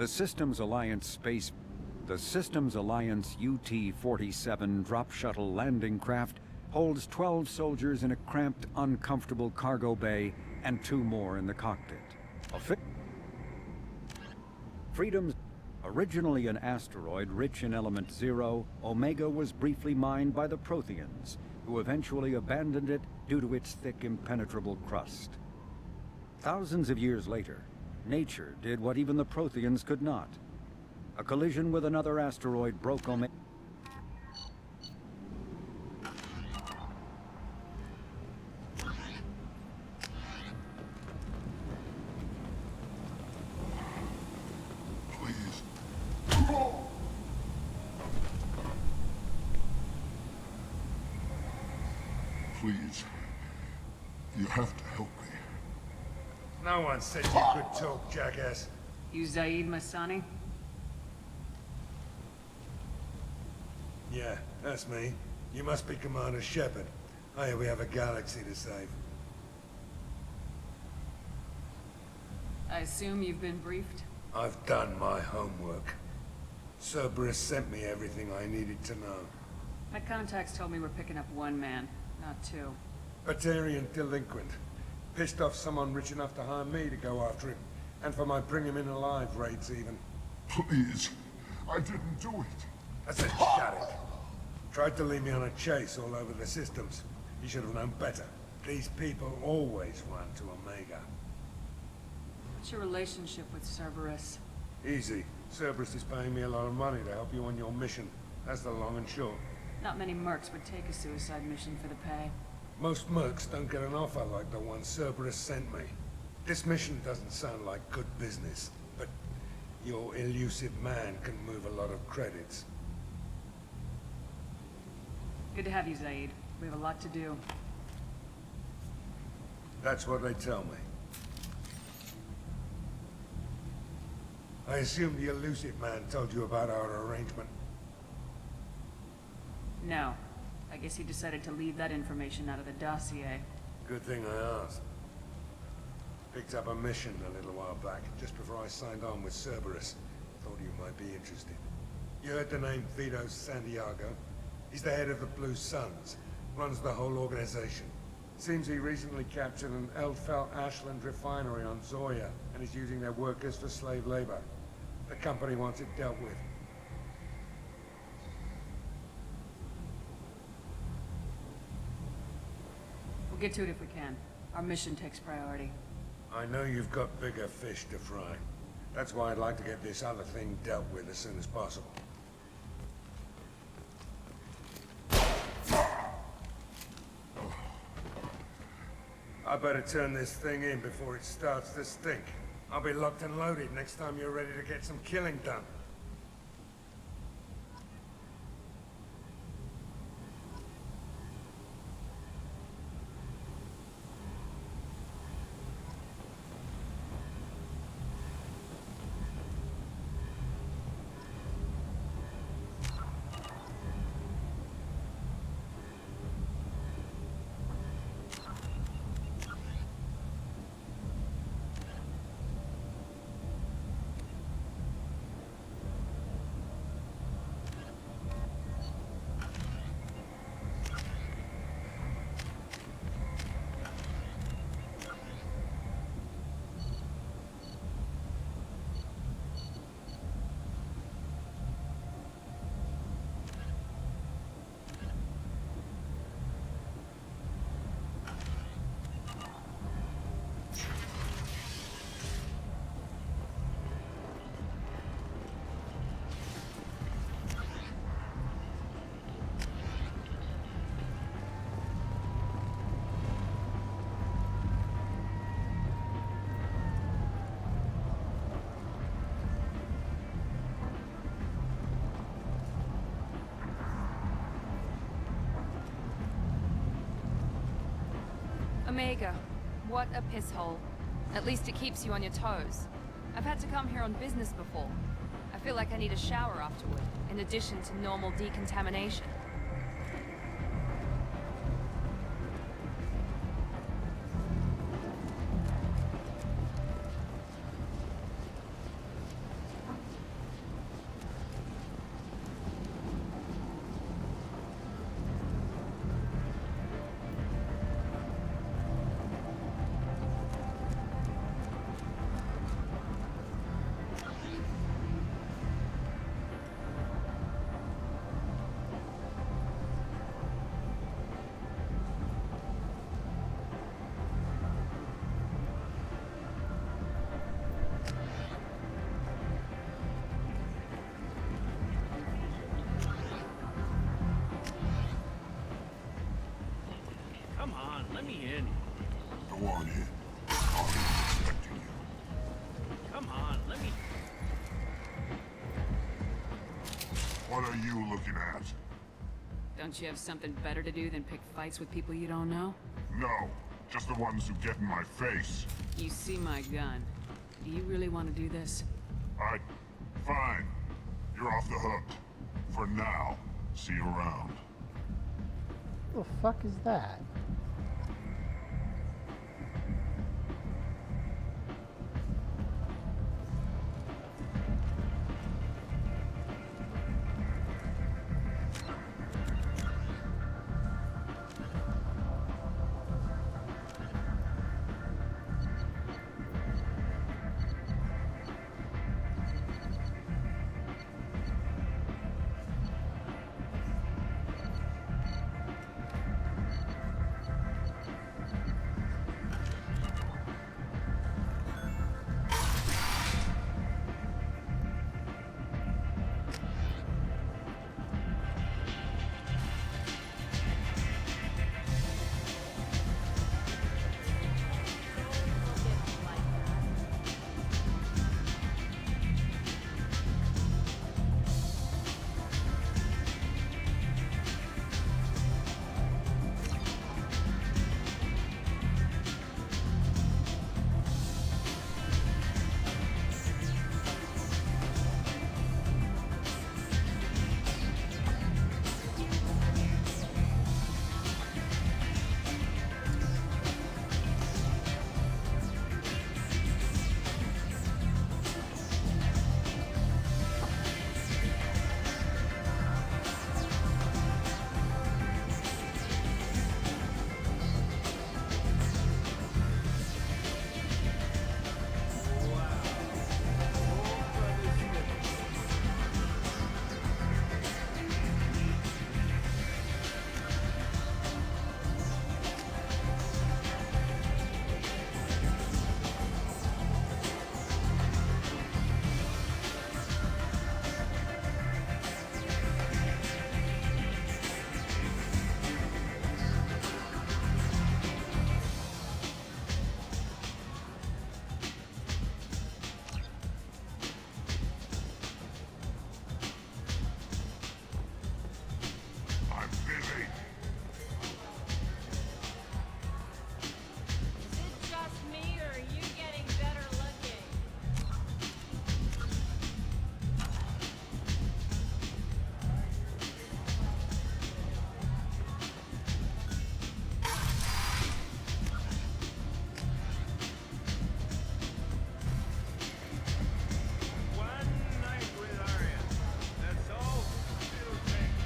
The Systems Alliance space... The Systems Alliance UT-47 drop shuttle landing craft holds 12 soldiers in a cramped, uncomfortable cargo bay and 2 more in the cockpit. Freedom's... Originally an asteroid rich in element 0, Omega was briefly mined by the Protheans, who eventually abandoned it due to its thick, impenetrable crust. Thousands of years later, nature did what even the Protheans could not. A collision with another asteroid broke Omega. Please. You have to help me. No one said you could talk, jackass. You Zaid Masani? Yeah, that's me. You must be Commander Shepard. I hear we have a galaxy to save. I assume you've been briefed? I've done my homework. Cerberus sent me everything I needed to know. My contacts told me we're picking up 1 man, not 2. Batarian delinquent. Pissed off someone rich enough to hire me to go after him. And for my bring him in alive raids even. Please. I didn't do it. I said shut it. Tried to lead me on a chase all over the systems. He should have known better. These people always run to Omega. What's your relationship with Cerberus? Easy. Cerberus is paying me a lot of money to help you on your mission. That's the long and short. Not many mercs would take a suicide mission for the pay. Most mercs don't get an offer like the one Cerberus sent me. This mission doesn't sound like good business, but your elusive man can move a lot of credits. Good to have you, Zaid. We have a lot to do. That's what they tell me. I assume the elusive man told you about our arrangement. No. I guess he decided to leave that information out of the dossier. Good thing I asked. Picked up a mission a little while back, just before I signed on with Cerberus. Thought you might be interested. You heard the name Vito Santiago? He's the head of the Blue Suns, runs the whole organization. Seems he recently captured an Eldfell Ashland refinery on Zoya, and is using their workers for slave labor. The company wants it dealt with. We'll get to it if we can. Our mission takes priority. I know you've got bigger fish to fry. That's why I'd like to get this other thing dealt with as soon as possible. I better turn this thing in before it starts to stink. I'll be locked and loaded next time you're ready to get some killing done. Omega, what a piss hole. At least it keeps you on your toes. I've had to come here on business before. I feel like I need a shower afterward, in addition to normal decontamination. let me in. Go on in. I'll be expecting you. Come on, let me... What are you looking at? Don't you have something better to do than pick fights with people you don't know? No, just the ones who get in my face. You see my gun. Do you really want to do this? Fine. You're off the hook. For now. See you around. The fuck is that? I'm busy. Is it just me, or are you getting better looking? One night with Arya. That's all it'll take.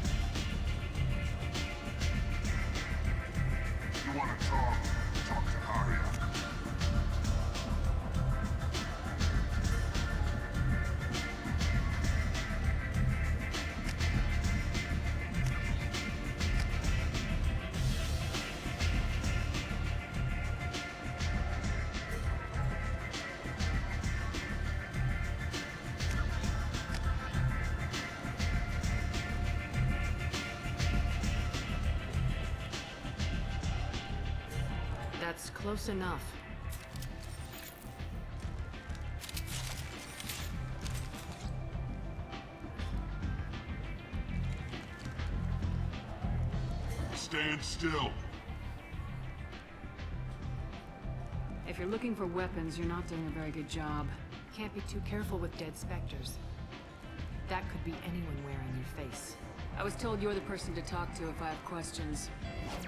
You want to talk? Talk to Arya. That's close enough. Stand still. If you're looking for weapons, you're not doing a very good job. Can't be too careful with dead specters. That could be anyone wearing your face. I was told you're the person to talk to if I have questions.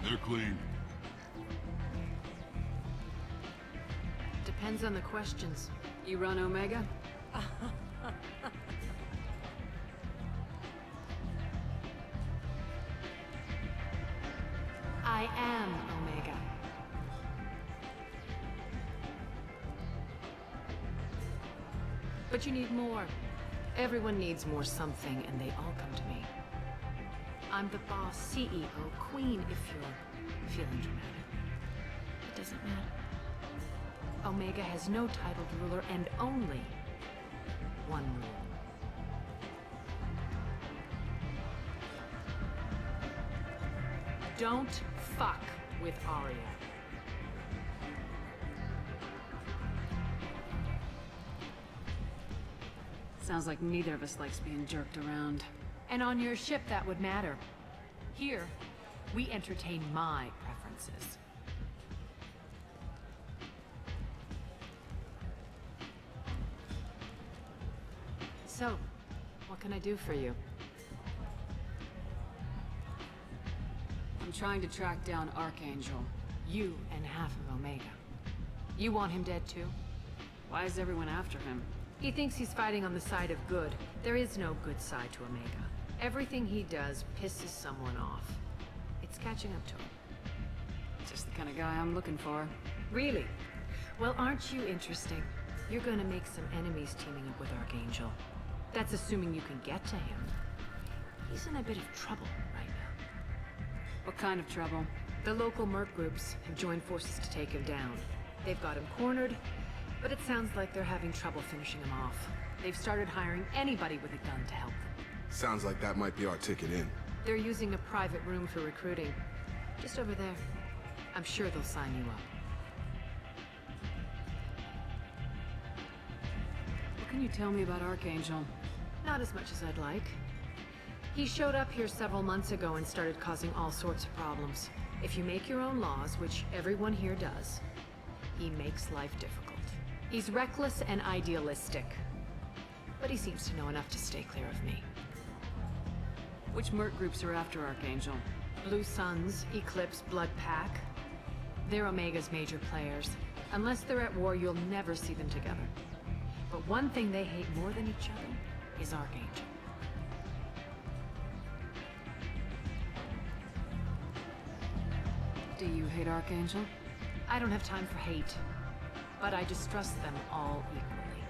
They're clean. Depends on the questions. You run Omega? I am Omega. But you need more. Everyone needs more something, and they all come to me. I'm the boss, CEO, queen, if you're feeling dramatic. It doesn't matter. Omega has no titled ruler and only one rule. Don't fuck with Arya. Sounds like neither of us likes being jerked around. And on your ship, that would matter. Here, we entertain my preferences. So, what can I do for you? I'm trying to track down Archangel. You and half of Omega. You want him dead too? Why is everyone after him? He thinks he's fighting on the side of good. There is no good side to Omega. Everything he does pisses someone off. It's catching up to him. Just the kind of guy I'm looking for. Really? Well, aren't you interesting? You're gonna make some enemies teaming up with Archangel. That's assuming you can get to him. He's in a bit of trouble right now. What kind of trouble? The local merc groups have joined forces to take him down. They've got him cornered, but it sounds like they're having trouble finishing him off. They've started hiring anybody with a gun to help them. Sounds like that might be our ticket in. They're using a private room for recruiting. Just over there. I'm sure they'll sign you up. What can you tell me about Archangel? Not as much as I'd like. He showed up here several months ago and started causing all sorts of problems. If you make your own laws, which everyone here does, he makes life difficult. He's reckless and idealistic. But he seems to know enough to stay clear of me. Which merc groups are after Archangel? Blue Suns, Eclipse, Blood Pack. They're Omega's major players. Unless they're at war, you'll never see them together. But one thing they hate more than each other is Archangel. Do you hate Archangel? I don't have time for hate, but I distrust them all equally.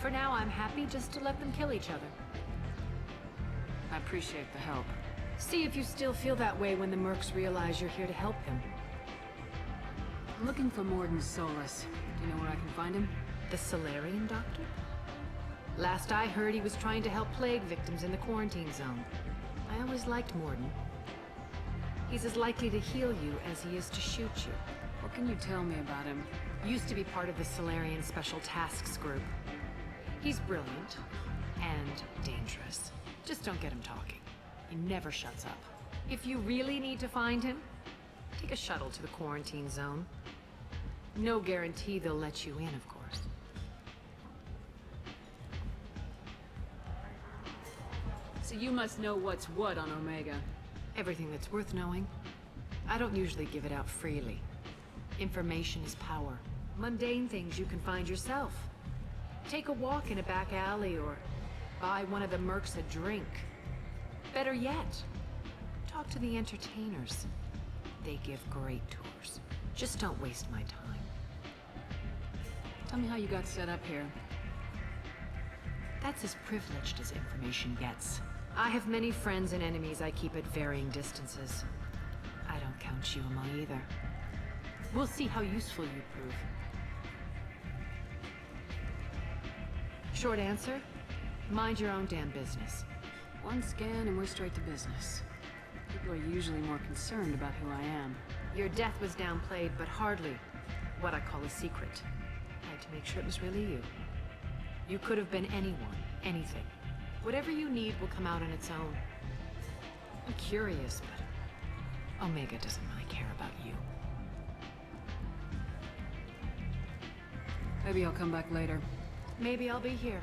For now, I'm happy just to let them kill each other. I appreciate the help. See if you still feel that way when the mercs realize you're here to help them. I'm looking for Morden Solus. Do you know where I can find him? The Solarian doctor? Last I heard, he was trying to help plague victims in the quarantine zone. I always liked Morden. He's as likely to heal you as he is to shoot you. What can you tell me about him? Used to be part of the Solarian Special Tasks Group. He's brilliant and dangerous. Just don't get him talking. He never shuts up. If you really need to find him, take a shuttle to the quarantine zone. No guarantee they'll let you in, of course. So you must know what's what on Omega. Everything that's worth knowing. I don't usually give it out freely. Information is power. Mundane things you can find yourself. Take a walk in a back alley or buy one of the mercs a drink. Better yet, talk to the entertainers. They give great tours. Just don't waste my time. Tell me how you got set up here. That's as privileged as information gets. I have many friends and enemies I keep at varying distances. I don't count you among either. We'll see how useful you prove. Short answer? Mind your own damn business. One scan and we're straight to business. People are usually more concerned about who I am. Your death was downplayed, but hardly what I call a secret. I had to make sure it was really you. You could have been anyone, anything. Whatever you need will come out on its own. I'm curious, but Omega doesn't really care about you. Maybe I'll come back later. Maybe I'll be here.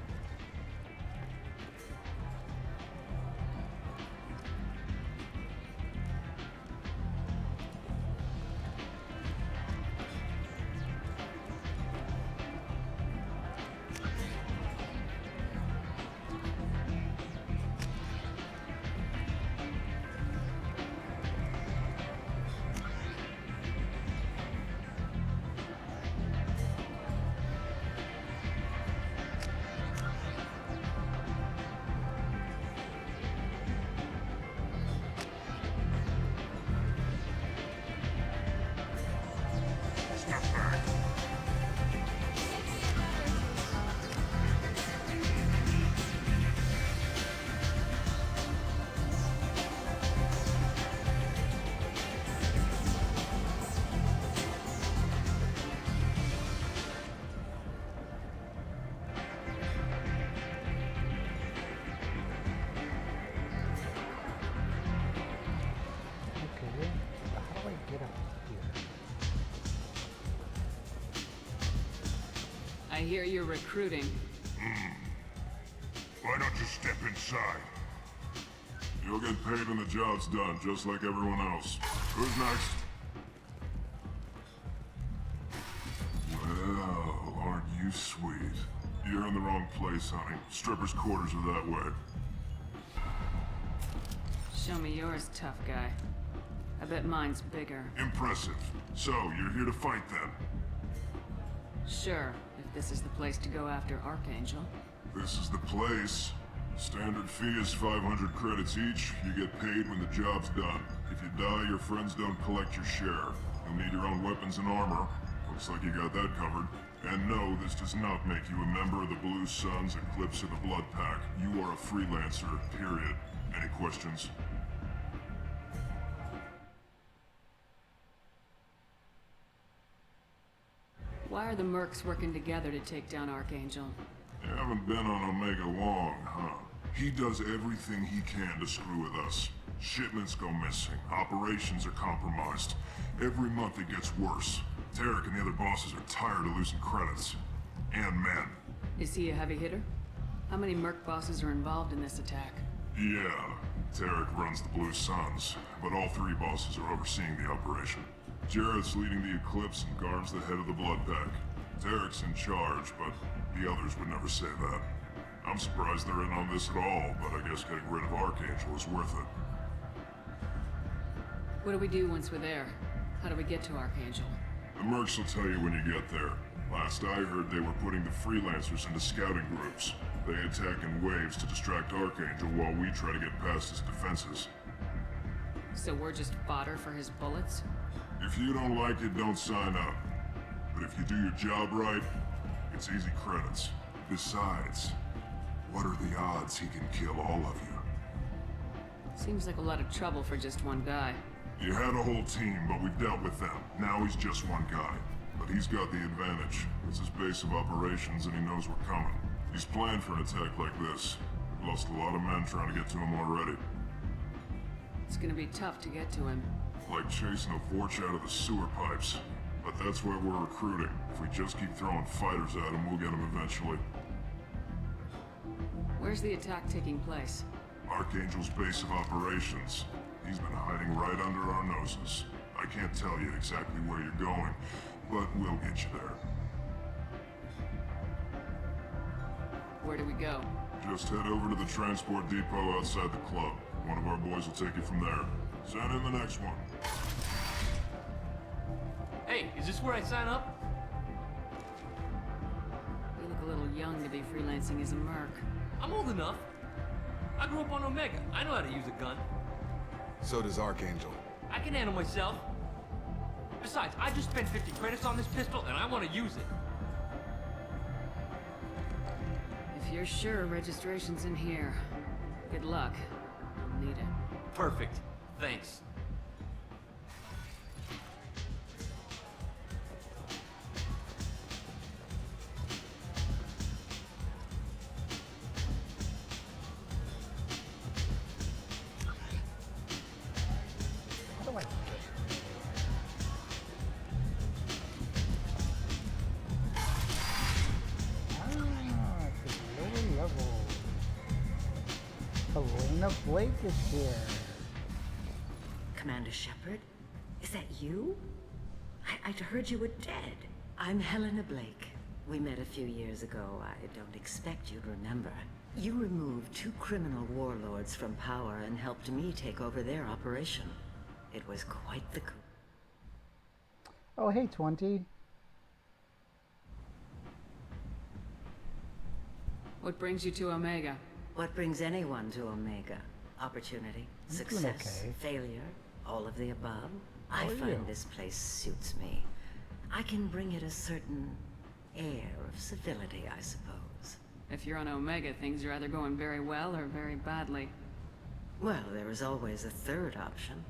I hear you're recruiting. Why don't you step inside? You'll get paid when the job's done, just like everyone else. Who's next? Well, aren't you sweet? You're in the wrong place, honey. Strippers' quarters are that way. Show me yours, tough guy. I bet mine's bigger. Impressive. So, you're here to fight then? Sure, if this is the place to go after Archangel. This is the place. Standard fee is 500 credits each. You get paid when the job's done. If you die, your friends don't collect your share. You'll need your own weapons and armor. Looks like you got that covered. And no, this does not make you a member of the Blue Suns, Eclipse, or the Blood Pack. You are a freelancer, period. Any questions? Why are the mercs working together to take down Archangel? You haven't been on Omega long, huh? He does everything he can to screw with us. Shipments go missing, operations are compromised. Every month it gets worse. Tarek and the other bosses are tired of losing credits. And men. Is he a heavy hitter? How many merc bosses are involved in this attack? Yeah, Tarek runs the Blue Suns, but all three bosses are overseeing the operation. Jarrett's leading the Eclipse and Garm's the head of the Blood Pack. Tarek's in charge, but the others would never say that. I'm surprised they're in on this at all, but I guess getting rid of Archangel is worth it. What do we do once we're there? How do we get to Archangel? The mercs will tell you when you get there. Last I heard, they were putting the freelancers into scouting groups. They attack in waves to distract Archangel while we try to get past his defenses. So we're just fodder for his bullets? If you don't like it, don't sign up. But if you do your job right, it's easy credits. Besides, what are the odds he can kill all of you? Seems like a lot of trouble for just one guy. You had a whole team, but we've dealt with them. Now he's just one guy. But he's got the advantage. It's his base of operations and he knows we're coming. He's planned for an attack like this. Lost a lot of men trying to get to him already. It's gonna be tough to get to him. Like chasing a Vorch out of the sewer pipes. But that's why we're recruiting. If we just keep throwing fighters at him, we'll get him eventually. Where's the attack taking place? Archangel's base of operations. He's been hiding right under our noses. I can't tell you exactly where you're going, but we'll get you there. Where do we go? Just head over to the transport depot outside the club. One of our boys will take you from there. Send in the next one. Hey, is this where I sign up? You look a little young to be freelancing as a merc. I'm old enough. I grew up on Omega. I know how to use a gun. So does Archangel. I can handle myself. Besides, I just spent 50 credits on this pistol, and I want to use it. If you're sure registration's in here, good luck. I'll need it. Perfect. Thanks. How do I... It's a lower level. Helena Blake is here. Commander Shepard? Is that you? I'd heard you were dead. I'm Helena Blake. We met a few years ago. I don't expect you'd remember. You removed 2 criminal warlords from power and helped me take over their operation. It was quite the coup. Oh, hey, 20. What brings you to Omega? What brings anyone to Omega? Opportunity, I'm doing success, okay. failure, all of the above. How I are find you? this place suits me. I can bring it a certain air of civility, I suppose. If you're on Omega, things are either going very well or very badly. Well, there is always a third option.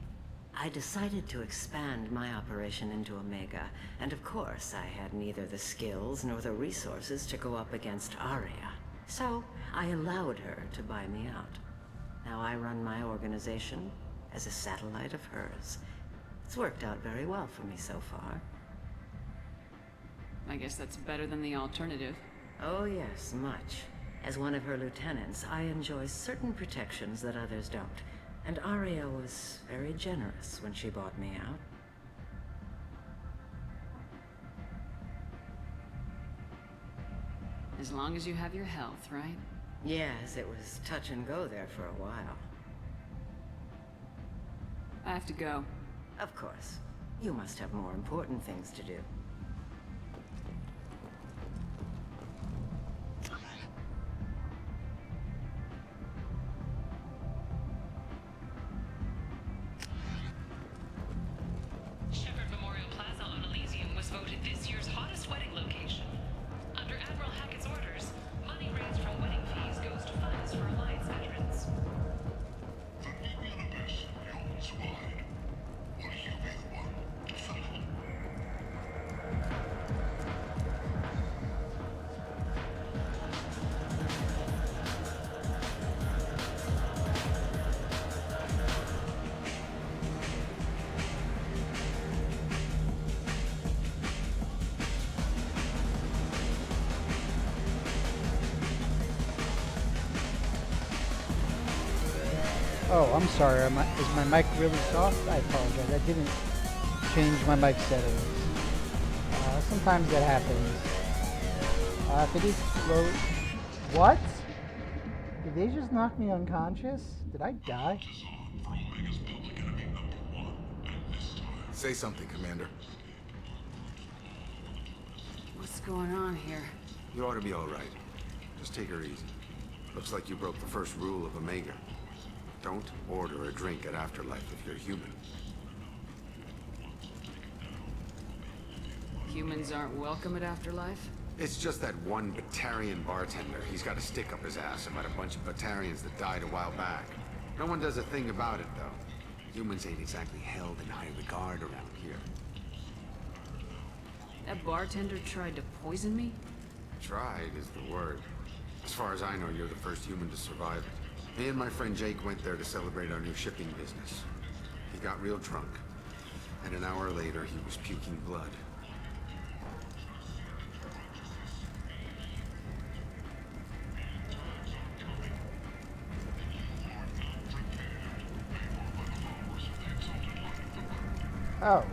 I decided to expand my operation into Omega, and of course I had neither the skills nor the resources to go up against Aria. So, I allowed her to buy me out. Now I run my organization as a satellite of hers. It's worked out very well for me so far. I guess that's better than the alternative. Oh yes, much. As one of her lieutenants, I enjoy certain protections that others don't. And Arya was very generous when she bought me out. As long as you have your health, right? Yes, it was touch and go there for a while. I have to go. Of course. You must have more important things to do. Shepherd Memorial Plaza on Elysium was voted this year's hottest wedding location. Under Admiral Hackett's orders, money raised from wedding fees goes to funds for Alliance veterans. The new universe yawns wide. Will you be the one to settle? Oh, I'm sorry. Is my mic really soft? I apologize. I didn't change my mic settings. Sometimes that happens. If it is low... What? Did they just knock me unconscious? Did I die? For Omega's public enemy #1, and this time. Say something, Commander. What's going on here? You ought to be all right. Just take her easy. Looks like you broke the first rule of Omega. Don't order a drink at Afterlife if you're human. Humans aren't welcome at Afterlife? It's just that one Batarian bartender. He's got a stick up his ass about a bunch of Batarians that died a while back. No one does a thing about it, though. Humans ain't exactly held in high regard around here. That bartender tried to poison me? Tried is the word. As far as I know, you're the first human to survive it. Me and my friend Jake went there to celebrate our new shipping business. He got real drunk, and an hour later he was puking blood. Oh,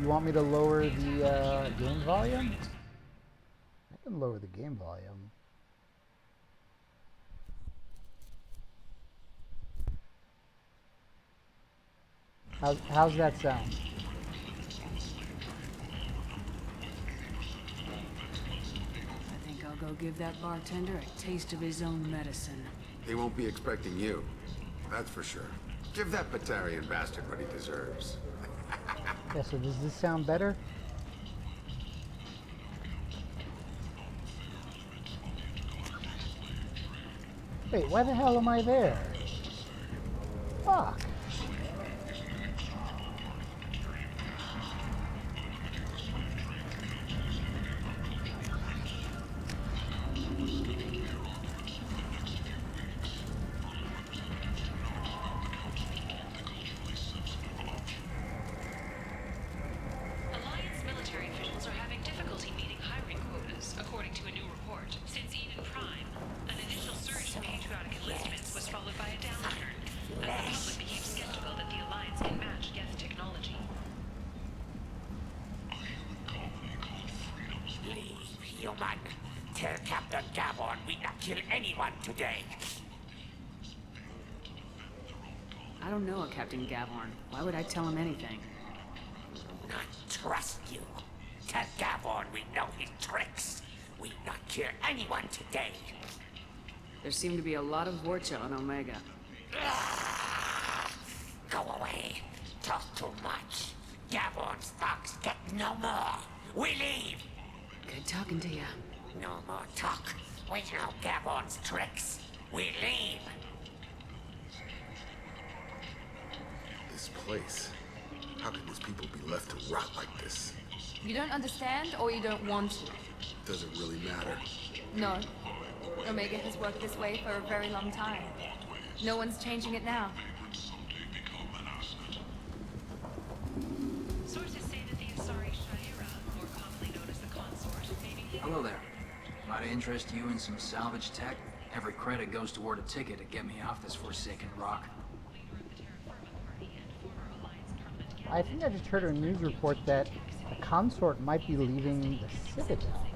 you want me to lower the game volume? I can lower the game volume. How's that sound? I think I'll go give that bartender a taste of his own medicine. He won't be expecting you. That's for sure. Give that Batarian bastard what he deserves. Yeah, so does this sound better? Wait, why the hell am I there? Fuck. Alliance military officials are having difficulty meeting hiring quotas, according to a new report. Since Eden Prime, an initial surge in patriotic enlistments was followed by a downturn, as the public became skeptical that the Alliance can match Geth technology. Leave, human. Tell Captain Gavon we not kill anyone today. I don't know a Captain Gavorn. Why would I tell him anything? Not trust you. Tell Gavon we know his tricks. We not kill anyone today. There seem to be a lot of Vorcha on Omega. Go away. Talk too much. Gavon's thugs get no more. We leave. Good talking to you. No more talk. We know Gavon's tricks. We leave. This place. How can these people be left to rot like this? You don't understand, or you don't want to? Does it really matter? No. Omega has worked this way for a very long time. No one's changing it now. Sources say that the Asari Sha'ira, more commonly known as the Consort, Hello there. Might I interest you in some salvage tech? Every credit goes toward a ticket to get me off this forsaken rock. I think I just heard a news report that the consort might be leaving the Citadel.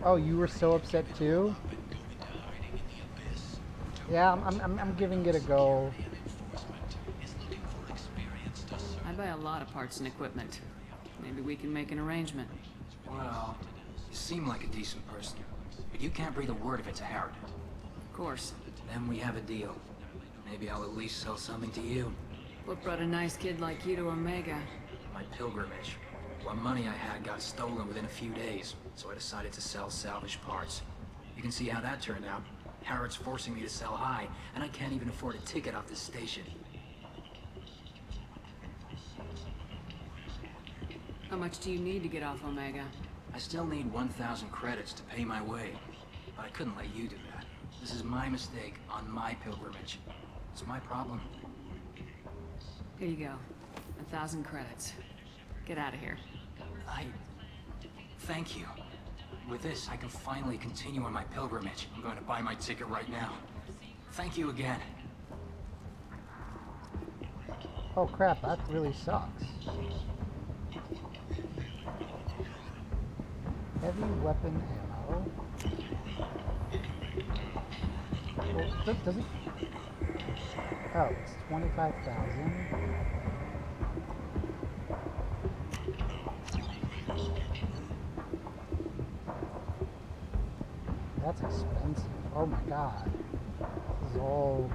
Oh, you were so upset too? Yeah, I'm giving it a go. I buy a lot of parts and equipment. Maybe we can make an arrangement. Well, you seem like a decent person, but you can't breathe a word of it to Harrod. Of course. Then we have a deal. Maybe I'll at least sell something to you. What brought a nice kid like you to Omega? My pilgrimage. What money I had got stolen within a few days, so I decided to sell salvage parts. You can see how that turned out. Harrod's forcing me to sell high, and I can't even afford a ticket off this station. How much do you need to get off Omega? I still need 1,000 credits to pay my way, but I couldn't let you do that. This is my mistake on my pilgrimage. It's my problem. Here you go. 1,000 credits. Get out of here. Thank you. With this, I can finally continue on my pilgrimage. I'm going to buy my ticket right now. Thank you again. Oh crap, that really sucks. Heavy weapon ammo. Well, does it? Oh, it's 25,000. That's expensive. Oh my god. This is all...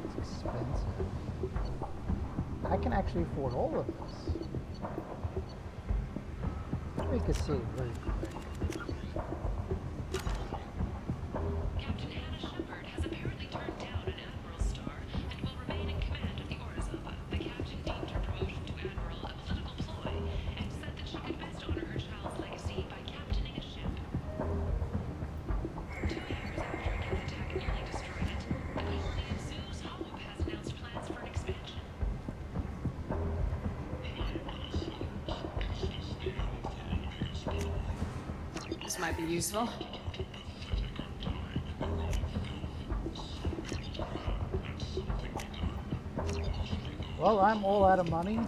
It's expensive. I can actually afford all of this. Make a save very quick. This might be useful. Well, I'm all out of money.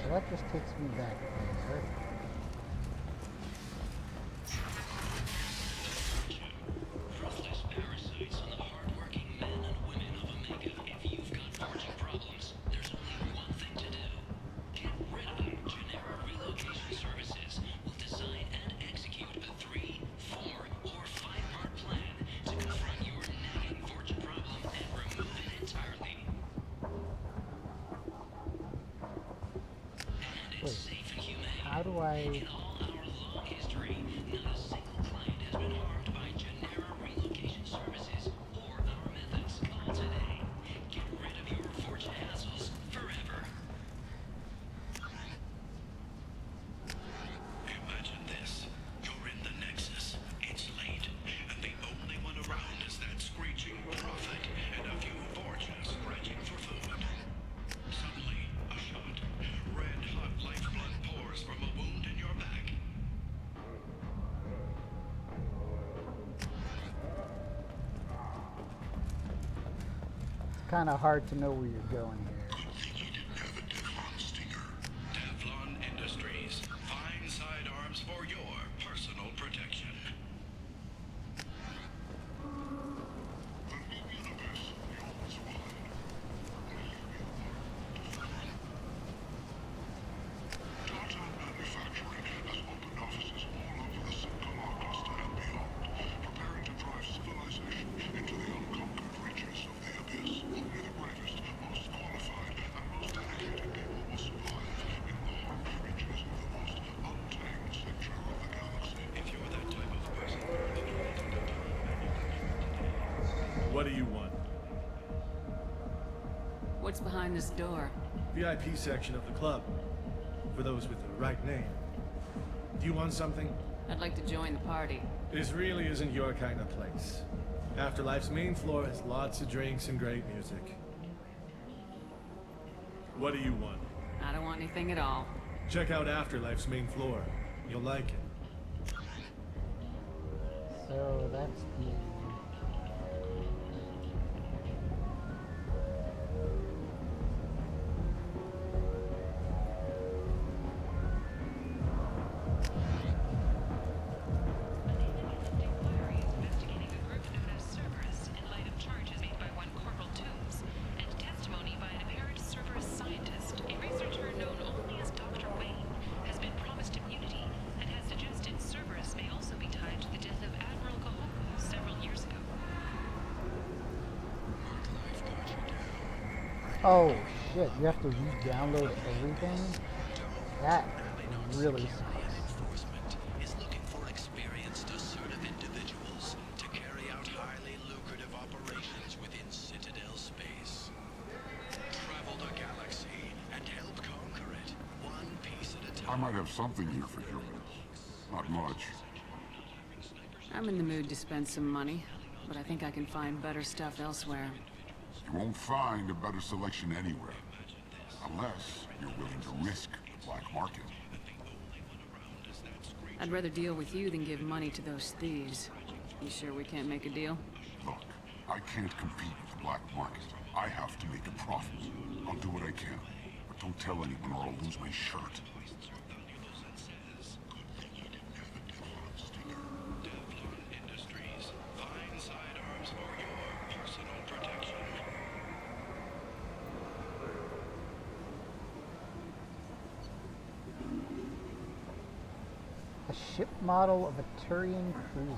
So that just takes me back there. Wait, how do I... Imagine this. You're in the Nexus. It's late, and the only one around is that screeching prophet and a few fortunes scratching for food. Suddenly, a shot. Red-hot lifeblood pours from a wound in your back. It's kind of hard to know where you're going here. Tevlon Industries. What do you want? What's behind this door? VIP section of the club. For those with the right name. Do you want something? I'd like to join the party. This really isn't your kind of place. Afterlife's main floor has lots of drinks and great music. What do you want? I don't want anything at all. Check out Afterlife's main floor. You'll like it. So that's the... Oh shit, you have to re-download everything? That really sucks. Is looking for experienced, assertive individuals to carry out highly lucrative operations within Citadel space. Travel the galaxy and help conquer it, one piece at a time. I might have something here for humans. Not much. I'm in the mood to spend some money, but I think I can find better stuff elsewhere. You won't find a better selection anywhere. Unless you're willing to risk the black market. I'd rather deal with you than give money to those thieves. You sure we can't make a deal? Look, I can't compete with the black market. I have to make a profit. I'll do what I can. But don't tell anyone or I'll lose my shirt. A ship model of a Turian cruiser.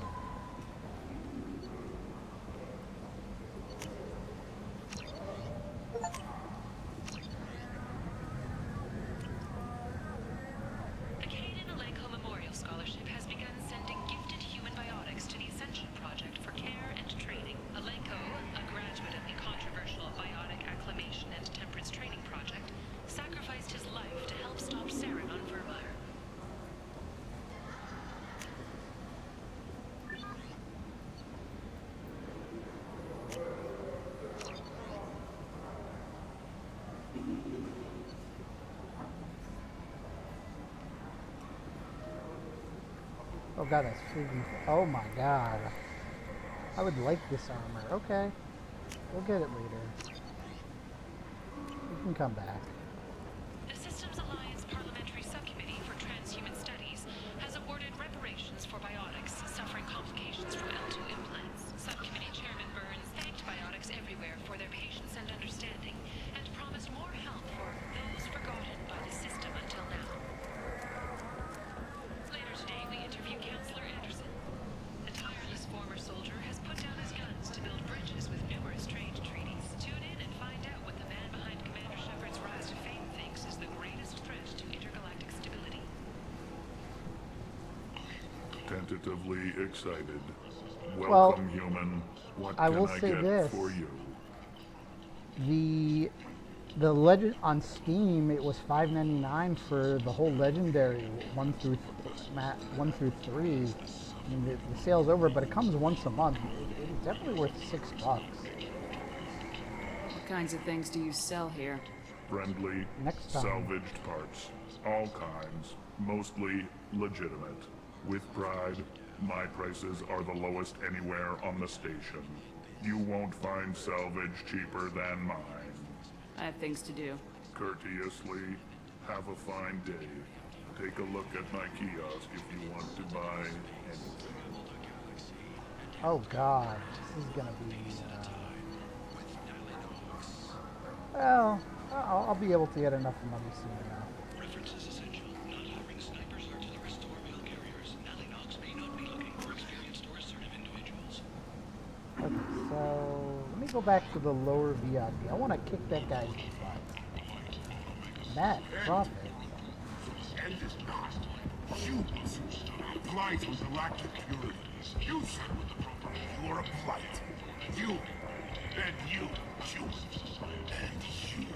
The Kaden Alenko Memorial Scholarship has begun sending gifted human biotics to the Ascension Project for care and training. Alenko, a graduate of the controversial Biotic Acclimation and Temperance Training Project, sacrificed his life to help stop Saren on Vermire. Oh god, that's freaking... Oh my god. I would like this armor. Okay. We'll get it later. We can come back. The Systems Alliance Parliamentary Subcommittee for Transhuman Studies has awarded reparations for biotics suffering complications from L2 implants. Subcommittee Chairman Burns thanked biotics everywhere for their patience and understanding, and promised more help for those forgotten by the system until now. Later today, we interview Counselor Anderson. The tireless former soldier has put down his guns to build bridges with numerous trade treaties. Tune in and find out what the man behind Commander Shepard's rise to fame thinks is the greatest threat to intergalactic stability. Tentatively excited. Well, Welcome, human. What I can will I say get this. for you? The legend on Steam, it was $5.99 for the whole legendary 1 through 3. I mean, the sale's over, but it comes once a month. It's definitely worth $6. What kinds of things do you sell here? Friendly, Next time. salvaged parts. All kinds. Mostly legitimate. With pride, my prices are the lowest anywhere on the station. You won't find salvage cheaper than mine. I have things to do. Courteously, have a fine day. Take a look at my kiosk if you want to buy anything. Oh god, this is gonna be... Well, I'll be able to get enough money soon enough. References essential. Not hiring snipers, artillerists, or mail carriers. Nalinox may not be looking for experienced or assertive individuals. Okay, so let me go back to the lower VIP. I want to kick that guy's butt. Matt, profit. End is not. Humans. Blight on galactic purity. You said with the proper. You're a blight. You And you, human. And you.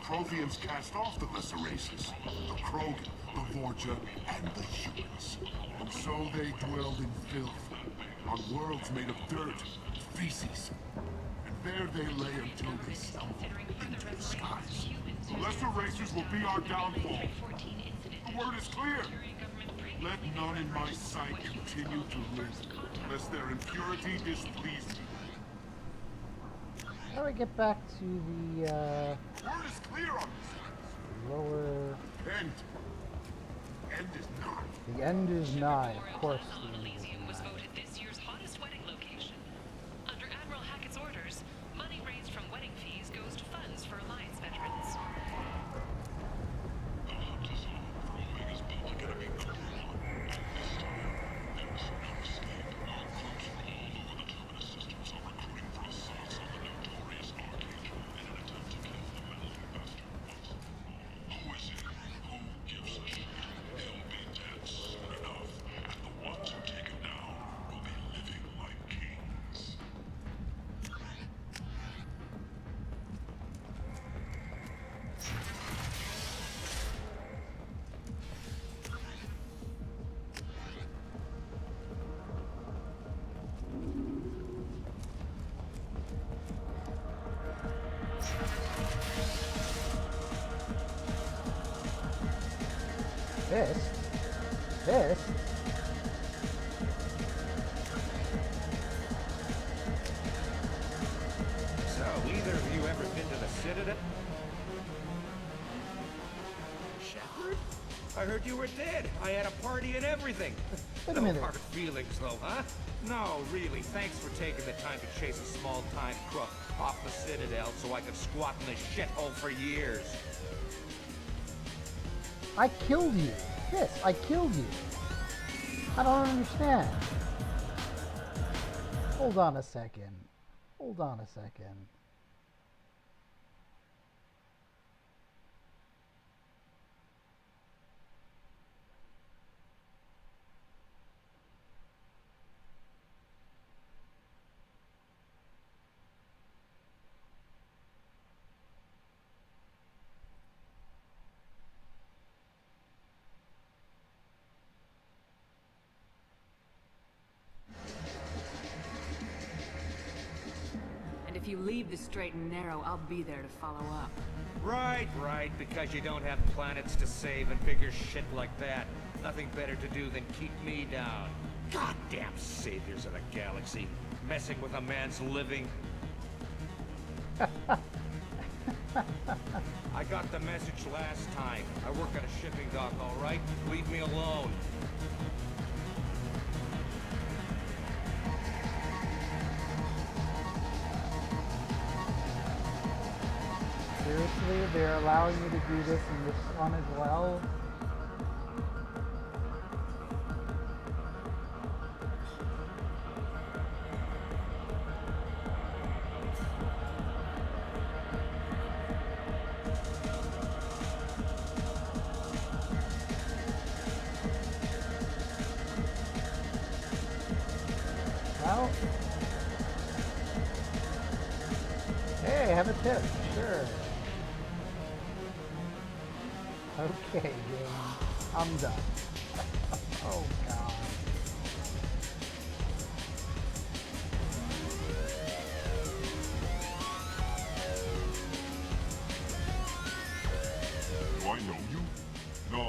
Protheans cast off the lesser races. The Krogan, the Vorja, and the humans. And so they dwelled in filth. On worlds made of dirt, feces. And there they lay until they stumbled into the skies. The lesser races will be our downfall. The word is clear. Let none in my sight continue to live, lest their impurity displease me. How do I get back to the Word is clear on this. lower? End. End is nigh. The end is nigh. Of course, the end is was nigh. voted this year's hottest wedding location. Under Admiral Hackett's orders, money raised from wedding fees goes to funds for Alliance veterans. The hunt is on for Omega's public enemy #1. This time, things don't escape. Our crews from all over the Terminus systems are recruiting for assaults on the notorious Archangel in an attempt to kill the meddling bastard once and for all. Who is it? Who gives a shit? He'll be dead soon enough, and the ones who take him down will be living like kings. This? So, either of you ever been to the Citadel? Shepard? I heard you were dead. I had a party and everything. Wait a No minute. hard feelings, though, huh? No, really. Thanks for taking the time to chase a small-time crook off the Citadel so I could squat in this shithole for years. I killed you. I killed you. I don't understand. Hold on a second. Hold on a second. If you leave the straight and narrow, I'll be there to follow up. Right, because you don't have planets to save and bigger shit like that. Nothing better to do than keep me down. Goddamn saviors of the galaxy. Messing with a man's living. I got the message last time. I work at a shipping dock, all right? Leave me alone. Seriously, they're allowing me to do this in this one as well? Well, hey, have a tip, sure. Okay, game. I'm done. Oh, God. Do I know you? No,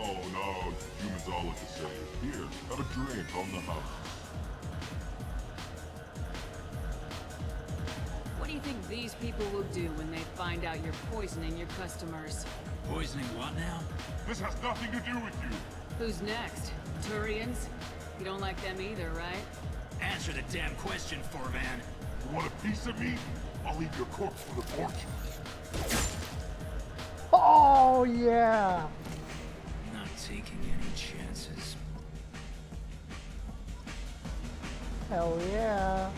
humans all look the same. Here, have a drink on the house. What do you think these people will do when they find out you're poisoning your customers? Poisoning what now? This has nothing to do with you. Who's next? Turians? You don't like them either, right? Answer the damn question, Forvan. You want a piece of me? I'll leave your corpse for the fortune. Oh, yeah! Not taking any chances. Hell yeah!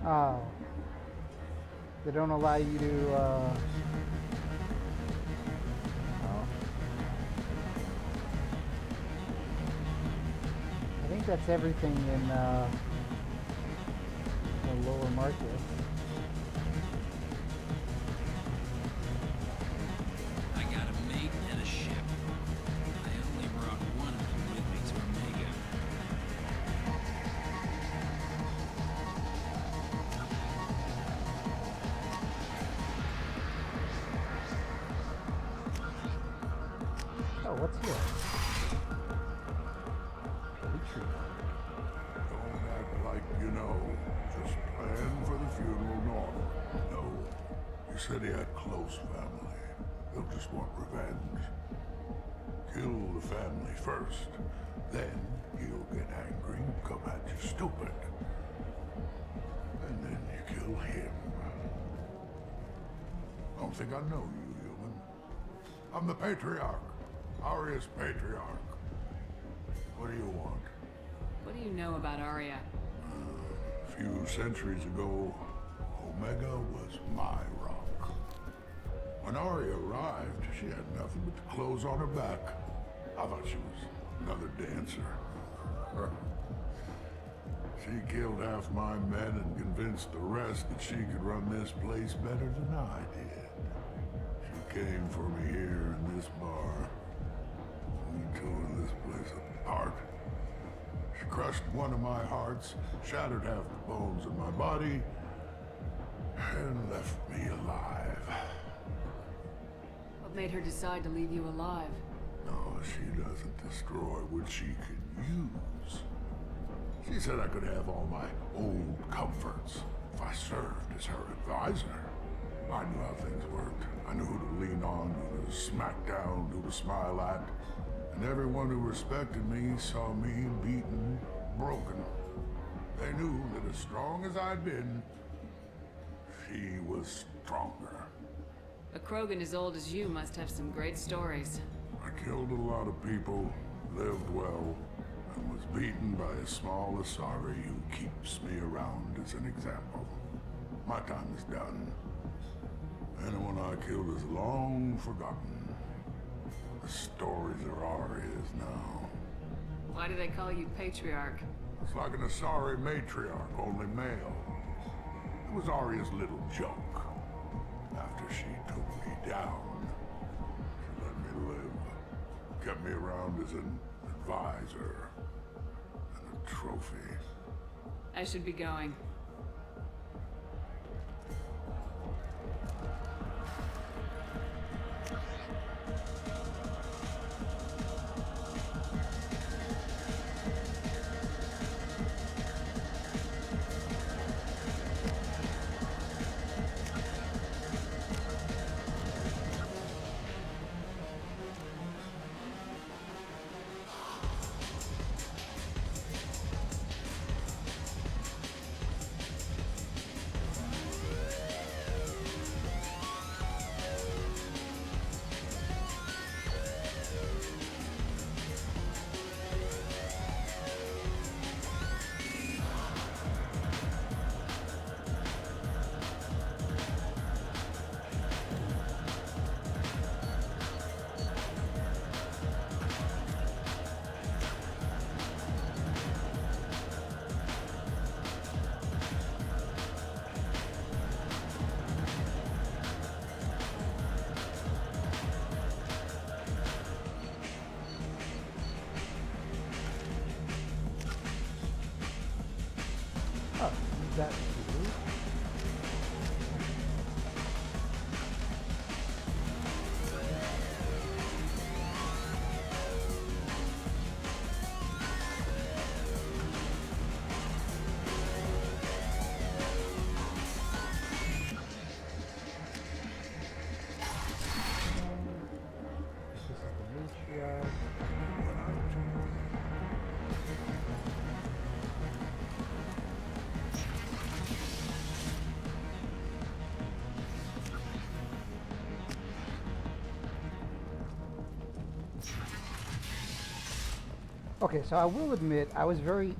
Oh. They don't allow you to, oh. I think that's everything in, the lower market. I got a mate and a ship. I only brought one of them with me to Omega. Oh, what's here? Don't act like you know. Just plan for the funeral normal. No. You said he had close family. They'll just want revenge. Kill the family first. Then he'll get angry and come at you stupid. And then you kill him. I don't think I know you, human. I'm the Patriarch. Aria's Patriarch. What do you want? What do you know about Aria? A few centuries ago, Omega was my rock. When Aria arrived, she had nothing but the clothes on her back. I thought she was another dancer. She killed half my men and convinced the rest that she could run this place better than I did. She came for me here in this bar. We tore this place apart. She crushed one of my hearts, shattered half the bones in my body, and left me alive. What made her decide to leave you alive? No, she doesn't destroy what she can use. She said I could have all my old comforts if I served as her advisor. I knew how things worked. I knew who to lean on, who to smack down, who to smile at. And everyone who respected me saw me beaten, broken. They knew that as strong as I'd been, she was stronger. A Krogan as old as you must have some great stories. I killed a lot of people, lived well, and was beaten by a small Asari who keeps me around as an example. My time is done. Anyone I killed is long forgotten. The stories are Aria's now. Why do they call you Patriarch? It's like an Asari matriarch, only male. It was Aria's little joke. After she took me down, she let me live. Kept me around as an advisor and a trophy. I should be going. Oh, that's cool. This is the matriarch. Okay, so I will admit I was very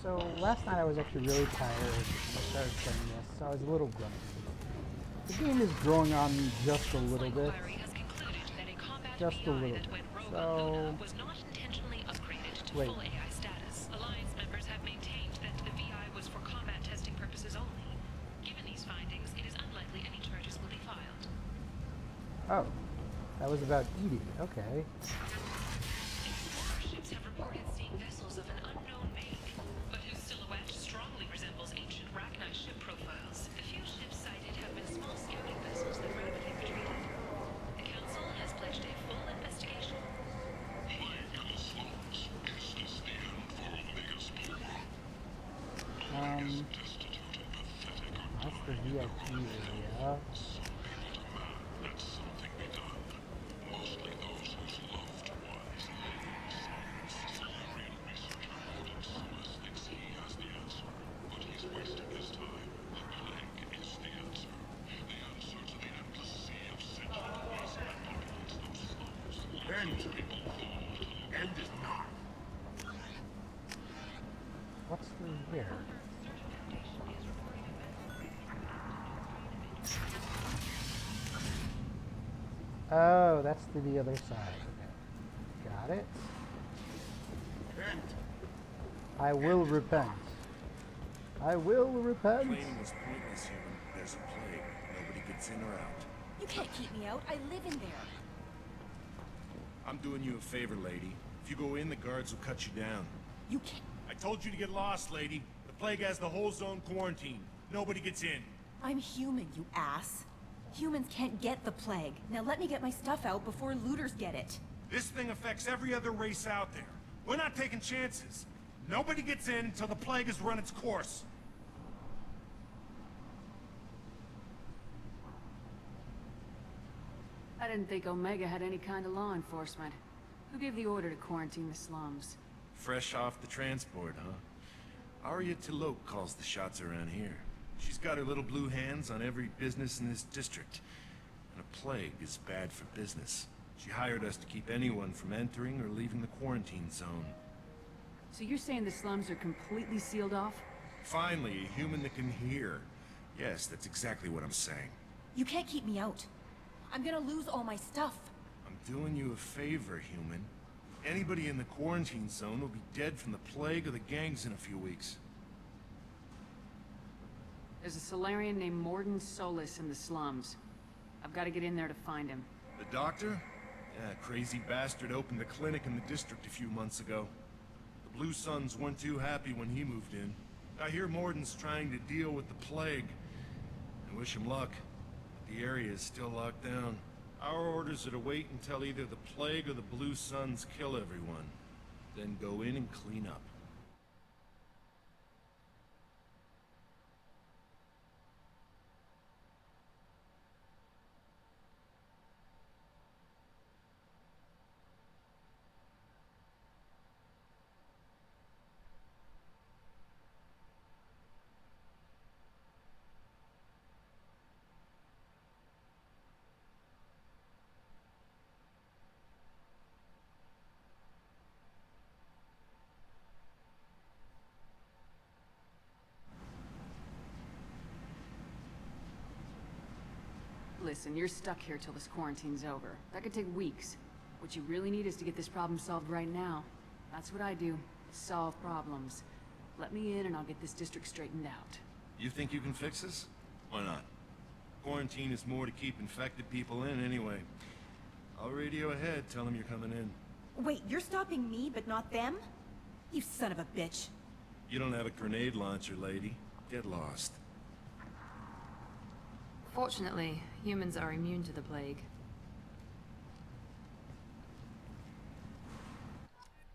So last night I was actually really tired. I started playing this, so I was a little grumpy. The game is growing on me just a little bit. Just a little bit. So was not intentionally upgraded to wait. full AI status. Alliance members have maintained that the VI was for combat testing purposes only. Given these findings, it is unlikely any charges will be filed. Oh, that was about eating. Okay. Ships have reported seeing vessels of an unknown make, but whose silhouette strongly resembles ancient Rachni ship profiles. The few ships cited have been small scouting vessels that rapidly retreated. The Council has pledged a full investigation. That's the VIP area. End is not. What's through here? Oh, that's to the other side. Okay. Got it. I will repent. I will repent. Complaining was pointless, human. There's a plague. Nobody gets in or out. You can't keep me out. I live in there. I'm doing you a favor, lady. If you go in, the guards will cut you down. You can't. I told you to get lost, lady. The plague has the whole zone quarantined. Nobody gets in. I'm human, you ass. Humans can't get the plague. Now let me get my stuff out before looters get it. This thing affects every other race out there. We're not taking chances. Nobody gets in until the plague has run its course. I didn't think Omega had any kind of law enforcement. Who gave the order to quarantine the slums? Fresh off the transport, huh? Arya T'Loak calls the shots around here. She's got her little blue hands on every business in this district. And a plague is bad for business. She hired us to keep anyone from entering or leaving the quarantine zone. So you're saying the slums are completely sealed off? Finally, a human that can hear. Yes, that's exactly what I'm saying. You can't keep me out. I'm gonna lose all my stuff. I'm doing you a favor, human. Anybody in the quarantine zone will be dead from the plague or the gangs in a few weeks. There's a Solarian named Morden Solis in the slums. I've got to get in there to find him. The doctor? Yeah, crazy bastard opened a clinic in the district a few months ago. The Blue Suns weren't too happy when he moved in. I hear Morden's trying to deal with the plague. I wish him luck. The area is still locked down. Our orders are to wait until either the plague or the Blue Suns kill everyone. Then go in and clean up. Listen, you're stuck here till this quarantine's over. That could take weeks. What you really need is to get this problem solved right now. That's what I do. Solve problems. Let me in and I'll get this district straightened out. You think you can fix this? Why not? Quarantine is more to keep infected people in anyway. I'll radio ahead, tell them you're coming in. Wait, you're stopping me, but not them? You son of a bitch. You don't have a grenade launcher, lady. Get lost. Fortunately, humans are immune to the plague.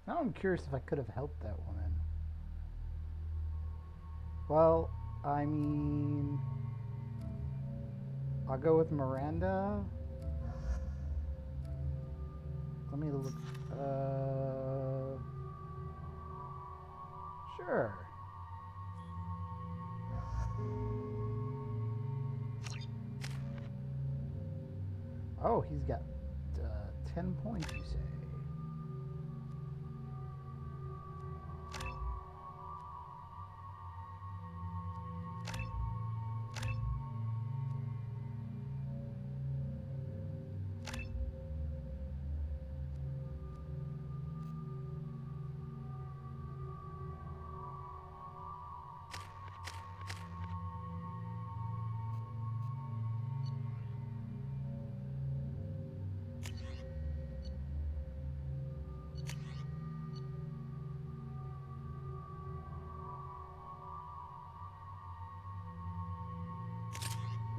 Now I'm curious if I could have helped that woman. Well, I mean... I'll go with Miranda. Let me look... Sure. Oh, he's got 10 points, you say?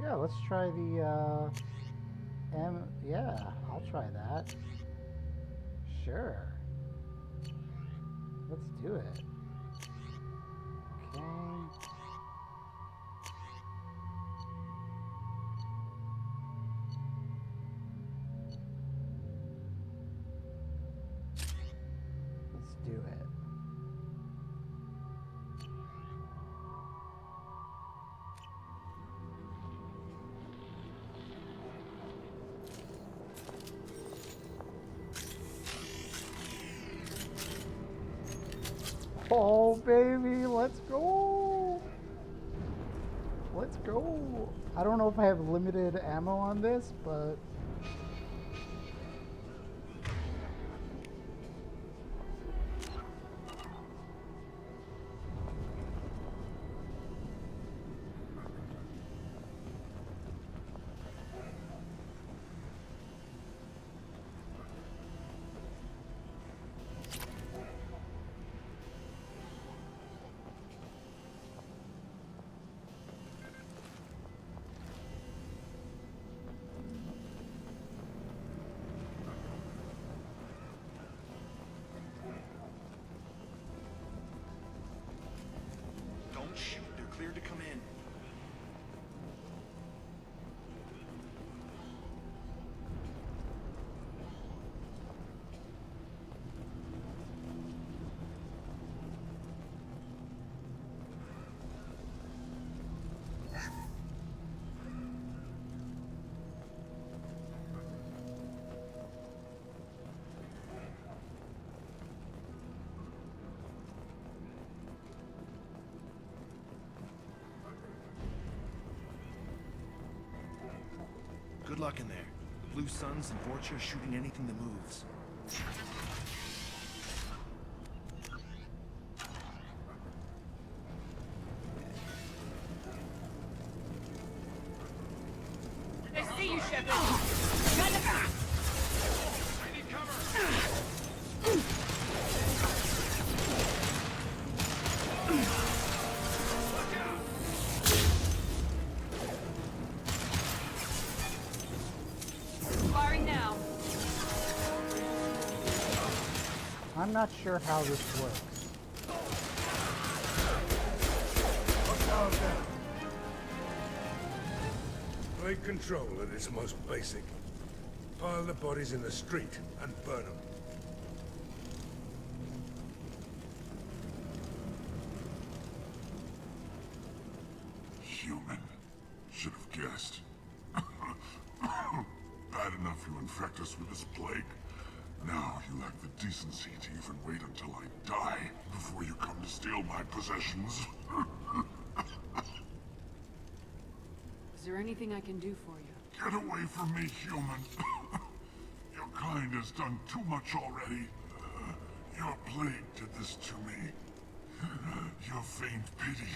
Yeah, let's try the, yeah, I'll try that. Sure. Let's do it. Okay. Let's do it. Oh, baby, let's go. Let's go. I don't know if I have limited ammo on this, but Don't shoot. They're cleared to come in. Good luck in there. The Blue Suns and Vorcha are shooting anything that moves. I see you, Shepard. I need cover. Firing now. I'm not sure how this works. Plague control at its most basic. Pile the bodies in the street and burn them. Human. Should have guessed. Bad enough you infect us with this plague. Now you lack the decency to even wait until I die before you come to steal my possessions. Is there anything I can do for you? Get away from me, human. Your kind has done too much already. Your plague did this to me. Your feigned pity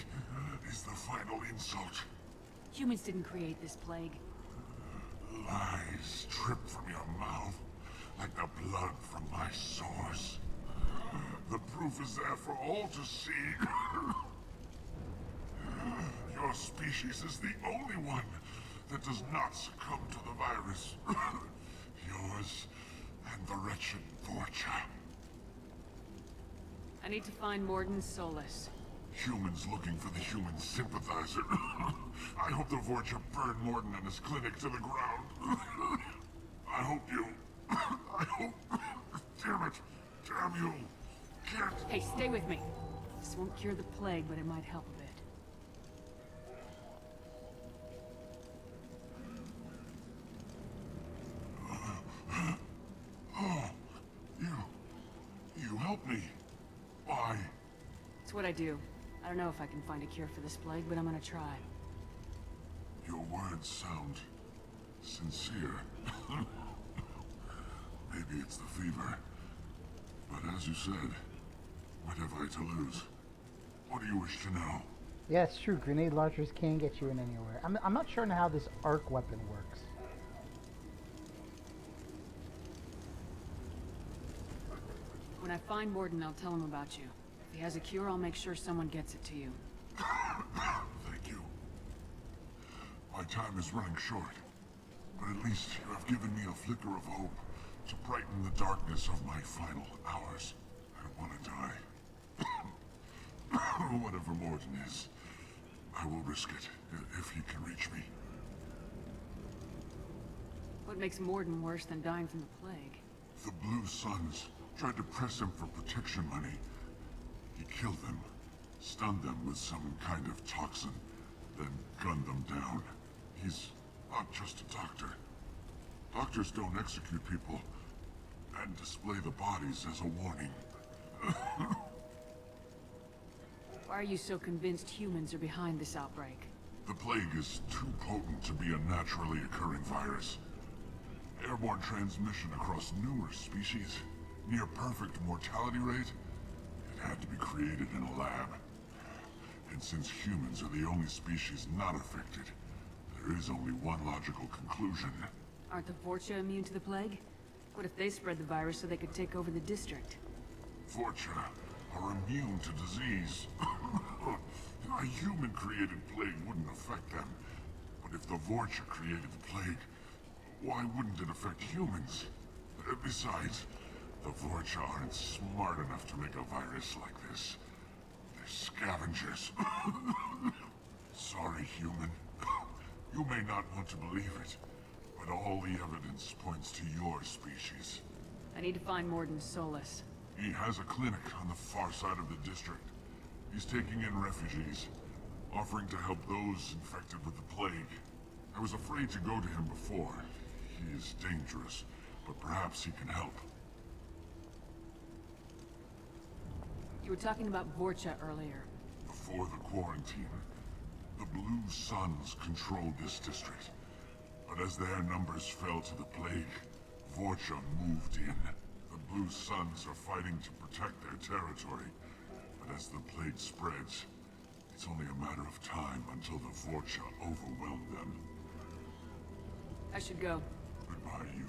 is the final insult. Humans didn't create this plague. Lies drip from your mouth like the blood from my sores. The proof is there for all to see. Your species is the only one that does not succumb to the virus. Yours and the wretched Vorcha. I need to find Mordin Solus. Humans looking for the human sympathizer. I hope the Vorcha burned Mordin and his clinic to the ground. I hope you... I hope... Damn it! Damn you! Can't... Hey, stay with me. This won't cure the plague, but it might help a bit. Oh, you helped me. Why? It's what I do. I don't know if I can find a cure for this plague, but I'm gonna try. Your words sound sincere. Maybe it's the fever. But as you said, what have I to lose? What do you wish to know? Yeah, it's true. Grenade launchers can get you in anywhere. I'm not sure on how this arc weapon works. When I find Mordin, I'll tell him about you. If he has a cure, I'll make sure someone gets it to you. Thank you. My time is running short. But at least you have given me a flicker of hope to brighten the darkness of my final hours. I don't want to die. Whatever Morden is, I will risk it if he can reach me. What makes Morden worse than dying from the plague? The Blue Suns tried to press him for protection money. He killed them, stunned them with some kind of toxin, then gunned them down. He's not just a doctor. Doctors don't execute people and display the bodies as a warning. Why are you so convinced humans are behind this outbreak? The plague is too potent to be a naturally occurring virus. Airborne transmission across numerous species, near perfect mortality rate. It had to be created in a lab. And since humans are the only species not affected, there is only one logical conclusion. Aren't the Vorcha immune to the plague? What if they spread the virus so they could take over the district? Vorcha are immune to disease. A human-created plague wouldn't affect them. But if the Vorcha created the plague, why wouldn't it affect humans? Besides, the Vorcha aren't smart enough to make a virus like this. They're scavengers. Sorry, human. You may not want to believe it, but all the evidence points to your species. I need to find Morden Solus. He has a clinic on the far side of the district. He's taking in refugees, offering to help those infected with the plague. I was afraid to go to him before. He is dangerous, but perhaps he can help. You were talking about Vorcha earlier. Before the quarantine, the Blue Suns controlled this district. But as their numbers fell to the plague, Vorcha moved in. The Blue Suns are fighting to protect their territory. But as the plague spreads, it's only a matter of time until the Vorcha overwhelm them. I should go. Goodbye, human.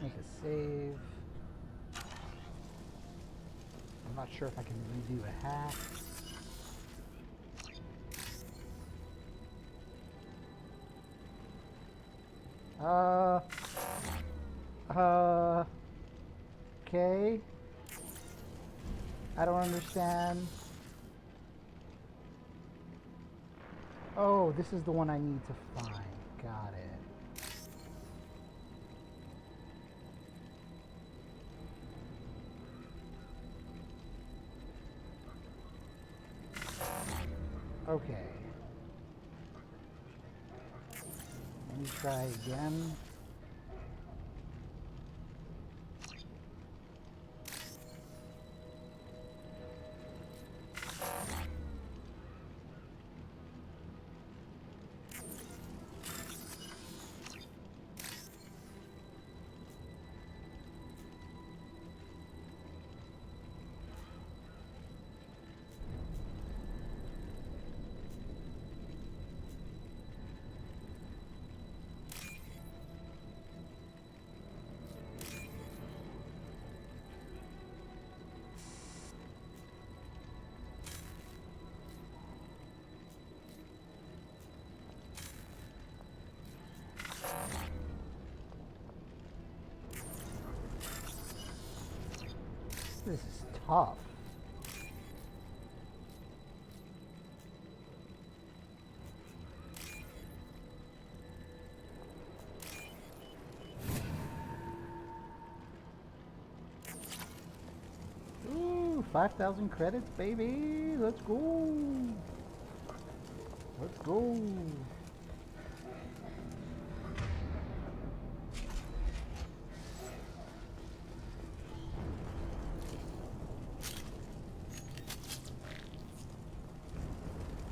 Make a save. I'm not sure if I can redo a hack. Okay. I don't understand. Oh, this is the one I need to find. Got it. Okay. Let me try again. This is tough. Ooh, 5,000 credits, baby. Let's go. Let's go.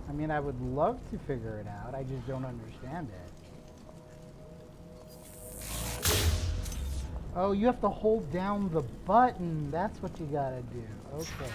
I mean, I would love to figure it out. I just don't understand it. Oh, you have to hold down the button. That's what you gotta do. Okay.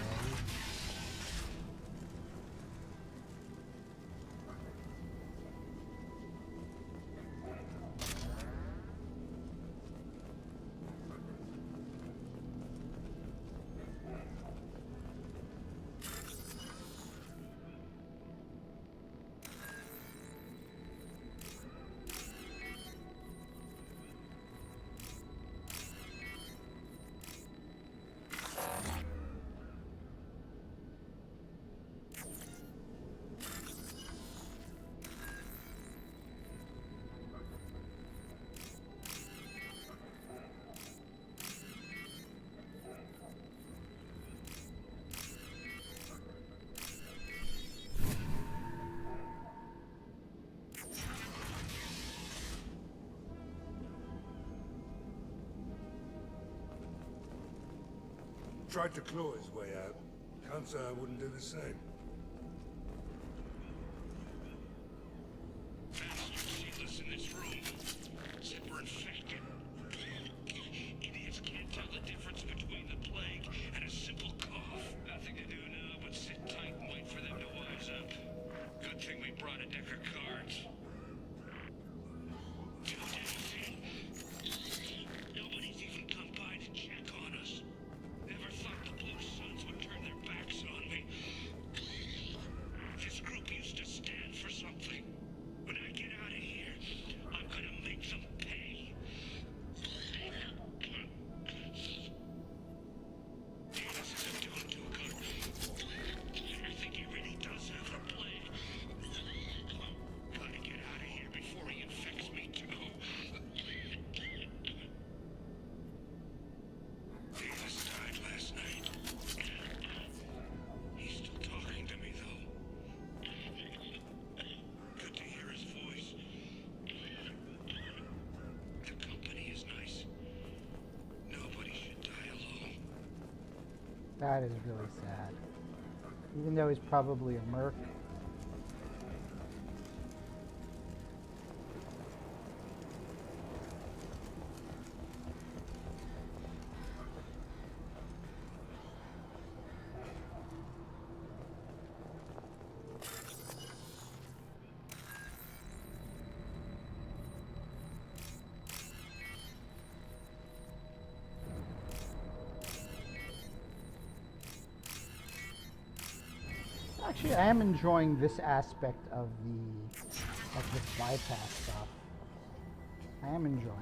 tried to claw his way out. Can't say I wouldn't do the same. Bastards in this room said we're infected. Idiots can't tell the difference between the plague and a simple cough. Nothing to do now but sit tight and wait for them to wise up. Good thing we brought a deck of cards. Nobody's even come by to check on us. Never thought the Blue Suns would turn their backs on me. This group used to stand for something. When I get out of here, I'm gonna make them pay. Davis isn't doing too good. I think he really does have the plague. Gotta get out of here before he infects me too. Davis died last night. He's still talking to me, though. Good to hear his voice. The company is nice. Nobody should die alone. That is really sad. Even though he's probably a merc. Actually, I am enjoying this aspect of this bypass stuff. I am enjoying it.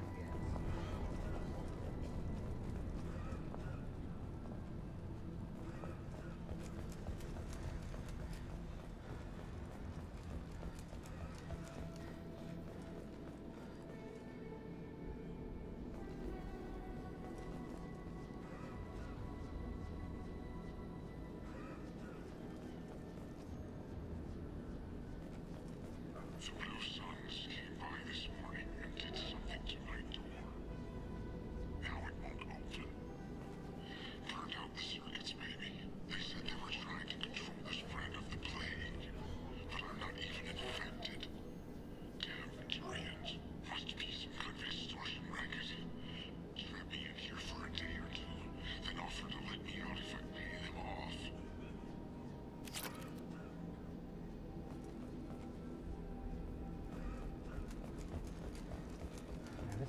The Blue Suns came by this morning and did something to my door. Now it won't open. Turned out the circuits, maybe. They said they were trying to control the spread of the plague. But I'm not even infected. Damn Victorians. Must be some kind of extortion racket. Trap me in here for a day or two, then offer to let me out if I pay them off.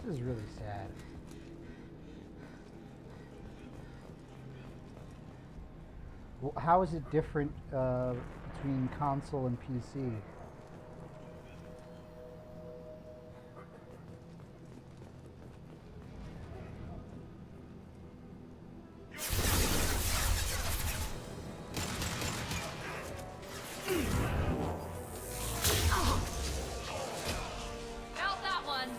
This is really sad. Well, how is it different between console and PC? Felt that one.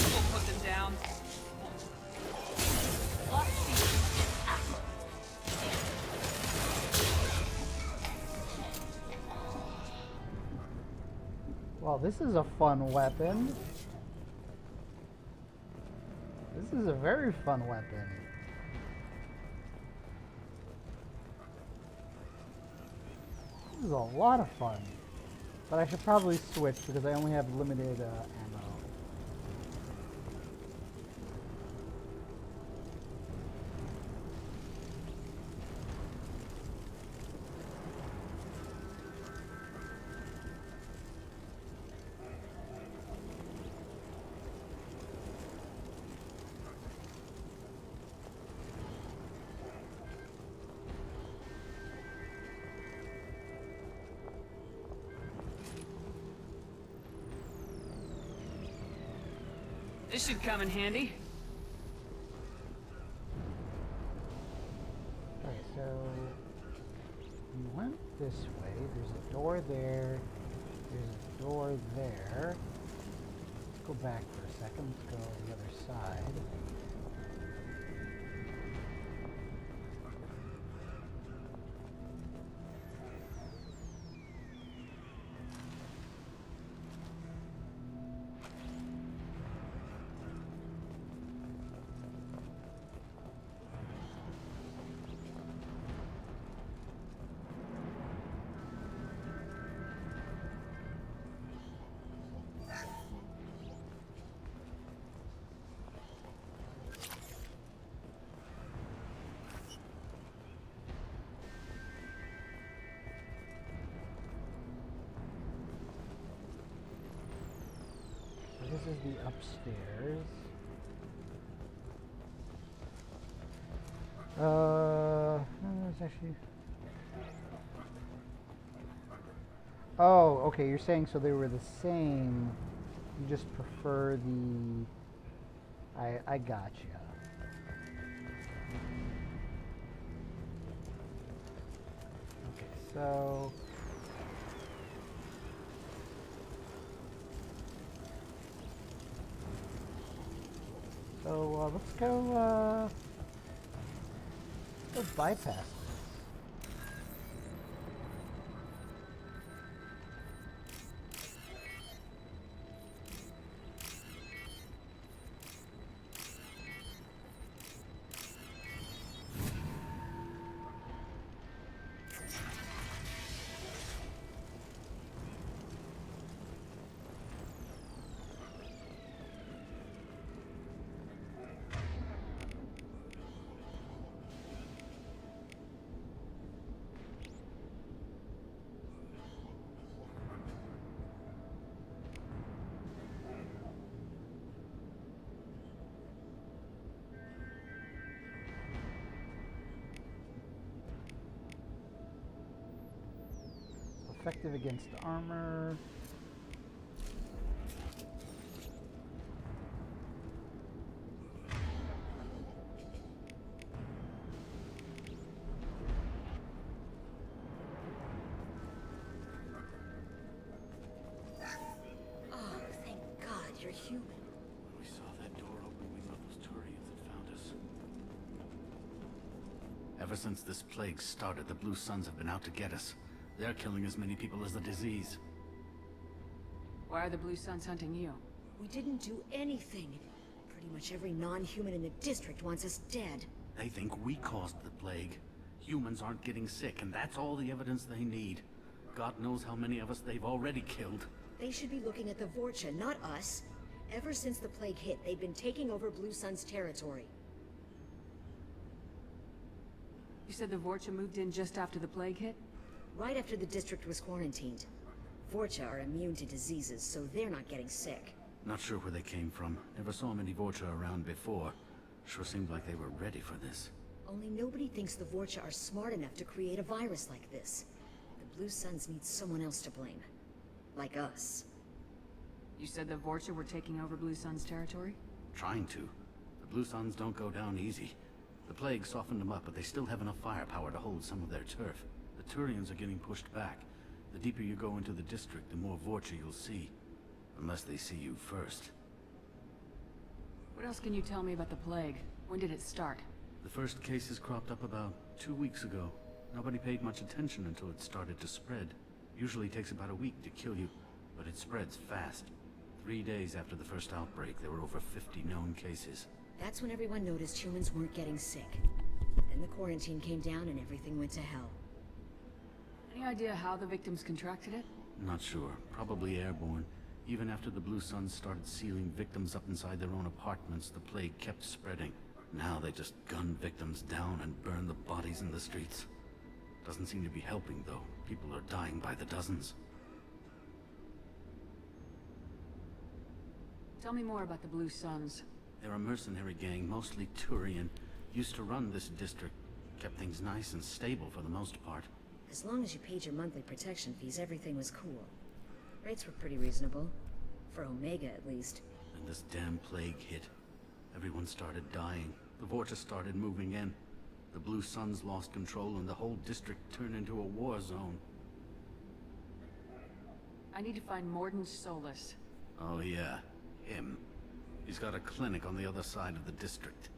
We'll put them down. Well, this is a fun weapon. This is a very fun weapon. This is a lot of fun. But I should probably switch because I only have limited ammo. This should come in handy. Okay, so we went this way. There's a door there. There's a door there. Let's go back for a second. Let's go to the other side. this is the upstairs. It's actually... Oh, okay, you're saying so they were the same. You just prefer the... I gotcha. Okay, so... So, let's go bypass this. Effective against armor. Oh, thank God you're human. When we saw that door open, we thought those Turians had found us. Ever since this plague started, the Blue Suns have been out to get us. They're killing as many people as the disease. Why are the Blue Suns hunting you? We didn't do anything. Pretty much every non-human in the district wants us dead. They think we caused the plague. Humans aren't getting sick, and that's all the evidence they need. God knows how many of us they've already killed. They should be looking at the Vorcha, not us. Ever since the plague hit, they've been taking over Blue Sun's territory. You said the Vorcha moved in just after the plague hit? Right after the district was quarantined. Vorcha are immune to diseases, so they're not getting sick. Not sure where they came from. Never saw many Vorcha around before. Sure seemed like they were ready for this. Only nobody thinks the Vorcha are smart enough to create a virus like this. The Blue Suns need someone else to blame. Like us. You said the Vorcha were taking over Blue Sun's territory? Trying to. The Blue Suns don't go down easy. The plague softened them up, but they still have enough firepower to hold some of their turf. The Turians are getting pushed back. The deeper you go into the district, the more Vorcha you'll see. Unless they see you first. What else can you tell me about the plague? When did it start? The first cases cropped up about 2 weeks ago. Nobody paid much attention until it started to spread. Usually takes about a week to kill you, but it spreads fast. 3 days after the first outbreak, there were over 50 known cases. That's when everyone noticed humans weren't getting sick. Then the quarantine came down and everything went to hell. Any idea how the victims contracted it? Not sure. Probably airborne. Even after the Blue Suns started sealing victims up inside their own apartments, the plague kept spreading. Now they just gun victims down and burn the bodies in the streets. Doesn't seem to be helping, though. People are dying by the dozens. Tell me more about the Blue Suns. They're a mercenary gang, mostly Turian. Used to run this district. Kept things nice and stable for the most part. As long as you paid your monthly protection fees, everything was cool. Rates were pretty reasonable. For Omega, at least. And this damn plague hit. Everyone started dying. The Vorcha started moving in. The Blue Suns lost control and the whole district turned into a war zone. I need to find Mordin Solus. Oh yeah, him. He's got a clinic on the other side of the district.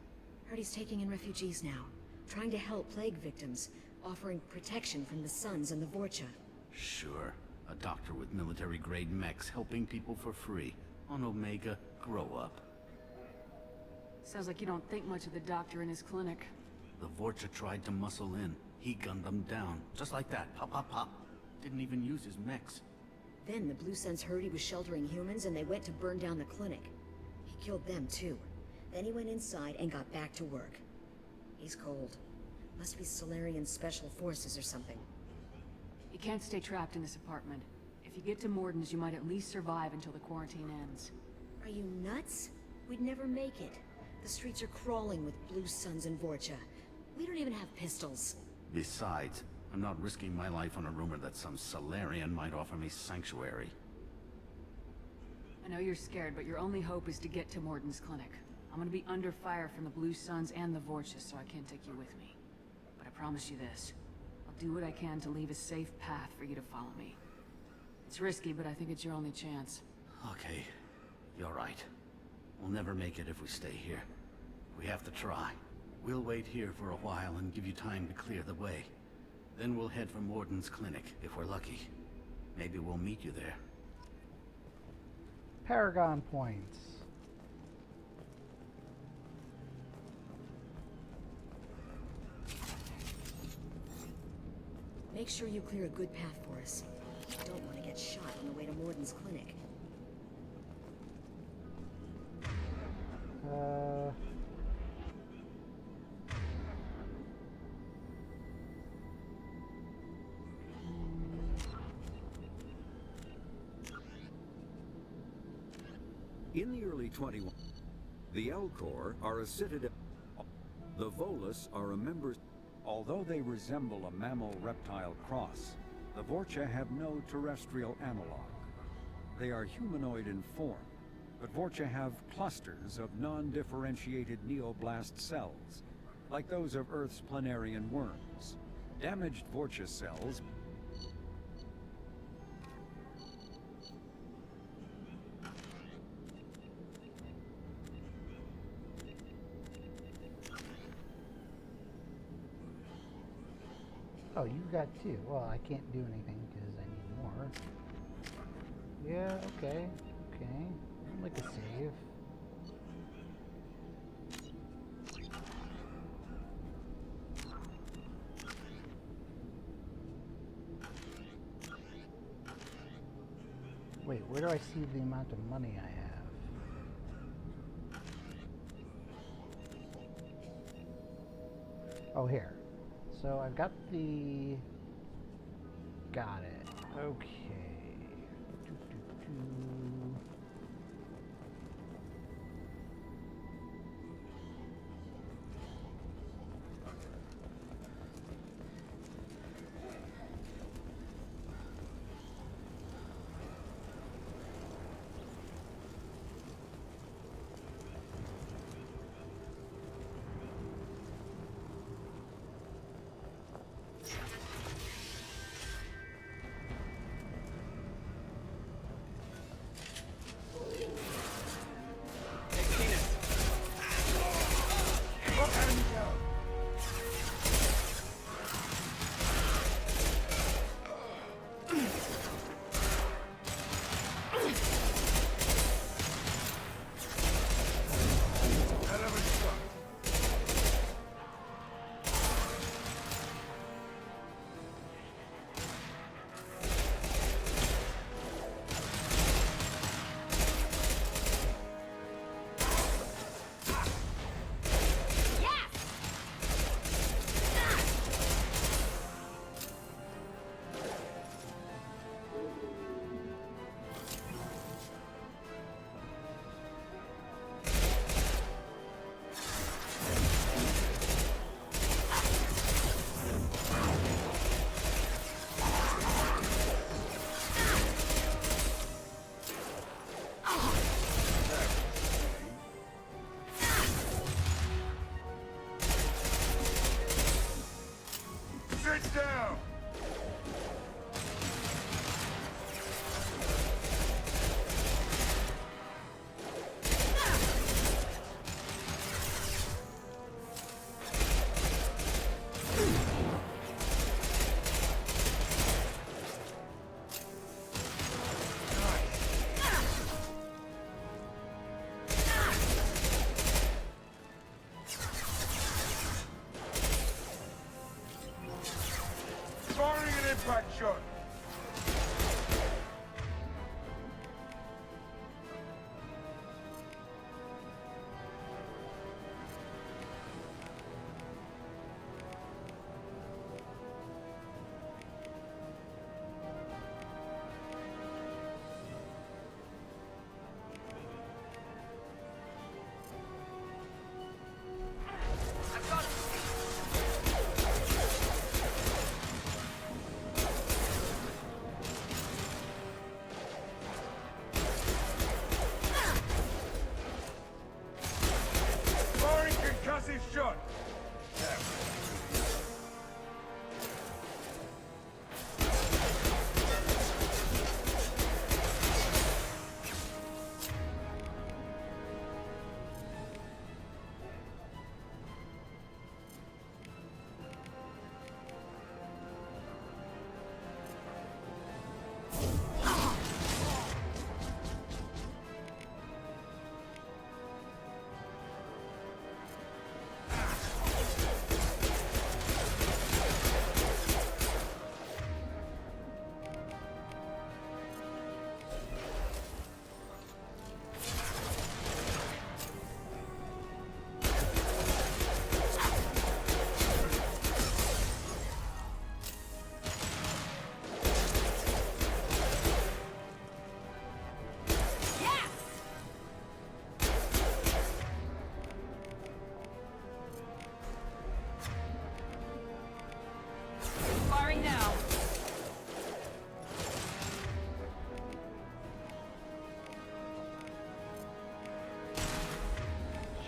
Heard he's taking in refugees now. Trying to help plague victims. Offering protection from the Suns and the Vorcha. Sure. A doctor with military-grade mechs helping people for free. On Omega, grow up. Sounds like you don't think much of the doctor in his clinic. The Vorcha tried to muscle in. He gunned them down. Just like that. Pop, pop, pop. Didn't even use his mechs. Then the Blue Suns heard he was sheltering humans and they went to burn down the clinic. He killed them too. Then he went inside and got back to work. He's cold. Must be Solarian Special Forces or something. You can't stay trapped in this apartment. If you get to Mordin's, you might at least survive until the quarantine ends. Are you nuts? We'd never make it. The streets are crawling with Blue Suns and Vorcha. We don't even have pistols. Besides, I'm not risking my life on a rumor that some Salarian might offer me sanctuary. I know you're scared, but your only hope is to get to Morden's clinic. I'm gonna be under fire from the Blue Suns and the Vorcha, so I can't take you with me. But I promise you this. I'll do what I can to leave a safe path for you to follow me. It's risky, but I think it's your only chance. Okay, you're right. We'll never make it if we stay here. We have to try. We'll wait here for a while and give you time to clear the way. Then we'll head for Morden's clinic, if we're lucky. Maybe we'll meet you there. Paragon points. Make sure you clear a good path for us. We don't want to get shot on the way to Morden's clinic. In the early 21, the Elcor are a citadel. The Volus are a member. Although they resemble a mammal-reptile cross, the Vorcha have no terrestrial analog. They are humanoid in form, but Vorcha have clusters of non-differentiated neoblast cells, like those of Earth's planarian worms. Damaged Vorcha cells Oh, you got two. Well, I can't do anything because I need more. Yeah, okay. Okay. I'd like a save. Wait, where do I see the amount of money I have? Oh, here. So I've got the... Got it. Okay.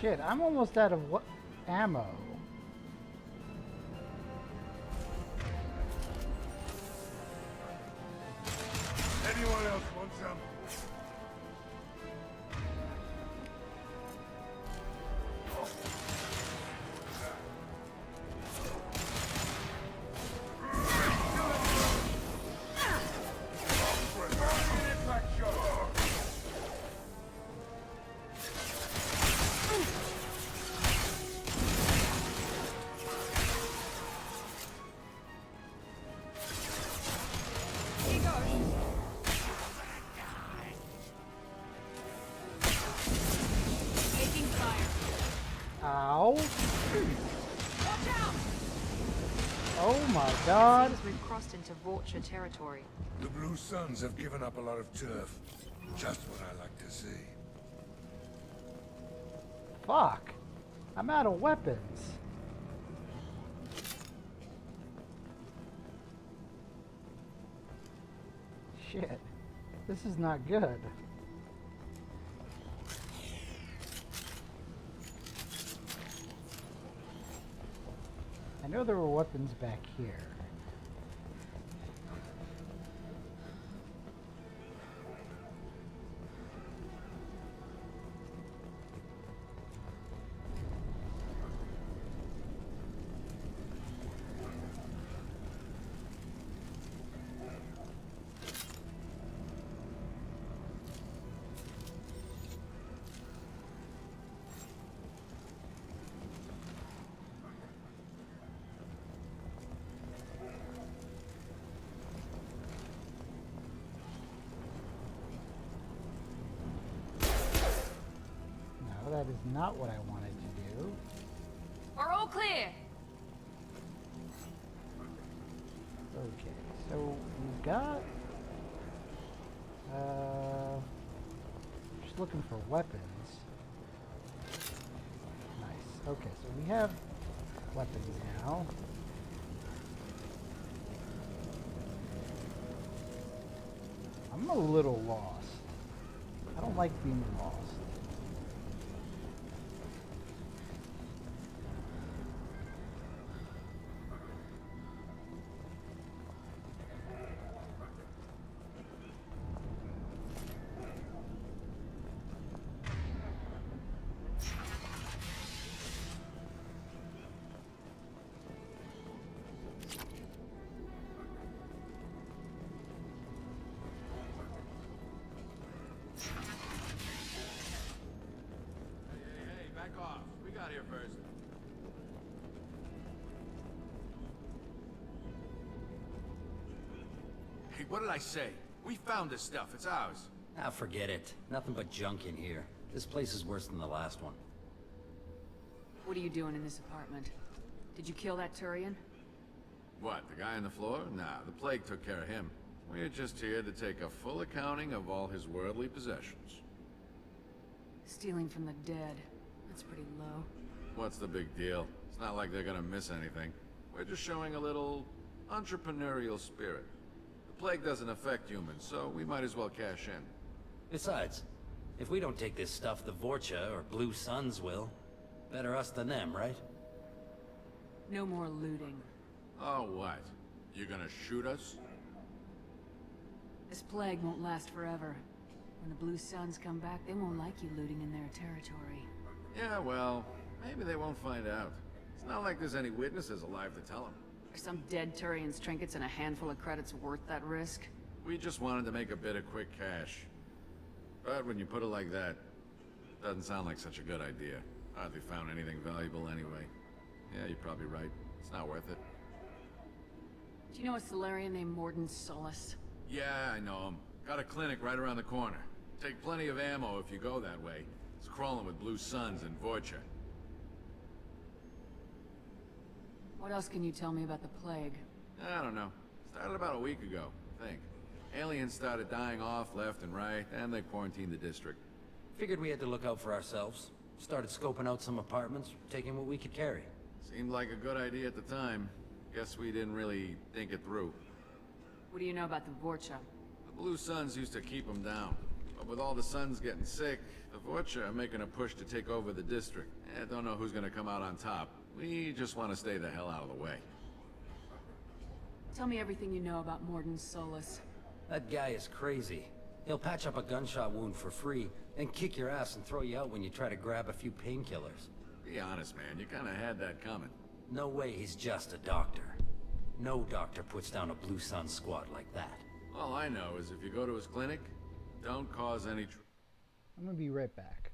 Shit, I'm almost out of what ammo. Anyone else want some? Ow. Oh my god. Seems we've crossed into Vorcha territory. The Blue Suns have given up a lot of turf. Just what I like to see. Fuck. I'm out of weapons. Shit. This is not good. I know there were weapons back here. That is not what I wanted to do. We're all clear. Okay, so we've got... just looking for weapons. Nice. Okay, so we have weapons now. I'm a little lost. I don't like being lost. Hey, what did I say? We found this stuff. It's ours. Ah, forget it. Nothing but junk in here. This place is worse than the last one. What are you doing in this apartment? Did you kill that Turian? What, the guy on the floor? Nah, the plague took care of him. We're just here to take a full accounting of all his worldly possessions. Stealing from the dead. That's pretty low. What's the big deal? It's not like they're gonna miss anything. We're just showing a little entrepreneurial spirit. The plague doesn't affect humans, so we might as well cash in. Besides, if we don't take this stuff, the Vorcha or Blue Suns will. Better us than them, right? No more looting. Oh, what? You gonna shoot us? This plague won't last forever. When the Blue Suns come back, they won't like you looting in their territory. Yeah, well, maybe they won't find out. It's not like there's any witnesses alive to tell them. Are some dead Turian's trinkets and a handful of credits worth that risk? We just wanted to make a bit of quick cash. But when you put it like that, it doesn't sound like such a good idea. Hardly found anything valuable anyway. Yeah, you're probably right. It's not worth it. Do you know a Solarian named Morden Solis? Yeah, I know him. Got a clinic right around the corner. Take plenty of ammo if you go that way. It's crawling with Blue Suns and Vorcha. What else can you tell me about the plague? I don't know. Started about a week ago, I think. Aliens started dying off left and right, and they quarantined the district. Figured we had to look out for ourselves. Started scoping out some apartments, taking what we could carry. Seemed like a good idea at the time. Guess we didn't really think it through. What do you know about the Vorcha? The Blue Suns used to keep them down. But with all the sons getting sick, the Vorcha are making a push to take over the district. Don't know who's gonna come out on top. We just want to stay the hell out of the way. Tell me everything you know about Mordin Solus. That guy is crazy. He'll patch up a gunshot wound for free, then kick your ass and throw you out when you try to grab a few painkillers. Be honest, man. You kinda had that coming. No way he's just a doctor. No doctor puts down a Blue Sun squad like that. All I know is if you go to his clinic, don't cause any trouble. I'm gonna be right back.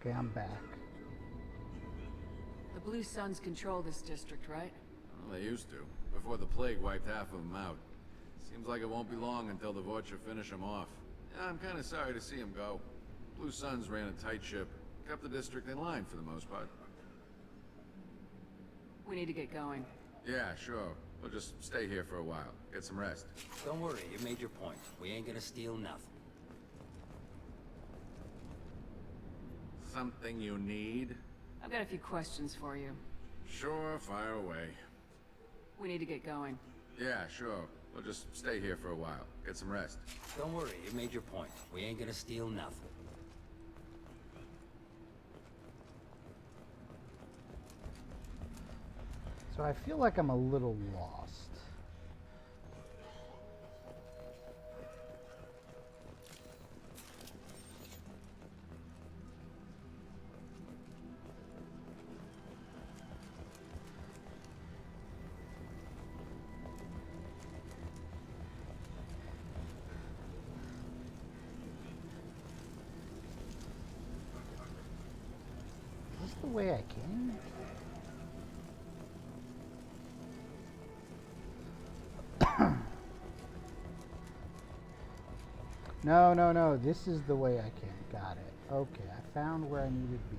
Okay, I'm back. The Blue Suns control this district, right? Well, they used to, before the plague wiped half of them out. Seems like it won't be long until the Vorcha finish them off. Yeah, I'm kinda sorry to see them go. Blue Suns ran a tight ship, kept the district in line for the most part. We need to get going. Yeah, sure. We'll just stay here for a while, get some rest. Don't worry, you made your point. We ain't gonna steal nothing. Something you need? I've got a few questions for you. Sure, fire away. We need to get going. Yeah, sure. We'll just stay here for a while, get some rest. Don't worry, you made your point. We ain't gonna steal nothing. So I feel like I'm a little lost. Is this the way I came? No, this is the way I came. Got it. Okay, I found where I needed to be.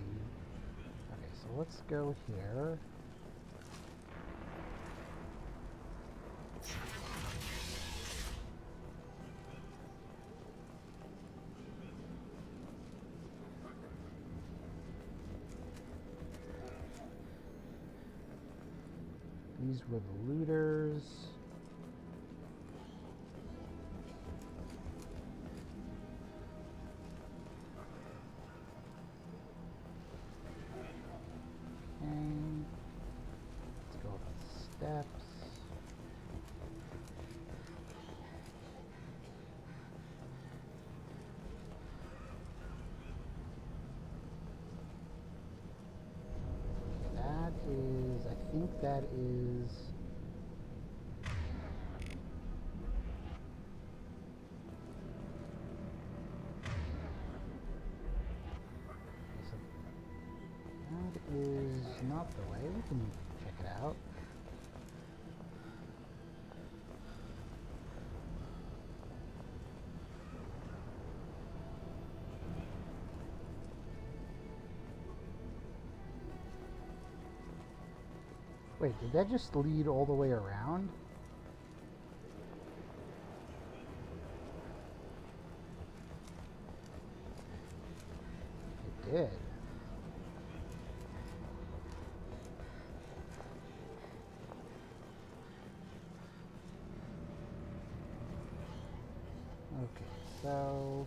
Okay, so let's go here. These were the looters. Let's go up the steps. That is, I think that is... That is not the way. We can check it out. Wait, did that just lead all the way around? Okay, so...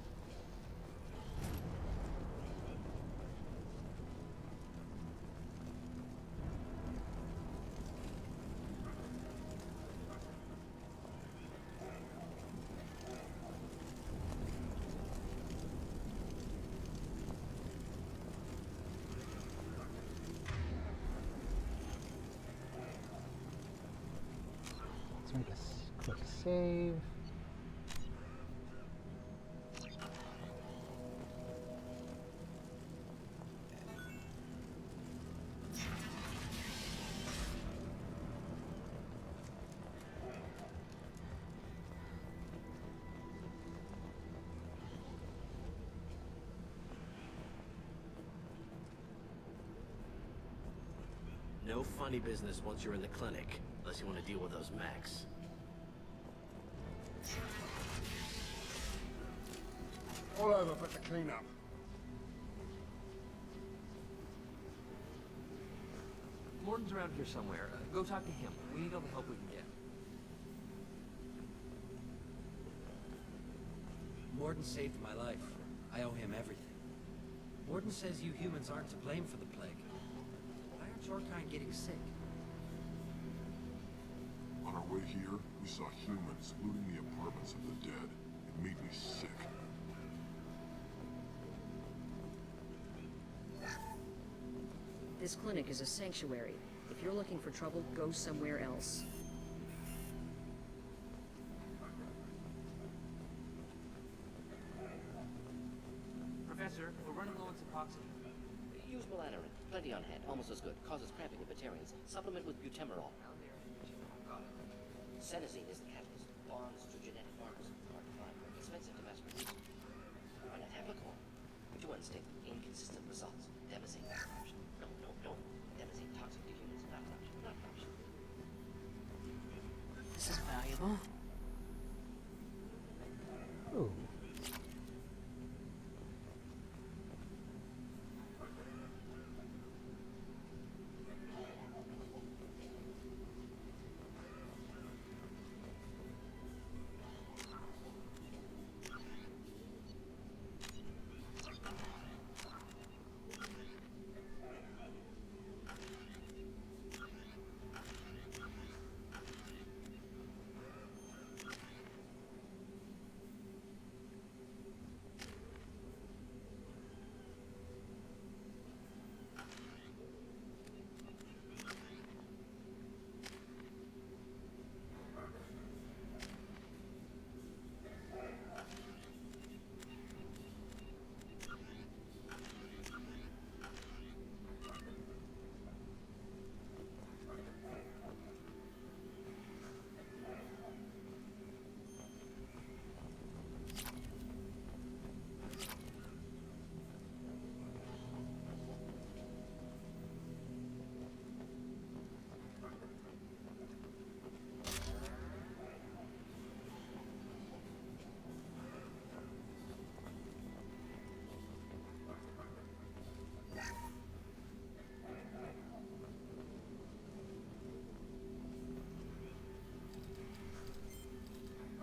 Let's make a quick save. No funny business once you're in the clinic, unless you want to deal with those mechs. All over but the cleanup. Morton's around here somewhere. Go talk to him. We need all the help we can get. Morden saved my life. I owe him everything. Morden says you humans aren't to blame for the plague. Why aren't your kind getting sick? On our way here, we saw humans looting the apartments of the dead. It made me sick. This clinic is a sanctuary. If you're looking for trouble, go somewhere else. Professor, we're running low on Suboxone. Use Melanorin. Plenty on hand. Almost as good. Causes cramping in vegetarians. Supplement with butemerol. Senesine is the catalyst. Bonds to genetic markers. Hard to find. Expensive to mass produce. Why not Heplicor? Which one state inconsistent results? Demazine not an option. No. Demazine toxic to humans. Not an option. Not an option. This is valuable. Ooh.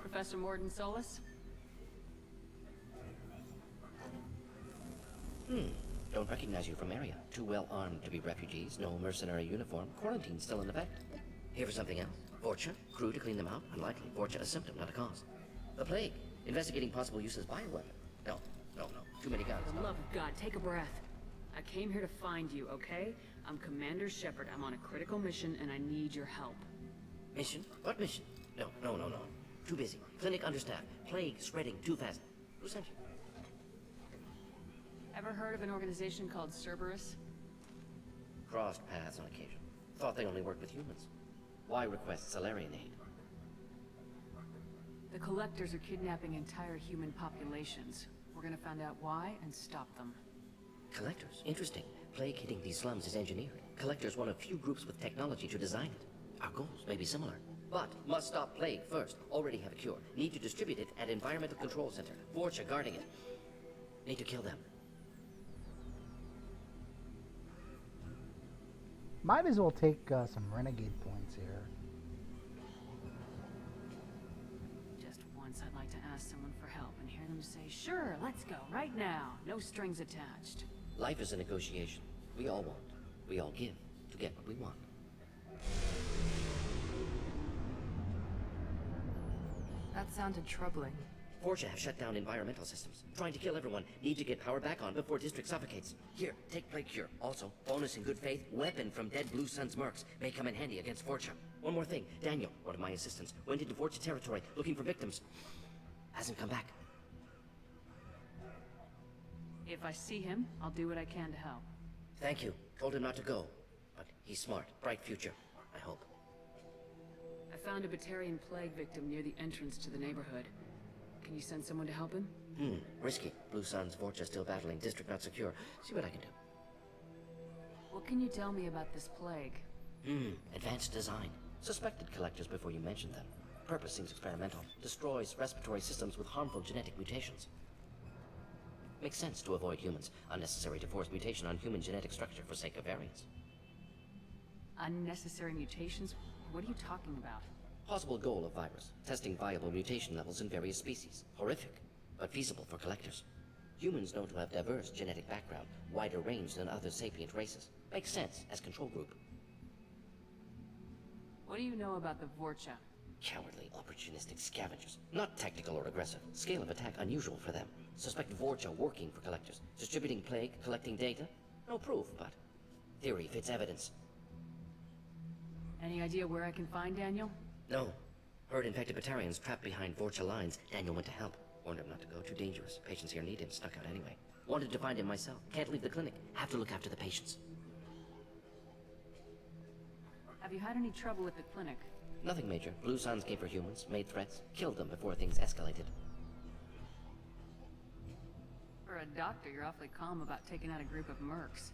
Professor Morden Solus? Don't recognize you from area. Too well armed to be refugees. No mercenary uniform. Quarantine still in effect. Here for something else? Vorcha? Crew to clean them out? Unlikely. Vorcha a symptom, not a cause. The plague. Investigating possible use as bioweapon. No. Too many guns. For the love of God, take a breath. I came here to find you, okay? I'm Commander Shepard. I'm on a critical mission, and I need your help. Mission? What mission? No. Too busy. Clinic understaffed. Plague spreading too fast. Who sent you? Ever heard of an organization called Cerberus? Crossed paths on occasion. Thought they only worked with humans. Why request Salarian aid? The Collectors are kidnapping entire human populations. We're gonna find out why and stop them. Collectors? Interesting. Plague hitting these slums is engineered. Collectors one of few groups with technology to design it. Our goals may be similar. But must stop plague first. Already have a cure. Need to distribute it at Environmental Control Center. Vorcha guarding it. Need to kill them. Might as well take some renegade points here. Just one Sometimes I'd like to ask someone for help and hear them say, sure, let's go, right now. No strings attached. Life is a negotiation. We all want. We all give to get what we want. That sounded troubling. Forja have shut down environmental systems. Trying to kill everyone. Need to get power back on before District suffocates. Here, take Plague Cure. Also, bonus in good faith, weapon from dead Blue Sun's mercs. May come in handy against Forja. One more thing. Daniel, one of my assistants, went into Forja territory looking for victims. Hasn't come back. If I see him, I'll do what I can to help. Thank you. Told him not to go. But he's smart. Bright future. I hope. I found a Batarian plague victim near the entrance to the neighborhood. Can you send someone to help him? Risky. Blue Sun's Vorcha still battling. District not secure. See what I can do. What can you tell me about this plague? Advanced design. Suspected collectors before you mention them. Purpose seems experimental. Destroys respiratory systems with harmful genetic mutations. Makes sense to avoid humans. Unnecessary to force mutation on human genetic structure for sake of variance. Unnecessary mutations? What are you talking about? Possible goal of virus. Testing viable mutation levels in various species. Horrific, but feasible for collectors. Humans known to have diverse genetic background, wider range than other sapient races. Makes sense as control group. What do you know about the Vorcha? Cowardly, opportunistic scavengers. Not tactical or aggressive. Scale of attack unusual for them. Suspect Vorcha working for collectors. Distributing plague, collecting data. No proof, but theory fits evidence. Any idea where I can find Daniel? No. Heard infected Batarians trapped behind Vorcha lines. Daniel went to help. Warned him not to go. Too dangerous. Patients here need him. Snuck out anyway. Wanted to find him myself. Can't leave the clinic. Have to look after the patients. Have you had any trouble with the clinic? Nothing major. Blue Suns came for humans, made threats, killed them before things escalated. For a doctor, you're awfully calm about taking out a group of mercs.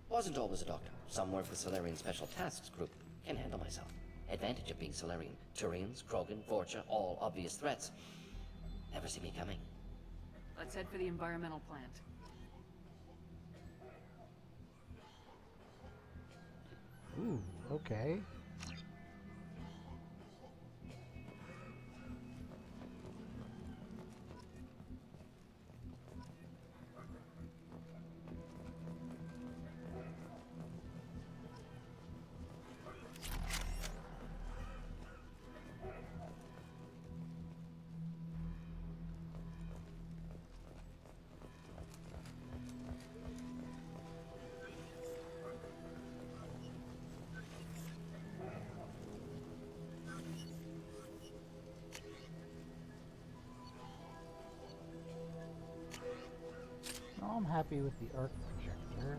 Wasn't always a doctor. Some work with Solarian Special Tasks Group. Can handle myself. Advantage of being Solarian. Turians, Krogan, Vorcha, all obvious threats. Never see me coming. Let's head for the environmental plant. Ooh, okay. Oh, I'm happy with the arc projector.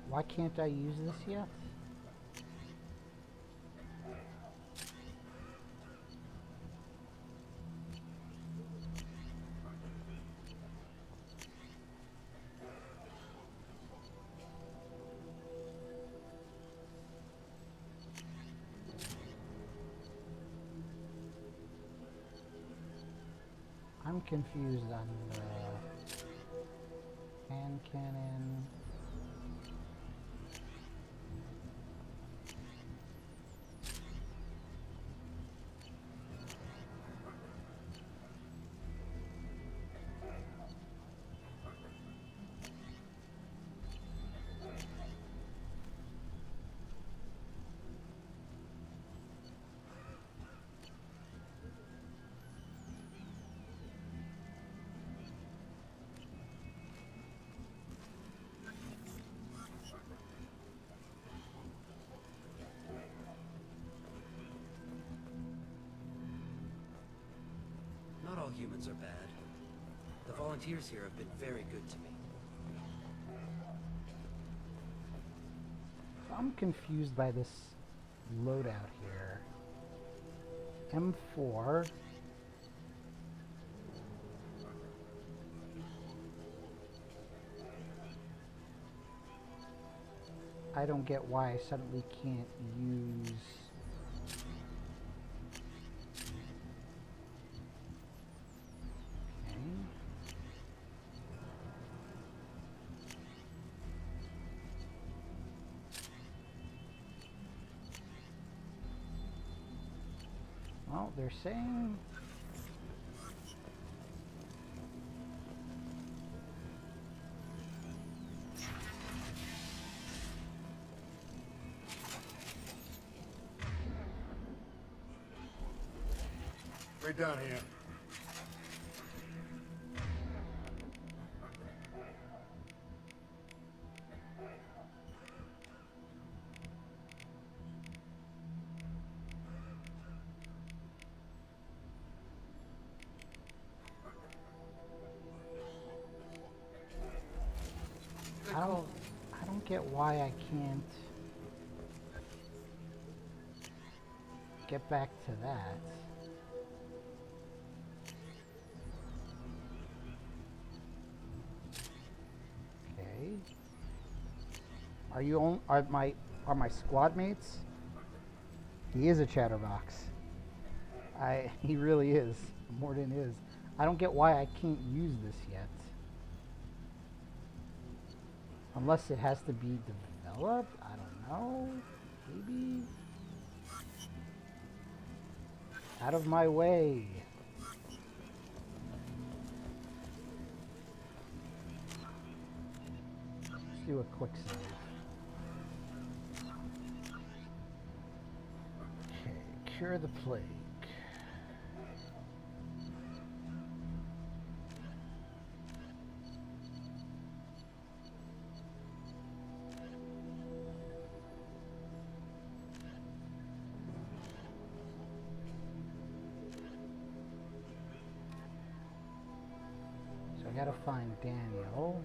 Why can't I use this yet? I'm confused on the hand cannon. Not all humans are bad. The volunteers here have been very good to me. I'm confused by this loadout here. M4. I don't get why I suddenly can't use... Okay. Well, they're saying... Right down here. I don't get why I can't get back to that. Okay. Are my squad mates? He is a chatterbox. He really is. Mordin is. I don't get why I can't use this yet. Unless it has to be developed? I don't know. Maybe? Out of my way. Let's do a quick save. Okay, cure the plague. I gotta find Daniel.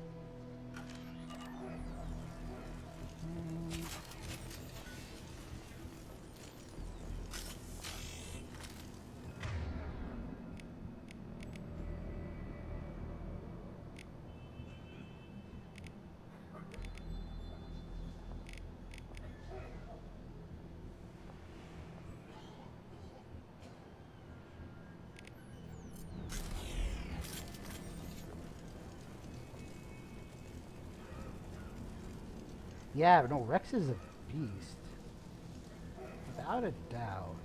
Yeah, but no, Rex is a beast. Without a doubt.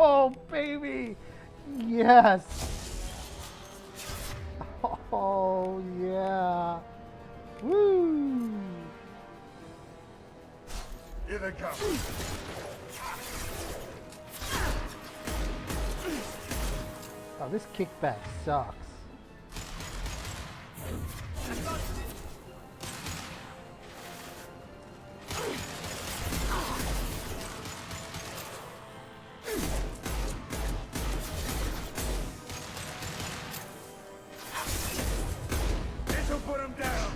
Oh, baby! Yes! Oh, yeah! Woo! Here they come. Oh, this kickback sucks. This'll put him down.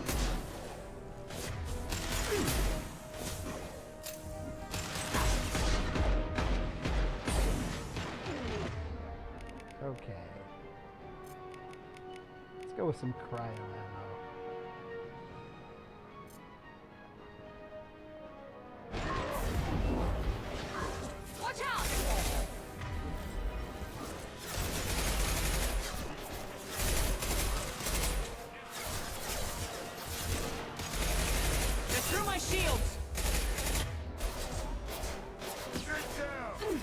Okay. Let's go with some cryo ammo. Watch out! They're through my shields! Get down.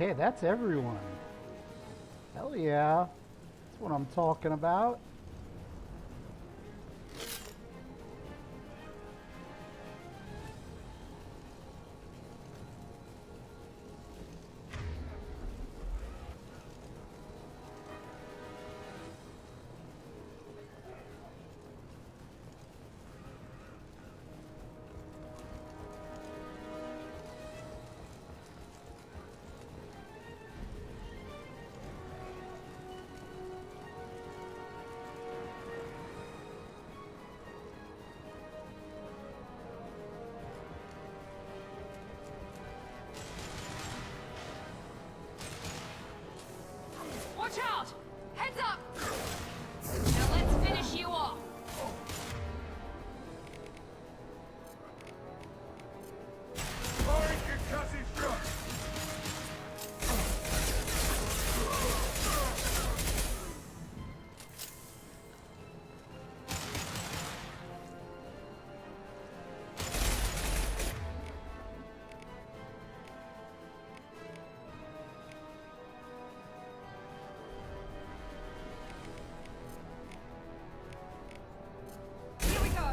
Okay, that's everyone. Hell yeah. That's what I'm talking about. Watch out! Heads up! Now let's finish you off. Firing concussive shot! Here we go.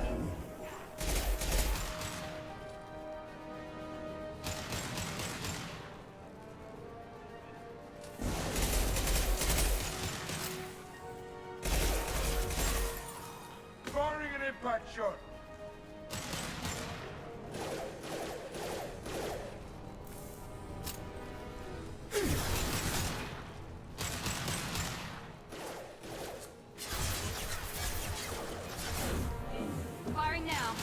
Firing an impact shot! Firing now.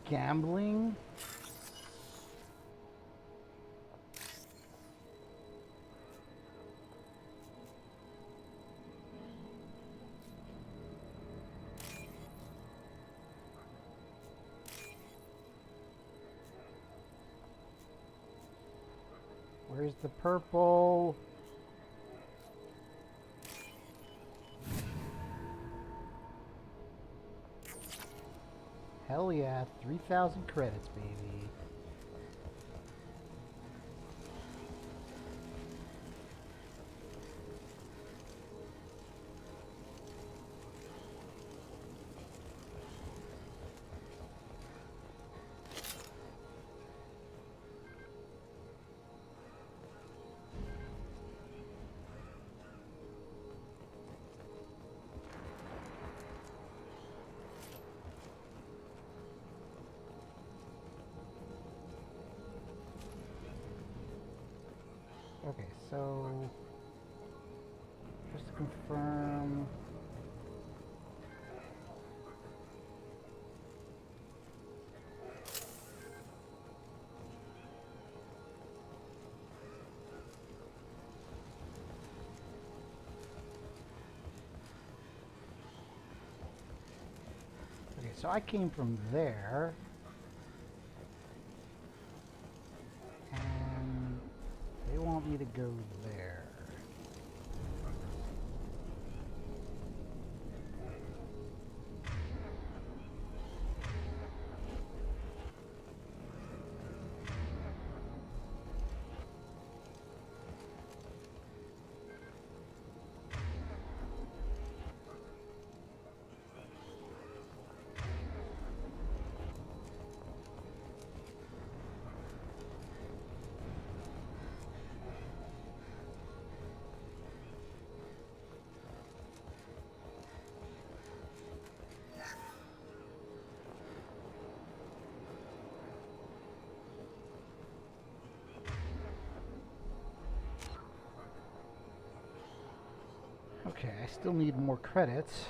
Gambling? Where's the purple? Hell yeah, 3,000 credits, baby. Okay, so just to confirm, okay, so I came from there. They want me to go there. Okay, I still need more credits.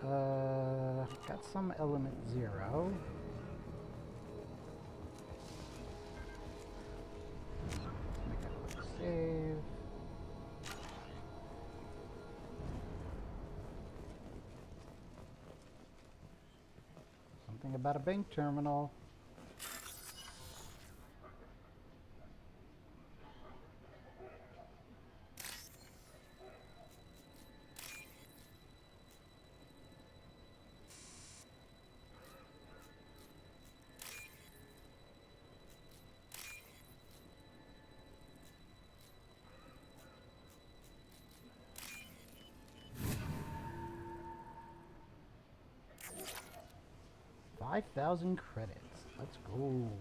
Got some element 0. Make a quick save. Something about a bank terminal. $5,000 credits. Let's go.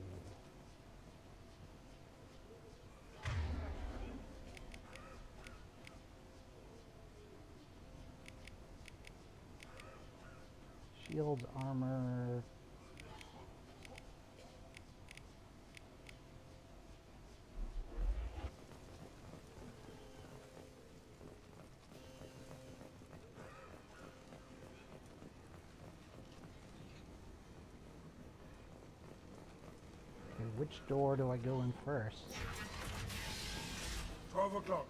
Shields, armor. Which door do I go in first? 12 o'clock.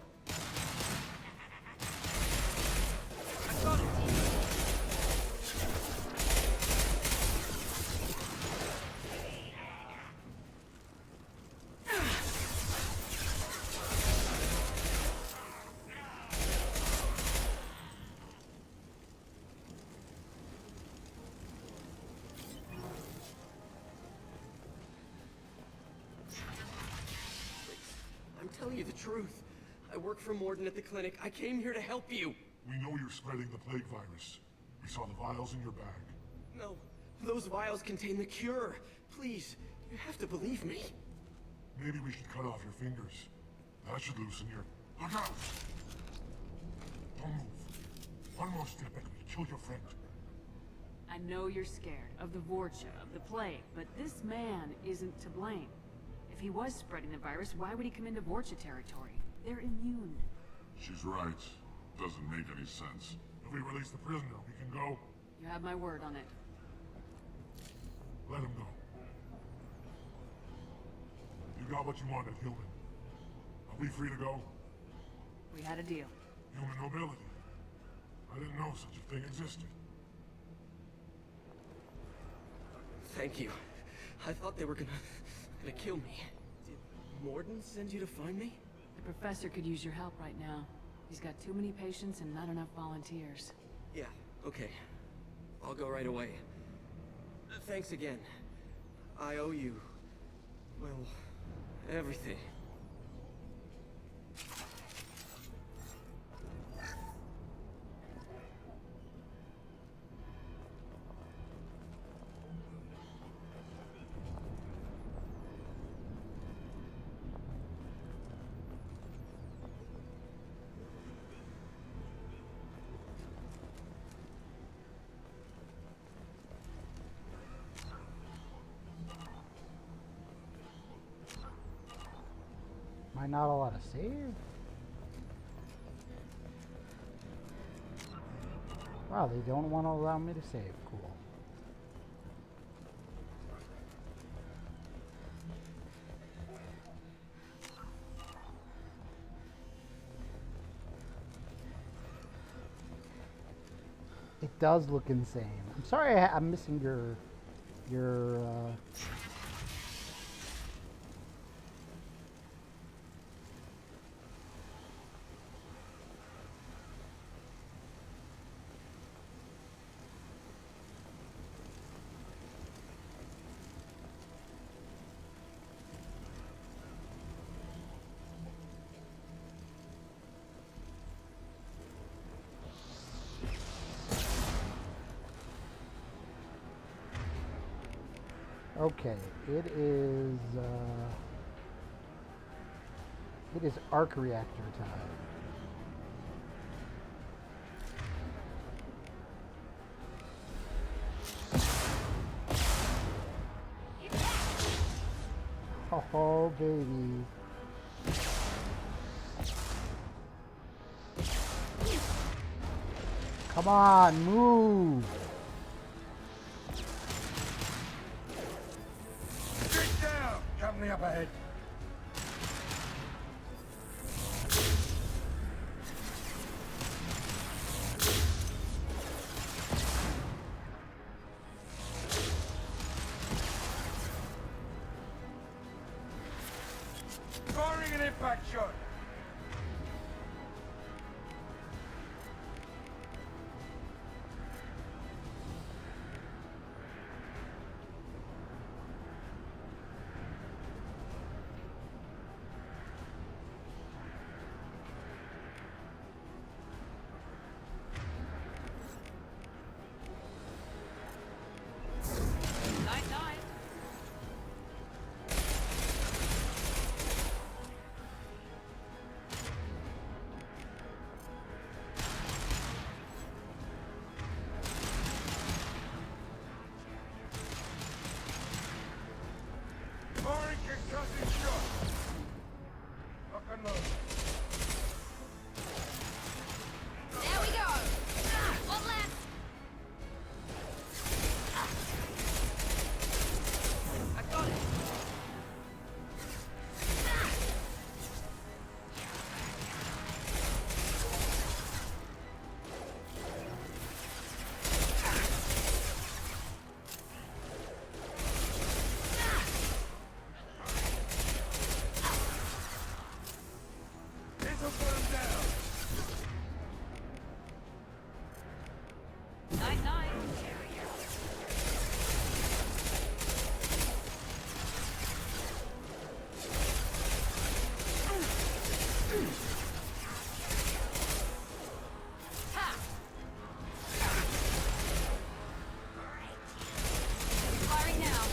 I'm telling you the truth. I work for Morden at the clinic. I came here to help you. We know you're spreading the plague virus. We saw the vials in your bag. No, those vials contain the cure. Please, you have to believe me. Maybe we should cut off your fingers. That should loosen your... Look out! Don't move. One more step and we kill your friend. I know you're scared of the Vorcha, of the plague, but this man isn't to blame. If he was spreading the virus, why would he come into Vorcha territory? They're immune. She's right. Doesn't make any sense. If we release the prisoner, we can go. You have my word on it. Let him go. You got what you wanted, human. Are we free to go? We had a deal. Human nobility. I didn't know such a thing existed. Thank you. I thought they were gonna kill me. Did Morden send you to find me? The professor could use your help right now. He's got too many patients and not enough volunteers. Yeah, okay. I'll go right away. Thanks again. I owe you... well, everything. Am I not allowed to save? Wow, they don't want to allow me to save. Cool. It does look insane. I'm sorry I'm missing your okay, it is arc reactor time. Oh, baby. Come on, move. Get down! Company up ahead. Firing an impact shot. Night, night. Firing concussive shot. Lock and load. There we go. One left. I got it. This'll put him down. Night, night. Ha! Firing now.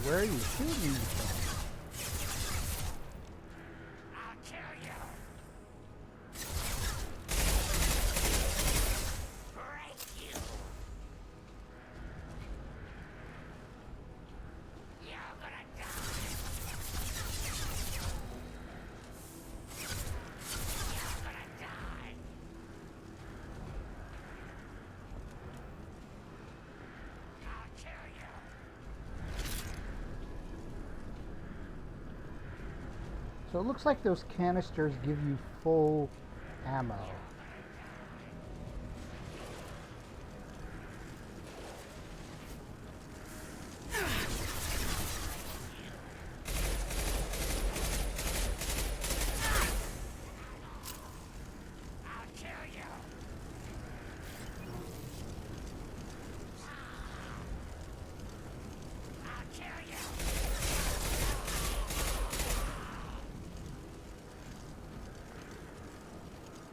Where are you shooting me from? So it looks like those canisters give you full ammo.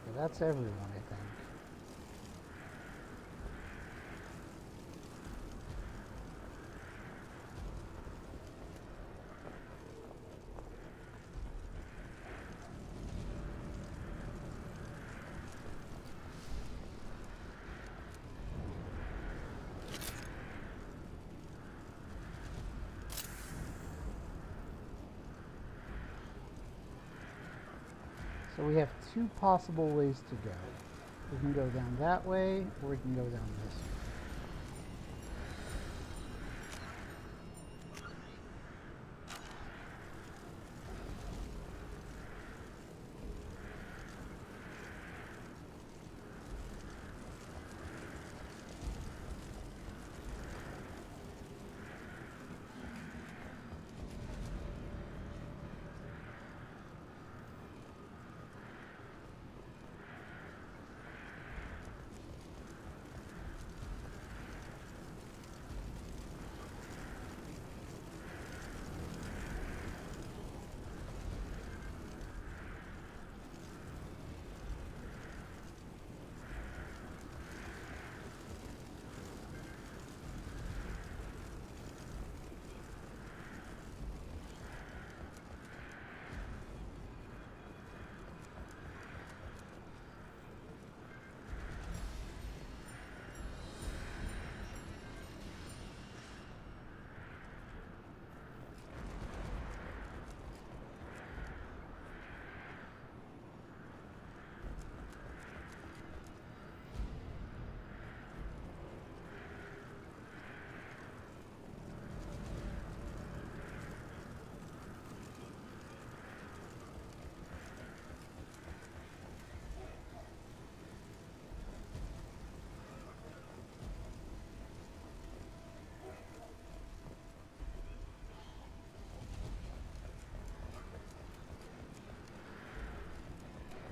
So that's everyone, I think. So we have two possible ways to go. We can go down that way, or we can go down this way.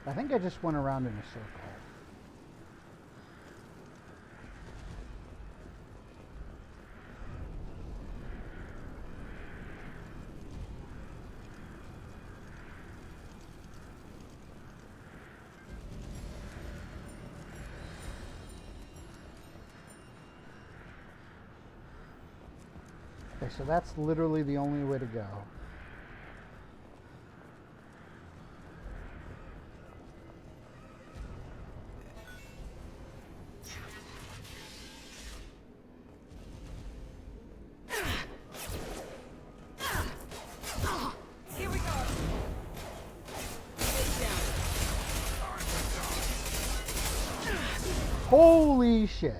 I think I just went around in a circle. Okay, so that's literally the only way to go. Here we go. Holy shit.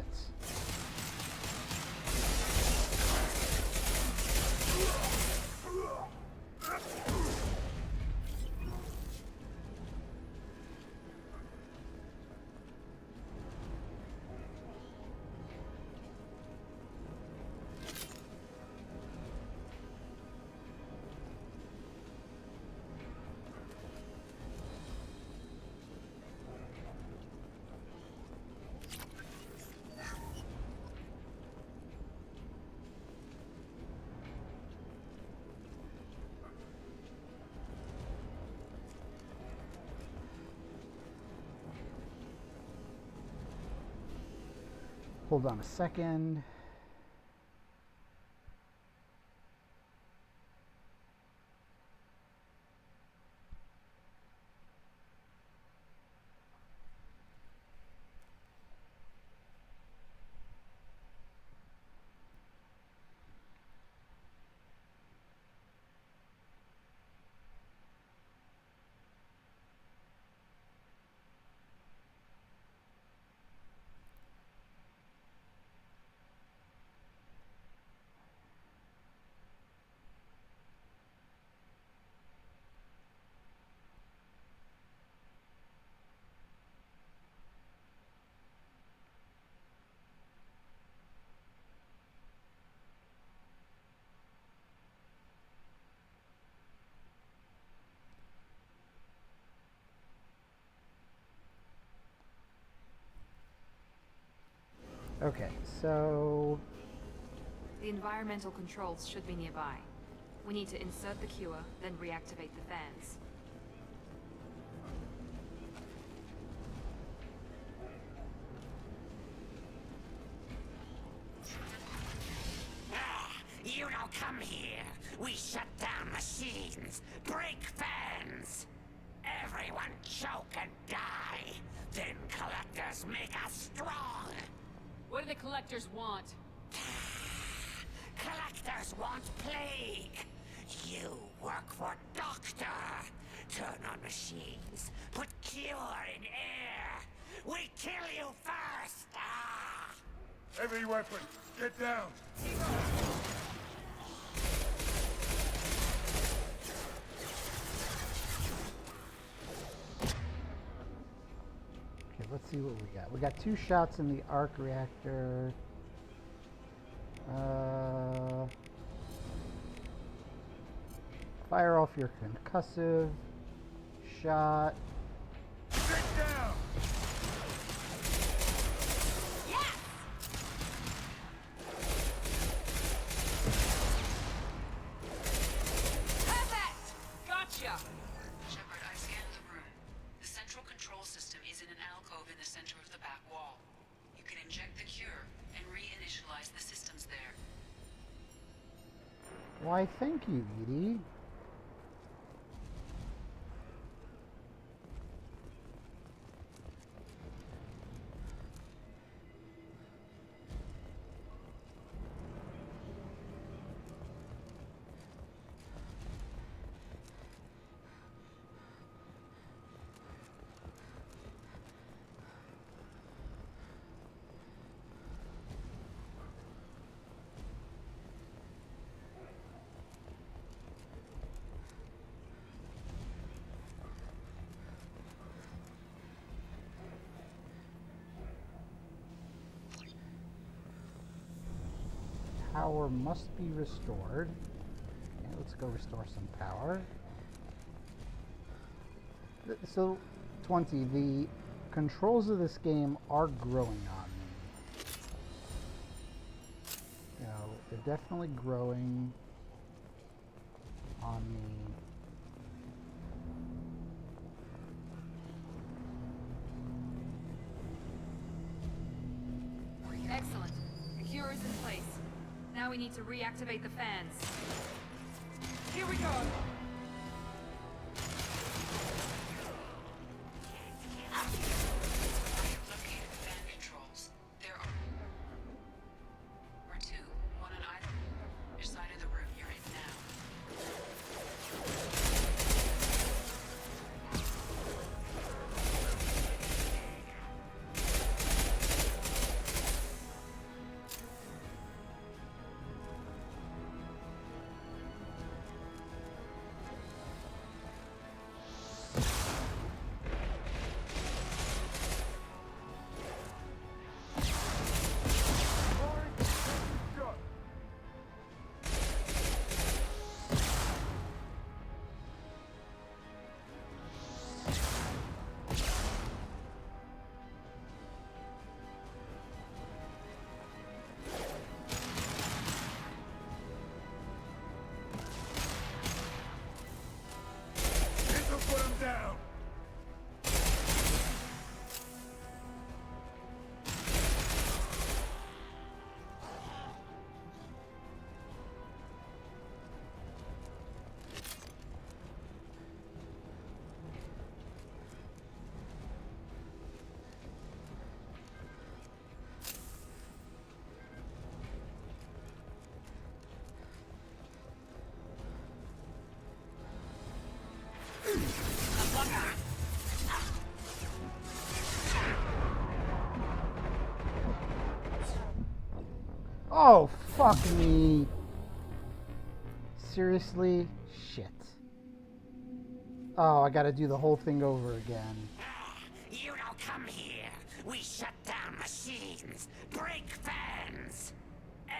Hold on a second. Okay, so The environmental controls should be nearby. We need to insert the cure, then reactivate the fans. You don't come here. We shut down machines, break fans. Everyone choke and die. Then collectors make us strong. What do the collectors want? Collectors want plague. You work for Doctor. Turn on machines. Put cure in air. We kill you first. Ah! Heavy weapon. Get down. okay, let's see what we got. We got 2 shots in the arc reactor. Fire off your concussive shot. Sit down. Perfect! Gotcha! Shepard, I scanned the room. The central control system is in an alcove in the center of the back wall. You can inject the cure and reinitialize the systems there. Why, thank you, Edie. Power must be restored. Okay, let's go restore some power. So 20. The controls of this game are growing on me. You know, they're definitely growing on me. Excellent. The cure is in place. Now we need to reactivate the fans. Here we go! Located the fan controls. There are two, one on either side of the room you're in now. Put him down! Oh, fuck me. Seriously? Shit. Oh, I gotta do the whole thing over again. You don't come here. We shut down machines, break fans.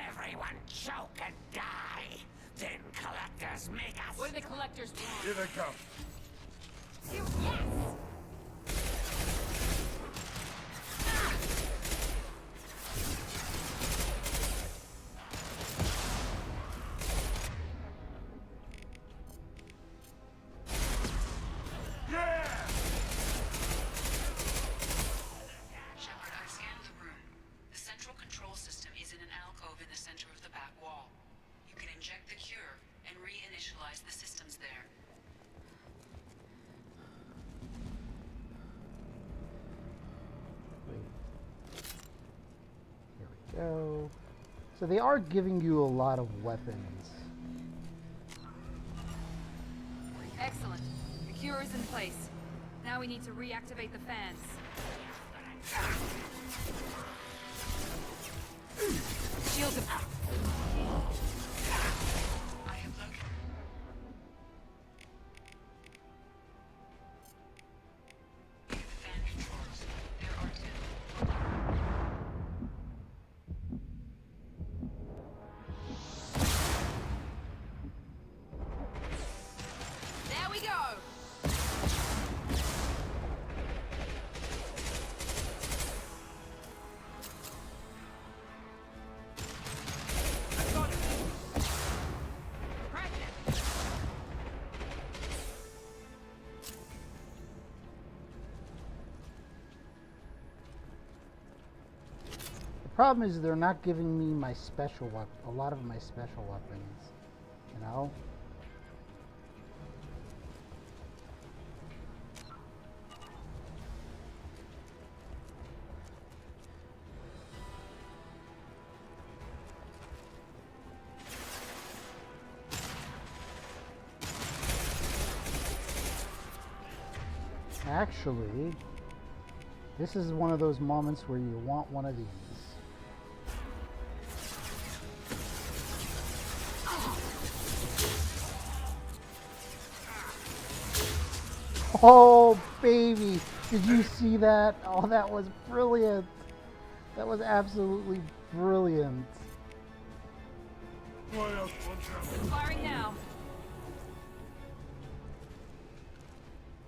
Everyone choke and die. Then collectors make us. What do the collectors want? Here they come. Yes! Shepard, I've scanned the room. The central control system is in an alcove in the center of the back wall. You can inject the cure and reinitialize the systems there. Here we go. So they are giving you a lot of weapons. Excellent. The cure is in place. Now we need to reactivate the fans. Shields up. I have located. The fan controls. There are two. There we go! The problem is they're not giving me my special weapon, a lot of my special weapons, you know? Actually, this is one of those moments where you want one of these. Oh, baby. Did you see that? Oh, that was brilliant. That was absolutely brilliant. What else wants up? Firing now.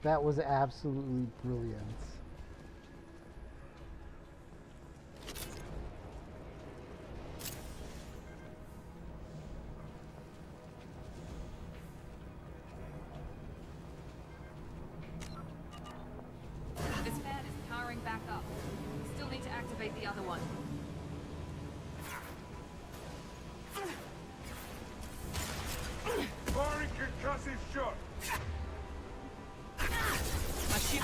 That was absolutely brilliant. This fan is powering back up. Still need to activate the other one. Firing concussive shot. My shield.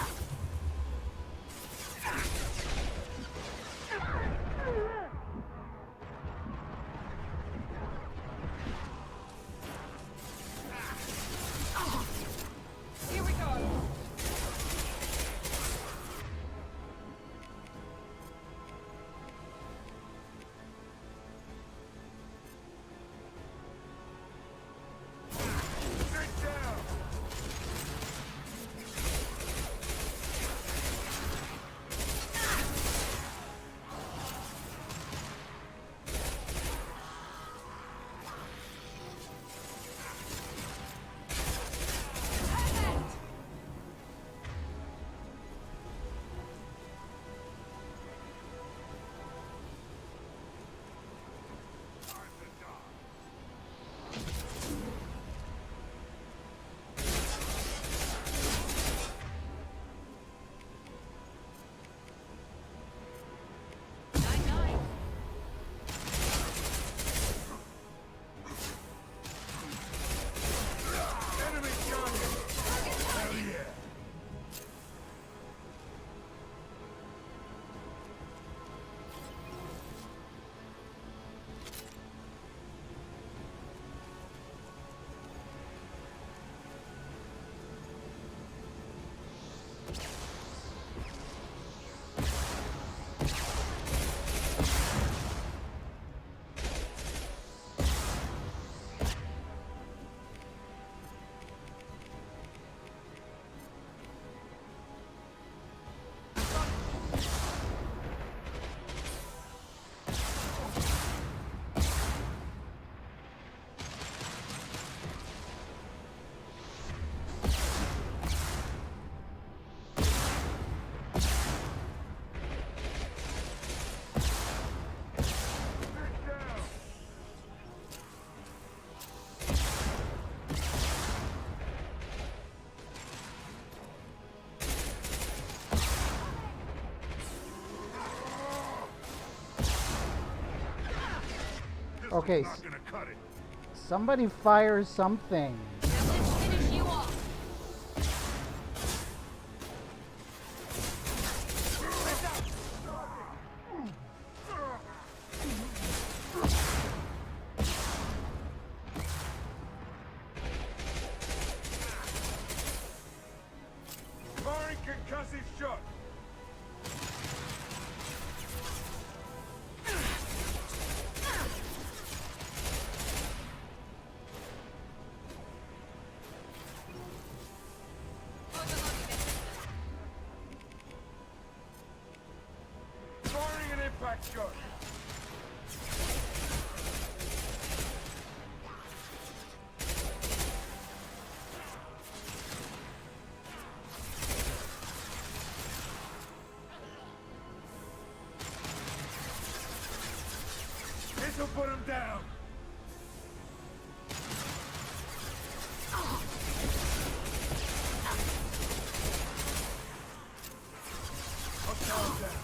Here we go. Sit down. Enemy target. Hell yeah. Okay, Not gonna cut it. somebody fire something. Finish you off. Firing concussive shot. Firing an impact shot. This'll put him down. Hostile down.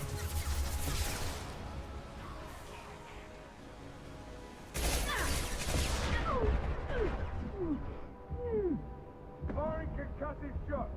Firing concussive shot.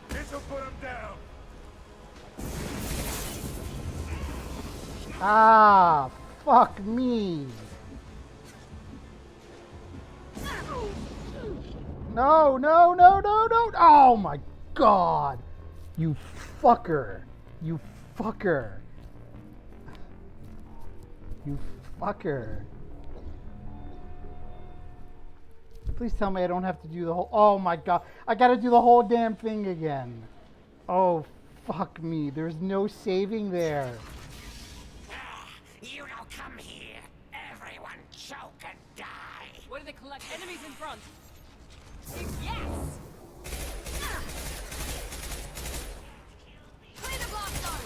This'll put him down. Ah, fuck me. No, no, no, no, no. Oh my god. You fucker. You fucker. You fucker. Please tell me I don't have to do the whole... Oh my god. I gotta do the whole damn thing again. Oh, fuck me. There's no saving there. You don't come here. Everyone choke and die. What do they collect? Enemies in front. Yes! Clear the blast zone!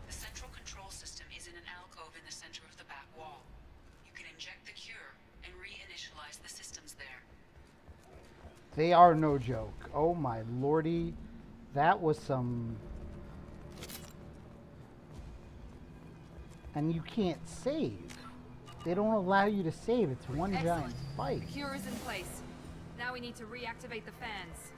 The central control system is in an alcove in the center of the back wall. You can inject the cure and reinitialize the systems there. They are no joke. Oh my lordy. That was some... And you can't save. They don't allow you to save. It's one giant fight. The cure is in place. Now we need to reactivate the fans.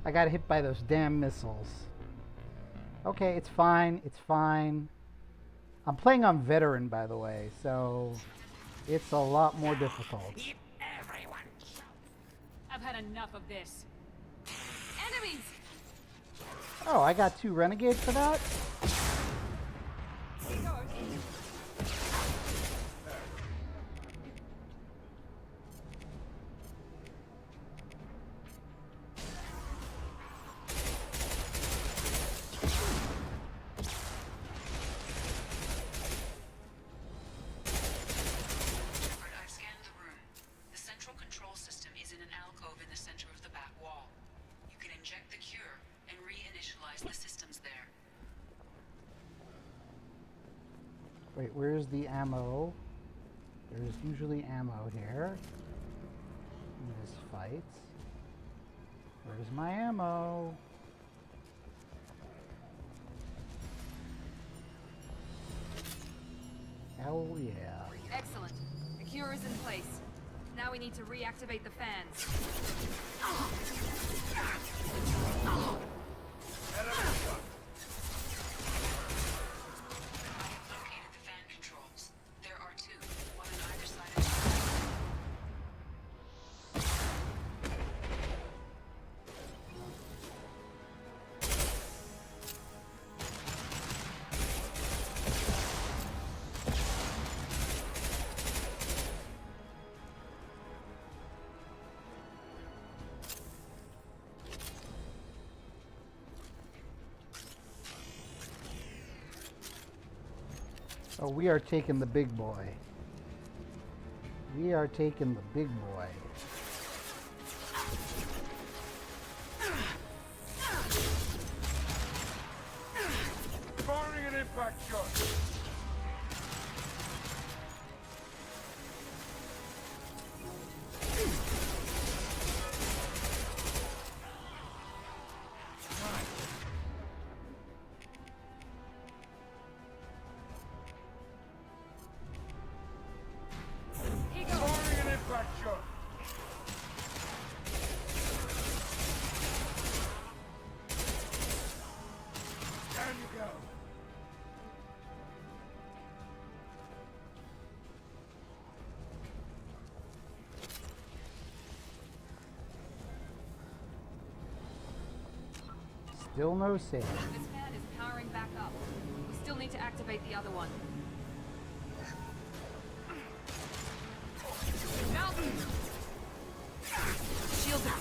I got hit by those damn missiles. Okay, it's fine. It's fine. I'm playing on veteran, by the way, so it's a lot more difficult. I've had enough of this. Enemies! Oh, I got 2 renegades for that? I've scanned the room. The central control system is in an alcove in the center of the back wall. You can inject the cure and reinitialize the systems there. Wait, where's the ammo? There's usually ammo here in this fight. Where's my ammo? Hell yeah. Excellent. The cure is in place. Now we need to reactivate the fans. Located the fan controls. There are 2, one on either side of the So we are taking the big boy. We are taking the big boy. Firing an impact shot. Firing an impact shot. Down you go. Still no save. This fan is powering back up. We still need to activate the other one. Malcolm! Shield it!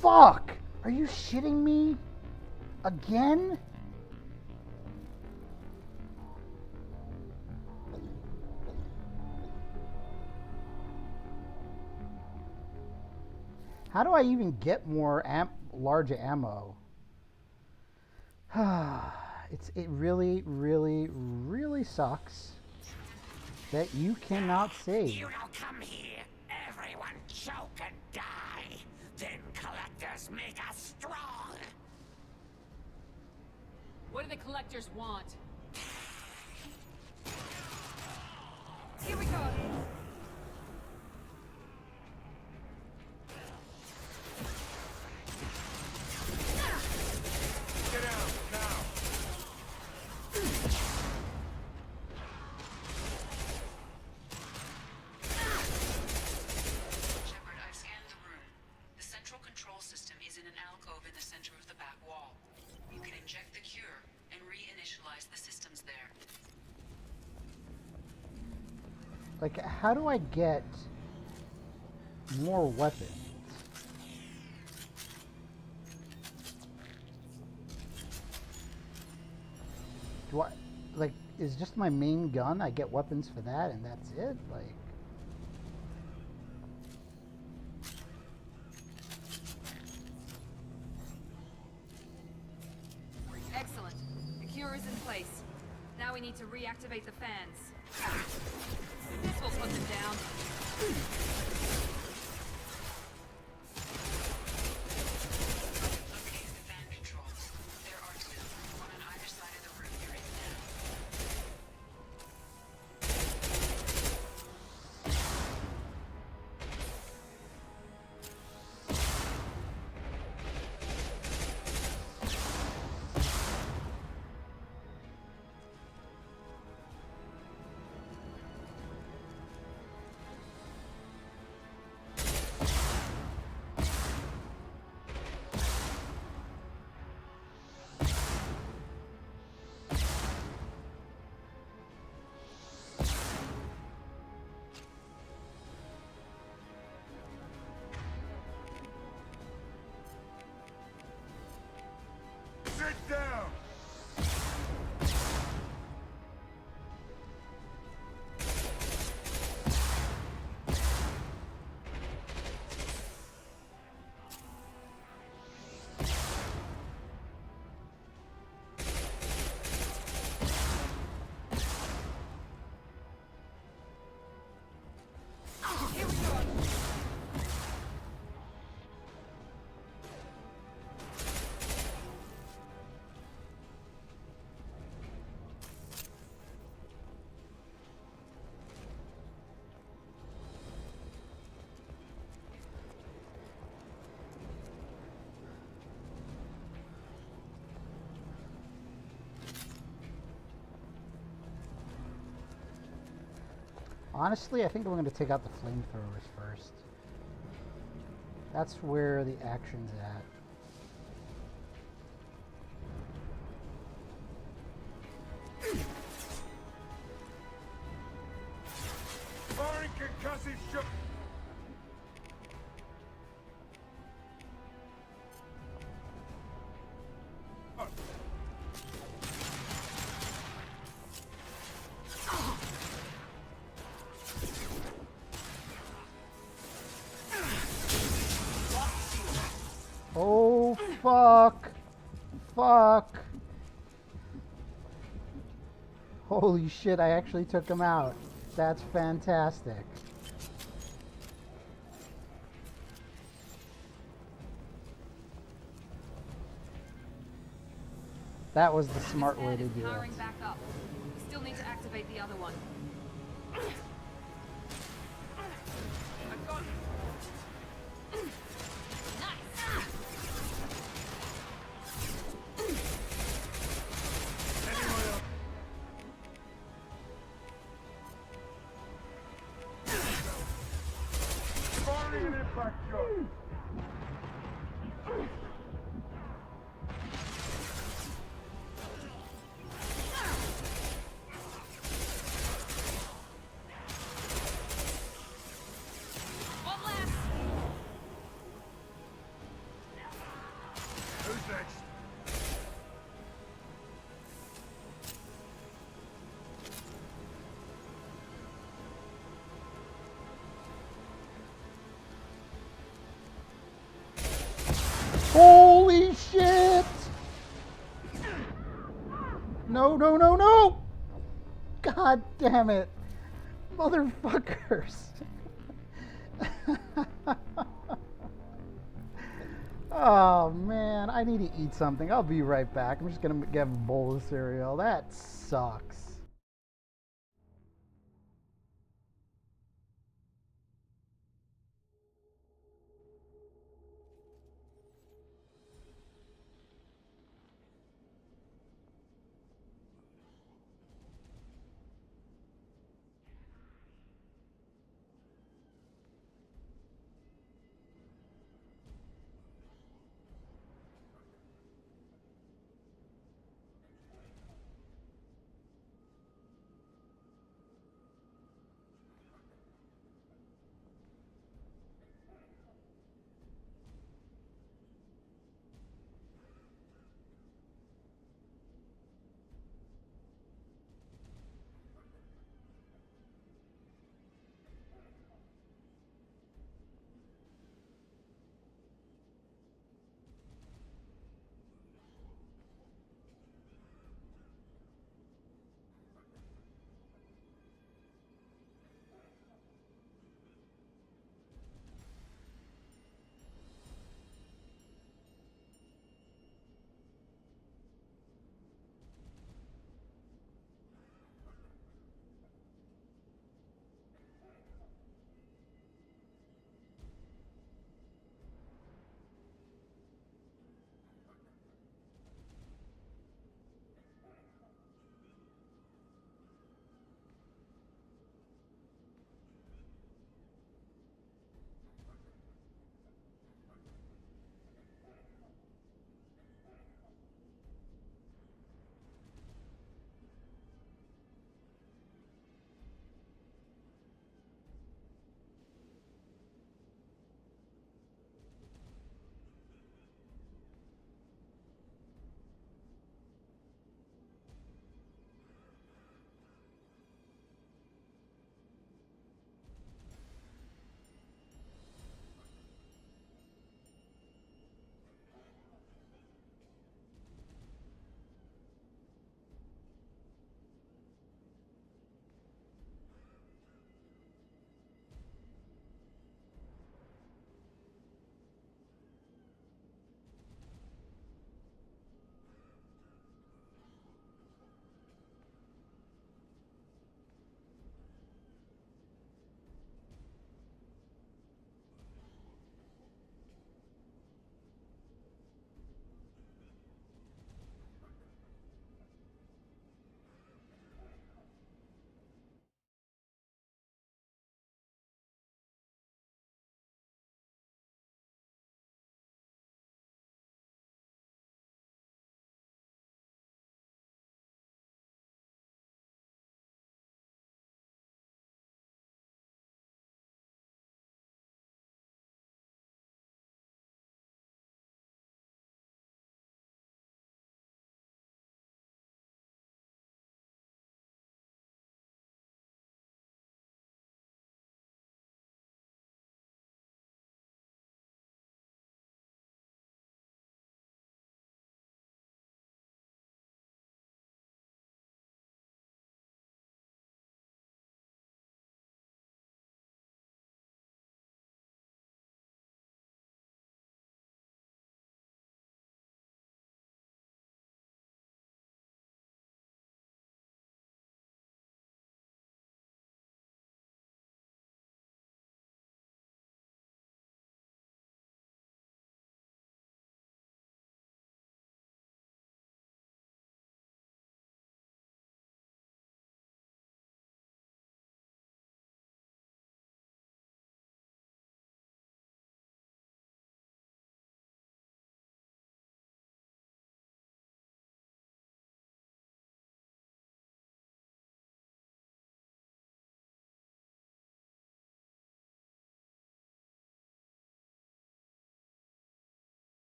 Fuck! Are you shitting me? Again? How do I even get more large ammo? It really, really, really sucks that you cannot save. You don't come here, everyone choke and die. Then collectors make us strong. What do the collectors want? Here we go. Get out, now! Shepard, I've scanned the room. The central control system is in an alcove in the center of the back wall. You can inject the cure and reinitialize the systems there. Like, how do I get more weapons? Do I, like, is just my main gun, I get weapons for that and that's it? Like... Excellent. The cure is in place. Now we need to reactivate the fans. This will put them down. Locate the fan controls. There are two, one on either side of the room you're in now. Sit down! Here we go. Honestly, I think I'm going to take out the flamethrowers first. That's where the action's at. Firing concussive shock. Oh, fuck. Fuck. Holy shit, I actually took him out. That's fantastic. That was the smart way to do it. Powering back up. We still need to activate the other one. I've got it. Firing an impact shot. Who's next? Holy shit! No, no, no, no! God damn it. Motherfuckers. Oh man, I need to eat something. I'll be right back. I'm just gonna get a bowl of cereal. That sucks.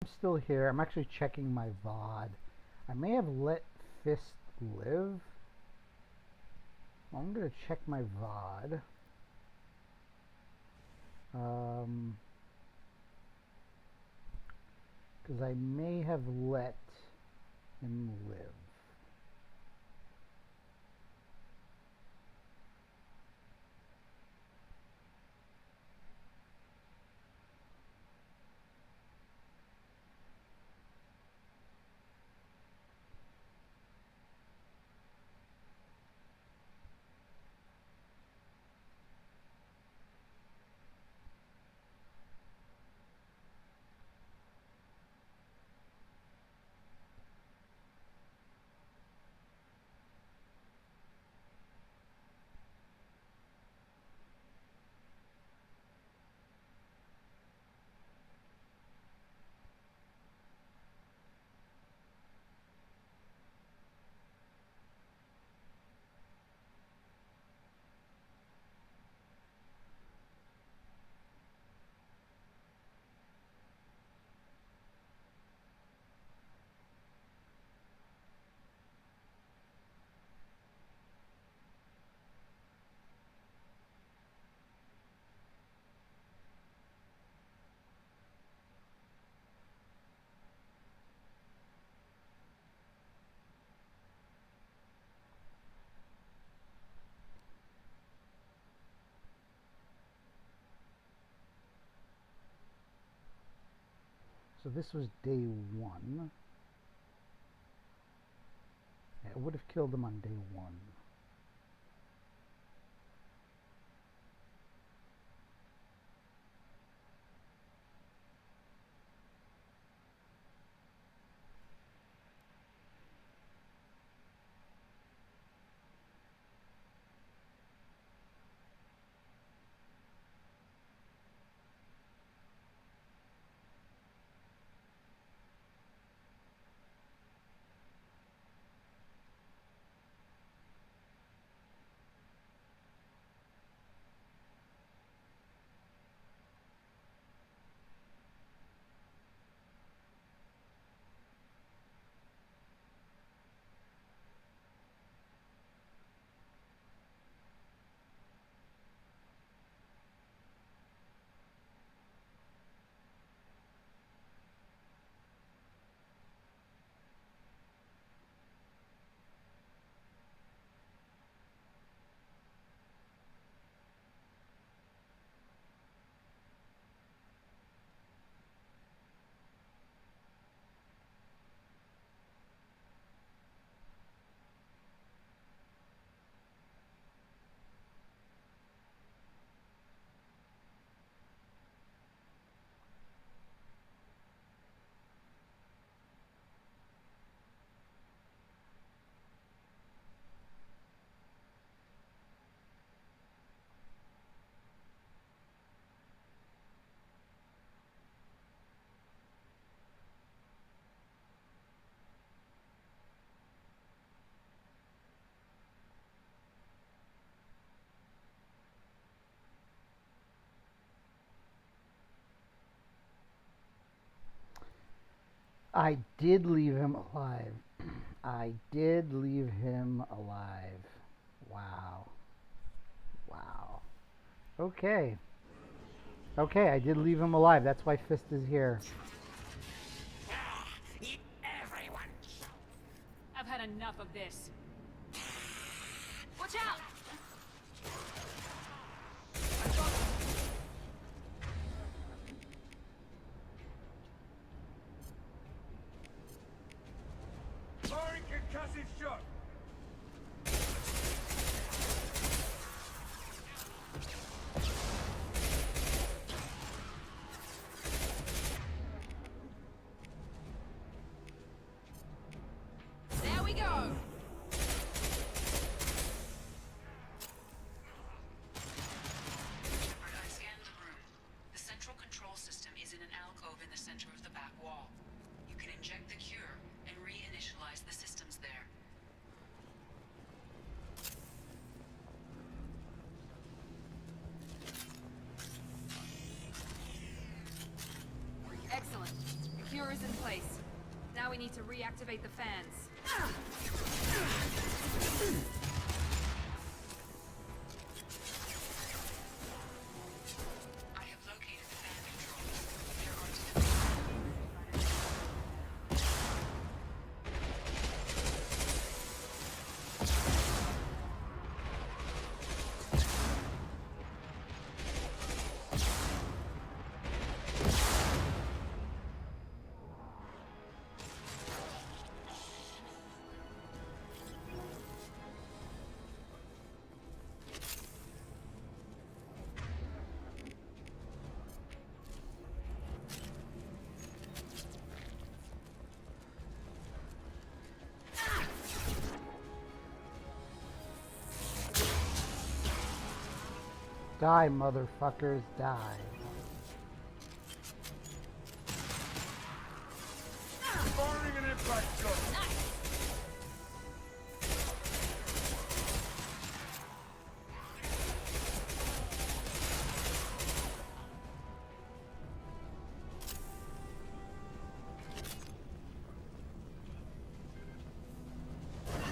I'm still here. I'm actually checking my VOD. I may have let Fist live? Well, I'm gonna check my VOD. Because I may have let him live. So this was day 1. Yeah, I would have killed him on day 1. I did leave him alive. I did leave him alive. Wow. Wow. Okay. Okay, I did leave him alive. That's why Fist is here. Everyone. I've had enough of this. Watch out! Firing concussive shot! There we go! I scanned the room. The central control system is in an alcove in the center of the back wall. You can inject the cure and reinitialize the systems there. Excellent. The cure is in place. Now we need to reactivate the fans. I have located the fan controls. There are Die, motherfuckers, die. Firing an impact shot.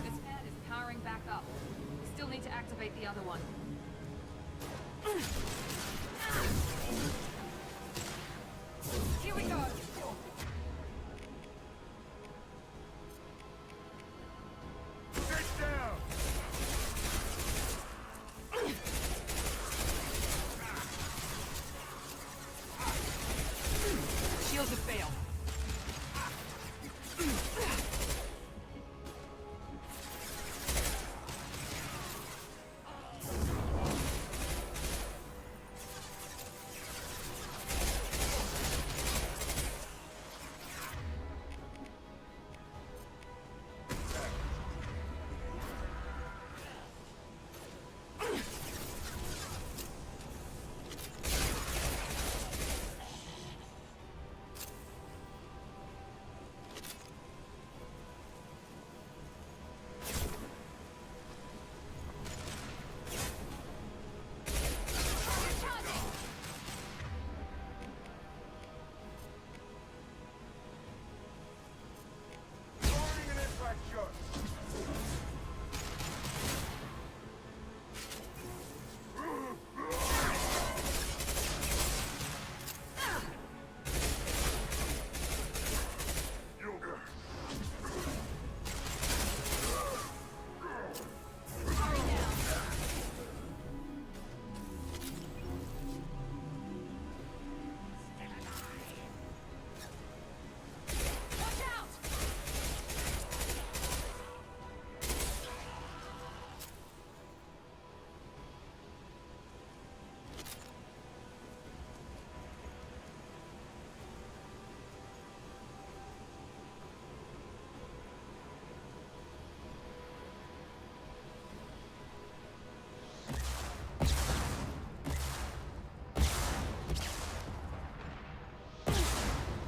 This fan is powering back up. We still need to activate the other one. Here we go. Get down. Shields have failed. Firing an impact shot.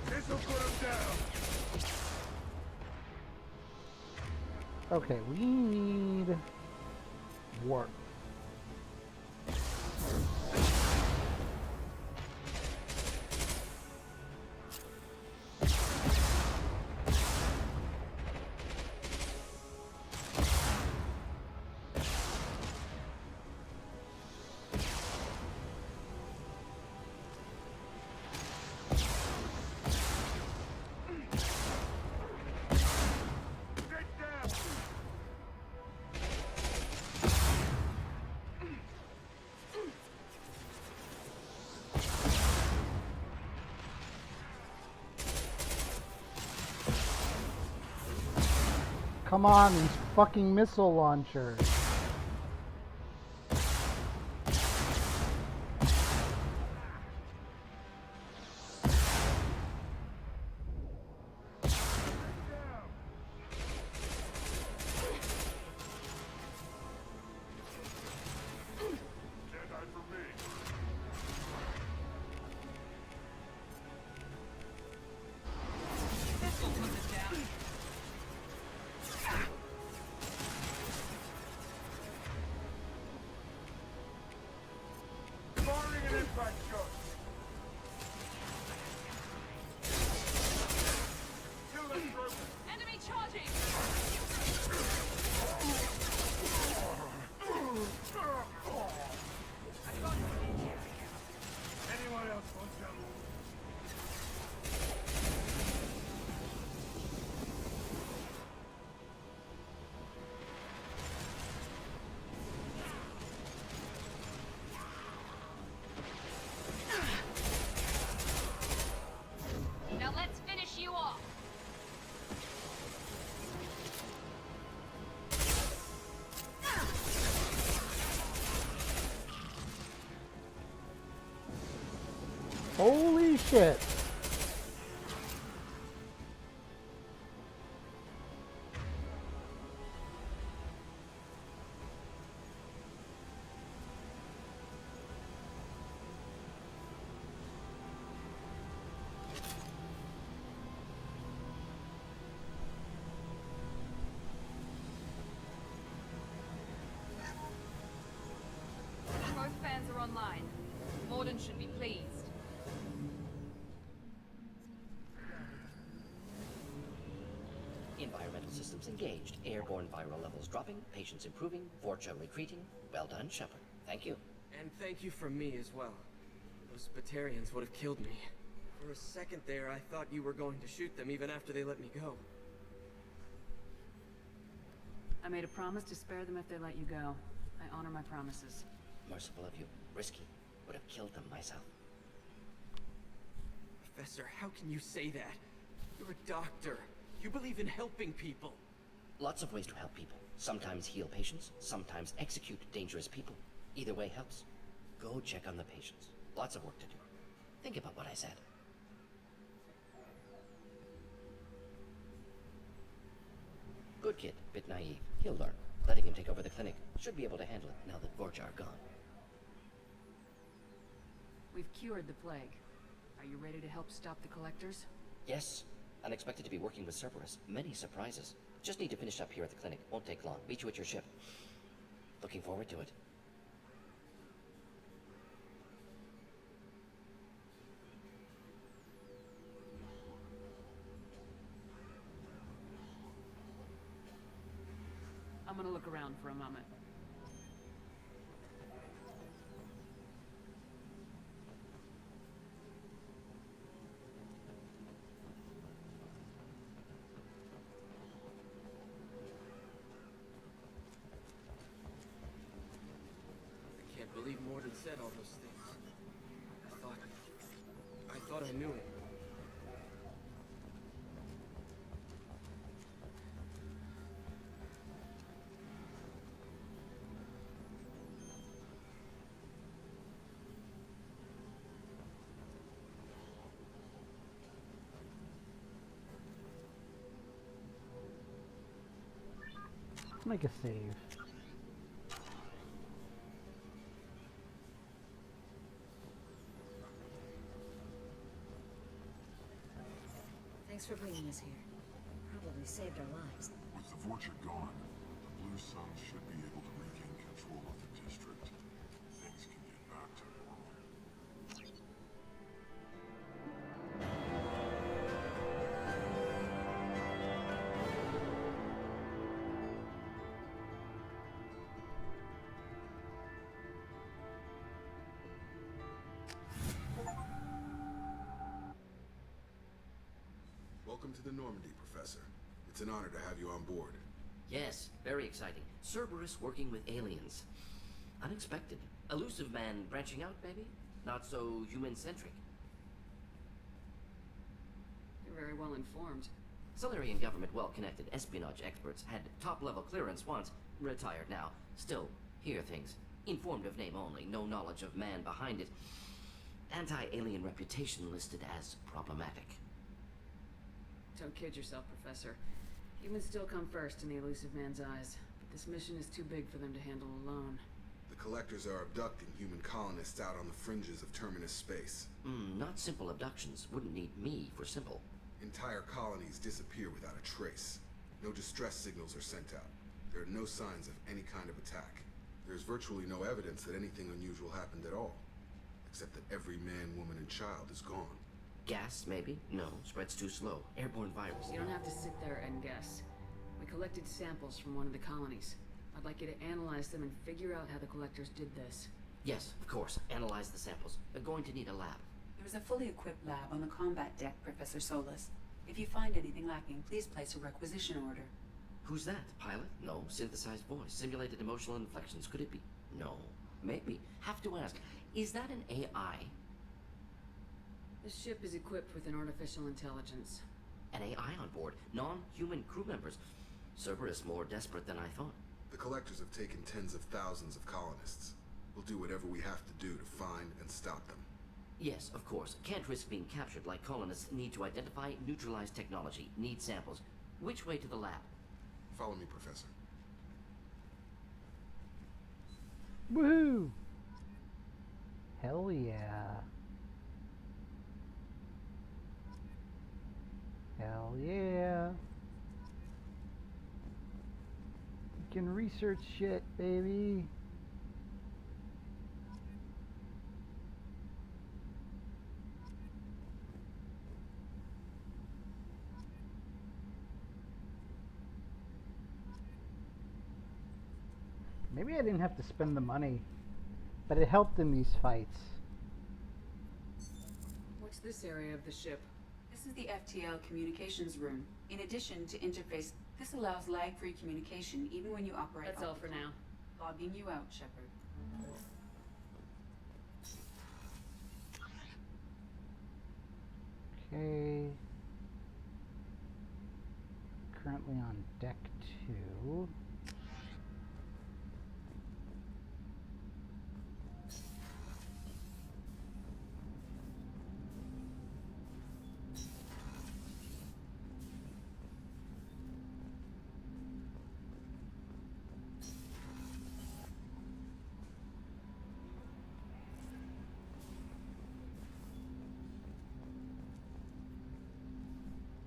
This'll put him down. Okay, we need warp. Come on, these fucking missile launchers. shit. Both fans are online. Morden should be pleased. Environmental systems engaged. Airborne viral levels dropping. Patients improving. Vorcha retreating. Well done, Shepard. Thank you. And thank you from me as well. Those Batarians would have killed me. For a second there, I thought you were going to shoot them even after they let me go. I made a promise to spare them if they let you go. I honor my promises. Merciful of you. Risky. Would have killed them myself. Professor, how can you say that? You're a doctor. You believe in helping people. Lots of ways to help people. Sometimes heal patients, sometimes execute dangerous people. Either way helps. Go check on the patients. Lots of work to do. Think about what I said. Good kid, bit naive. He'll learn. Letting him take over the clinic. Should be able to handle it now that Vorcha are gone. We've cured the plague. Are you ready to help stop the collectors? Yes. Unexpected to be working with Cerberus. Many surprises. Just need to finish up here at the clinic. Won't take long. Meet you at your ship. Looking forward to it. I'm gonna look around for a moment. I can't believe Morden said all those things. I thought I knew him. Make a save. Thanks for bringing us here. Probably saved our lives. With the Vorcha gone, the Blue Suns should be able to regain control of the district. Things can get back to normal. Welcome to the Normandy, Professor. It's an honor to have you on board. Yes, very exciting. Cerberus working with aliens. Unexpected. Elusive man branching out, maybe? Not so human-centric. You're very well informed. Solarian government well-connected espionage experts had top-level clearance once. Retired now. Still, hear things. Informed of name only, no knowledge of man behind it. Anti-alien reputation listed as problematic. Don't kid yourself, Professor. Humans still come first in the elusive man's eyes, but this mission is too big for them to handle alone. The Collectors are abducting human colonists out on the fringes of Terminus space. Not simple abductions. Wouldn't need me for simple. Entire colonies disappear without a trace. No distress signals are sent out. There are no signs of any kind of attack. There's virtually no evidence that anything unusual happened at all. Except that every man, woman, and child is gone. Gas, maybe? No, spreads too slow. Airborne virus. You don't have to sit there and guess. We collected samples from one of the colonies. I'd like you to analyze them and figure out how the Collectors did this. Yes, of course. Analyze the samples. We're going to need a lab. There is a fully equipped lab on the combat deck, Professor Solis. If you find anything lacking, please place a requisition order. Who's that? Pilot? No. Synthesized voice. Simulated emotional inflections. Could it be? No. Maybe. Have to ask. Is that an AI? This ship is equipped with an artificial intelligence. An AI on board. Non-human crew members. Cerberus more desperate than I thought. The Collectors have taken tens of thousands of colonists. We'll do whatever we have to do to find and stop them. Yes, of course. Can't risk being captured like colonists. Need to identify, neutralize technology. Need samples. Which way to the lab? Follow me, Professor. Woohoo! Hell yeah. Hell yeah. You can research shit, baby. Maybe I didn't have to spend the money, but it helped in these fights. What's this area of the ship? This is the FTL communications room. In addition to interface, this allows lag-free communication even when you operate. That's all for now. Logging you out, Shepard. Okay. Currently on deck 2.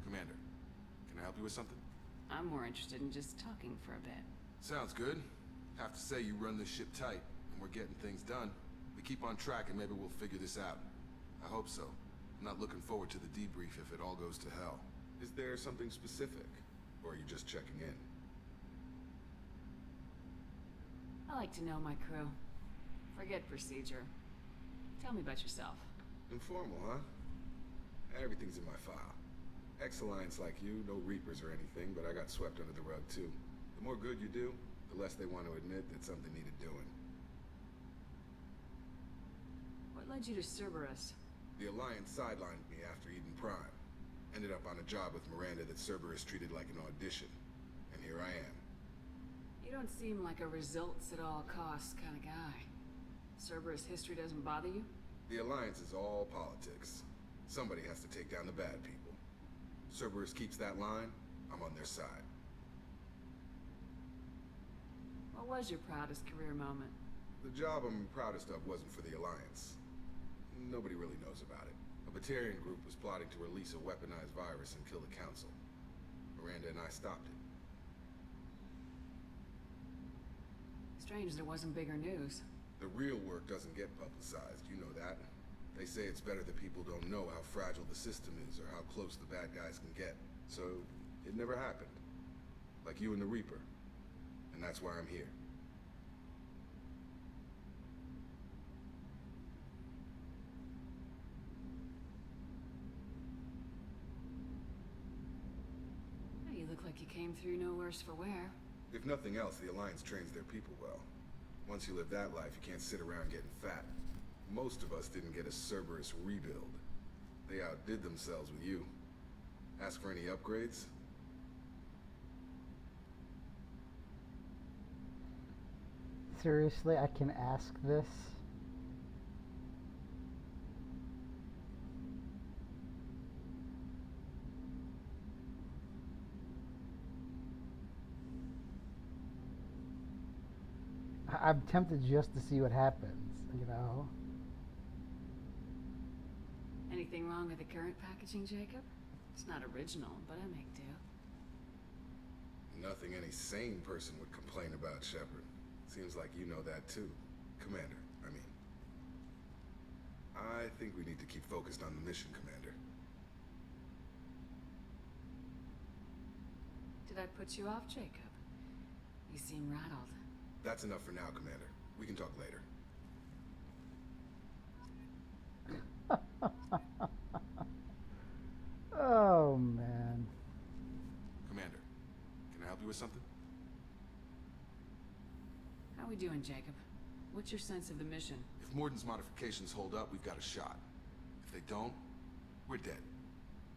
Commander, can I help you with something? I'm more interested in just talking for a bit. Sounds good. Have to say you run this ship tight, and we're getting things done. We keep on track and maybe we'll figure this out. I hope so. I'm not looking forward to the debrief if it all goes to hell. Is there something specific? Or are you just checking in? I like to know my crew. Forget procedure. Tell me about yourself. Informal, huh? Everything's in my file. Ex-Alliance like you, no Reapers or anything, but I got swept under the rug too. The more good you do, the less they want to admit that something needed doing. What led you to Cerberus? The Alliance sidelined me after Eden Prime. Ended up on a job with Miranda that Cerberus treated like an audition. And here I am. You don't seem like a results at all costs kind of guy. Cerberus history doesn't bother you? The Alliance is all politics. Somebody has to take down the bad people. Cerberus keeps that line, I'm on their side. What was your proudest career moment? The job I'm proudest of wasn't for the Alliance. Nobody really knows about it. A Batarian group was plotting to release a weaponized virus and kill the Council. Miranda and I stopped it. Strange there wasn't bigger news. The real work doesn't get publicized, you know that. They say it's better that people don't know how fragile the system is or how close the bad guys can get. So, it never happened. Like you and the Reaper. And that's why I'm here. You look like you came through no worse for wear. If nothing else, the Alliance trains their people well. Once you live that life, you can't sit around getting fat. Most of us didn't get a Cerberus rebuild. They outdid themselves with you. Ask for any upgrades? Seriously, I can ask this? I'm tempted just to see what happens, you know? Anything wrong with the current packaging, Jacob? It's not original, but I make do. Nothing any sane person would complain about, Shepard. Seems like you know that too. Commander, I mean. I think we need to keep focused on the mission, Commander. Did I put you off, Jacob? You seem rattled. That's enough for now, Commander. We can talk later. Oh, man. Commander, can I help you with something? How we doing, Jacob? What's your sense of the mission? If Morden's modifications hold up, we've got a shot. If they don't, we're dead.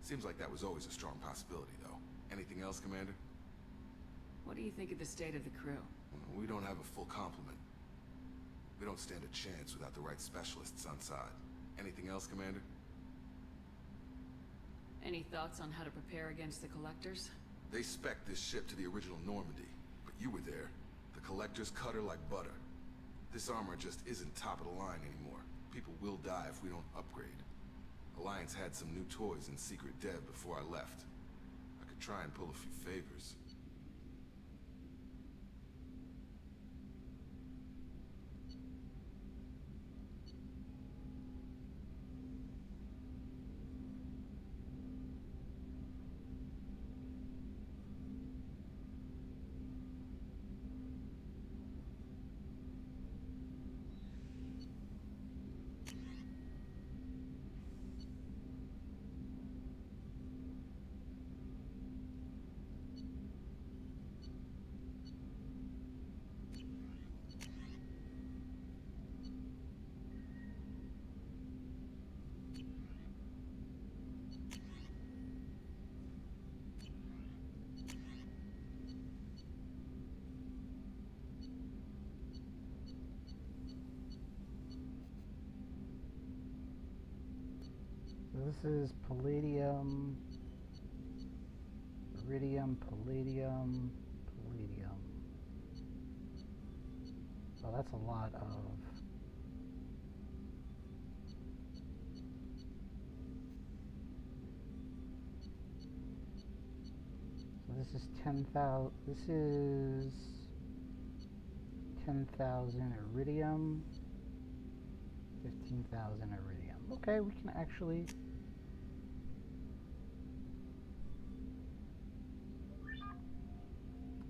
Seems like that was always a strong possibility, though. Anything else, Commander? What do you think of the state of the crew? We don't have a full complement. We don't stand a chance without the right specialists on side. Anything else, Commander? Any thoughts on how to prepare against the Collectors? They spec'd this ship to the original Normandy, but you were there. The Collectors cut her like butter. This armor just isn't top of the line anymore. People will die if we don't upgrade. Alliance had some new toys in secret dev before I left. I could try and pull a few favors. This is palladium, iridium, palladium, palladium. Oh, that's a lot of... So this is 10,000, this is 10,000 iridium, 15,000 iridium. Okay, we can actually...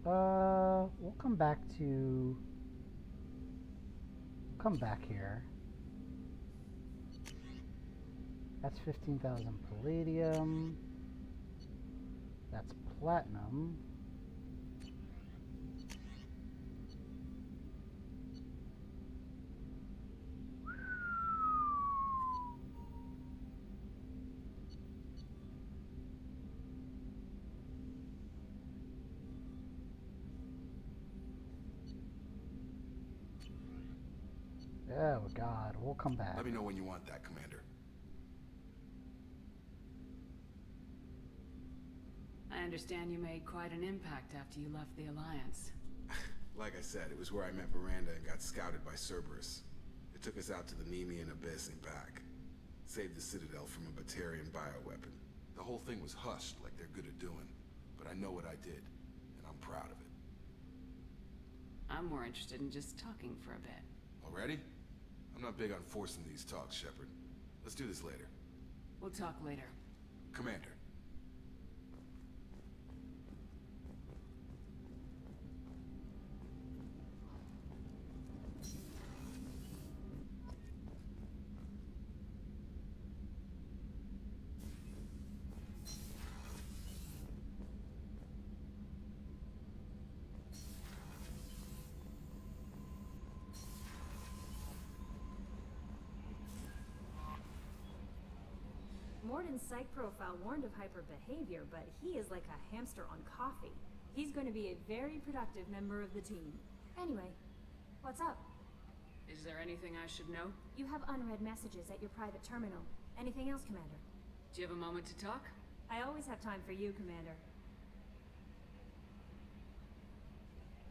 we'll come back here. That's 15,000 palladium. That's platinum. Oh God, we'll come back. Let me know when you want that, Commander. I understand you made quite an impact after you left the Alliance. Like I said, it was where I met Miranda and got scouted by Cerberus. It took us out to the Nemean Abyss and back. Saved the Citadel from a Batarian bioweapon. The whole thing was hushed like they're good at doing. But I know what I did, and I'm proud of it. I'm more interested in just talking for a bit. Already? I'm not big on forcing these talks, Shepard. Let's do this later. We'll talk later. Commander. Morden's psych profile warned of hyper behavior, but he is like a hamster on coffee. He's going to be a very productive member of the team. Anyway, what's up? Is there anything I should know? You have unread messages at your private terminal. Anything else, Commander? Do you have a moment to talk? I always have time for you, Commander.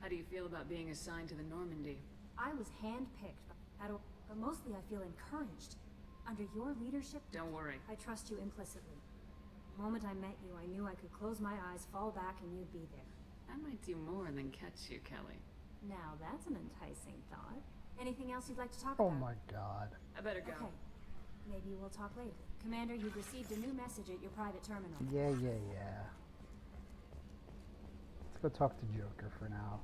How do you feel about being assigned to the Normandy? I was handpicked, but mostly I feel encouraged. Under your leadership... Don't worry. I trust you implicitly. The moment I met you, I knew I could close my eyes, fall back, and you'd be there. I might do more than catch you, Kelly. Now that's an enticing thought. Anything else you'd like to talk about? Oh my God. I better go. Okay. Maybe we'll talk later. Commander, you've received a new message at your private terminal. Yeah. Let's go talk to Joker for now.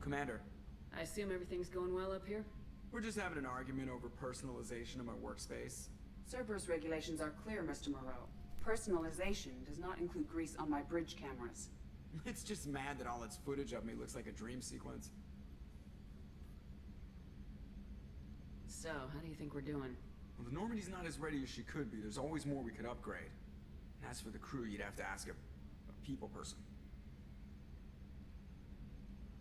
Commander. I assume everything's going well up here? We're just having an argument over personalization of my workspace. Cerberus regulations are clear, Mr. Moreau. Personalization does not include grease on my bridge cameras. It's just mad that all its footage of me looks like a dream sequence. So, how do you think we're doing? Well, the Normandy's not as ready as she could be. There's always more we could upgrade. And as for the crew, you'd have to ask a people person.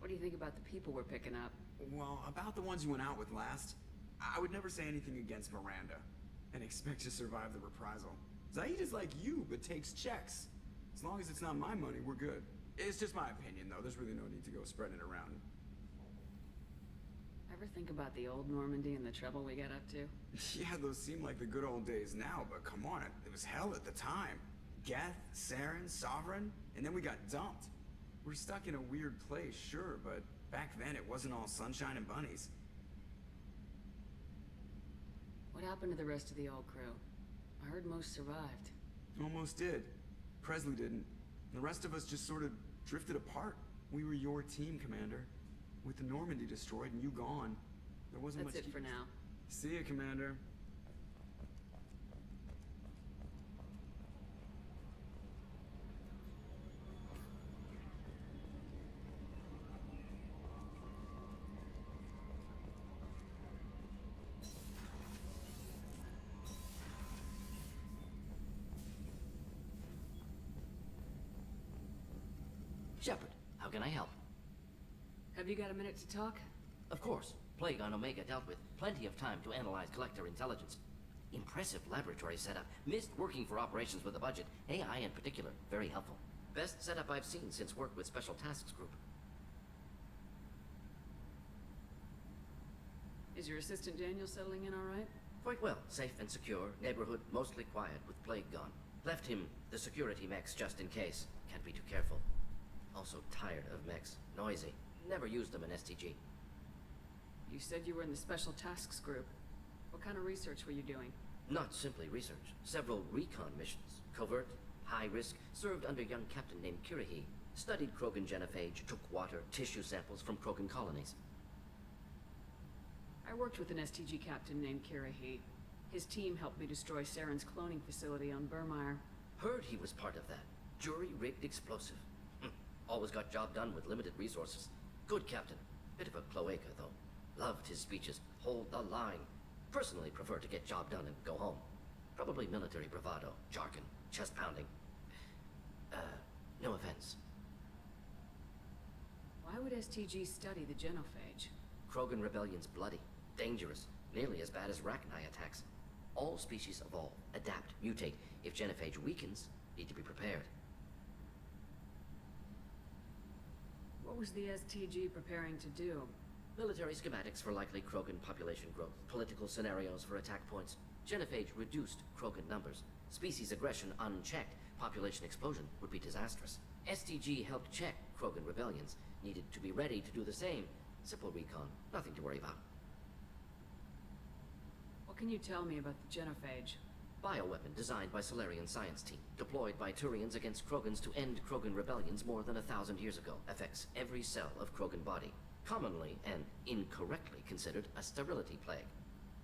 What do you think about the people we're picking up? Well, about the ones you went out with last, I would never say anything against Miranda, and expect to survive the reprisal. Zaid is like you, but takes checks. As long as it's not my money, we're good. It's just my opinion, though. There's really no need to go spreading it around. Ever think about the old Normandy and the trouble we got up to? Yeah, those seem like the good old days now, but come on, it was hell at the time. Geth, Saren, Sovereign, and then we got dumped. We're stuck in a weird place, sure, but back then it wasn't all sunshine and bunnies. What happened to the rest of the old crew? I heard most survived. Almost did. Presley didn't. The rest of us just sort of drifted apart. We were your team, Commander. With the Normandy destroyed and you gone, there wasn't much. That's it for now. See ya, Commander. Shepard, how can I help? Have you got a minute to talk? Of course. Plague on Omega dealt with. Plenty of time to analyze collector intelligence. Impressive laboratory setup. Missed working for operations with a budget. AI in particular. Very helpful. Best setup I've seen since work with Special Tasks Group. Is your assistant Daniel settling in all right? Quite well. Safe and secure. Neighborhood mostly quiet with Plague gone. Left him the security mechs just in case. Can't be too careful. Also tired of mechs. Noisy. Never used them in STG. You said you were in the Special Tasks Group. What kind of research were you doing? Not simply research. Several recon missions. Covert, high risk, served under a young captain named Kirahi. Studied Krogan genophage, took water, tissue samples from Krogan colonies. I worked with an STG captain named Kirahi. His team helped me destroy Saren's cloning facility on Burmire. Heard he was part of that. Jury-rigged explosive. Always got job done with limited resources. Good captain. Bit of a cloaca, though. Loved his speeches. Hold the line. Personally prefer to get job done and go home. Probably military bravado, jargon, chest pounding. No offense. Why would STG study the genophage? Krogan rebellion's bloody, dangerous, nearly as bad as Rachni attacks. All species evolve, adapt, mutate. If genophage weakens, need to be prepared. What was the STG preparing to do? Military schematics for likely Krogan population growth, political scenarios for attack points. Genophage reduced Krogan numbers. Species aggression unchecked, population explosion would be disastrous. STG helped check Krogan rebellions, needed to be ready to do the same. Simple recon, nothing to worry about. What can you tell me about the genophage? Bioweapon designed by Solarian science team, deployed by Turians against Krogans to end Krogan rebellions more than 1,000 years ago. Affects every cell of Krogan body. Commonly and incorrectly considered a sterility plague.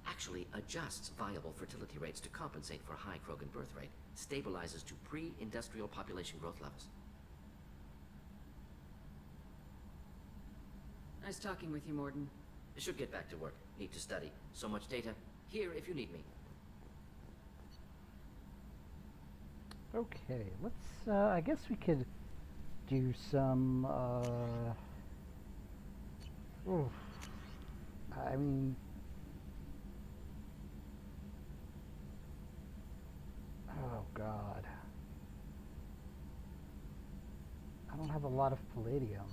Actually adjusts viable fertility rates to compensate for high Krogan birth rate. Stabilizes to pre-industrial population growth levels. Nice talking with you, Mordin. Should get back to work. Need to study. So much data. Here if you need me. Okay, let's, I guess we could do some, oof. I mean, oh god. I don't have a lot of palladium.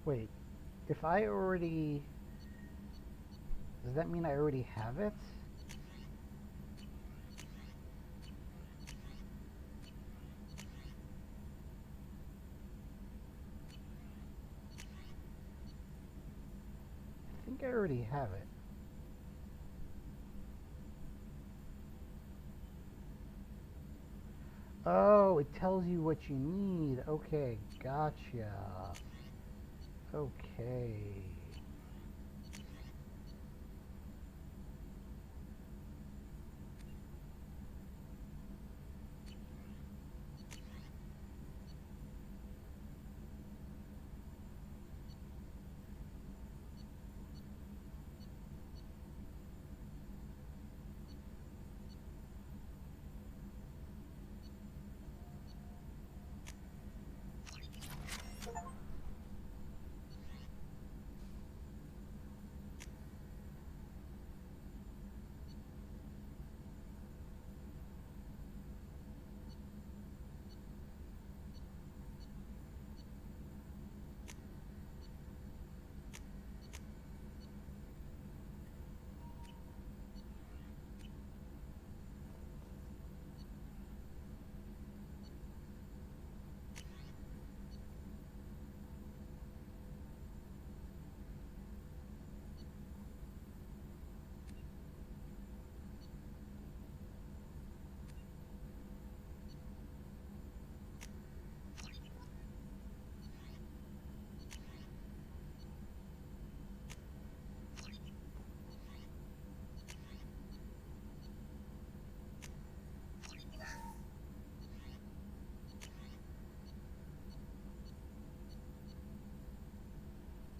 Wait, if I already... Does that mean I already have it? I think I already have it. Oh, it tells you what you need. Okay, gotcha. Okay.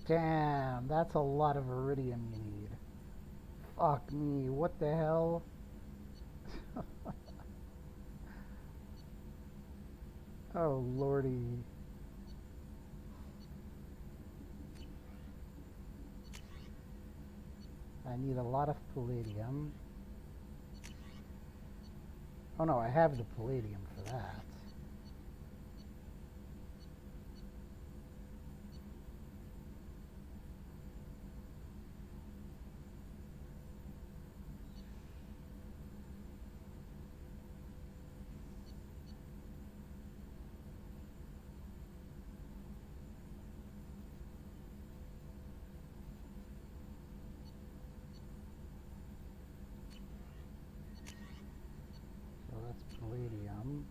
Damn, that's a lot of iridium you need. Fuck me, what the hell? Oh lordy. I need a lot of palladium. Oh no, I have the palladium for that. So that's palladium.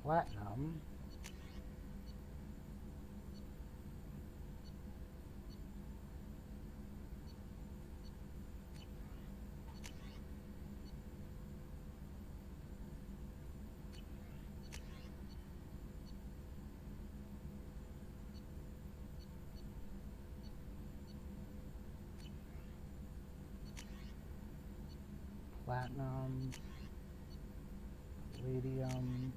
Platinum. Platinum, palladium,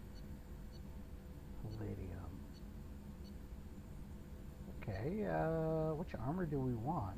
palladium. Okay, which armor do we want?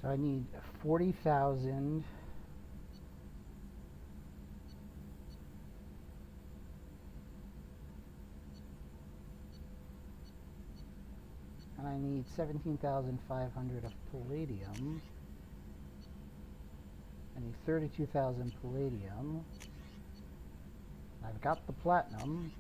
So I need 40,000. And I need 17,500 of palladium. I need 32,000 palladium. I've got the platinum.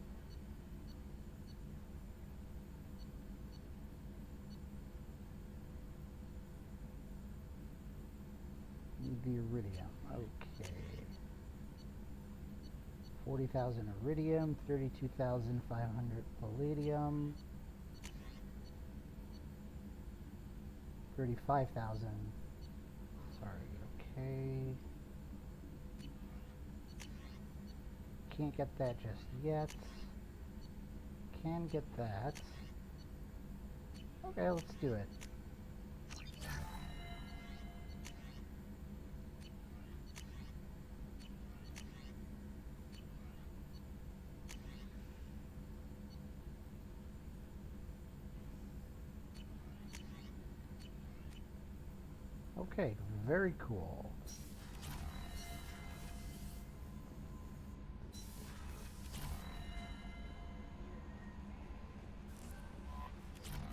Need the iridium. Okay. 40,000 iridium, 32,500 palladium. 35,000. Sorry, okay. Can't get that just yet. Can get that. Okay, let's do it. Okay, very cool.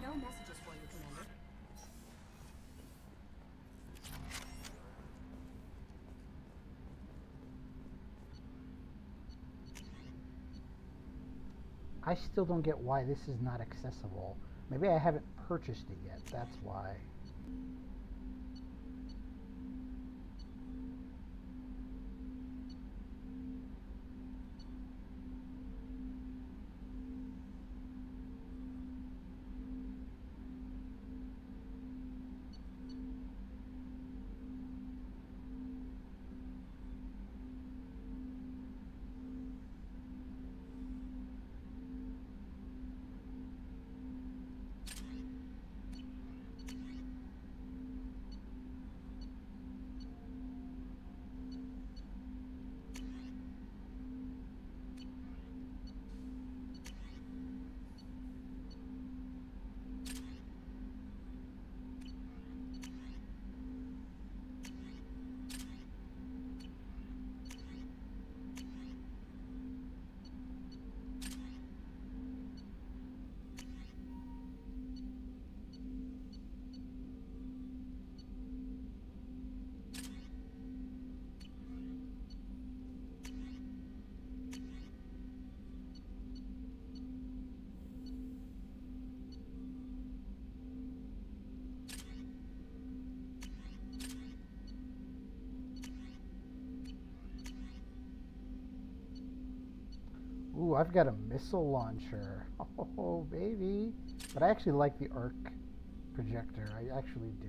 No messages for you, Commander. I still don't get why this is not accessible. Maybe I haven't purchased it yet, that's why. Ooh, I've got a missile launcher. Oh, baby. But I actually like the arc projector. I actually do.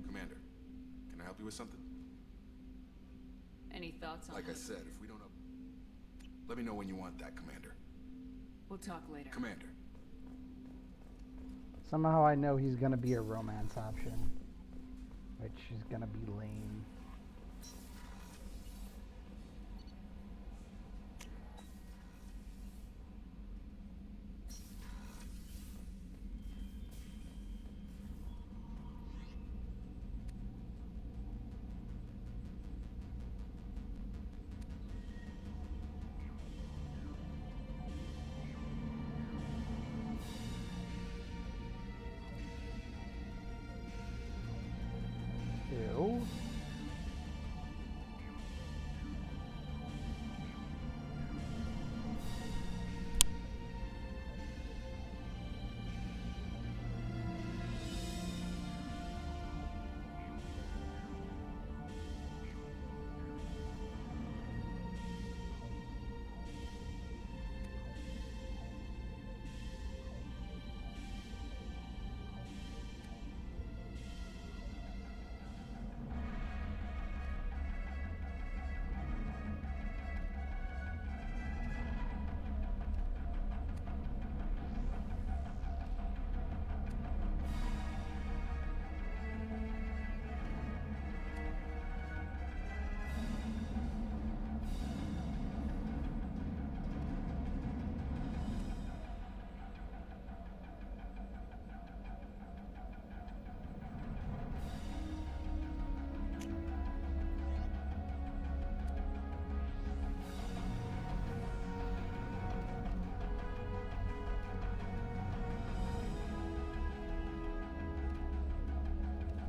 Commander, can I help you with something? Any thoughts on Like I said, if we don't know... Let me know when you want that, Commander. We'll talk later. Commander. Somehow I know he's gonna be a romance option, which is gonna be lame. Ew.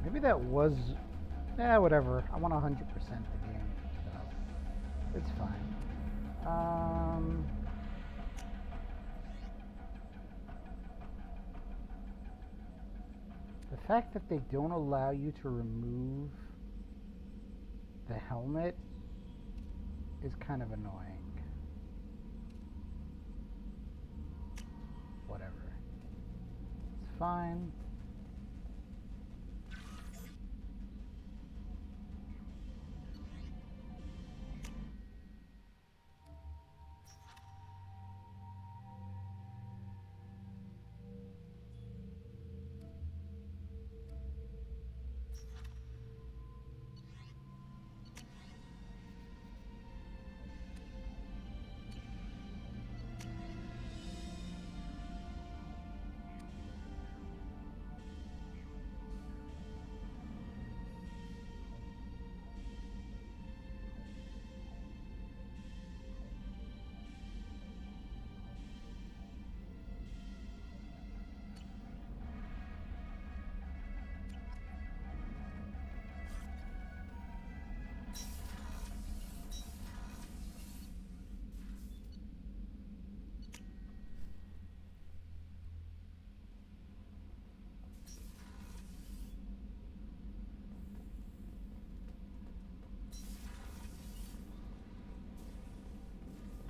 Maybe that was... whatever. I want 100% the game, so it's fine. The fact that they don't allow you to remove the helmet is kind of annoying. Whatever. It's fine.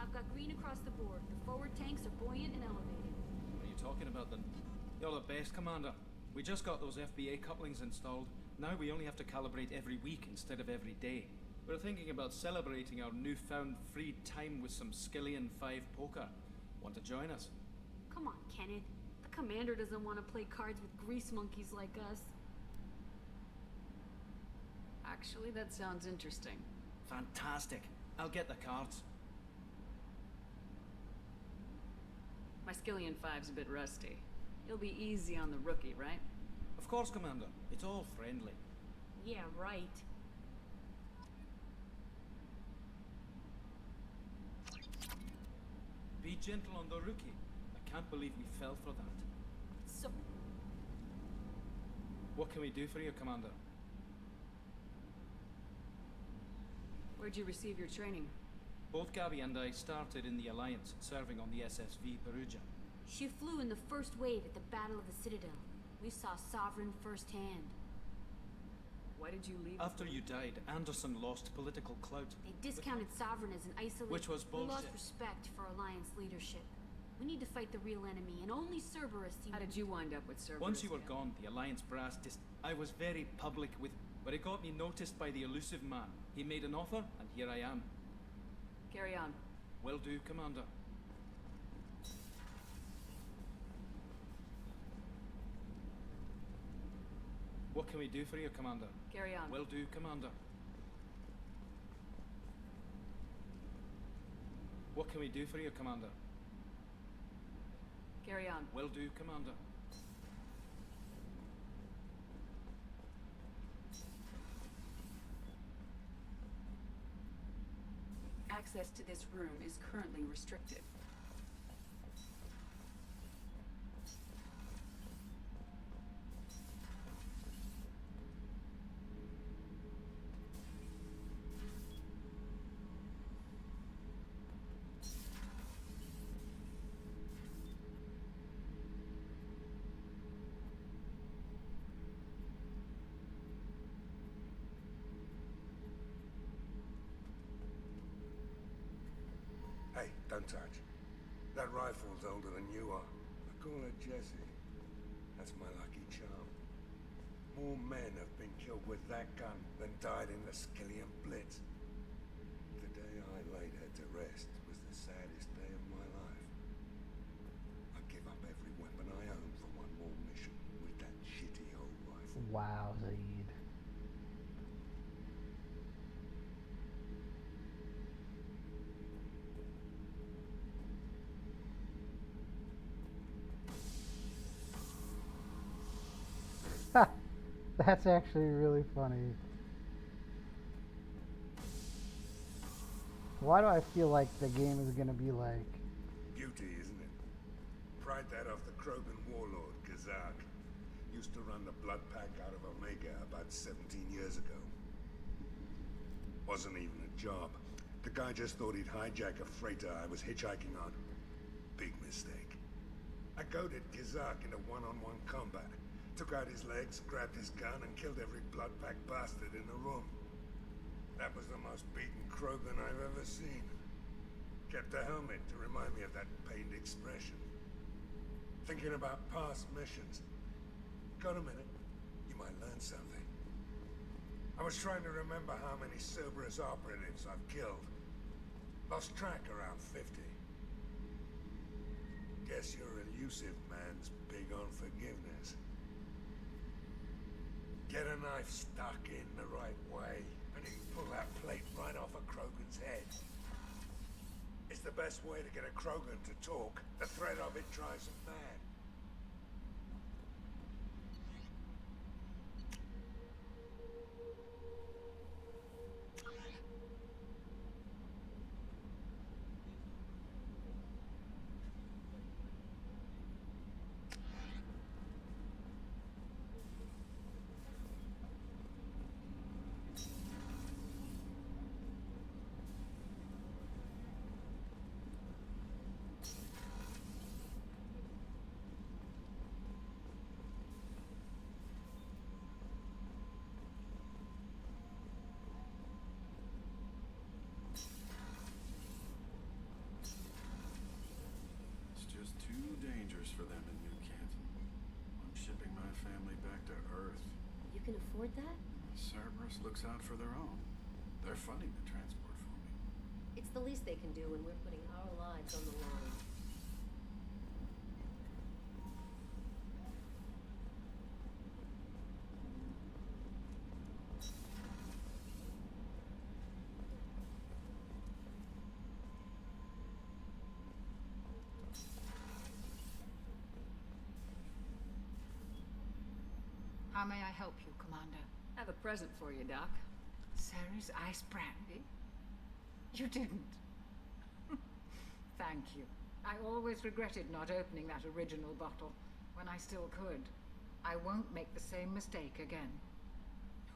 I've got green across the board. The forward tanks are buoyant and elevated. What are you talking about then? You're the best, Commander. We just got those FBA couplings installed. Now we only have to calibrate every week instead of every day. We're thinking about celebrating our newfound free time with some Skillian 5 poker. Want to join us? Come on, Kenneth. The commander doesn't want to play cards with grease monkeys like us. Actually, that sounds interesting. Fantastic. I'll get the cards. My Skillian 5's a bit rusty. You'll be easy on the rookie, right? Of course, Commander. It's all friendly. Yeah, right. Be gentle on the rookie. I can't believe we fell for that. So... What can we do for you, Commander? Where'd you receive your training? Both Gabby and I started in the Alliance, serving on the SSV Perugia. She flew in the first wave at the Battle of the Citadel. We saw Sovereign firsthand. Why did you leave? After you died, Anderson lost political clout. They discounted Sovereign as an isolated... Which was We lost bullshit. respect for Alliance leadership. We need to fight the real enemy, and only Cerberus seemed... How did you wind up with Cerberus? Once you were gone, the Alliance brass I was very public with... But it got me noticed by the elusive man. He made an offer, and here I am. Carry on. Will do, Commander. What can we do for you, Commander? Carry on. Will do, Commander. What can we do for you, Commander? Carry on. Will do, Commander. Access to this room is currently restricted. Hey, don't touch. That rifle's older than you are. I call her Jessie. That's my lucky charm. More men have been killed with that gun than died in the Skillian Blitz. The day I laid her to rest was the saddest day of my life. I give up every weapon I own for one more mission with that shitty old rifle. Wow, Zaid. That's actually really funny. Why do I feel like the game is gonna be like... Beauty, isn't it? Pried that off the Krogan warlord, Kazak. Used to run the Blood Pack out of Omega about 17 years ago. Wasn't even a job. The guy just thought he'd hijack a freighter I was hitchhiking on. Big mistake. I goaded Kazak into one-on-one combat. Took out his legs, grabbed his gun, and killed every Blood Pack bastard in the room. That was the most beaten Krogan I've ever seen. Kept a helmet to remind me of that pained expression. Thinking about past missions. Got a minute? You might learn something. I was trying to remember how many Cerberus operatives I've killed. Lost track around 50. Guess your elusive man's big on forgiveness. Get a knife stuck in the right way, and you can pull that plate right off a Krogan's head. It's the best way to get a Krogan to talk. The threat of it drives them mad. For them in New Canton. I'm shipping my family back to Earth. You can afford that? Cerberus looks out for their own. They're funding the transport for me. It's the least they can do when we're putting our lives on the line. How may I help you, Commander? I have a present for you, Doc. Sarah's ice brandy? You didn't. Thank you. I always regretted not opening that original bottle when I still could. I won't make the same mistake again.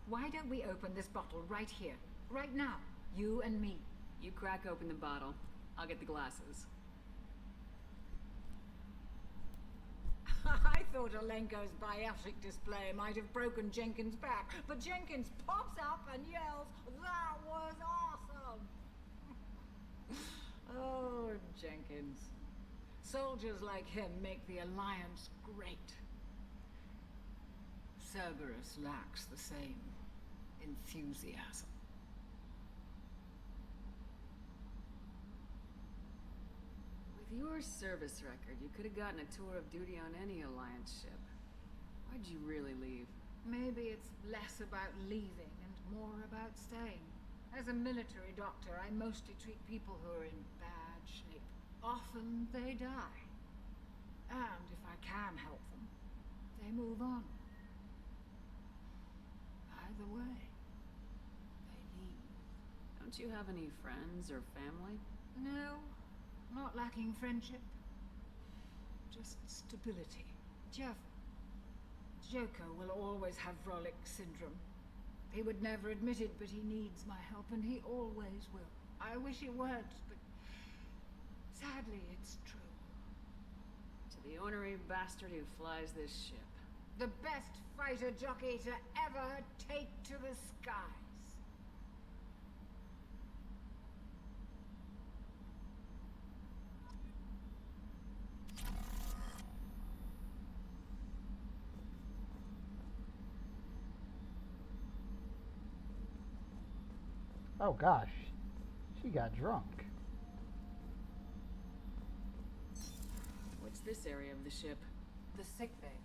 Why don't we open this bottle right here? Right now. You and me. You crack open the bottle. I'll get the glasses. I thought Alenko's biotic display might have broken Jenkins' back, but Jenkins pops up and yells, "That was awesome!" Oh, Jenkins. Soldiers like him make the Alliance great. Cerberus lacks the same enthusiasm. With your service record, you could have gotten a tour of duty on any Alliance ship. Why'd you really leave? Maybe it's less about leaving and more about staying. As a military doctor, I mostly treat people who are in bad shape. Often they die. And if I can help them, they move on. Either way, they leave. Don't you have any friends or family? No, not lacking friendship. Just stability. Joker will always have Vrolic syndrome. He would never admit it, but he needs my help, and he always will. I wish he weren't, but sadly, it's true. To the ornery bastard who flies this ship. The best fighter jockey to ever take to the skies. Oh gosh, she got drunk. What's this area of the ship? The sick bay.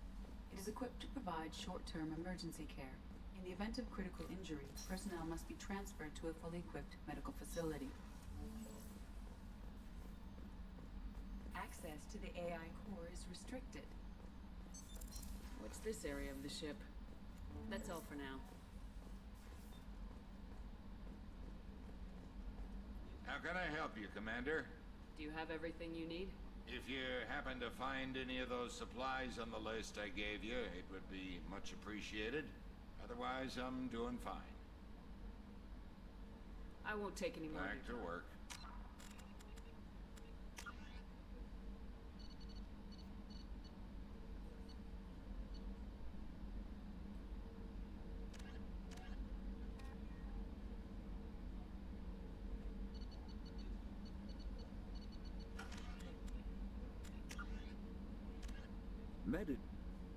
It is equipped to provide short-term emergency care. In the event of critical injury, personnel must be transferred to a fully equipped medical facility. Access to the AI core is restricted. What's this area of the ship? That's all for now. How can I help you, Commander? Do you have everything you need? If you happen to find any of those supplies on the list I gave you, it would be much appreciated. Otherwise, I'm doing fine. I won't take any more. Back to work.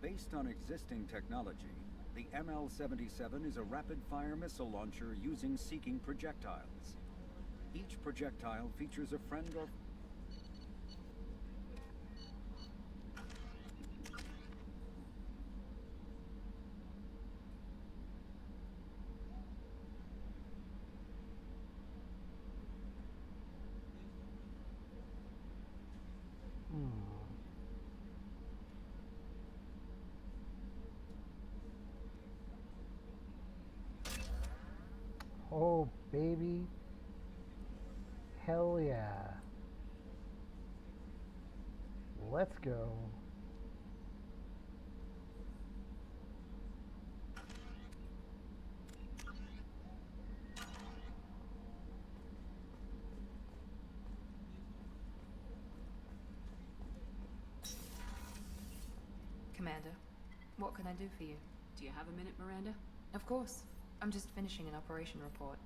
Based on existing technology, the ML-77 is a rapid-fire missile launcher using seeking projectiles. Each projectile features a friend or... Oh, baby. Hell yeah. Let's go. Commander, what can I do for you? Do you have a minute, Miranda? Of course. I'm just finishing an operation report.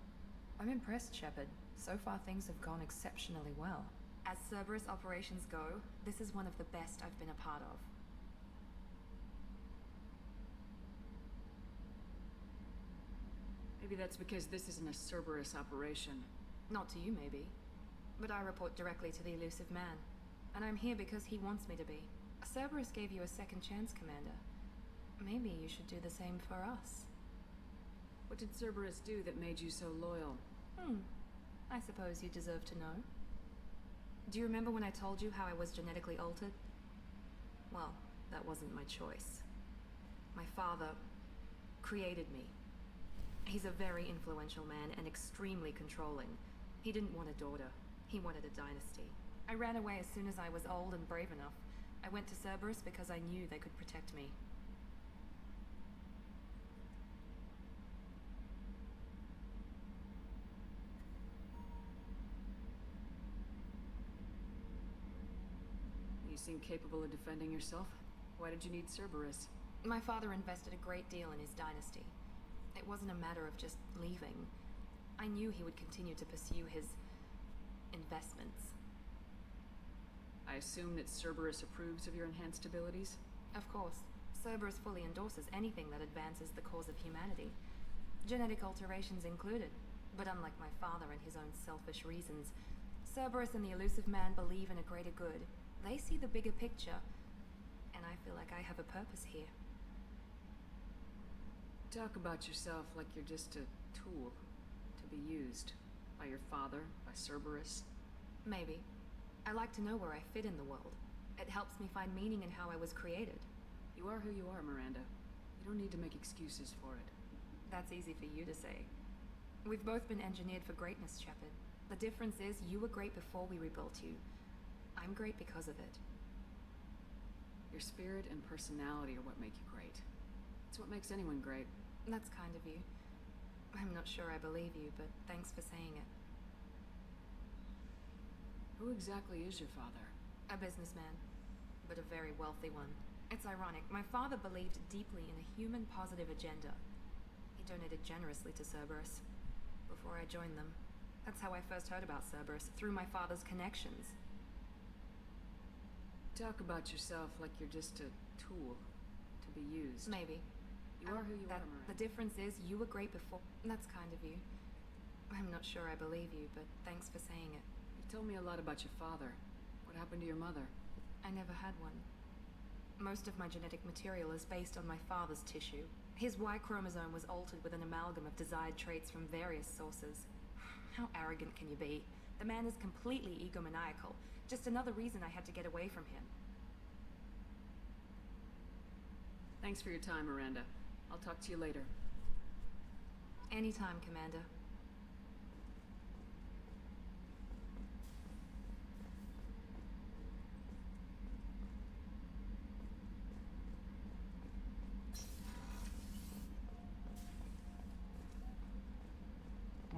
I'm impressed, Shepard. So far things have gone exceptionally well. As Cerberus operations go, this is one of the best I've been a part of. Maybe that's because this isn't a Cerberus operation. Not to you, maybe. But I report directly to the Elusive Man. And I'm here because he wants me to be. Cerberus gave you a second chance, Commander. Maybe you should do the same for us. What did Cerberus do that made you so loyal? I suppose you deserve to know. Do you remember when I told you how I was genetically altered? Well, that wasn't my choice. My father created me. He's a very influential man and extremely controlling. He didn't want a daughter. He wanted a dynasty. I ran away as soon as I was old and brave enough. I went to Cerberus because I knew they could protect me. seem capable of defending yourself. Why did you need Cerberus? My father invested a great deal in his dynasty. It wasn't a matter of just leaving. I knew he would continue to pursue his investments. I assume that Cerberus approves of your enhanced abilities? Of course. Cerberus fully endorses anything that advances the cause of humanity. Genetic alterations included. But unlike my father and his own selfish reasons, Cerberus and the Elusive Man believe in a greater good. They see the bigger picture, and I feel like I have a purpose here. Talk about yourself like you're just a tool to be used by your father, by Cerberus. Maybe. I like to know where I fit in the world. It helps me find meaning in how I was created. You are who you are, Miranda. You don't need to make excuses for it. That's easy for you to say. We've both been engineered for greatness, Shepard. The difference is you were great before we rebuilt you. I'm great because of it. Your spirit and personality are what make you great. It's what makes anyone great. That's kind of you. I'm not sure I believe you, but thanks for saying it. Who exactly is your father? A businessman, but a very wealthy one. It's ironic. My father believed deeply in a human positive agenda. He donated generously to Cerberus before I joined them. That's how I first heard about Cerberus, through my father's connections. Talk about yourself like you're just a tool to be used. Maybe. You are who you are, Miranda. The difference is you were great before. That's kind of you. I'm not sure I believe you, but thanks for saying it. You've told me a lot about your father. What happened to your mother? I never had one. Most of my genetic material is based on my father's tissue. His Y chromosome was altered with an amalgam of desired traits from various sources. How arrogant can you be? The man is completely egomaniacal. Just another reason I had to get away from him. Thanks for your time, Miranda. I'll talk to you later. Anytime, Commander.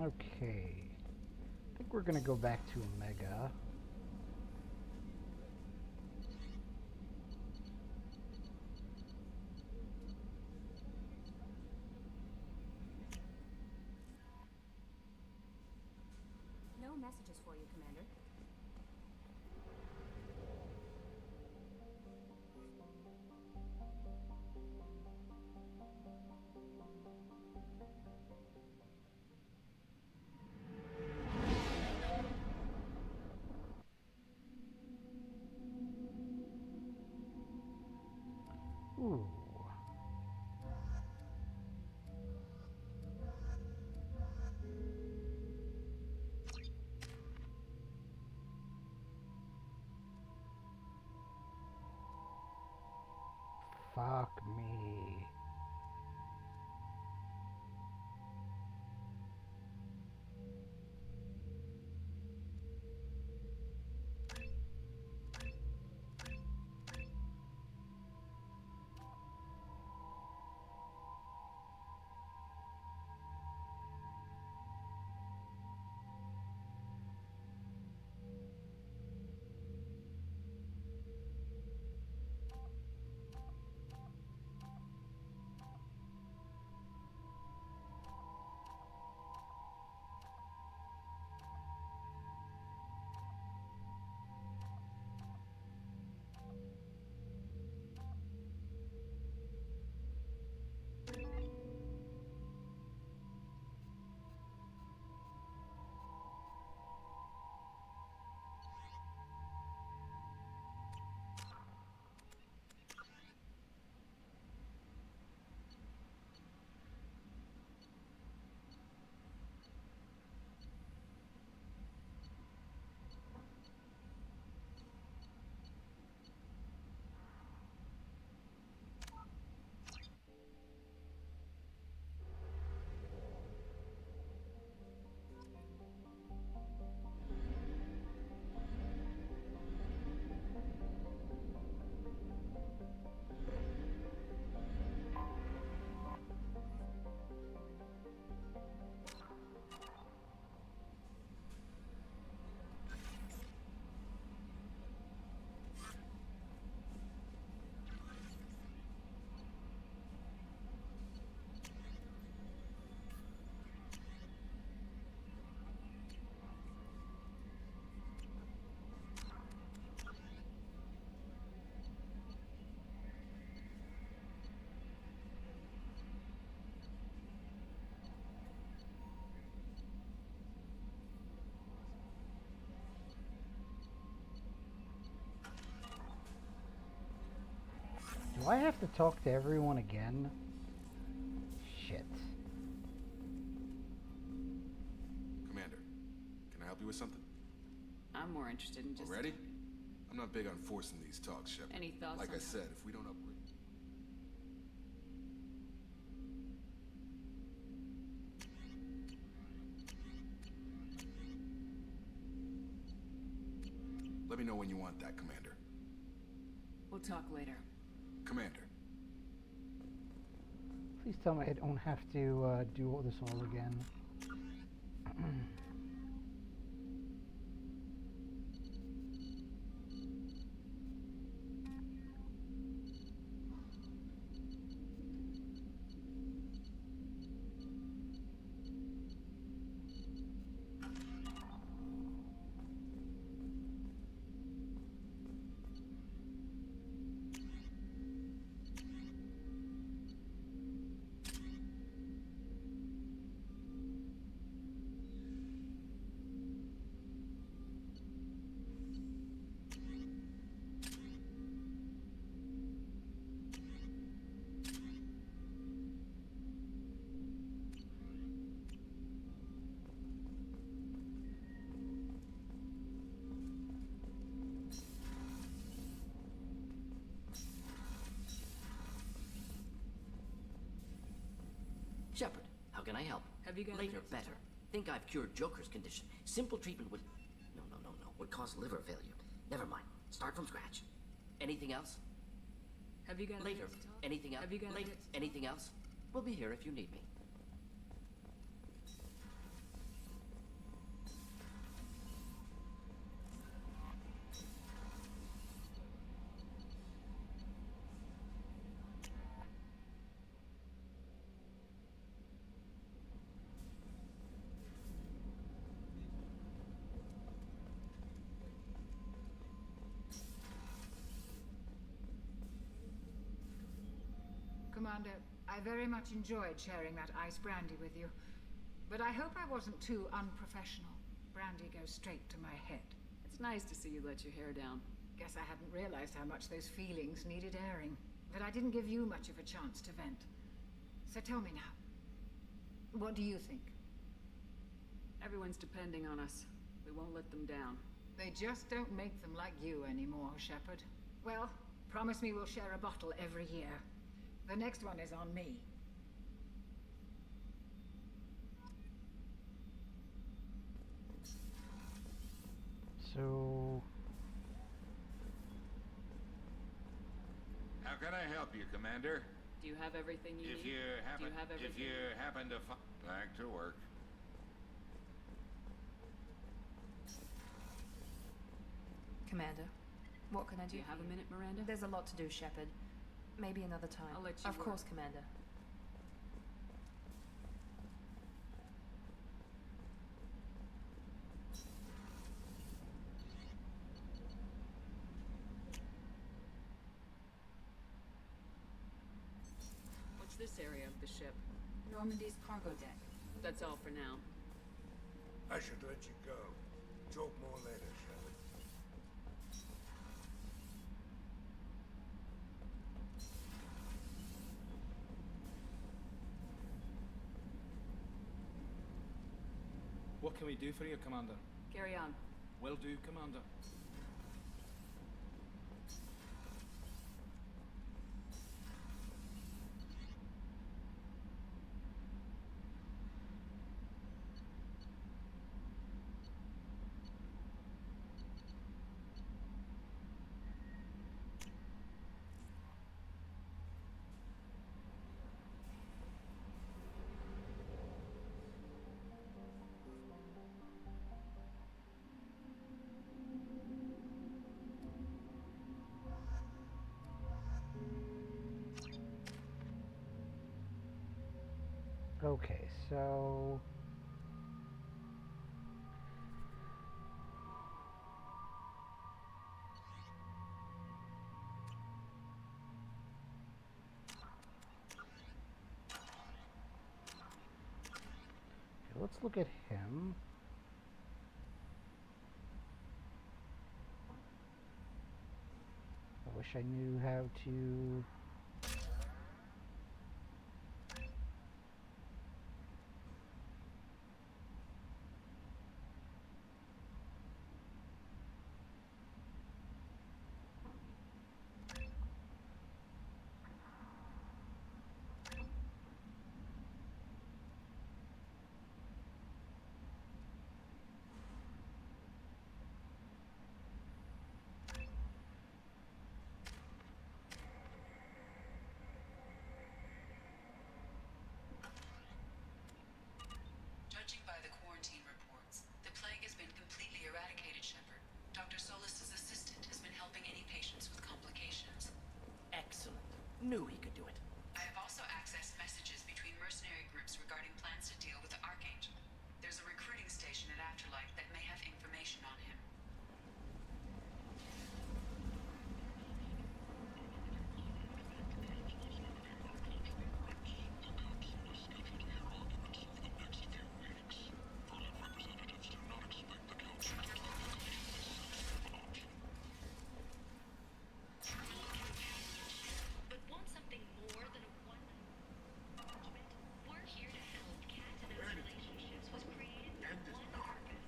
Okay. I think we're gonna go back to Omega. No messages for you, Commander. Ooh. Fuck me. I have to talk to everyone again? Shit. Commander, can I help you with something? I'm more interested in just... Already? I'm not big on forcing these talks, Shepard. Any thoughts Like on I how- said, if we don't upgrade... Let me know when you want that, Commander. We'll talk later. Commander. Please tell me I don't have to do all this all again. Shepard, how can I help? Have you got a Later, minute to better. Think I've cured Joker's condition. Simple treatment would... No. Would cause liver failure. Never mind. Start from scratch. Anything else? Have you got a Later. minute to talk? Anything else? Have you got a Later. minute to talk? Anything else? We'll be here if you need me. Commander, I very much enjoyed sharing that ice brandy with you. But I hope I wasn't too unprofessional. Brandy goes straight to my head. It's nice to see you let your hair down. Guess I hadn't realized how much those feelings needed airing. But I didn't give you much of a chance to vent. So tell me now. What do you think? Everyone's depending on us. We won't let them down. They just don't make them like you anymore, Shepard. Well, promise me we'll share a bottle every year. The next one is on me. So... How can I help you, Commander? Do you have everything you If need? you happen, Do you have everything? if you happen to back to work. Commander, what can I do? Do you have a minute, Miranda? There's a lot to do, Shepard. Maybe another time. I'll let you Of work. course, Commander. What's this area of the ship? Normandy's cargo deck. That's all for now. I should let you go. Talk more later, Shepard. What can we do for you, Commander? Carry on. Will do, Commander. Okay, so... Okay, let's look at him. I wish I knew how to Dr. Solis' assistant has been helping any patients with complications. Excellent. Knew he could do it. I have also accessed messages between mercenary groups regarding plans to deal with the Archangel. There's a recruiting station at Afterlight that may have information on him. But want something more than a one arrangement? We're here to help. Cat and O's relationships was created for one purpose.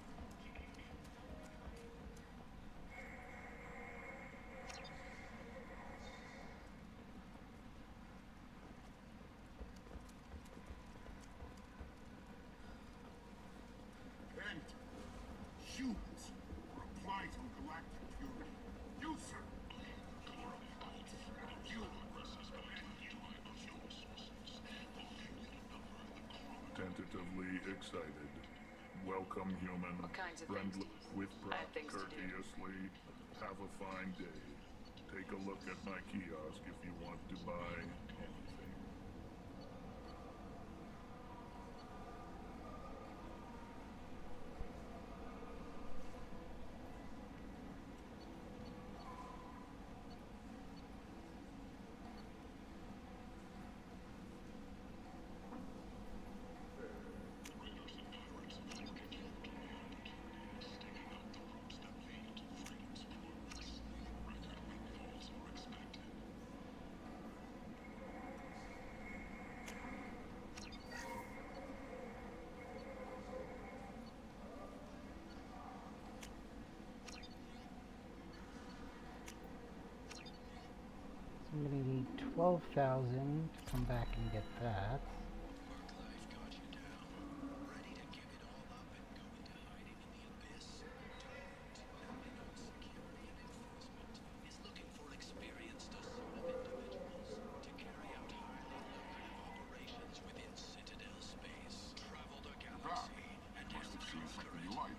And humans reply to galactic purity. You, sir. You. Tentatively excited. Welcome, human. What kinds of Friendly things? with I have things to do. courteously. Have a fine day. Take a look at my kiosk if you want to buy anything. So I'm gonna need 12,000 to come back and get that. Must have seen something you like.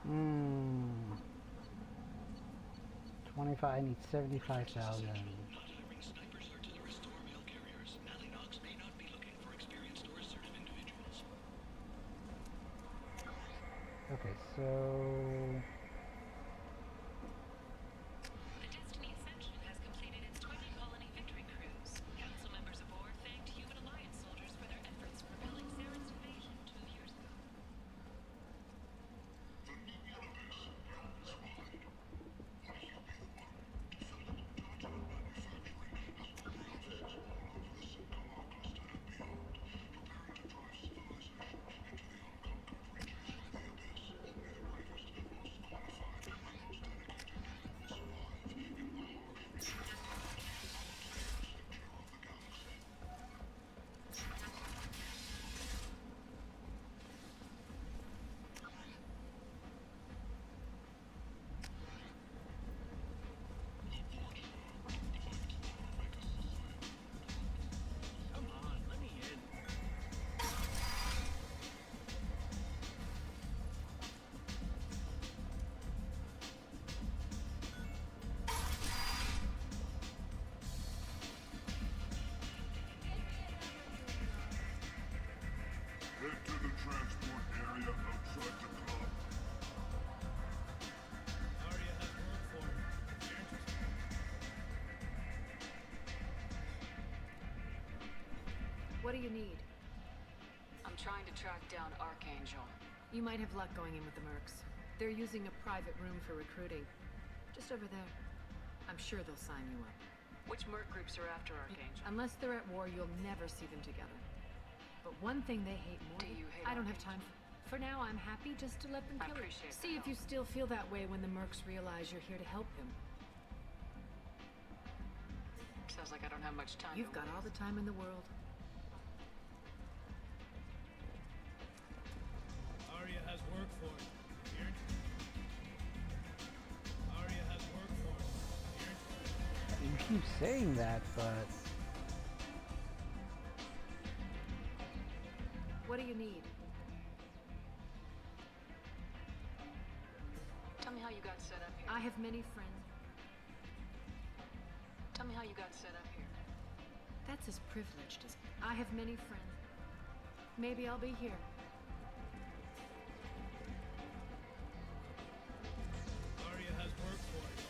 Hmm. 25. I need 75,000. Okay, so The Destiny Ascension has completed its 20 colony victory cruise. Council members aboard thanked Human Alliance soldiers for their efforts propelling Saren's invasion 2 years ago. Head to the transport area outside the club. Arya has work for him. If you're interested. What do you need? I'm trying to track down Archangel. You might have luck going in with the mercs. They're using a private room for recruiting. Just over there. I'm sure they'll sign you up. Which merc groups are after Archangel? Unless they're at war, you'll never see them together. But one thing they hate more. Do you hate I don't have time for now. I'm happy just to let them I kill it. appreciate See if you still feel that way when the mercs realize you're here to help them. Sounds like I don't have much time. You've got all the time in the world. Arya has work for him. If you're interested. Arya has work for him. If you're interested. you keep saying that, but What do you need? Tell me how you got set up here. I have many friends. Tell me how you got set up here. That's as privileged as... I have many friends. Maybe I'll be here. Arya has work for you.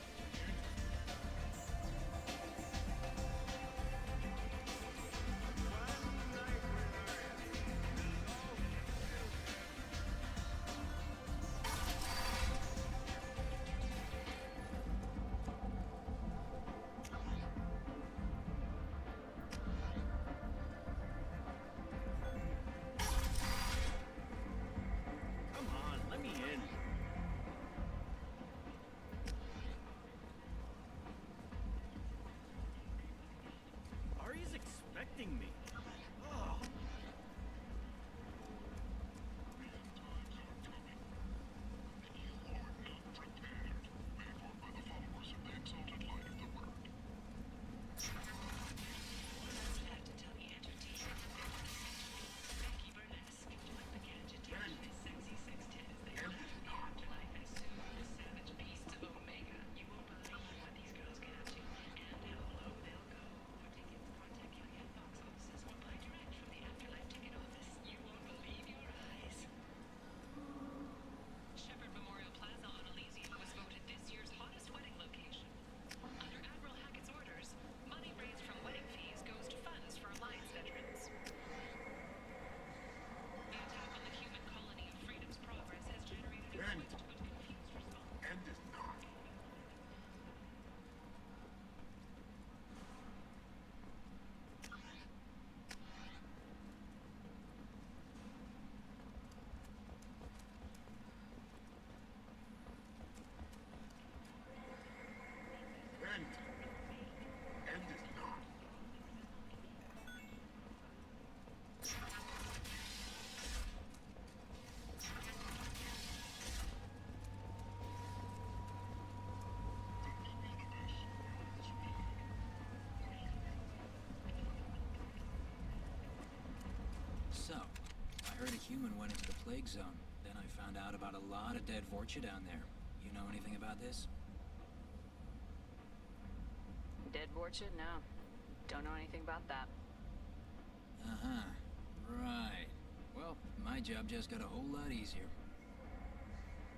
Come on, let me in. Arya's expecting me. Oh. Shepherd Memorial Plaza on Elysium was voted this year's hottest wedding location. Under Admiral Hackett's orders, money raised from wedding fees goes to funds for Alliance veterans. The attack on the human colony of Freedom's Progress has generated a swift but confused response. End is not. End. End is not. So, I heard a human went into the plague zone. Then I found out about a lot of dead Vorcha down there. You know anything about this? Dead Vorcha? No. Don't know anything about that. Uh-huh. Right. Well, my job just got a whole lot easier.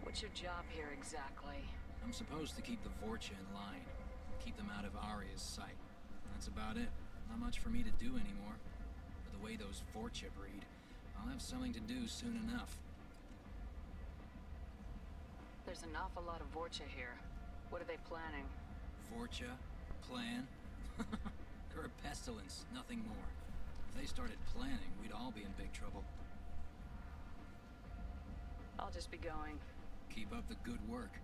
What's your job here exactly? I'm supposed to keep the Vorcha in line. Keep them out of Arya's sight. That's about it. Not much for me to do anymore. But the way those Vorcha breed, I'll have something to do soon enough. There's an awful lot of Vorcha here. What are they planning? Vorcha? Plan? They're a pestilence, nothing more. If they started planning, we'd all be in big trouble. I'll just be going. Keep up the good work.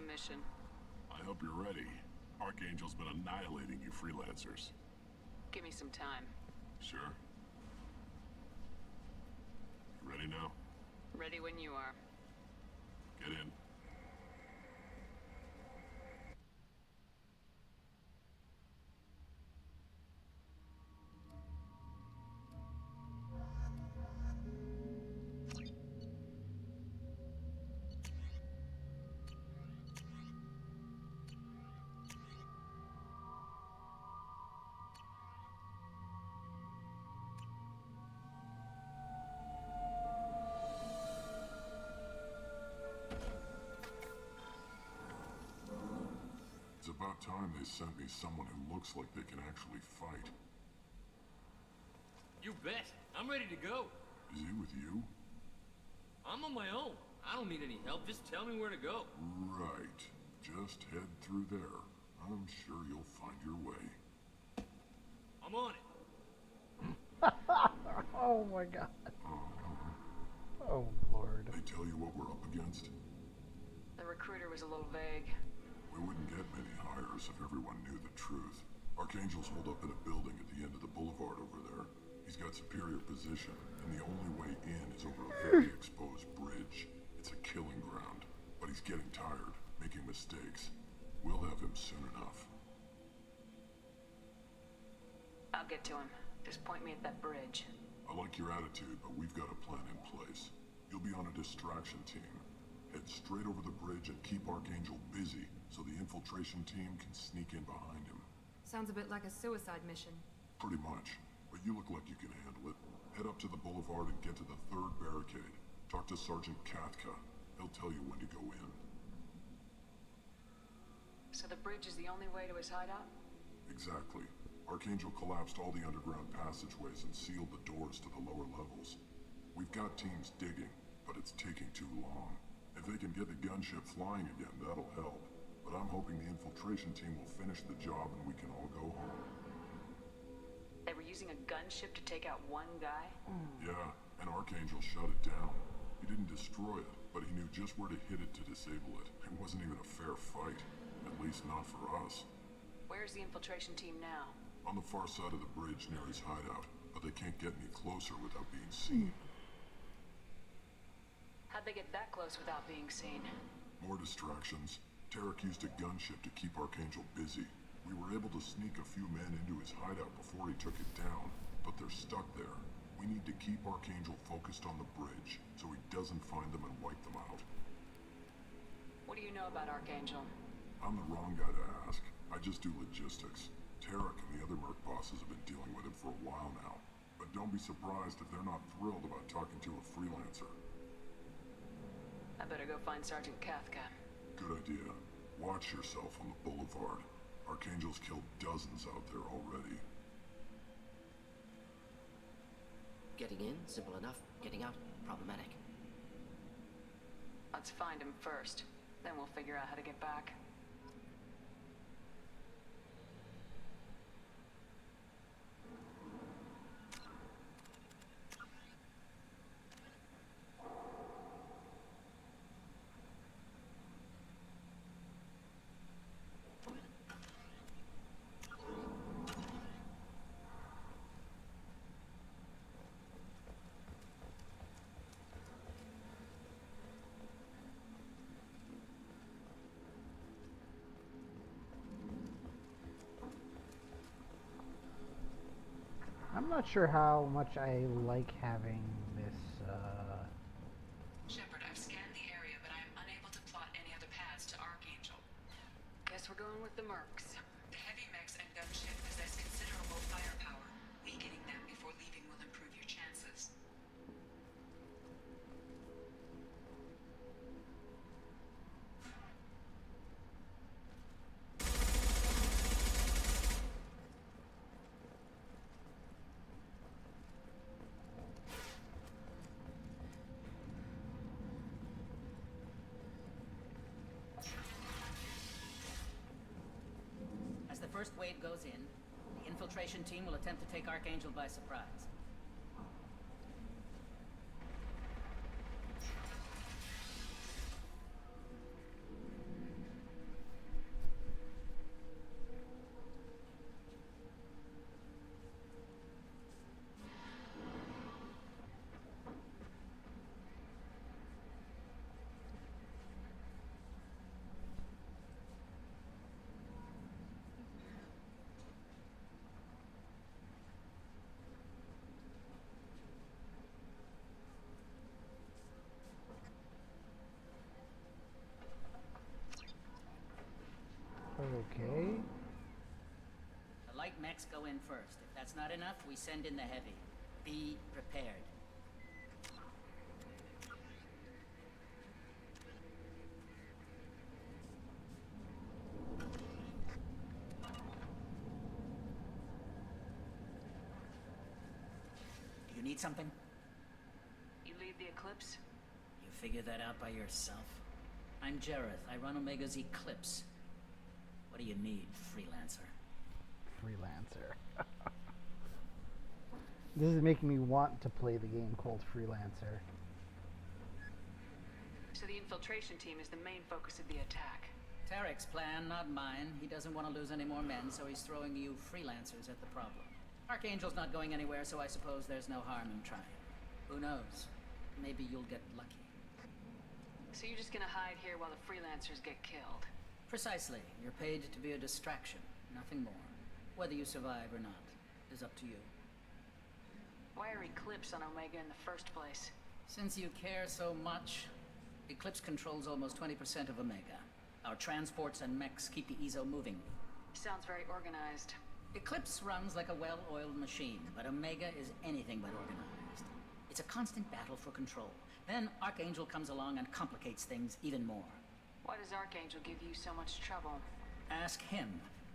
mission. I hope you're ready. Archangel's been annihilating you freelancers. Give me some time. Sure? You ready now? Ready when you are. Get in. It's about time they sent me someone who looks like they can actually fight. You bet. I'm ready to go. Is he with you? I'm on my own. I don't need any help. Just tell me where to go. Right. Just head through there. I'm sure you'll find your way. I'm on it. Oh my god. Oh lord. They tell you what we're up against? The recruiter was a little vague. We wouldn't get many hires if everyone knew the truth. Archangel's holed up in a building at the end of the boulevard over there. He's got superior position, and the only way in is over a very exposed bridge. It's a killing ground, but he's getting tired, making mistakes. We'll have him soon enough. I'll get to him. Just point me at that bridge. I like your attitude, but we've got a plan in place. You'll be on a distraction team. Head straight over the bridge and keep Archangel busy, so the infiltration team can sneak in behind him. Sounds a bit like a suicide mission. Pretty much, but you look like you can handle it. Head up to the boulevard and get to the third barricade. Talk to Sergeant Kathka. He'll tell you when to go in. So the bridge is the only way to his hideout? Exactly. Archangel collapsed all the underground passageways and sealed the doors to the lower levels. We've got teams digging, but it's taking too long. If they can get the gunship flying again, that'll help. But I'm hoping the infiltration team will finish the job and we can all go home. They were using a gunship to take out one guy? Yeah, and Archangel shut it down. He didn't destroy it, but he knew just where to hit it to disable it. It wasn't even a fair fight. At least not for us. Where's the infiltration team now? On the far side of the bridge near his hideout, but they can't get any closer without being seen. How'd they get that close without being seen? More distractions. Tarek used a gunship to keep Archangel busy. We were able to sneak a few men into his hideout before he took it down, but they're stuck there. We need to keep Archangel focused on the bridge, so he doesn't find them and wipe them out. What do you know about Archangel? I'm the wrong guy to ask. I just do logistics. Tarek and the other merc bosses have been dealing with him for a while now. But don't be surprised if they're not thrilled about talking to a freelancer. I better go find Sergeant Kathka. Good idea. Watch yourself on the boulevard. Archangel's killed dozens out there already. Getting in, simple enough. Getting out, problematic. Let's find him first. Then we'll figure out how to get back. I'm not sure how much I like having this, Shepard, I've scanned the area, but I am unable to plot any other paths to Archangel. Guess we're going with the mercs. The heavy mechs and gunship possess considerable firepower. Weakening them before leaving will improve your chances. As the first wave goes in, the infiltration team will attempt to take Archangel by surprise. line first. If that's not enough, we send in the heavy. Be prepared. Do you need something? You lead the Eclipse? You figured that out by yourself? I'm Jareth. I run Omega's Eclipse. What do you need, freelancer? Freelancer. This is making me want to play the game called Freelancer. So the infiltration team is the main focus of the attack. Tarek's plan, not mine. He doesn't want to lose any more men, so he's throwing you freelancers at the problem. Archangel's not going anywhere, so I suppose there's no harm in trying. Who knows? Maybe you'll get lucky. So you're just gonna hide here while the freelancers get killed? Precisely. You're paid to be a distraction, nothing more. Whether you survive or not is up to you. Why are Eclipse on Omega in the first place? Since you care so much, Eclipse controls almost 20% of Omega. Our transports and mechs keep the EZO moving. Sounds very organized. Eclipse runs like a well-oiled machine, but Omega is anything but organized. It's a constant battle for control. Then Archangel comes along and complicates things even more. Why does Archangel give you so much trouble? Ask him.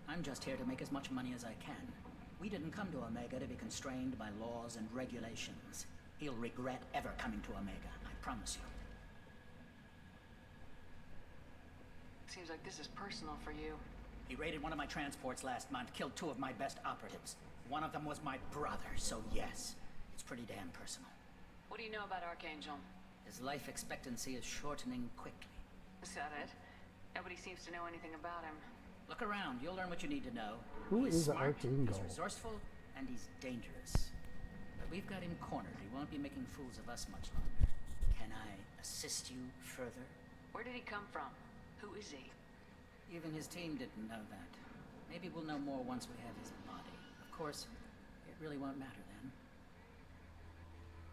I'm just here to make as much money as I can. We didn't come to Omega to be constrained by laws and regulations. He'll regret ever coming to Omega, I promise you. Seems like this is personal for you. He raided one of my transports last month, killed 2 of my best operatives. One of them was my brother, so yes, it's pretty damn personal. What do you know about Archangel? His life expectancy is shortening quickly. Is that it? Nobody seems to know anything about him. Look around, you'll learn what you need to know. Who He's is smart, Archangel? he's resourceful, and he's dangerous. But we've got him cornered. He won't be making fools of us much longer. Can I assist you further? Where did he come from? Who is he? Even his team didn't know that. Maybe we'll know more once we have his body. Of course, it really won't matter then.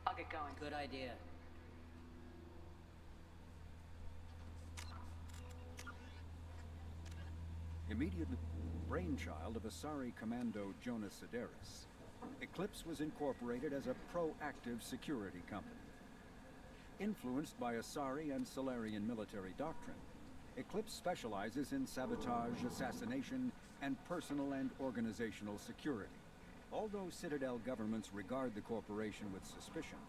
I'll get going. Good idea. Immediately brainchild of Asari Commando Jonas Sideris, Eclipse was incorporated as a proactive security company. Influenced by Asari and Solarian military doctrine, Eclipse specializes in sabotage, assassination, and personal and organizational security. Although Citadel governments regard the corporation with suspicion,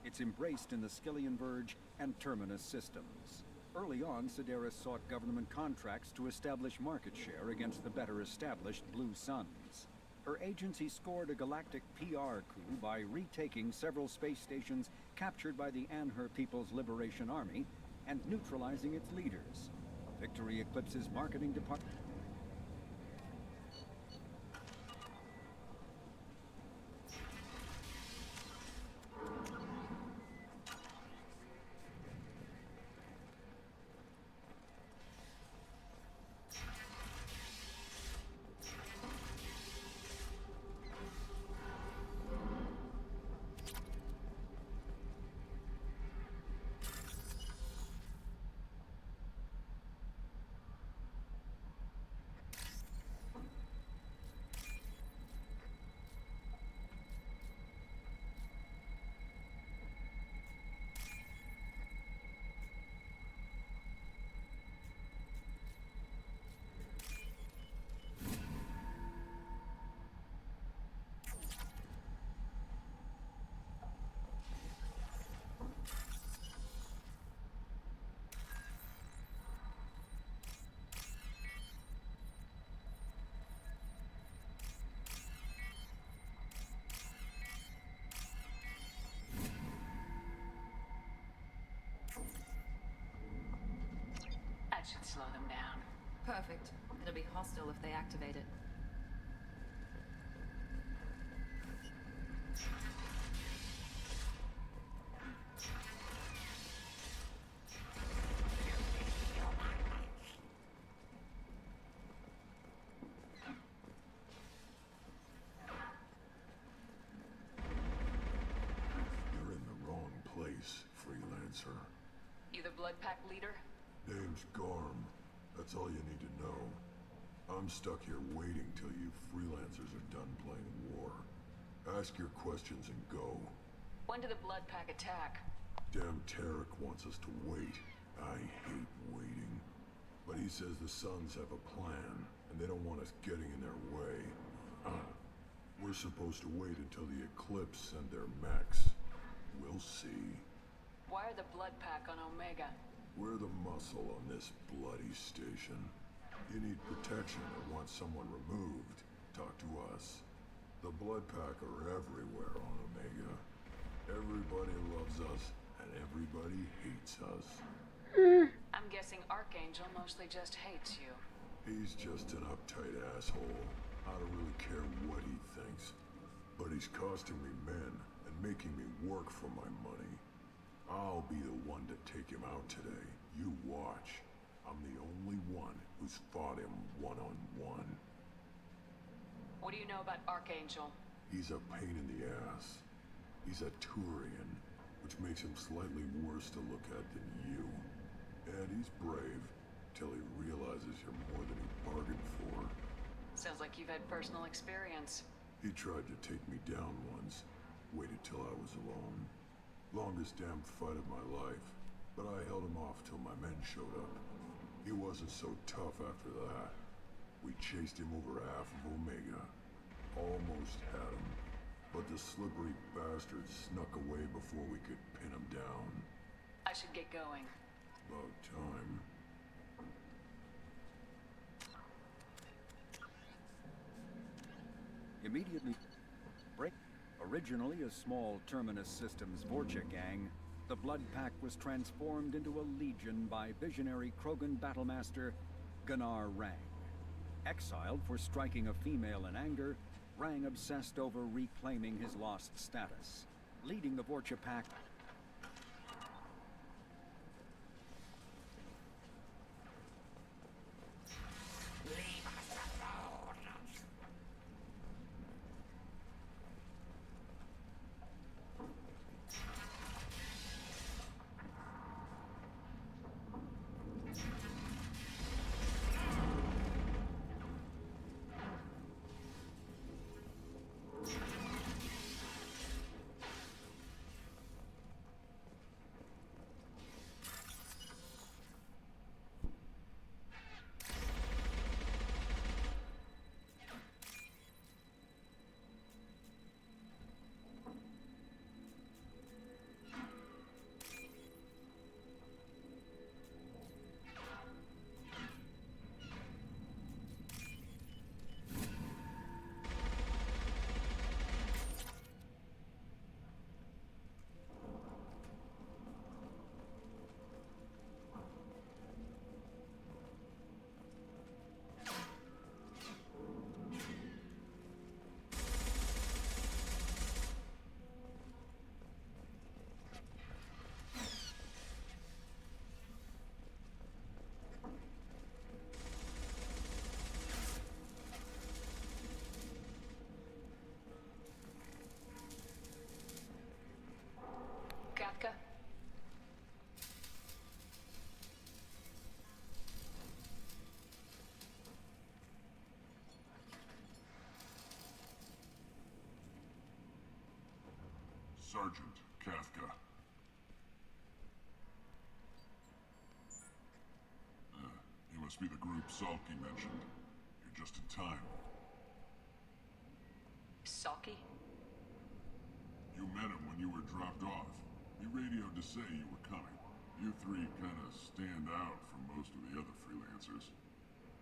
it's embraced in the Skillian Verge and Terminus systems. Early on, Sideris sought government contracts to establish market share against the better established Blue Suns. Her agency scored a galactic PR coup by retaking several space stations captured by the Anhur People's Liberation Army and neutralizing its leaders. Victory Eclipse's marketing department. That should slow them down. Perfect. It'll be hostile if they activate it. You're in the wrong place, freelancer. You the Blood Pack leader? Name's Garm. That's all you need to know. I'm stuck here waiting till you freelancers are done playing war. Ask your questions and go. When did the Blood Pack attack? Damn Tarek wants us to wait. I hate waiting. But he says the Suns have a plan, and they don't want us getting in their way. We're supposed to wait until the Eclipse send their mechs. We'll see. Why are the Blood Pack on Omega? We're the muscle on this bloody station. You need protection or want someone removed, talk to us. The Blood Pack are everywhere on Omega. Everybody loves us, and everybody hates us. I'm guessing Archangel mostly just hates you. He's just an uptight asshole. I don't really care what he thinks. But he's costing me men and making me work for my money. I'll be the one to take him out today. You watch. I'm the only one who's fought him one-on-one. What do you know about Archangel? He's a pain in the ass. He's a Turian, which makes him slightly worse to look at than you. And he's brave, till he realizes you're more than he bargained for. Sounds like you've had personal experience. He tried to take me down once. Waited till I was alone. Longest damn fight of my life. But I held him off till my men showed up. He wasn't so tough after that. We chased him over half of Omega. Almost had him. But the slippery bastard snuck away before we could pin him down. I should get going. About time. Immediately break. Originally a small Terminus Systems Vorcha gang, the Blood Pack was transformed into a legion by visionary Krogan battlemaster Gunnar Rang. Exiled for striking a female in anger, Rang obsessed over reclaiming his lost status, leading the Vorcha Pack. Kafka? Sergeant Kafka. You must be the group Salky mentioned. You're just in time. Salky? You met him when you were dropped off. He radioed to say you were coming. You three kinda stand out from most of the other freelancers.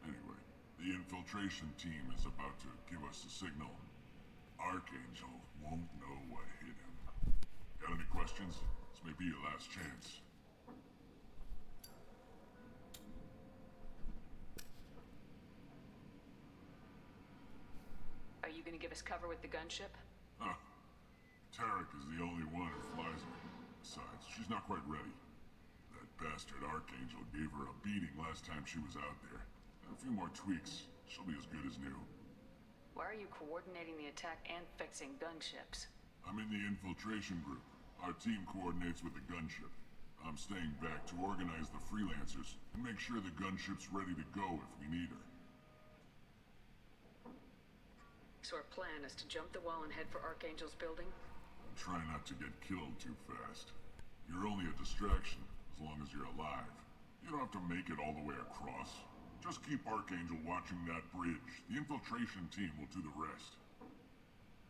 Anyway, the infiltration team is about to give us the signal. Archangel won't know what hit him. Got any questions? This may be your last chance. Are you gonna give us cover with the gunship? Huh. Tarek is the only one who flies it. Besides, she's not quite ready. That bastard Archangel gave her a beating last time she was out there. A few more tweaks, she'll be as good as new. Why are you coordinating the attack and fixing gunships? I'm in the infiltration group. Our team coordinates with the gunship. I'm staying back to organize the freelancers and make sure the gunship's ready to go if we need her. So our plan is to jump the wall and head for Archangel's building? Try not to get killed too fast. You're only a distraction, as long as you're alive. You don't have to make it all the way across. Just keep Archangel watching that bridge. The infiltration team will do the rest.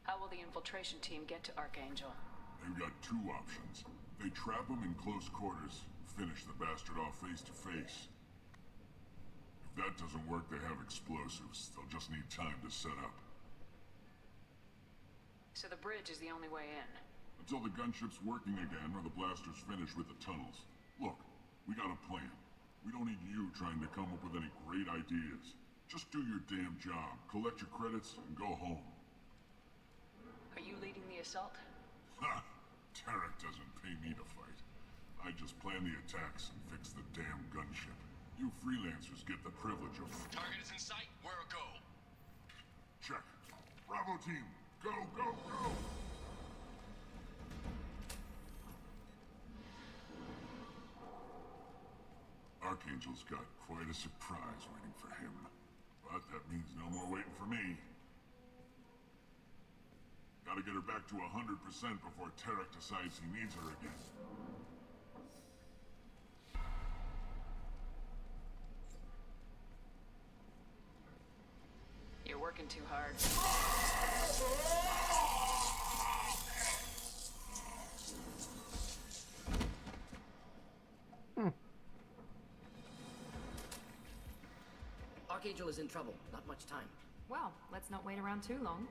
How will the infiltration team get to Archangel? They've got two options. They trap him in close quarters, finish the bastard off face to face. If that doesn't work, they have explosives. They'll just need time to set up. So the bridge is the only way in? Until the gunship's working again or the blasters finish with the tunnels. Look, we got a plan. We don't need you trying to come up with any great ideas. Just do your damn job, collect your credits, and go home. Are you leading the assault? Ha! Tarek doesn't pay me to fight. I just plan the attacks and fix the damn gunship. You freelancers get the privilege of... Target is in sight. Where a go? Check. Bravo team, go, go, go! Archangel's got quite a surprise waiting for him. But that means no more waiting for me. Gotta get her back to 100% before Tarek decides he needs her again. You're working too hard. Archangel is in trouble. Not much time. Well, let's not wait around too long.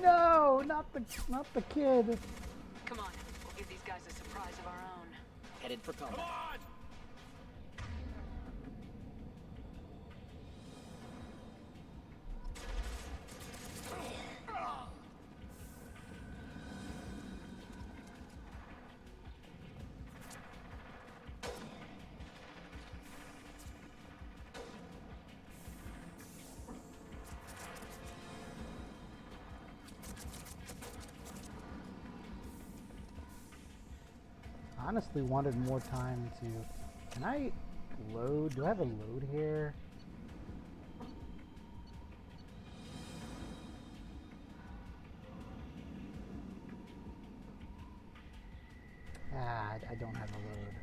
No, not the kid. Come on, we'll give these guys a surprise of our own. Headed for combat. Come on! Honestly wanted more time to... Can I load? Do I have a load here? I don't have a load.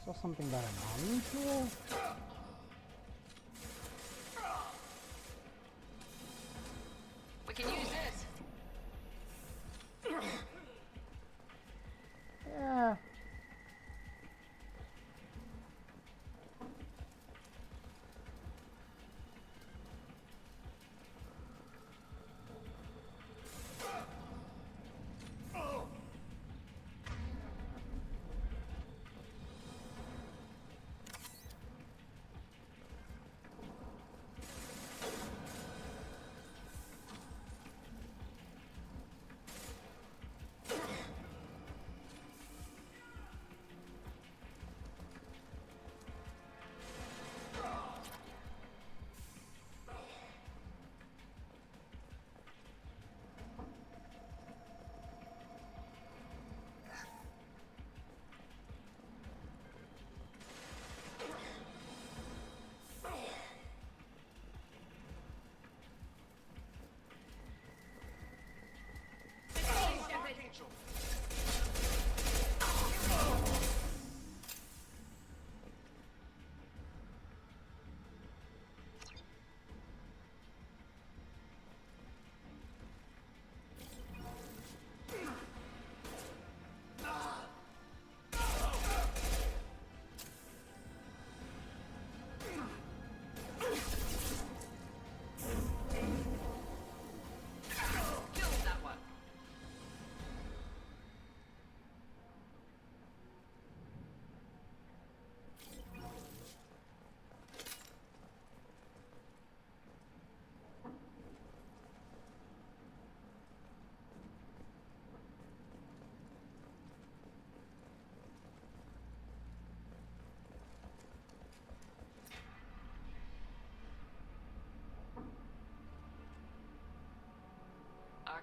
Saw something about an army tool? We can use this. Yeah.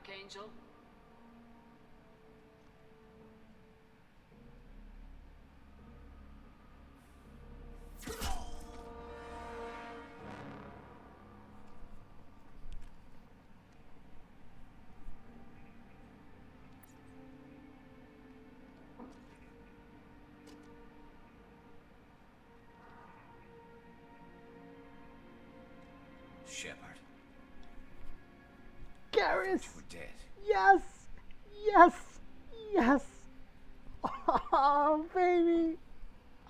Archangel. Shepard. Garrus! You were dead. Yes! Yes! Yes! Oh, baby!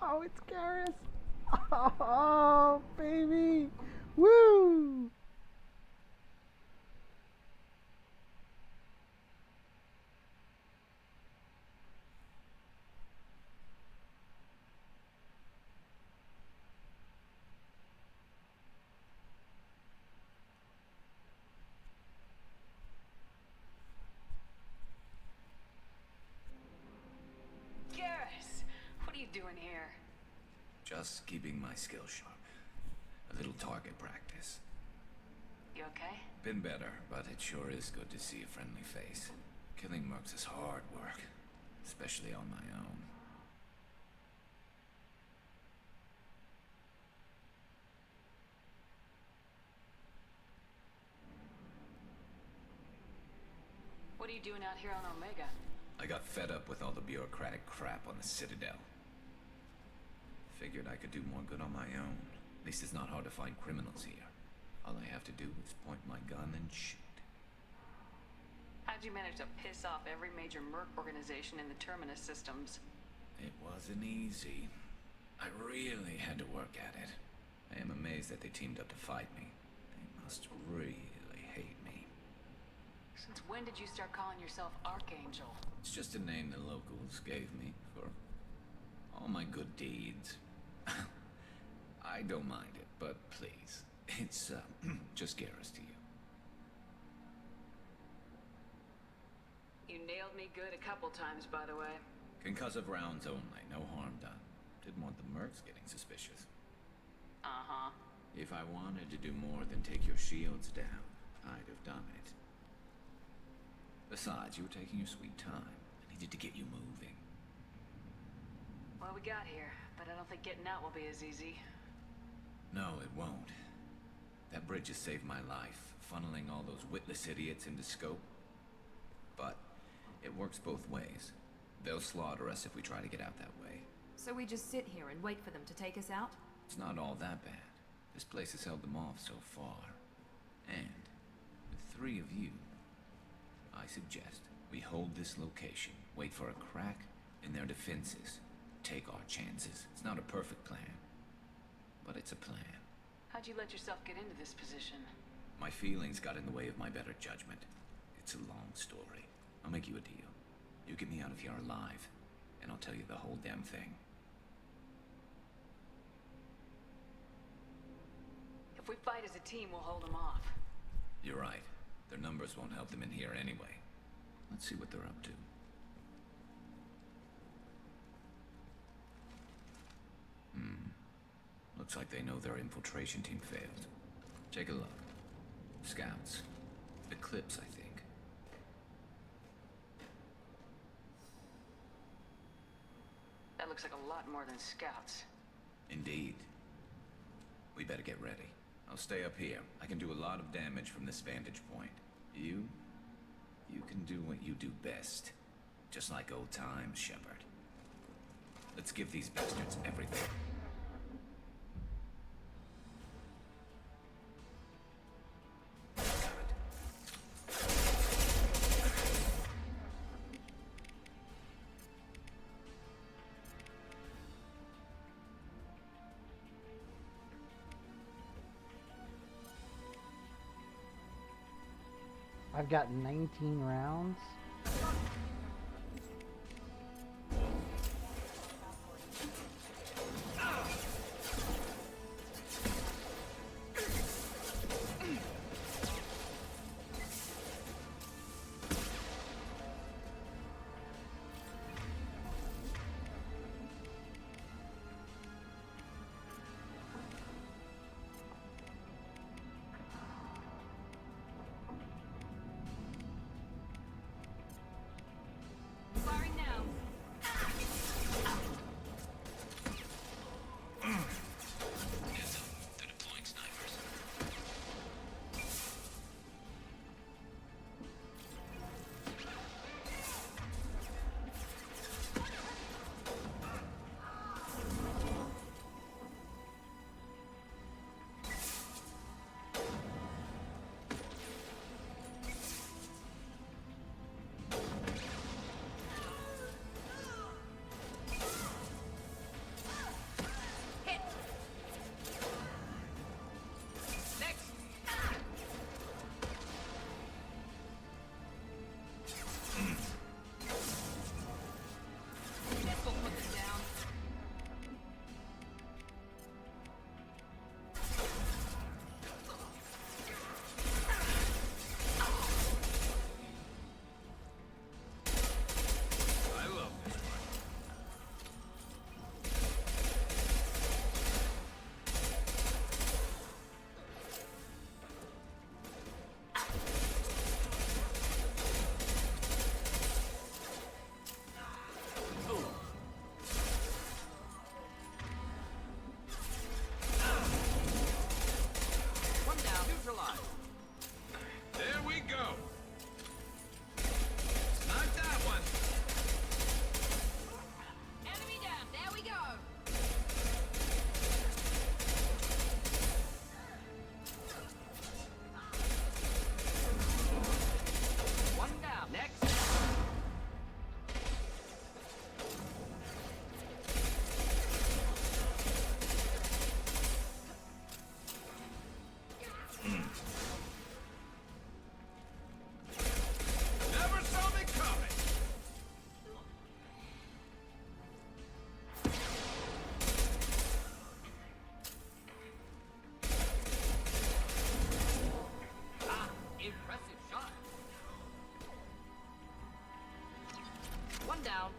Oh, it's Garrus! Oh, baby! Woo! Garrus! What are you doing here? Just keeping my skills sharp. A little target practice. You okay? Been better, but it sure is good to see a friendly face. Killing mercs is hard work, especially on my own. What are you doing out here on Omega? I got fed up with all the bureaucratic crap on the Citadel. Figured I could do more good on my own. At least it's not hard to find criminals here. All I have to do is point my gun and shoot. How'd you manage to piss off every major merc organization in the Terminus systems? It wasn't easy. I really had to work at it. I am amazed that they teamed up to fight me. They must really hate me. Since when did you start calling yourself Archangel? It's just a name the locals gave me for all my good deeds. I don't mind it, but please, it's just Garrus to you. You nailed me good a couple times, by the way. Concussive rounds only, no harm done. Didn't want the mercs getting suspicious. Uh-huh. If I wanted to do more than take your shields down, I'd have done it. Besides, you were taking your sweet time. I needed to get you moving. Well, we got here, but I don't think getting out will be as easy. No, it won't. That bridge has saved my life, funneling all those witless idiots into scope. But it works both ways. They'll slaughter us if we try to get out that way. So we just sit here and wait for them to take us out? It's not all that bad. This place has held them off so far. And with 3 of you, I suggest we hold this location, wait for a crack in their defenses, take our chances. It's not a perfect plan, but it's a plan. How'd you let yourself get into this position? My feelings got in the way of my better judgment. It's a long story. I'll make you a deal. You get me out of here alive, and I'll tell you the whole damn thing. If we fight as a team, we'll hold them off. You're right. Their numbers won't help them in here anyway. Let's see what they're up to. Looks like they know their infiltration team failed. Take a look. Scouts. Eclipse, I think. That looks like a lot more than scouts. Indeed. We better get ready. I'll stay up here. I can do a lot of damage from this vantage point. You can do what you do best. Just like old times, Shepard. Let's give these bastards everything. I've got 19 rounds. down.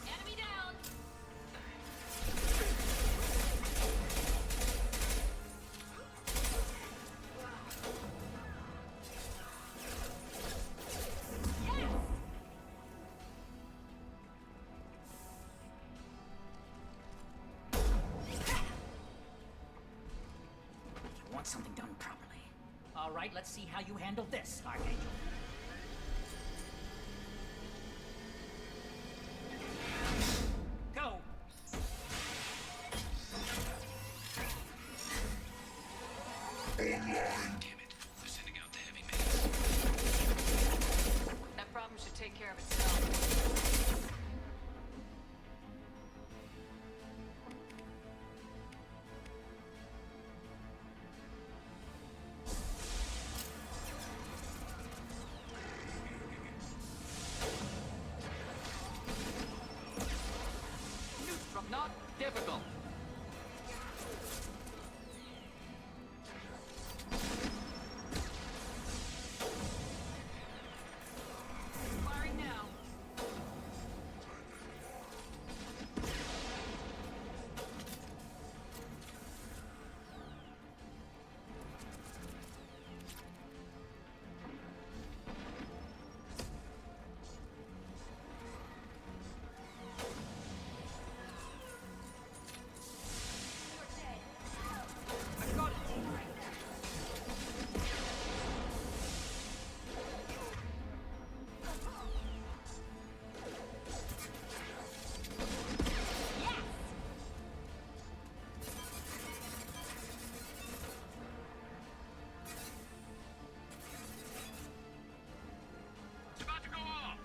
Enemy down. You want something done properly. All right, let's see how you handle this, Archangel. Go! Online. Damn it. They're sending out the heavy mates. That problem should take care of itself. Not difficult. Firing now. It's about to go off.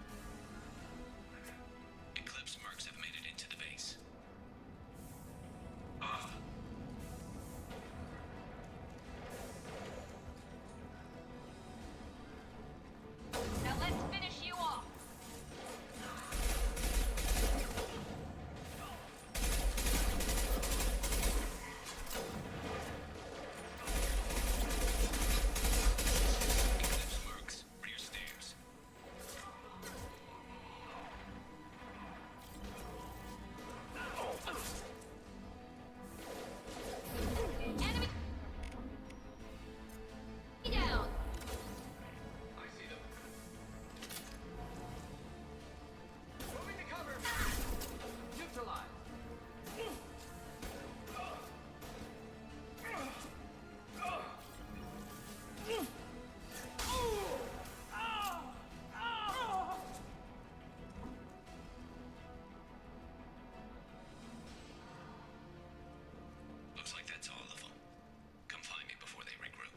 Eclipse mercs have made it into the base. Now let's finish you off. Eclipse mercs, rear stairs. Enemy down. I see them. Moving to cover. Neutralize. Looks like that's all of them. Come find me before they regroup.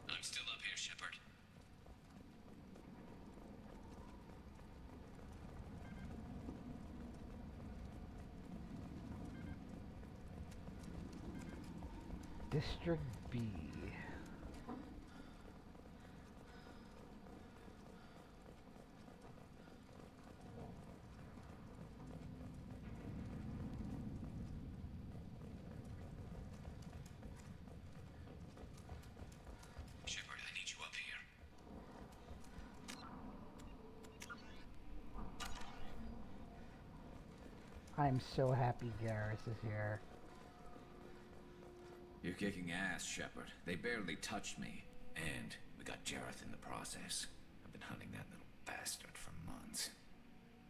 I'm still up here, Shepard. District B. Shepard, I need you up here. I'm so happy Garrus is here. You're kicking ass, Shepard. They barely touched me. And we got Jareth in the process. I've been hunting that little bastard for months.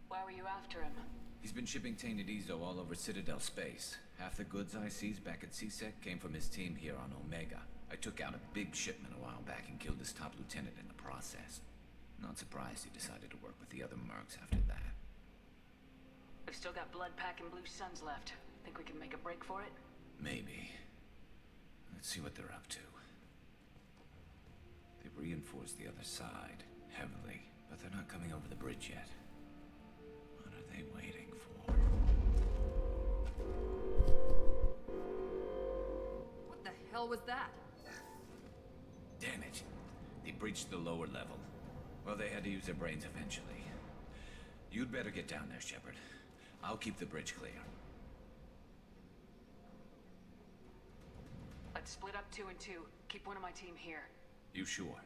Why were you after him? He's been shipping tainted Ezo all over Citadel space. Half the goods I seized back at CSEC came from his team here on Omega. I took out a big shipment a while back and killed his top lieutenant in the process. Not surprised he decided to work with the other mercs after that. We've still got Bloodpack and Blue Suns left. Think we can make a break for it? Maybe. Let's see what they're up to. They've reinforced reinforce the other side heavily, but they're not coming over the bridge yet. What are they waiting for? What the hell was that? Damn it. They breached the lower level. Well, they had to use their brains eventually. You'd better get down there, Shepard. I'll keep the bridge clear. Let's split up 2 and 2. Keep one of my team here. You sure?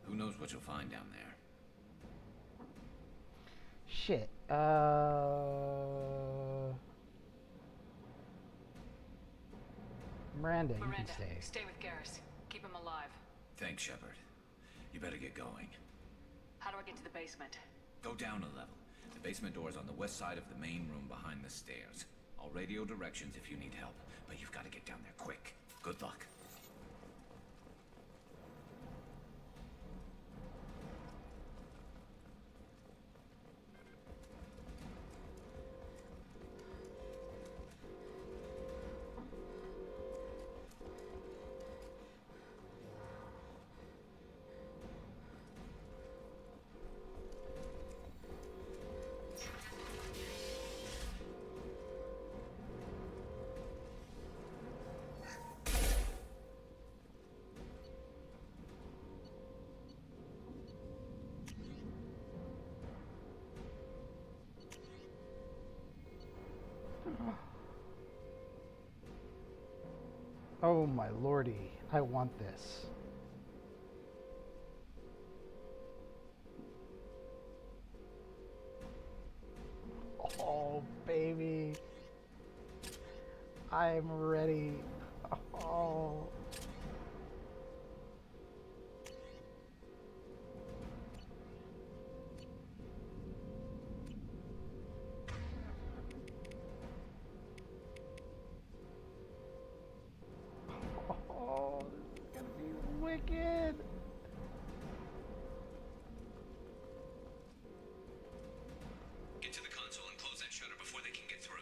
Who knows what you'll find down there? Shit. Miranda, you can stay. Stay with Garrus. Keep him alive. Thanks, Shepard. You better get going. How do I get to the basement? Go down a level. The basement door is on the west side of the main room behind the stairs. I'll radio directions if you need help, but you've got to get down there quick. Good luck. Oh my lordy, I want this. Oh baby, I'm ready. Oh. Oh, this is gonna be wicked. Get to the console and close that shutter before they can get through.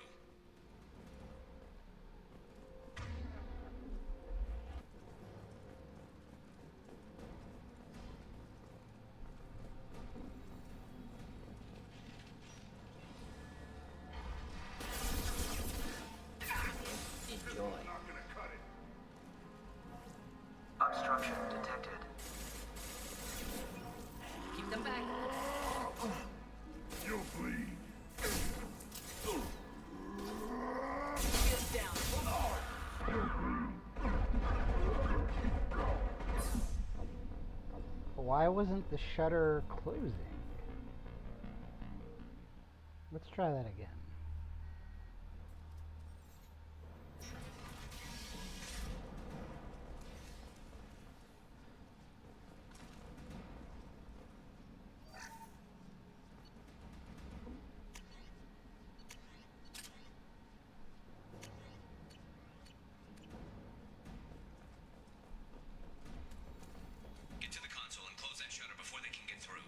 Enjoy. Obstruction detected. Keep them back. You'll bleed. Get down. Why wasn't the shutter closing? Let's try that again. Get to the console and close that shutter before they can get through.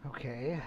Okay.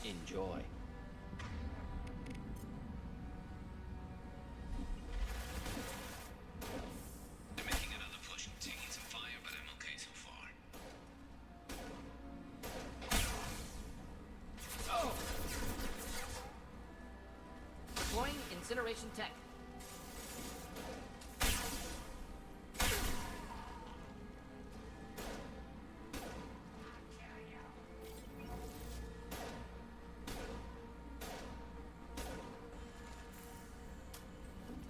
Enjoy. They're making another push. Taking some fire, but I'm okay so far. Oh! Deploying incineration tech.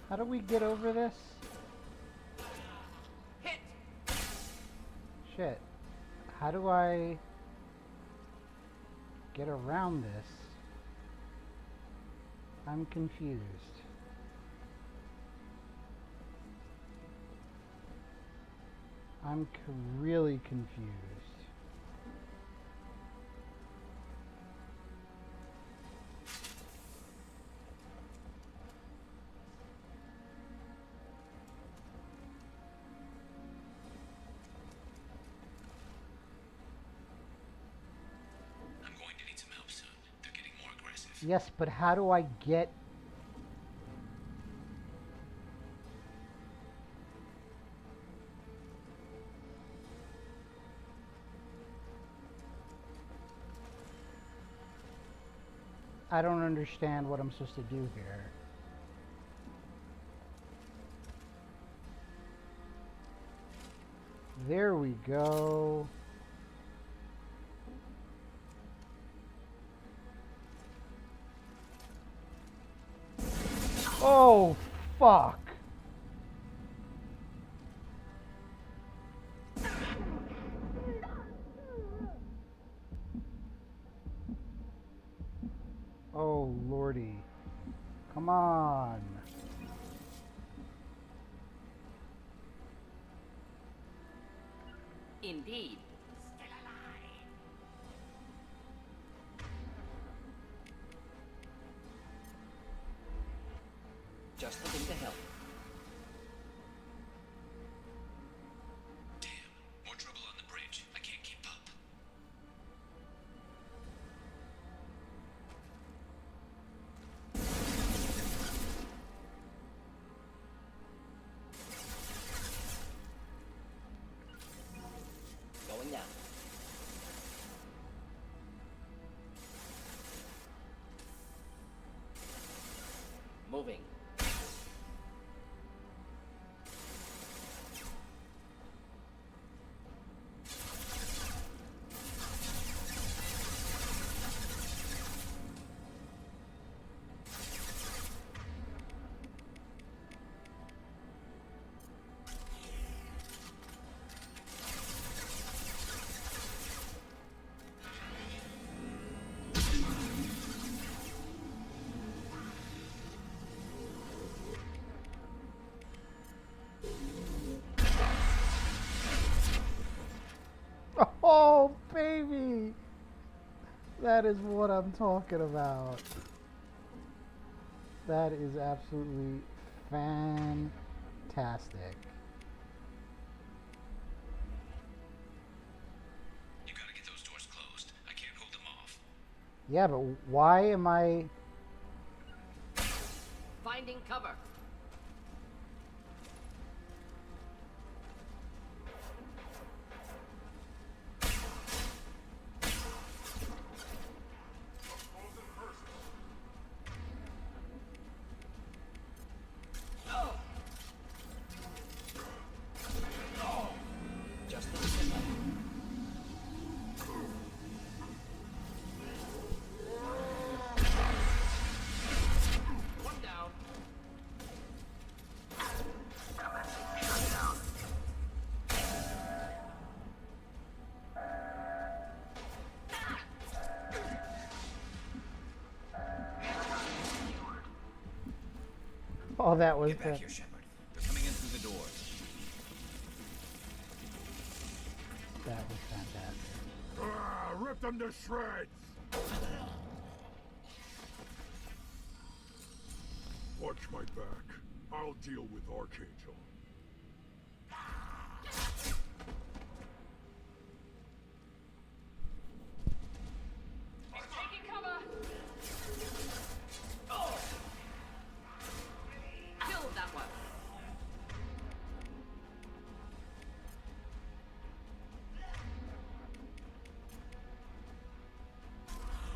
How do we get over this? Hit! Shit. How do I get around this? I'm confused. I'm really confused. Yes, but how do I get... I don't understand what I'm supposed to do here. There we go. Oh, fuck. Oh, lordy. Come on. Indeed. Just looking to help. Damn, more trouble on the bridge. I can't keep up. Going now. moving. Oh, baby! That is what I'm talking about. That is absolutely fantastic. You gotta get those doors closed. I can't hold them off. Yeah, but why am I... Finding cover. Just the tip. One down. Oh, that was... Get back here, Shepard. They're coming in through the doors. That was fantastic. Rip them to shreds! Watch my back. I'll deal with Archangel. Taking cover. Killed that one.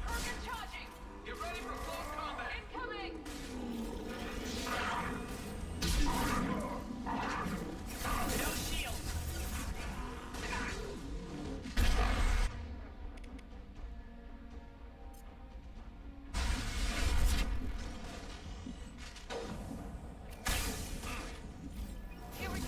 Target charging. Get ready for close combat. Incoming. No shield. Here we go.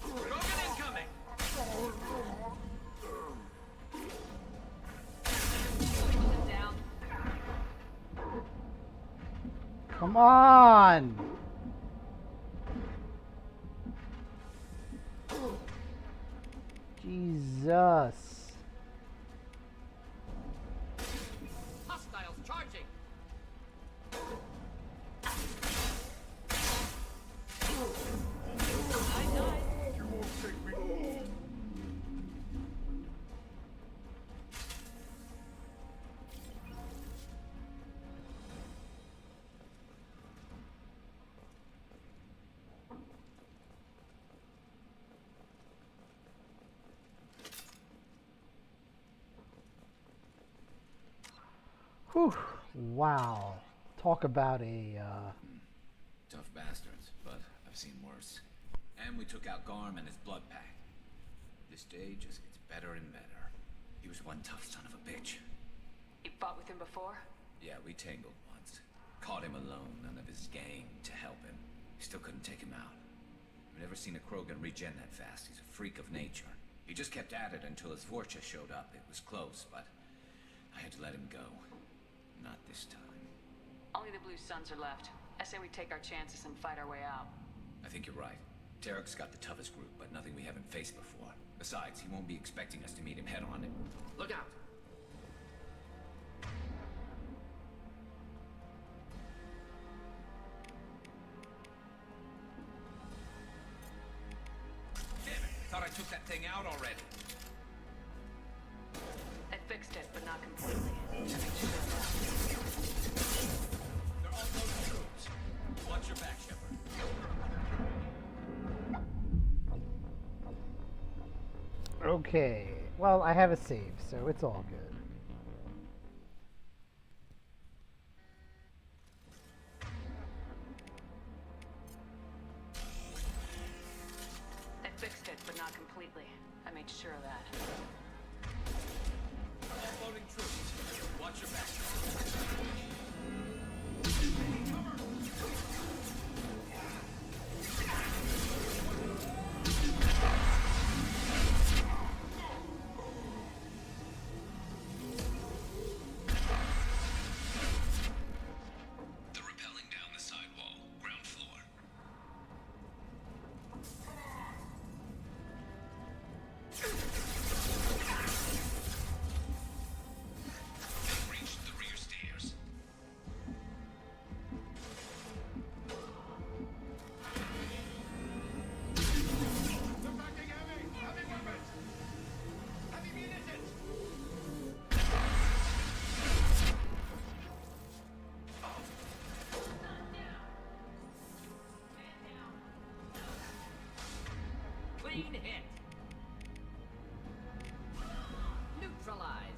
Krogan incoming. Down. Come on! Jesus. Hostiles charging. I died. You won't take me. Whew. Wow. Talk about a... Tough bastards, but I've seen worse. And we took out Garm and his blood pack. This day just gets better and better. He was one tough son of a bitch. You fought with him before? Yeah, we tangled once. Caught him alone, none of his gang to help him. Still couldn't take him out. I've never seen a Krogan regen that fast. He's a freak of nature. He just kept at it until his Vorcha showed up. It was close, but I had to let him go. Not this time. Only the Blue Suns are left. I say we take our chances and fight our way out. I think you're right. Tarek's got the toughest group, but nothing we haven't faced before. Besides, he won't be expecting us to meet him head on. Look out. Damn it! I thought I took that thing out already. I fixed it, but not completely. They're all those troops. Watch your back, Shepard. Okay. Well, I have a save, so it's all good. I fixed it, but not completely. I made sure of that. Offloading troops. Watch your back. They're rappelling down the sidewall, ground floor. They've reached the rear stairs. Clean hit. Neutralized.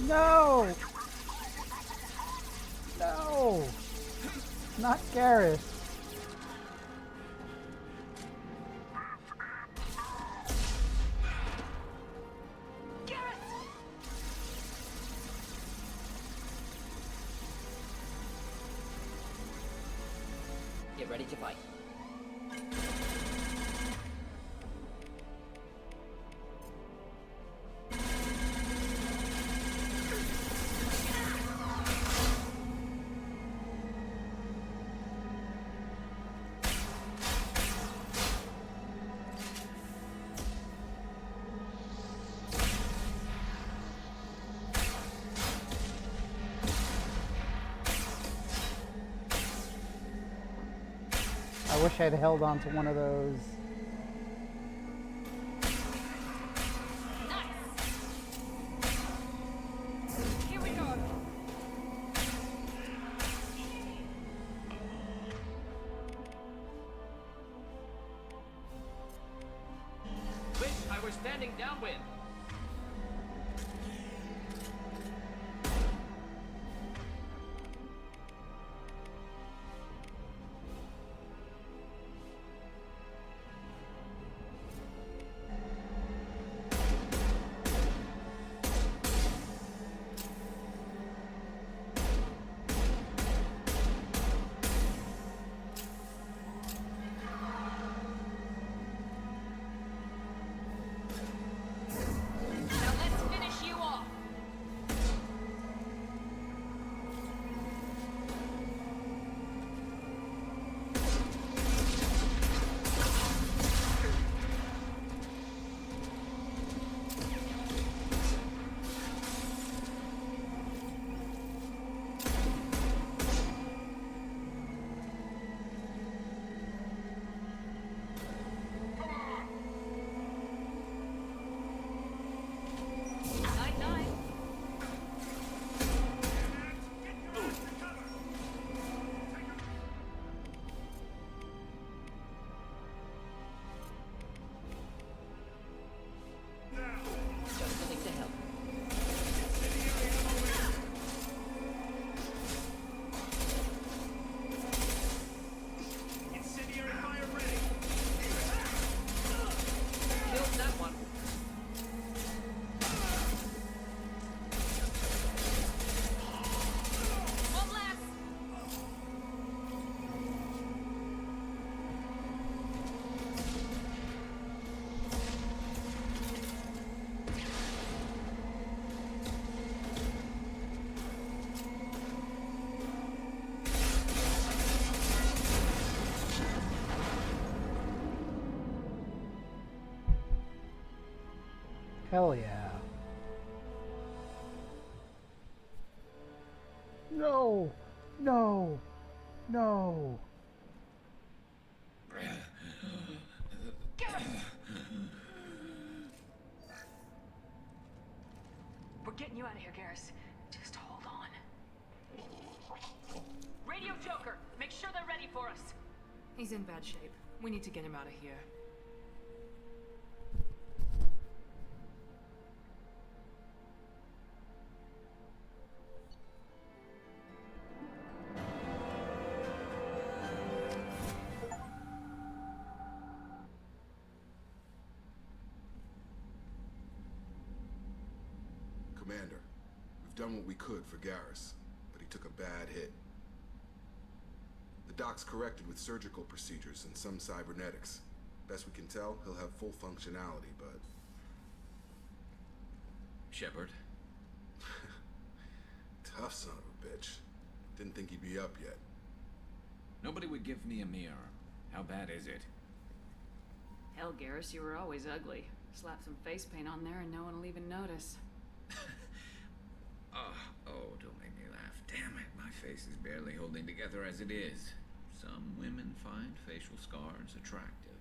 No! No! Not Garrus. Get ready to fight. I wish I'd held on to one of those. Here we go. Wish I were standing downwind. Hell yeah. No! No! No! We're getting you out of here, Garrus. Just hold on. Radio Joker, make sure they're ready for us. He's in bad shape. We need to get him out of here. Commander, we've done what we could for Garrus, but he took a bad hit. The doc's corrected with surgical procedures and some cybernetics. Best we can tell, he'll have full functionality, but... Shepard? Tough son of a bitch. Didn't think he'd be up yet. Nobody would give me a mirror. How bad is it? Hell, Garrus, you were always ugly. Slap some face paint on there and no one will even notice. Oh, don't make me laugh. Damn it, my face is barely holding together as it is. Some women find facial scars attractive.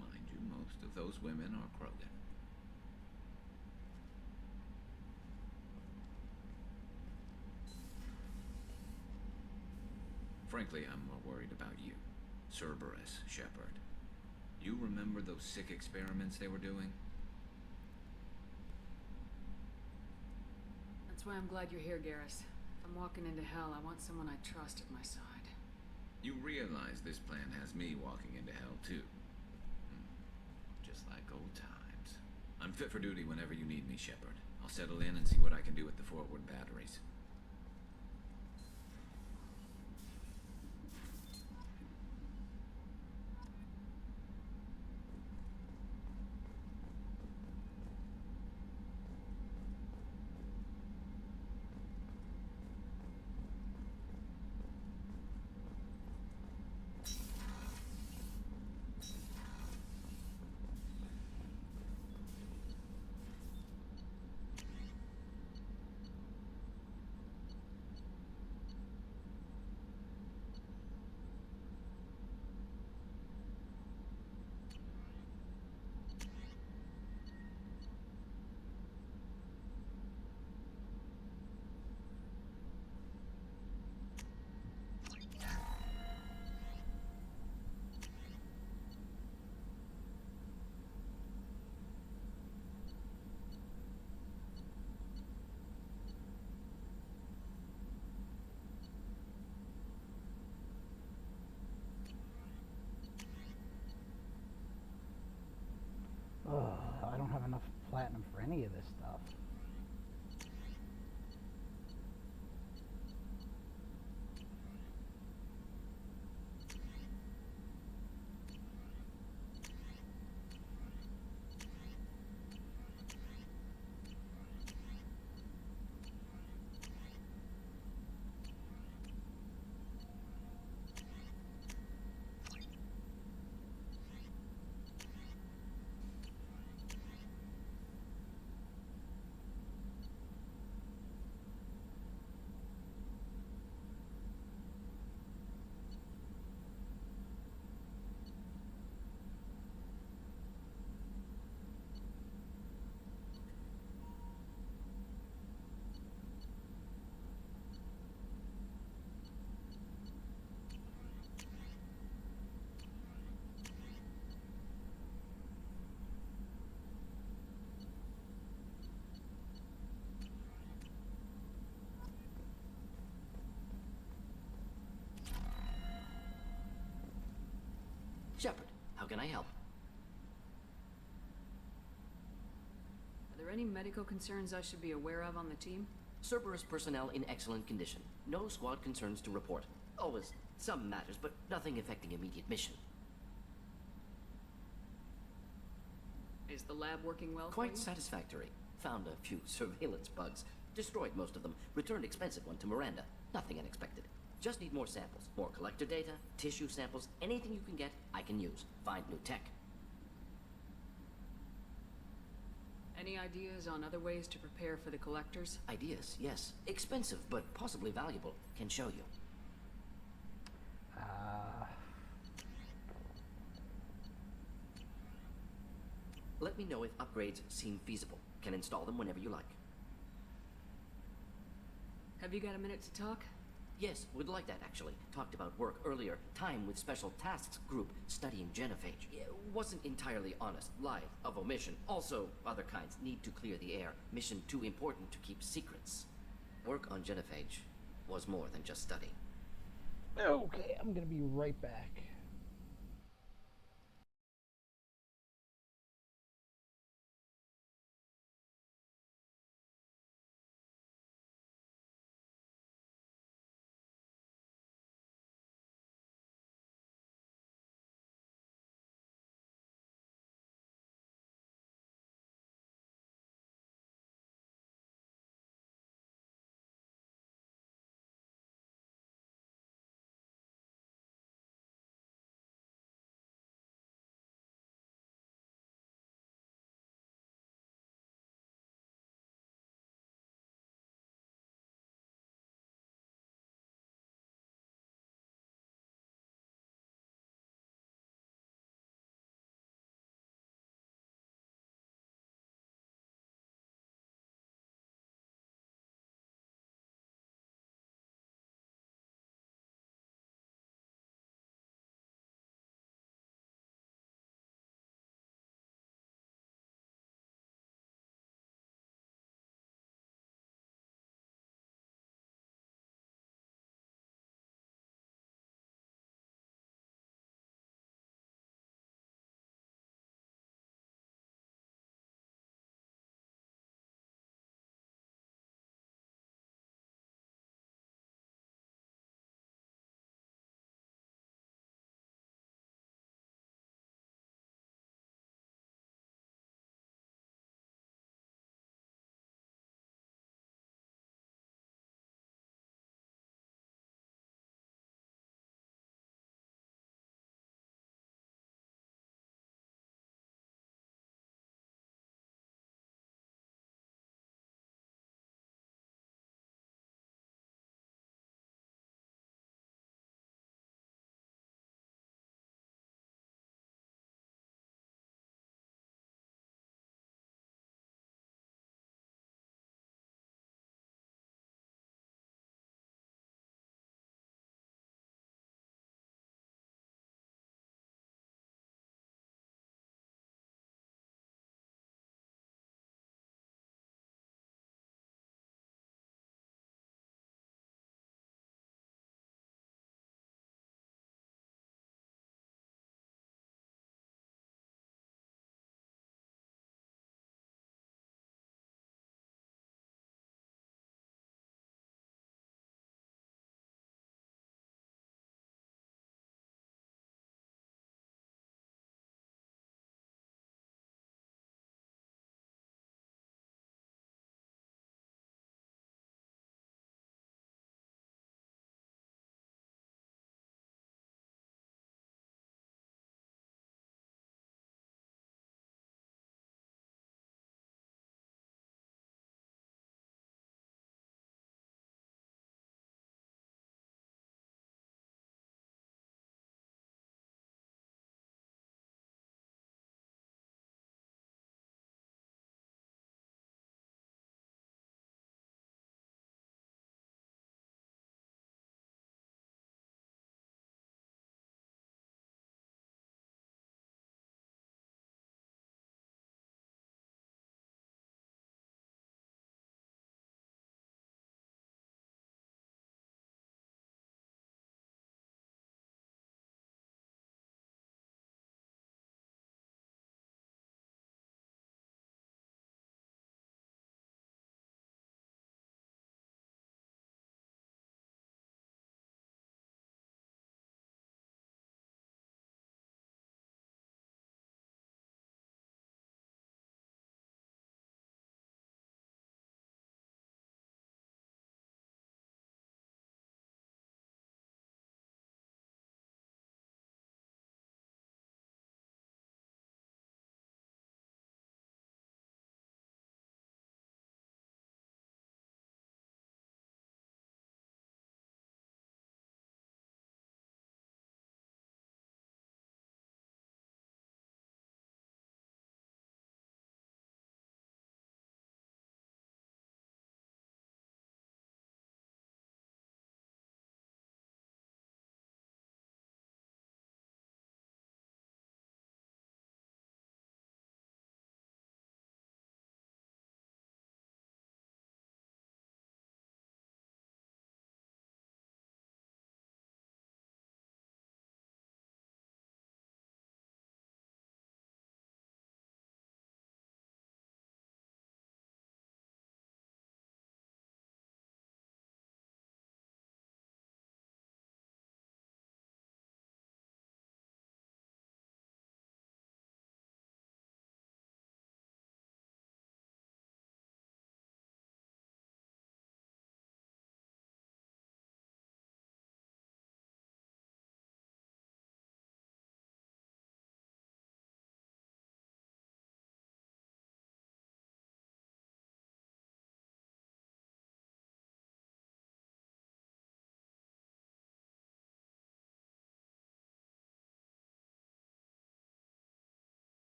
Mind you, most of those women are Krogan. Frankly, I'm more worried about you. Cerberus, Shepard. You remember those sick experiments they were doing? That's why I'm glad you're here, Garrus. If I'm walking into hell, I want someone I trust at my side. You realize this plan has me walking into hell, too. Just like old times. I'm fit for duty whenever you need me, Shepard. I'll settle in and see what I can do with the forward batteries. Ugh, I don't have enough platinum for any of this stuff. Shepard, how can I help? Are there any medical concerns I should be aware of on the team? Cerberus personnel in excellent condition. No squad concerns to report. Always some matters, but nothing affecting immediate mission. Is the lab working well for Quite you? satisfactory. Found a few surveillance bugs. Destroyed most of them. Returned expensive one to Miranda. Nothing unexpected. Just need more samples. More collector data, tissue samples, anything you can get, I can use. Find new tech. Any ideas on other ways to prepare for the collectors? Ideas, yes. Expensive, but possibly valuable. Can show you. Let me know if upgrades seem feasible. Can install them whenever you like. Have you got a minute to talk? Yes, would like that actually. Talked about work earlier. Time with Special Tasks Group studying genophage. Wasn't entirely honest. Lie of omission. Also, other kinds. Need to clear the air. Mission too important to keep secrets. Work on genophage was more than just study. Okay, I'm gonna be right back.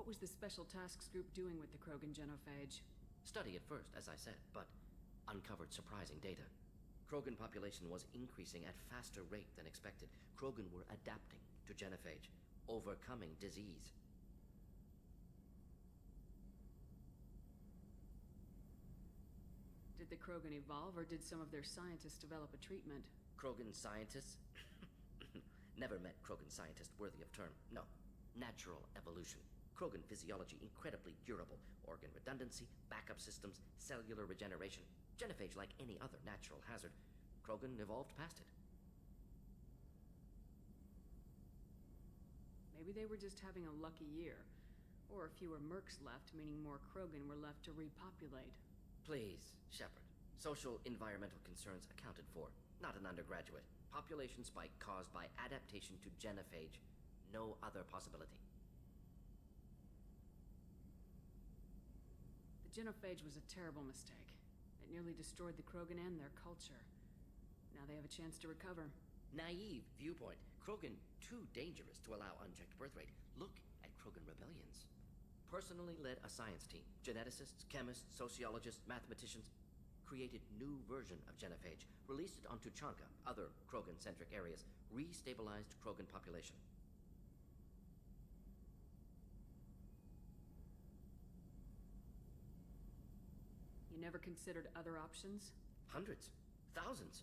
What was the Special Tasks Group doing with the Krogan genophage? Study at first, as I said, but uncovered surprising data. Krogan population was increasing at faster rate than expected. Krogan were adapting to genophage, overcoming disease. Did the Krogan evolve, or did some of their scientists develop a treatment? Krogan scientists? Never met Krogan scientist worthy of term. No. Natural evolution. Krogan physiology incredibly durable. Organ redundancy, backup systems, cellular regeneration. Genophage like any other natural hazard. Krogan evolved past it. Maybe they were just having a lucky year. Or fewer mercs left, meaning more Krogan were left to repopulate. Please, Shepard. Social environmental concerns accounted for. Not an undergraduate. Population spike caused by adaptation to genophage. No other possibility. The genophage was a terrible mistake. It nearly destroyed the Krogan and their culture. Now they have a chance to recover. Naive viewpoint. Krogan too dangerous to allow unchecked birth rate. Look at Krogan rebellions. Personally led a science team. Geneticists, chemists, sociologists, mathematicians. Created new version of genophage. Released it on Tuchanka, other Krogan-centric areas. Restabilized Krogan population. You never considered other options? Hundreds. Thousands.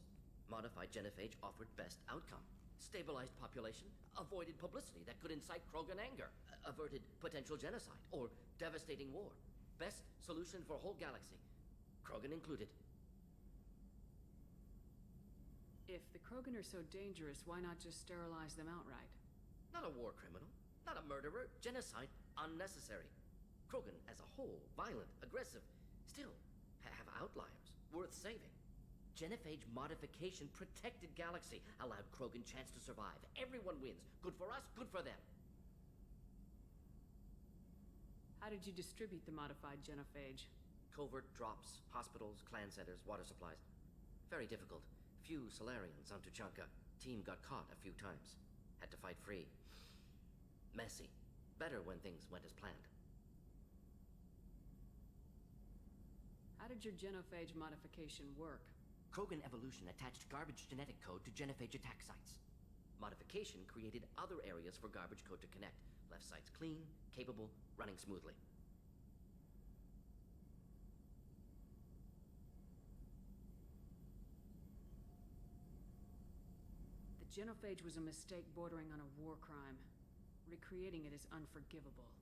Modified genophage offered best outcome. Stabilized population, avoided publicity that could incite Krogan anger, averted potential genocide, or devastating war. Best solution for whole galaxy. Krogan included. If the Krogan are so dangerous, why not just sterilize them outright? Not a war criminal, not a murderer. Genocide, unnecessary. Krogan as a whole, violent, aggressive, still have outliers, worth saving. Genophage modification protected galaxy, allowed Krogan chance to survive. Everyone wins. Good for us, good for them. How did you distribute the modified genophage? Covert drops, hospitals, clan centers, water supplies. Very difficult. Few Solarians on Tuchanka. Team got caught a few times. Had to fight free. Messy. Better when things went as planned. How did your genophage modification work? Krogan evolution attached garbage genetic code to genophage attack sites. Modification created other areas for garbage code to connect. Left sites clean, capable, running smoothly. The genophage was a mistake bordering on a war crime. Recreating it is unforgivable.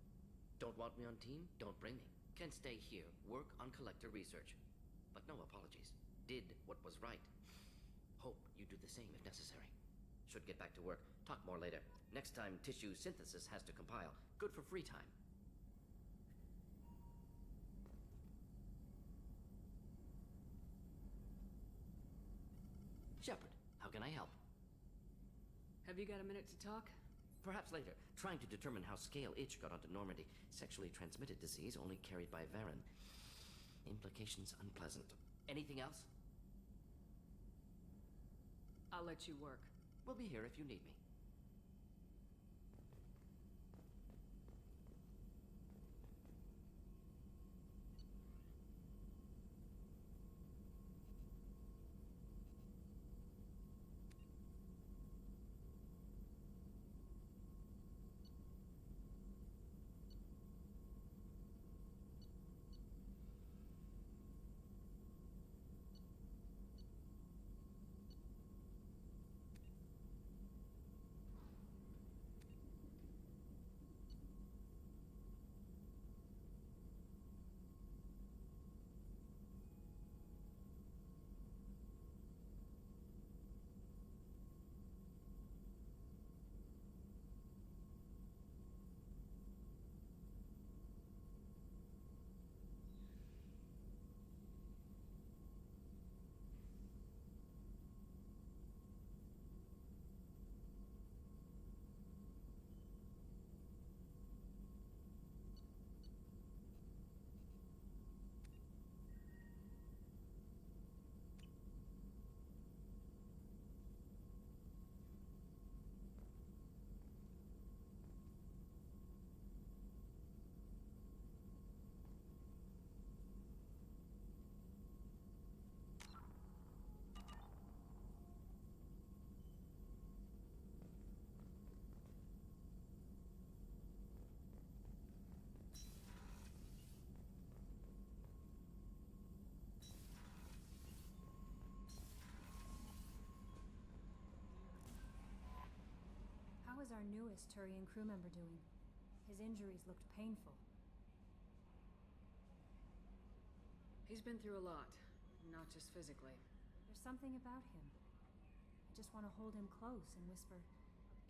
Don't want me on team? Don't bring me. Can stay here, work on collector research. But no apologies. Did what was right. Hope you do the same if necessary. Should get back to work. Talk more later. Next time tissue synthesis has to compile. Good for free time. Shepard, how can I help? Have you got a minute to talk? Perhaps later. Trying to determine how Scale Itch got onto Normandy. Sexually transmitted disease only carried by Varen. Implications unpleasant. Anything else? I'll let you work. We'll be here if you need me. is our newest Turian crew member doing? His injuries looked painful. He's been through a lot, not just physically. There's something about him. I just want to hold him close and whisper,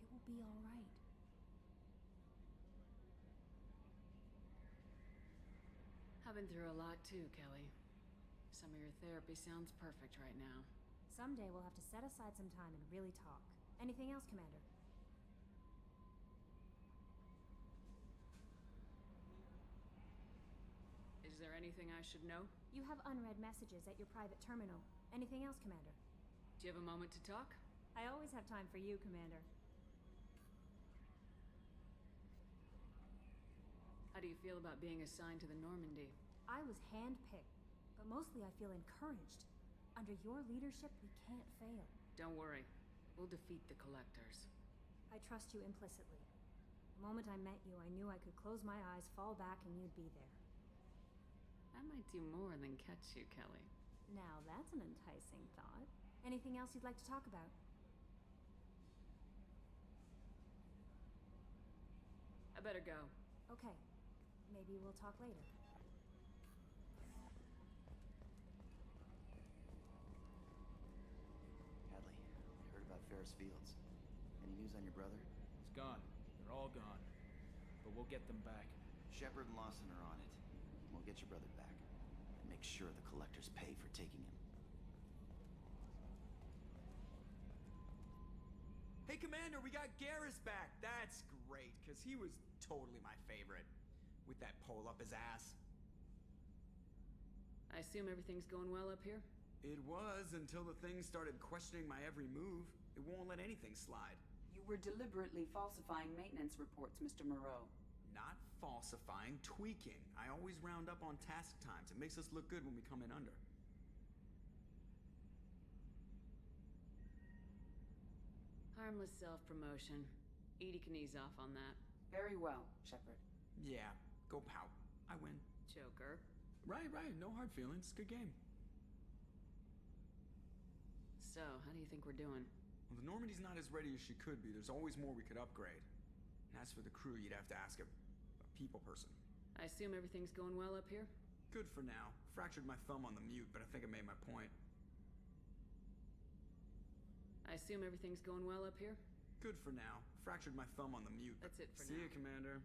"It will be all right." I've been through a lot too, Kelly. Some of your therapy sounds perfect right now. Someday we'll have to set aside some time and really talk. Anything else, Commander? Is there anything I should know? You have unread messages at your private terminal. Anything else, Commander? Do you have a moment to talk? I always have time for you, Commander. How do you feel about being assigned to the Normandy? I was handpicked, but mostly I feel encouraged. Under your leadership, we can't fail. Don't worry. We'll defeat the Collectors. I trust you implicitly. The moment I met you, I knew I could close my eyes, fall back, and you'd be there. I might do more than catch you, Kelly. Now that's an enticing thought. Anything else you'd like to talk about? I better go. Okay. Maybe we'll talk later. Hadley, I heard about Ferris Fields. Any news on your brother? He's gone. They're all gone. But we'll get them back. Shepard and Lawson are on it. We'll get your brother back. And make sure the Collectors pay for taking him. Hey, Commander, we got Garrus back. That's great, because he was totally my favorite. With that pole up his ass. I assume everything's going well up here? It was, until the thing started questioning my every move. It won't let anything slide. You were deliberately falsifying maintenance reports, Mr. Moreau. Not falsifying, tweaking. I always round up on task times. It makes us look good when we come in under. Harmless self-promotion. Edie can ease off on that. Very well, Shepard. Yeah, go pout. I win. Joker. Right, no hard feelings. Good game. So, how do you think we're doing? Well, the Normandy's not as ready as she could be. There's always more we could upgrade. And as for the crew, you'd have to ask a people person. I assume everything's going well up here? Good for now. Fractured my thumb on the mute, but I think I made my point. I assume everything's going well up here? Good for now. Fractured my thumb on the mute. That's it for now. See you, Commander.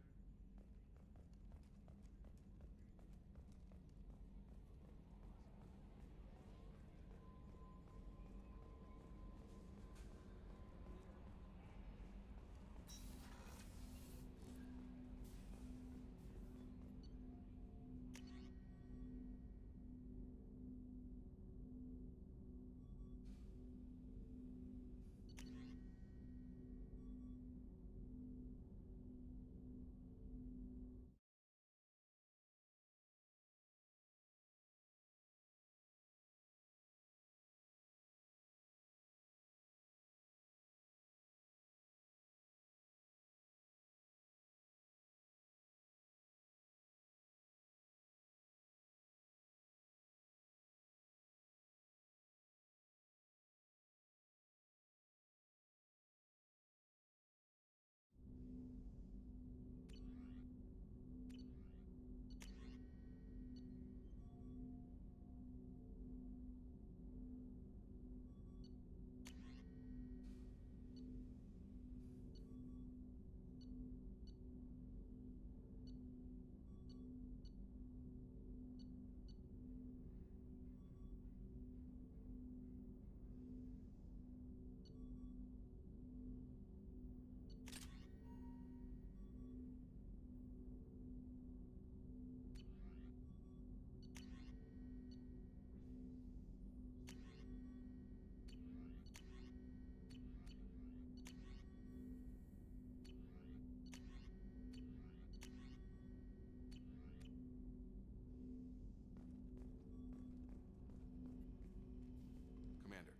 Commander,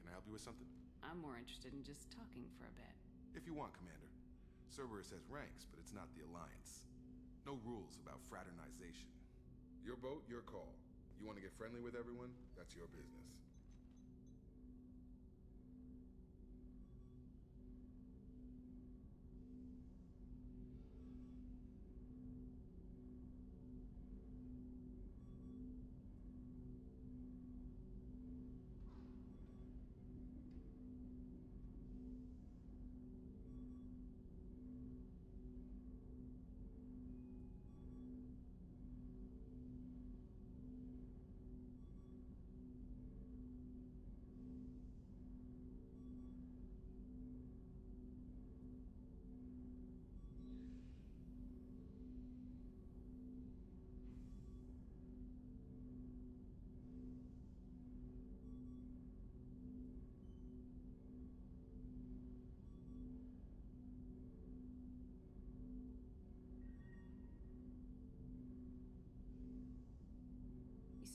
can I help you with something? I'm more interested in just talking for a bit. If you want, Commander. Cerberus has ranks, but it's not the Alliance. No rules about fraternization. Your boat, your call. You want to get friendly with everyone? That's your business.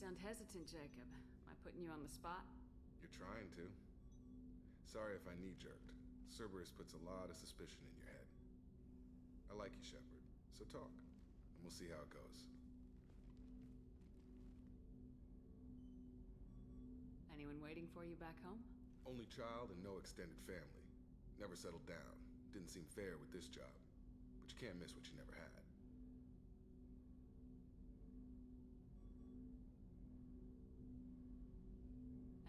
sound hesitant, Jacob. Am I putting you on the spot? You're trying to. Sorry if I knee-jerked. Cerberus puts a lot of suspicion in your head. I like you, Shepard, so talk, and we'll see how it goes. Anyone waiting for you back home? Only child and no extended family. Never settled down. Didn't seem fair with this job. But you can't miss what you never had.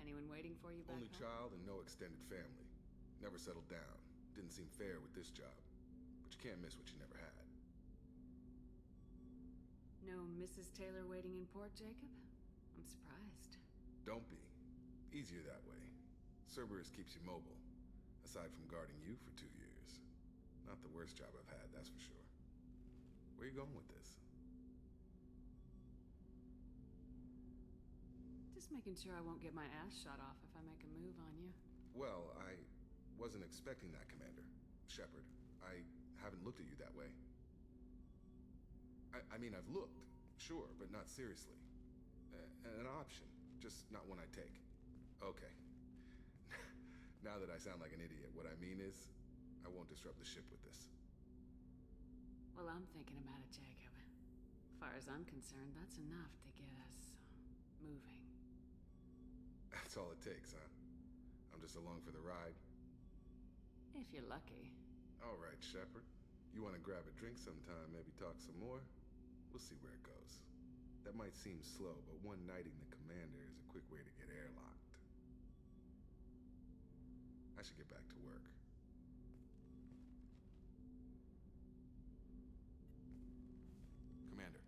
Anyone waiting for you back Only home? child and no extended family. Never settled down. Didn't seem fair with this job. But you can't miss what you never had. No Mrs. Taylor waiting in port, Jacob? I'm surprised. Don't be. Easier that way. Cerberus keeps you mobile. Aside from guarding you for 2 years. Not the worst job I've had, that's for sure. Where you going with this? Just making sure I won't get my ass shot off if I make a move on you. Well, I wasn't expecting that, Commander. Shepard, I haven't looked at you that way. I mean, I've looked, sure, but not seriously. An option, just not one I take. Okay. Now that I sound like an idiot, what I mean is, I won't disrupt the ship with this. Well, I'm thinking about it, Jacob. As far as I'm concerned, that's enough to get us moving. That's all it takes, huh? I'm just along for the ride. If you're lucky. All right, Shepard. You want to grab a drink sometime, maybe talk some more? We'll see where it goes. That might seem slow, but one knighting the commander is a quick way to get airlocked. I should get back to work. Commander,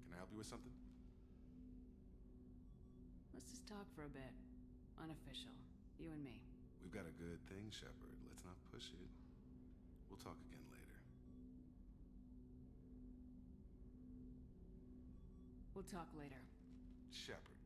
can I help you with something? Let's just talk for a bit. Unofficial. You and me. We've got a good thing, Shepard. Let's not push it. We'll talk again later. We'll talk later. Shepard.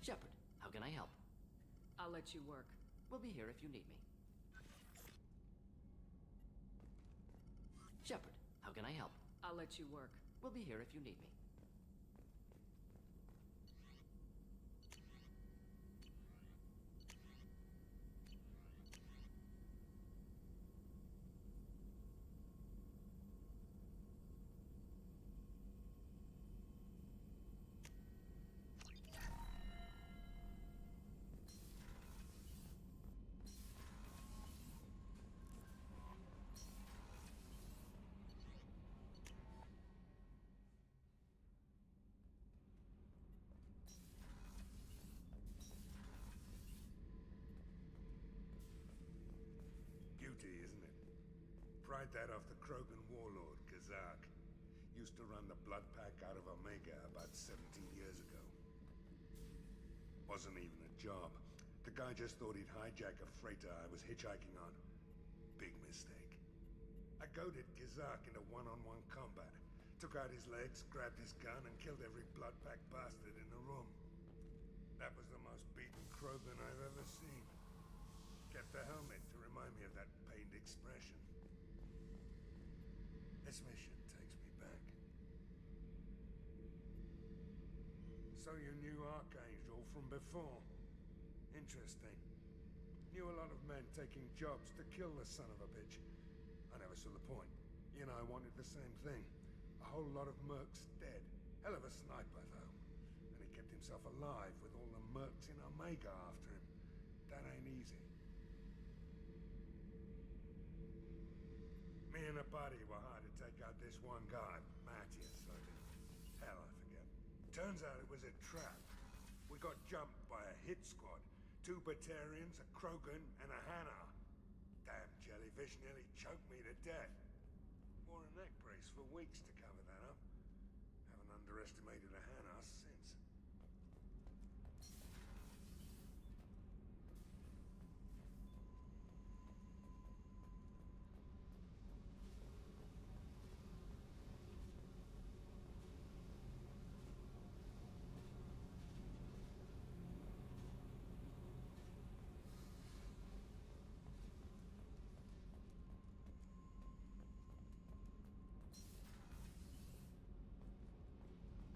Shepard, how can I help? I'll let you work. We'll be here if you need me. Shepard, how can I help? I'll let you work. We'll be here if you need me. Beauty, isn't it? Pried that off the Krogan warlord, Kazak. Used to run the Blood Pack out of Omega about 17 years ago. Wasn't even a job. The guy just thought he'd hijack a freighter I was hitchhiking on. Big mistake. I goaded Kazak into one-on-one combat. Took out his legs, grabbed his gun, and killed every Blood Pack bastard in the room. That was the most beaten Krogan I've ever seen. Kept the helmet to remind me of that pained expression. This mission takes me back. So you knew Archangel from before? Interesting. Knew a lot of men taking jobs to kill the son of a bitch. I never saw the point. You know, I wanted the same thing. A whole lot of mercs dead. Hell of a sniper, though. And he kept himself alive with all the mercs in Omega after him. That ain't easy. Me and a buddy were hired to take out this one guy, Matthias, I think. Hell, I forget. Turns out it was a trap. We got jumped by a hit squad. 2 Batarians, a Krogan, and a Hanar. Damn jellyfish nearly choked me to death. Wore a neck brace for weeks to cover that up. Haven't underestimated a Hanar since.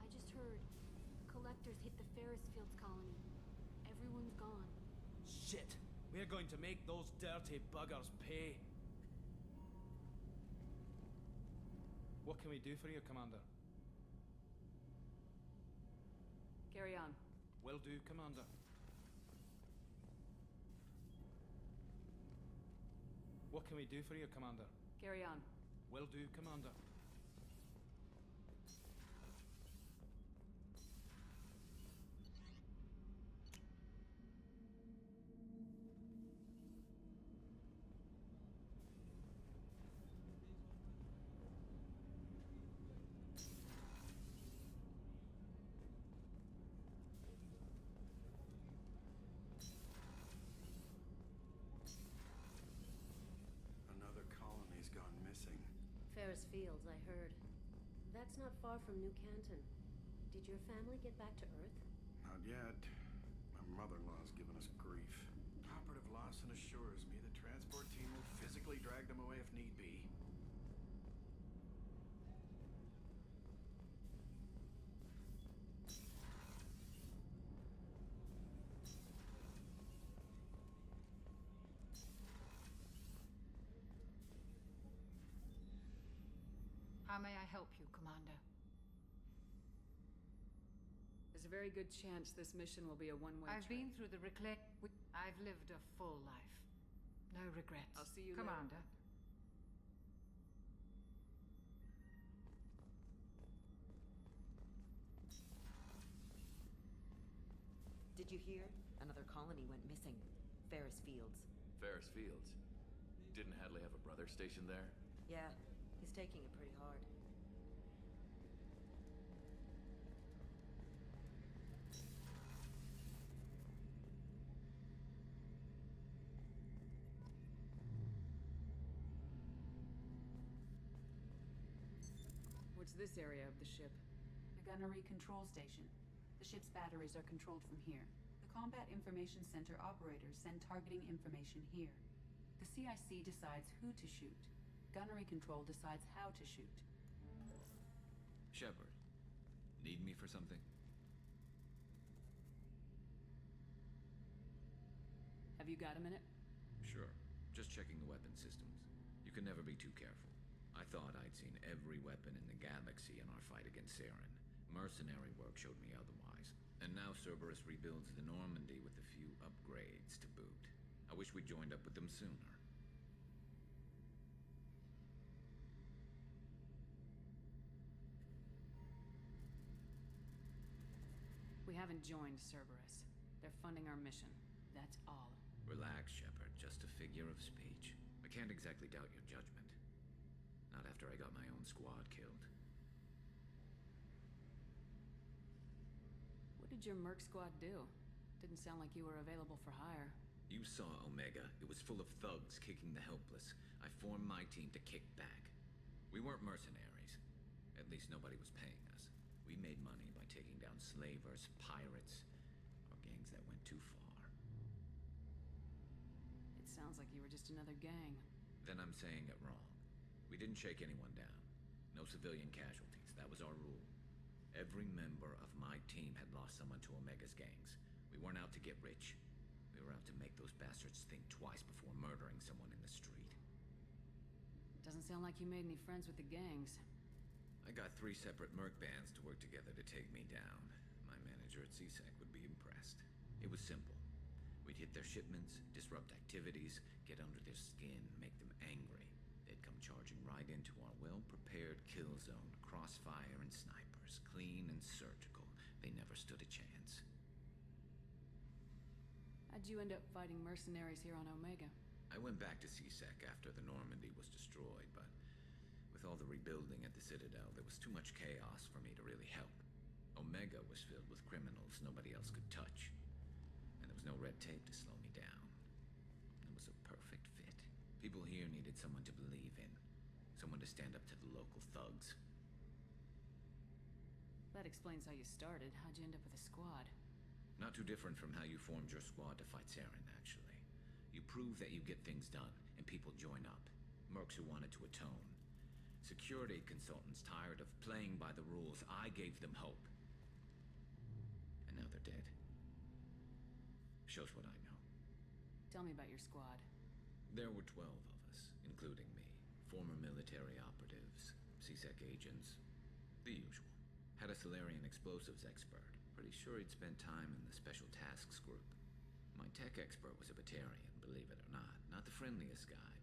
I just heard. Collectors hit the Ferris Fields colony. Everyone's gone. Shit! We're going to make those dirty buggers pay. What can we do for you, Commander? Carry on. Will do, Commander. What can we do for you, Commander? Carry on. Will do, Commander. Another colony's gone missing. Ferris Fields, I heard. That's not far from New Canton. Did your family get back to Earth? Not yet. My mother-in-law's given us grief. Operative Lawson assures me the transport team will physically drag them away if need be. How may I help you, Commander? There's a very good chance this mission will be a one-way I've trip. been through the I've lived a full life. No regrets. I'll see you later. Commander. Did you hear? Another colony went missing. Ferris Fields. Ferris Fields? Didn't Hadley have a brother stationed there? Yeah, he's taking it pretty hard. What's this area of the ship? The gunnery control station. The ship's batteries are controlled from here. The Combat Information Center operators send targeting information here. The CIC decides who to shoot. Gunnery control decides how to shoot. Shepard, need me for something? Have you got a minute? Sure. Just checking the weapon systems. You can never be too careful. I thought I'd seen every weapon in the galaxy in our fight against Saren. Mercenary work showed me otherwise. And now Cerberus rebuilds the Normandy with a few upgrades to boot. I wish we'd joined up with them sooner. We haven't joined Cerberus. They're funding our mission. That's all. Relax, Shepard. Just a figure of speech. I can't exactly doubt your judgment. Not after I got my own squad killed. What did your merc squad do? Didn't sound like you were available for hire. You saw Omega. It was full of thugs kicking the helpless. I formed my team to kick back. We weren't mercenaries. At least nobody was paying us. We made money by taking down slavers, pirates, or gangs that went too far. It sounds like you were just another gang. Then I'm saying it wrong. We didn't shake anyone down. No civilian casualties. That was our rule. Every member of my team had lost someone to Omega's gangs. We weren't out to get rich. We were out to make those bastards think twice before murdering someone in the street. Doesn't sound like you made any friends with the gangs. I got 3 separate merc bands to work together to take me down. My manager at CSEC would be impressed. It was simple. We'd hit their shipments, disrupt activities, get under their skin, make them angry. They'd come charging right into our well-prepared kill zone, crossfire and snipers, clean and surgical. They never stood a chance. How'd you end up fighting mercenaries here on Omega? I went back to CSEC after the Normandy was destroyed, but with all the rebuilding at the Citadel, there was too much chaos for me to really help. Omega was filled with criminals nobody else could touch, and there was no red tape to slow me down. It was a perfect fit. People here needed someone to believe in, someone to stand up to the local thugs. That explains how you started. How'd you end up with a squad? Not too different from how you formed your squad to fight Saren, actually. You prove that you get things done, and people join up. Mercs who wanted to atone. Security consultants tired of playing by the rules. I gave them hope. And now they're dead. Shows what I know. Tell me about your squad. There were 12 of us, including me. Former military operatives, CSEC agents, the usual. Had a Solarian explosives expert. Pretty sure he'd spent time in the Special Tasks Group. My tech expert was a Batarian, believe it or not. Not the friendliest guy,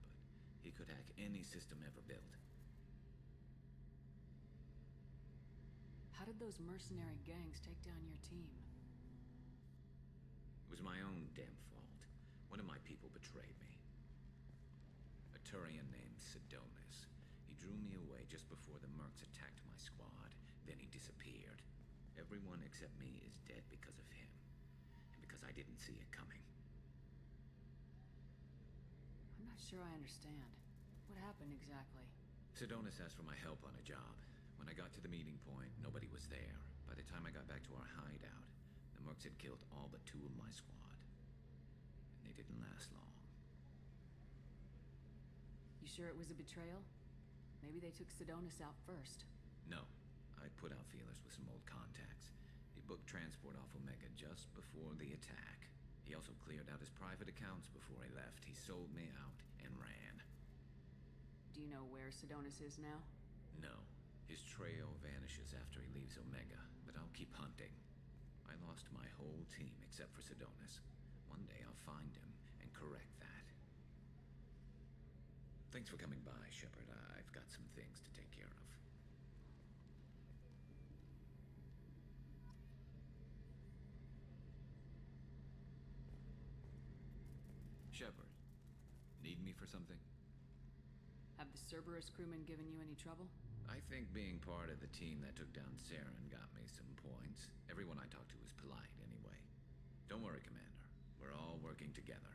but he could hack any system ever built. How did those mercenary gangs take down your team? It was my own damn fault. One of my people betrayed me. A Turian named Sidonis. He drew me away just before the mercs attacked my squad. Then he disappeared. Everyone except me is dead because of him. And because I didn't see it coming. I'm not sure I understand. What happened exactly? Sidonis asked for my help on a job. When I got to the meeting point, nobody was there. By the time I got back to our hideout, the mercs had killed all but 2 of my squad. And they didn't last long. You sure it was a betrayal? Maybe they took Sidonis out first. No. I put out feelers with some old contacts. He booked transport off Omega just before the attack. He also cleared out his private accounts before he left. He sold me out and ran. Do you know where Sidonis is now? No. His trail vanishes after he leaves Omega, but I'll keep hunting. I lost my whole team except for Sidonis. One day I'll find him and correct that. Thanks for coming by, Shepard. I've got some things to take care of. Shepard, need me for something? Have the Cerberus crewmen given you any trouble? I think being part of the team that took down Saren got me some points. Everyone I talked to was polite anyway. Don't worry, Commander. We're all working together.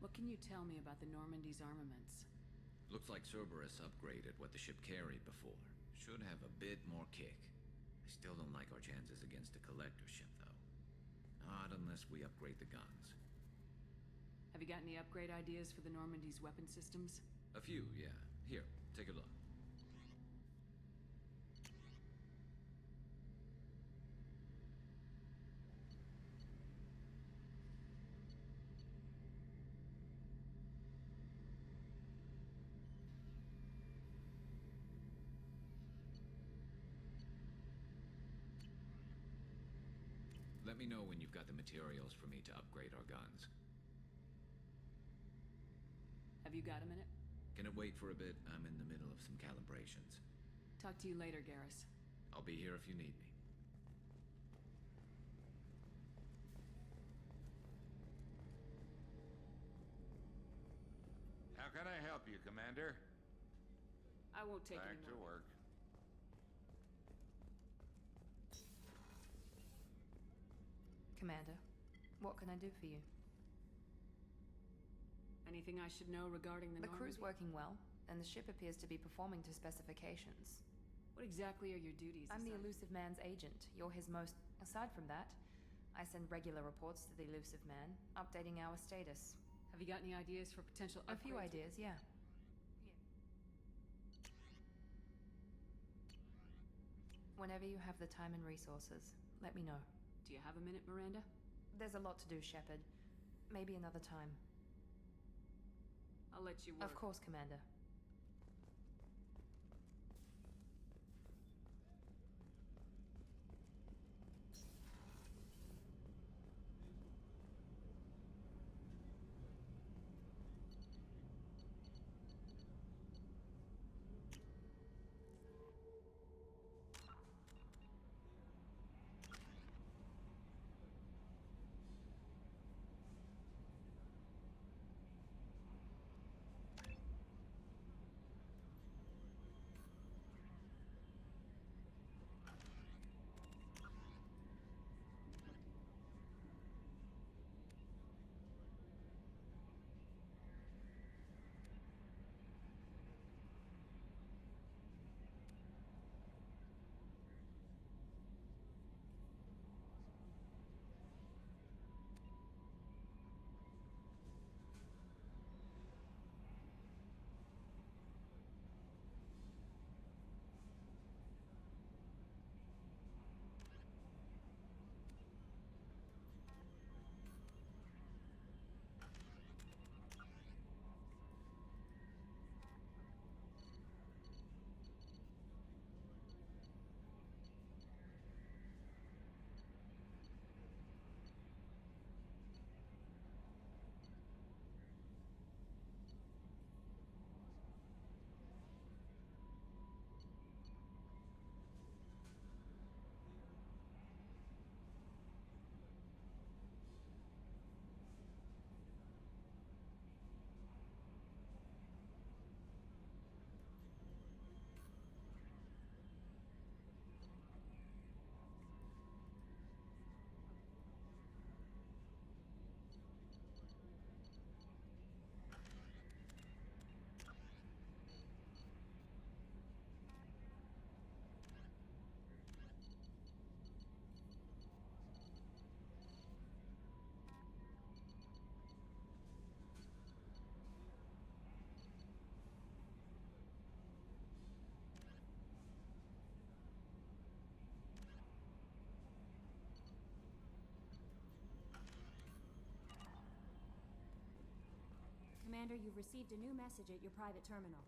What can you tell me about the Normandy's armaments? Looks like Cerberus upgraded what the ship carried before. Should have a bit more kick. I still don't like our chances against a collector ship, though. Not unless we upgrade the guns. Have you got any upgrade ideas for the Normandy's weapon systems? A few, yeah. Here, take a look. Let me know when you've got the materials for me to upgrade our guns. Have you got a minute? Can it wait for a bit? I'm in the middle of some calibrations. Talk to you later, Garrus. I'll be here if you need me. How can I help you, Commander? I won't take Back any to more. work. Commander, what can I do for you? Anything I should know regarding the The crew's Normandy? working well, and the ship appears to be performing to specifications. What exactly are your duties? I'm the aside- Elusive Man's agent. You're his most... Aside from that, I send regular reports to the Elusive Man, updating our status. Have you got any ideas for potential A few upgrades? ideas, yeah. Whenever you have the time and resources, let me know. Do you have a minute, Miranda? There's a lot to do, Shepard. Maybe another time. I'll let you work. Of course, Commander. Commander, you've received a new message at your private terminal.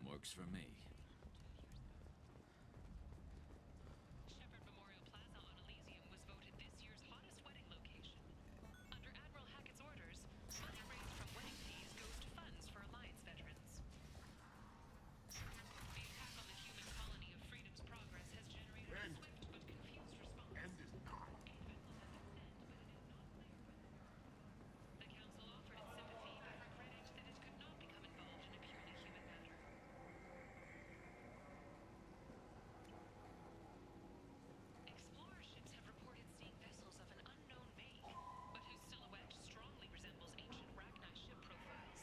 Works for me. Shepherd Memorial Plaza on Elysium was voted this year's hottest wedding location. Under Admiral Hackett's orders, money raised from wedding fees goes to funds for Alliance veterans. The attack on the human colony of Freedom's Progress has generated a swift but confused response. End is not. The Council offered its sympathy, but regretted that it could not become involved in a purely human matter. Explorer ships have reported seeing vessels of an unknown make, but whose silhouette strongly resembles ancient Rachni ship profiles.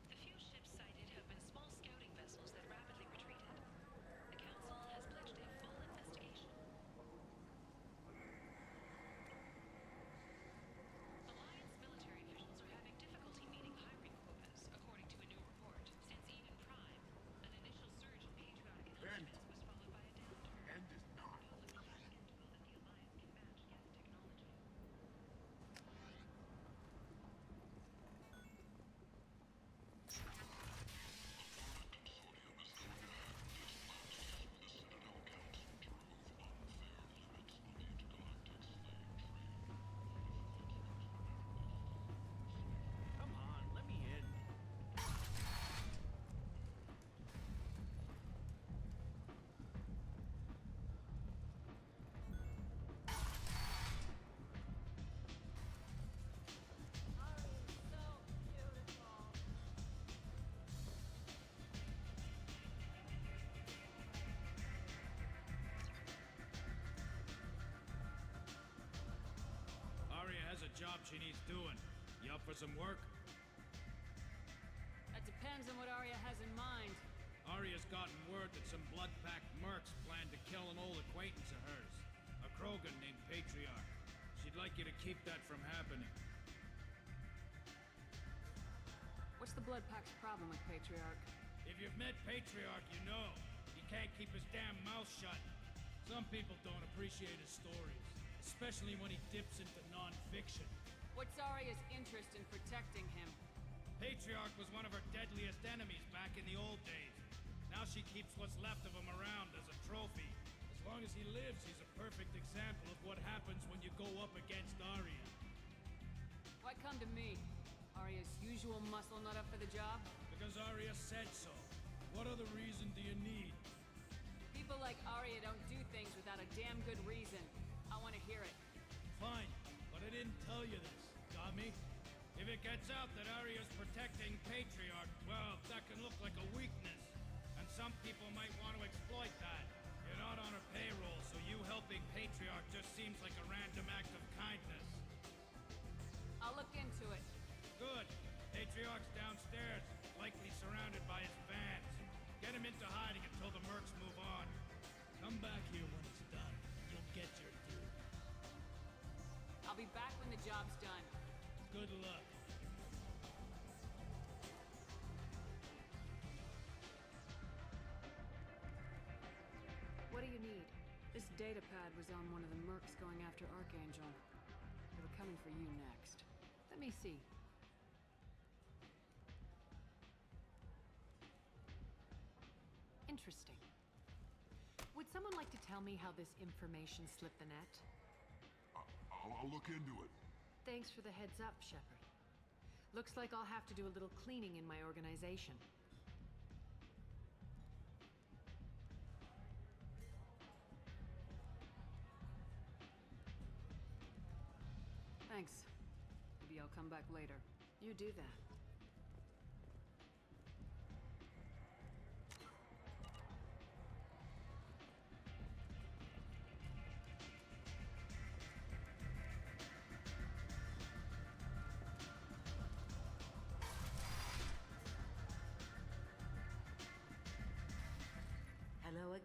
The few ships sighted have been small scouting vessels that rapidly retreated. The Council has pledged a full investigation. Alliance military officials are having difficulty meeting hiring quotas, according to a new report. Since Eden Prime, an initial surge in patriotic enlistments was followed by a downturn. End is not. All looking skeptical that the Alliance can match Geth technology. Come on, let me in. Arya has a job she needs doing. You up for some work? That depends on what Arya has in mind. Arya's gotten word that some blood-packed mercs plan to kill an old acquaintance of hers, a Krogan named Patriarch. She'd like you to keep that from happening. What's the Blood Pack's problem with Patriarch? If you've met Patriarch, you know. He can't keep his damn mouth shut. Some people don't appreciate his stories, especially when he dips into non-fiction. What's Arya's interest in protecting him? Patriarch was one of her deadliest enemies back in the old days. Now she keeps what's left of him around as a trophy. As long as he lives, he's a perfect example of what happens when you go up against Arya. Why come to me? Arya's usual muscle not up for the job? Because Arya said so. What other reason do you need? People like Arya don't do things without a damn good reason. I want to hear it. Fine, but I didn't tell you this. Got me? If it gets out that Arya's protecting Patriarch, well, that can look like a weakness. And some people might want to exploit that. You're not on her payroll, so you helping Patriarch just seems like a random act of kindness. I'll look into it. Good. Patriarch's downstairs, likely surrounded by his fans. Get him into hiding until the mercs move on. Come back here when it's done. You'll get your due. I'll be back when the job's done. Good luck. What do you need? This data pad was on one of the mercs going after Archangel. They were coming for you next. Let me see. Interesting. Would someone like to tell me how this information slipped the net? I'll look into it. Thanks for the heads up, Shepard. Looks like I'll have to do a little cleaning in my organization. Thanks. Maybe I'll come back later. You do that.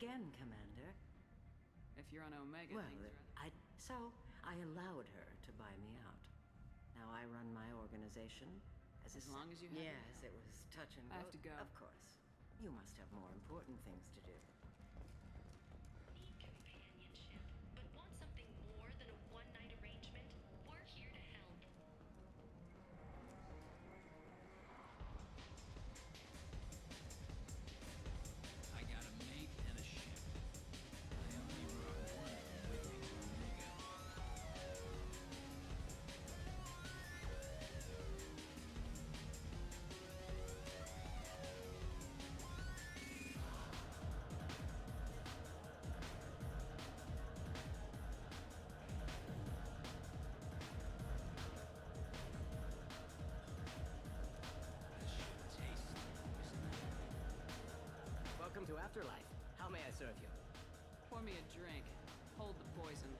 again, Commander. If you're on Omega, Well, things are... I allowed her to buy me out. Now I run my organization as As long as you have Yes, it was touch and go. I have to go. Of course. You must have more important things to do. Need companionship, but want something more than a one-night arrangement? We're here to help. I got a mate and a ship. I only brought one of them with me to Omega. Welcome to Afterlife. How may I serve you? Pour me a drink. Hold the poison.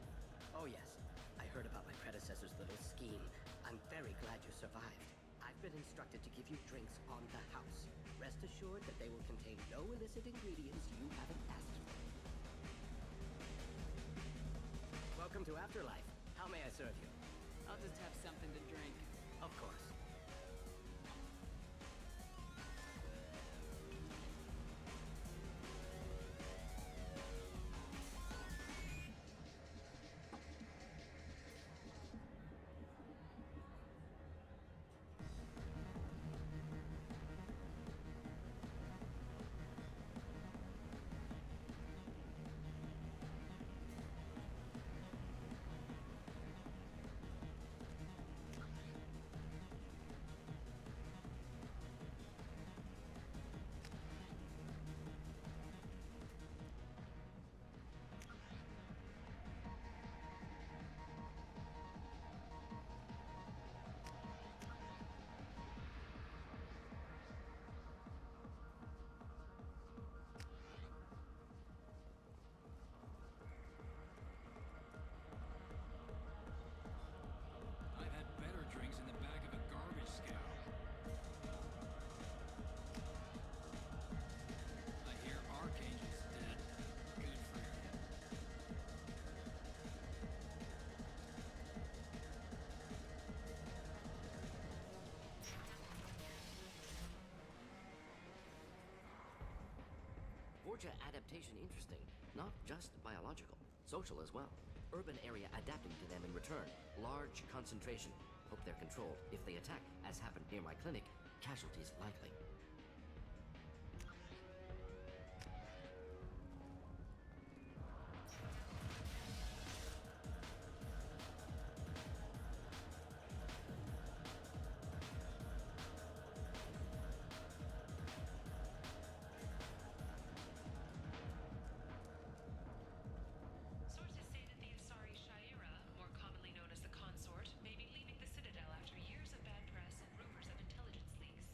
Oh yes, I heard about my predecessor's little scheme. I'm very glad you survived. I've been instructed to give you drinks on the house. Rest assured that they will contain no illicit ingredients you haven't asked for. Welcome to Afterlife. How may I serve you? I'll just have something to drink. Of course. I've had better drinks in the back of a garbage scow. I hear Archangel's dead. Good for him. Vorja adaptation interesting. Not just biological, social as well. Urban area adapting to them in return. Large concentration. Hope they're controlled. If they attack, as happened near my clinic, casualties likely. Sources say that the Asari Shaira, more commonly known as the Consort, may be leaving the Citadel after years of bad press and rumors of intelligence leaks.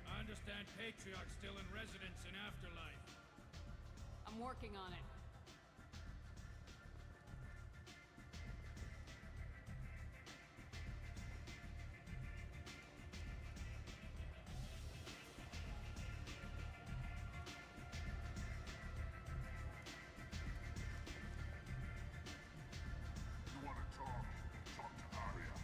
I understand Patriarch's still in residence in Afterlife. I'm working on it. You want to talk? Talk to Arya.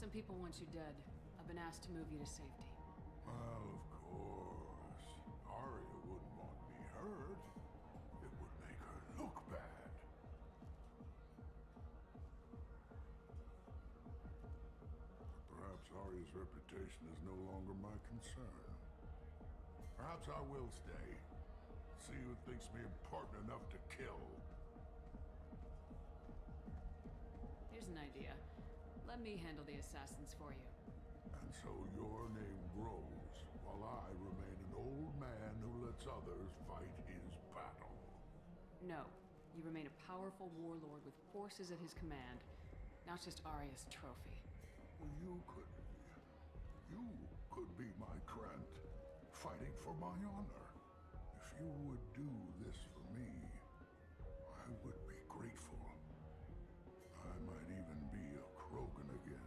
Some people want you dead. I've been asked to move you to safety. Well, of course. Arya wouldn't want me hurt. It would make her look bad. Perhaps Arya's reputation is no longer my concern. Perhaps I will stay. See who thinks me important enough to kill. Here's an idea. Let me handle the assassins for you. And so your name grows, while I remain an old man who lets others fight his battle. No. You remain a powerful warlord with forces at his command. Not just Arya's trophy. Well, you could be my Krant, fighting for my honor. If you would do this for me, I would be grateful. I might even be a Krogan again.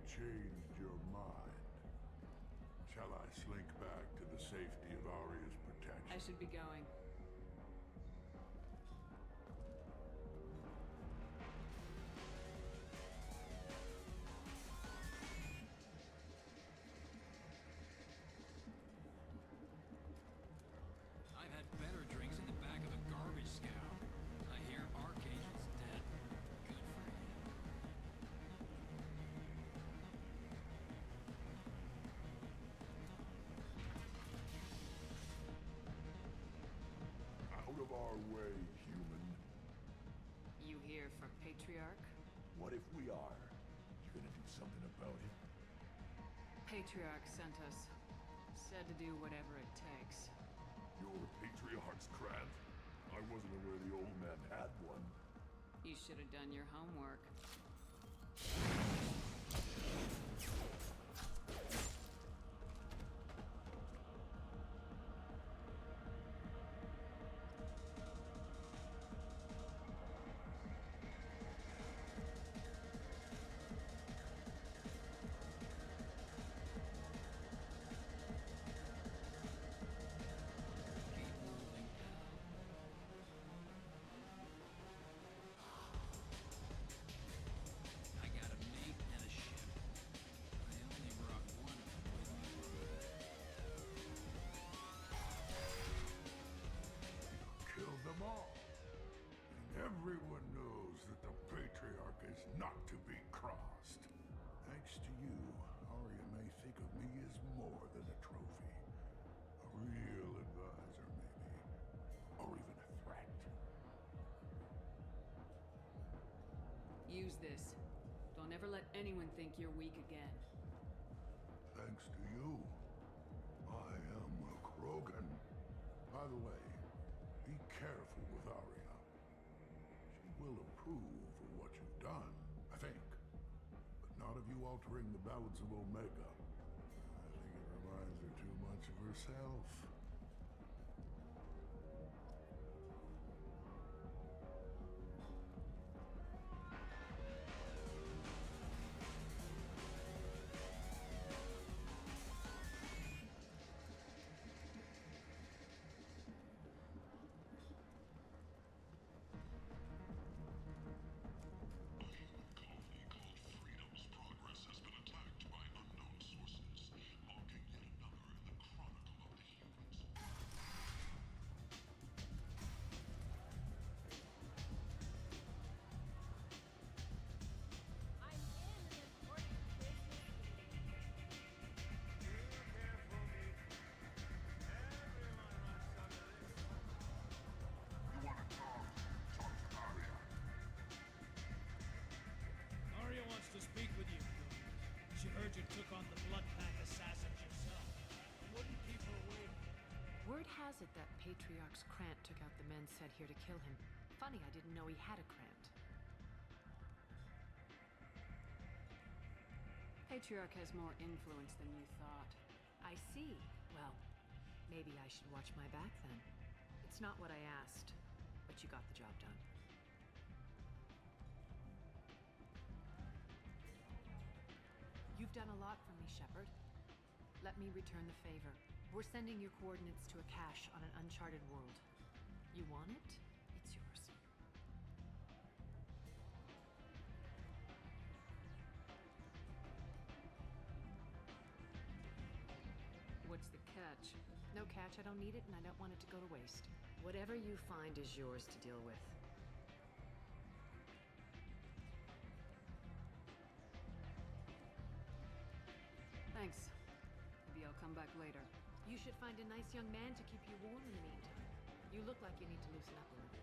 Changed your mind. Shall I slink back to the safety of Arya's protection? I should be going. I've had better drinks in the back of a garbage scow. I hear Archangel's dead. Good for him. Out of our way, human. You here from Patriarch? What if we are? You gonna do something about it? Patriarch sent us. Said to do whatever it takes. You're Patriarch's Krant. I wasn't aware the old man had one. You should have done your homework. I got a mate and a ship. I only brought one of them with me. Killed them all. And everyone knows that the Patriarch is not to be crossed. Thanks to you, Arya may think of me as more than a trophy. A real advisor, maybe. Or even a threat. Use this. Don't ever let anyone think you're weak again. Thanks to you, I am a Krogan. By the way, be careful with Arya. She will approve of what you've done, I think. But not of you altering the balance of Omega. I think it reminds her too much of herself. Arya wants to speak with you. She heard you took on the Blood Pack assassins yourself. Wouldn't keep her waiting. Word has it that Patriarch's Krant took out the men sent here to kill him. Funny, I didn't know he had a Krant. Patriarch has more influence than you thought. I see. Well, maybe I should watch my back then. It's not what I asked, but you got the job done. You've done a lot for me, Shepard. Let me return the favor. We're sending your coordinates to a cache on an uncharted world. You want it? It's yours. What's the catch? No catch, I don't need it, and I don't want it to go to waste. Whatever you find is yours to deal with. Thanks. Maybe I'll come back later. You should find a nice young man to keep you warm in the meantime. You look like you need to loosen up a little.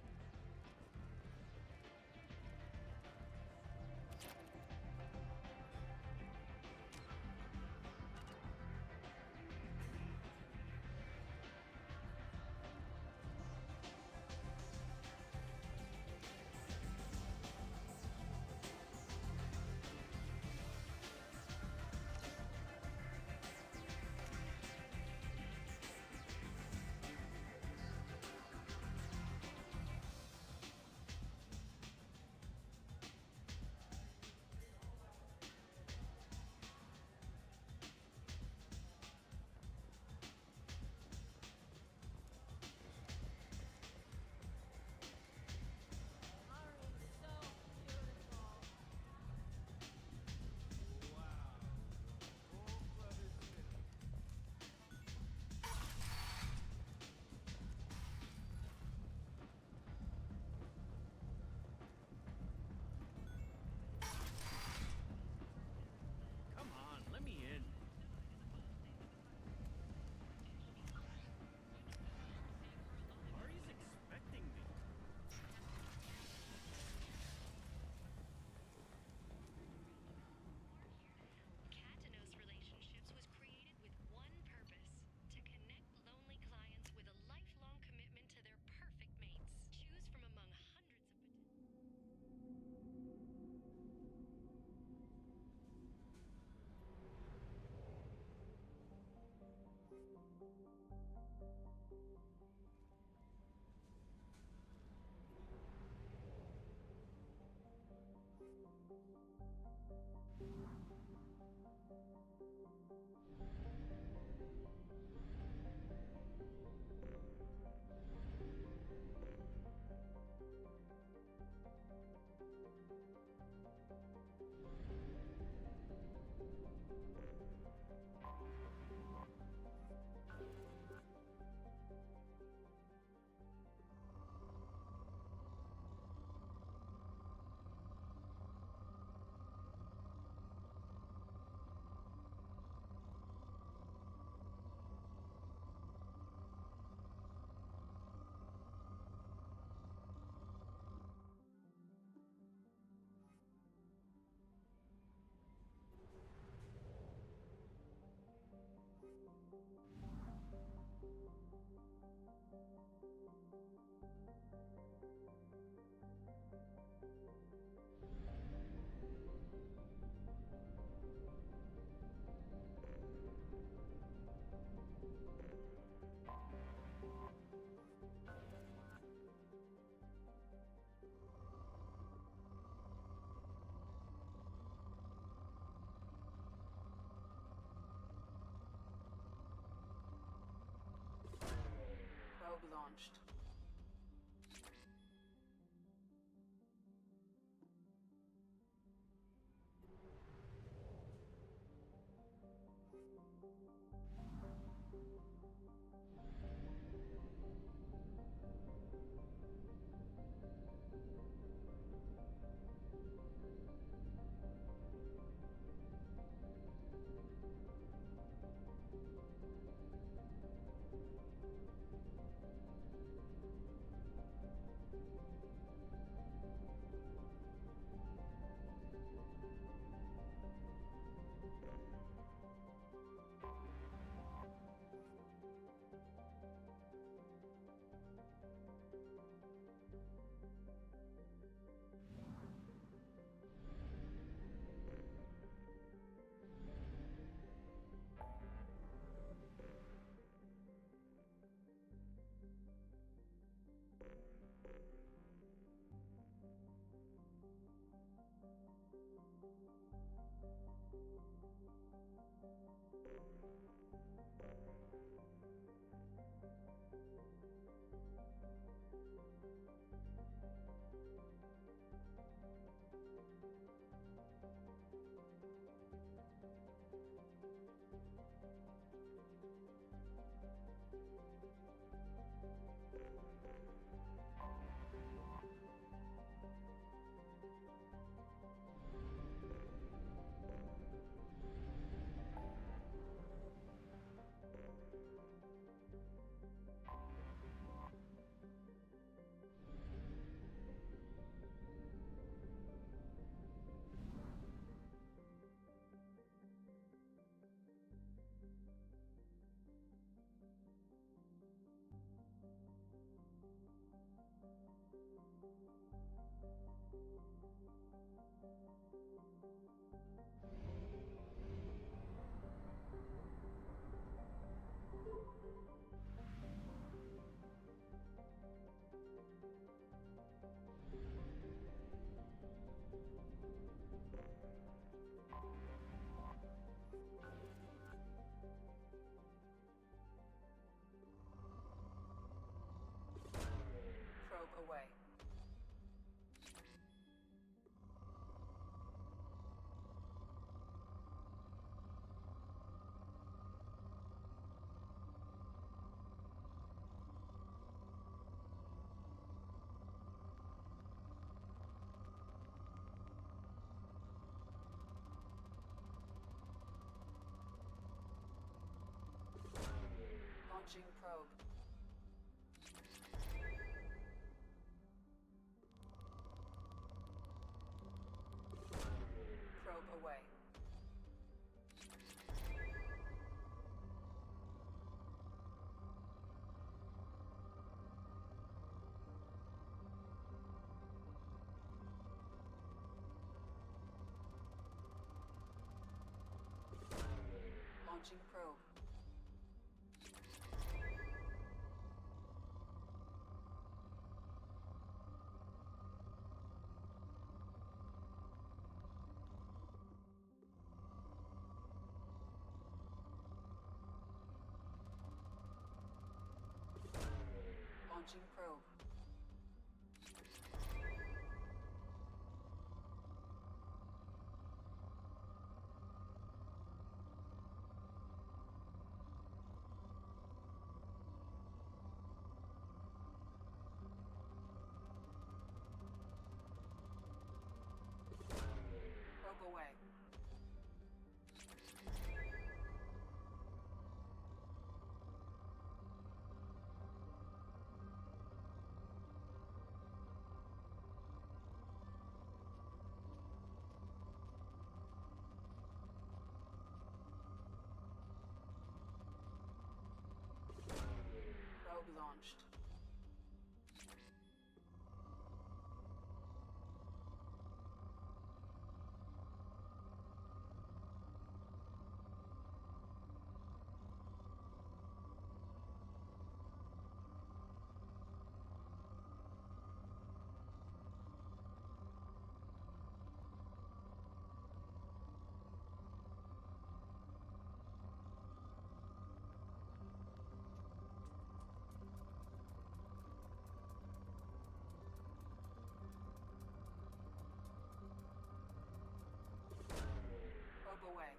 Probe launched. Probe away. Launching probe. Probe away. Launching probe. Launching probe. Probe away. Probe launched. Probe away.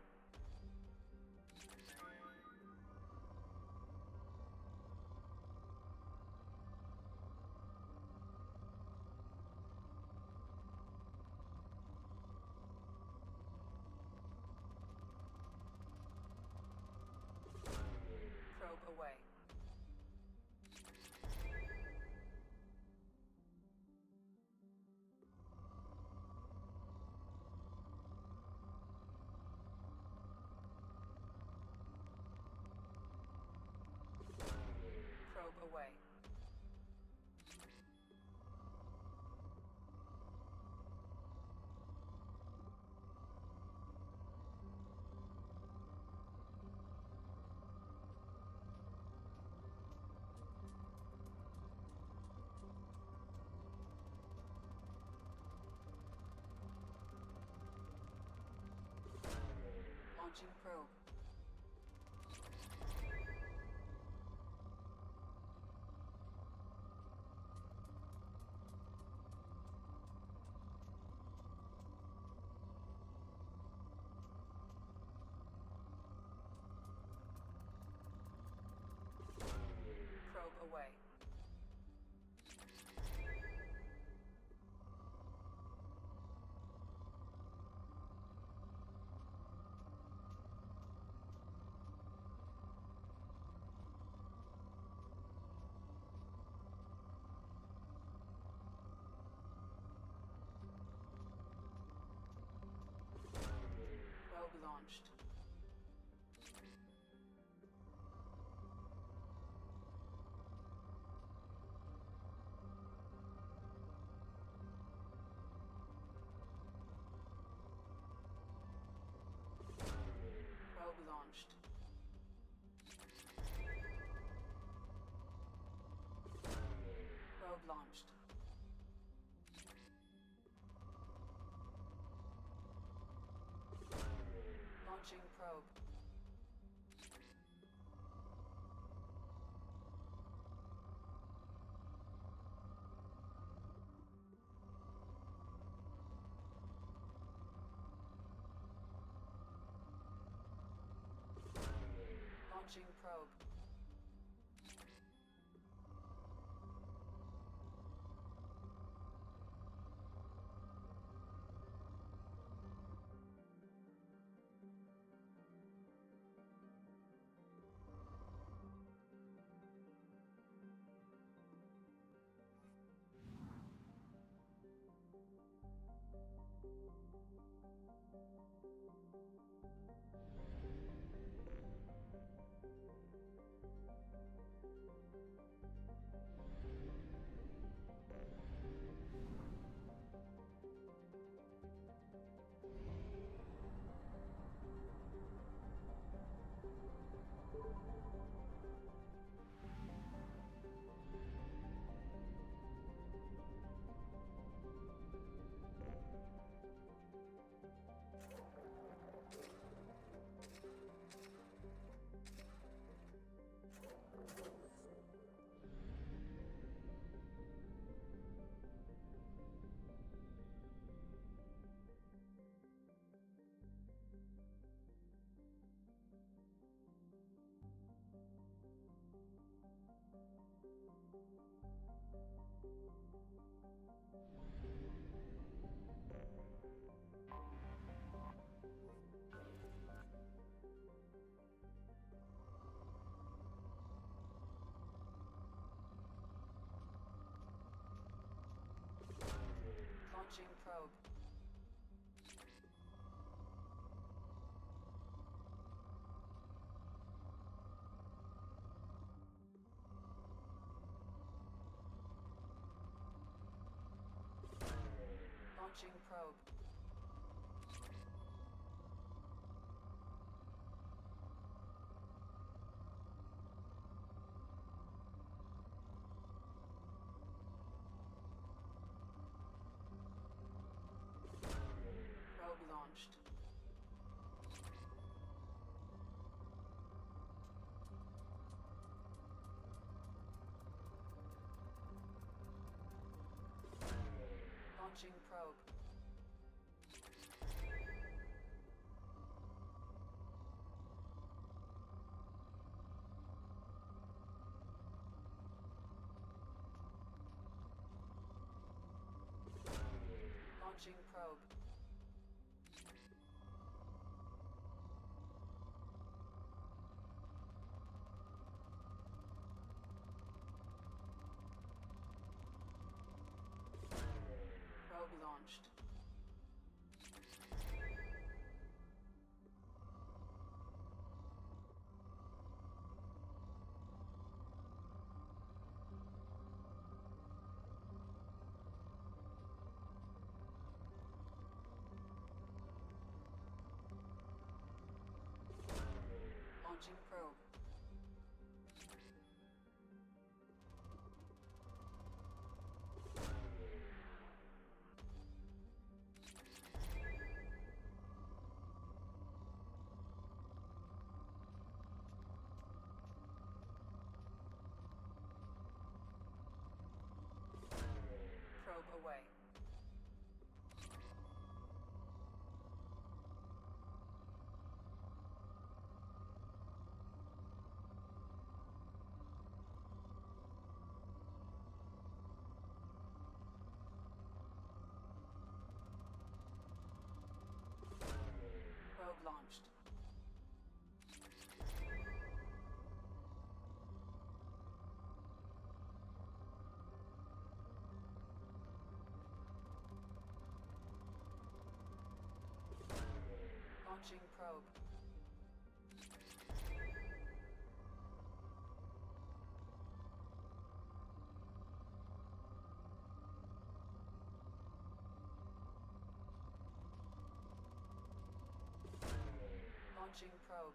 Probe away. Probe away. Launching probe. Probe away. Probe launched. Probe launched. Probe launched. Launching probe. Launching probe. Launching probe. Launching probe. Probe launched. Launching probe. Launching probe. Probe launched. Launching probe. Launching probe. Launching probe.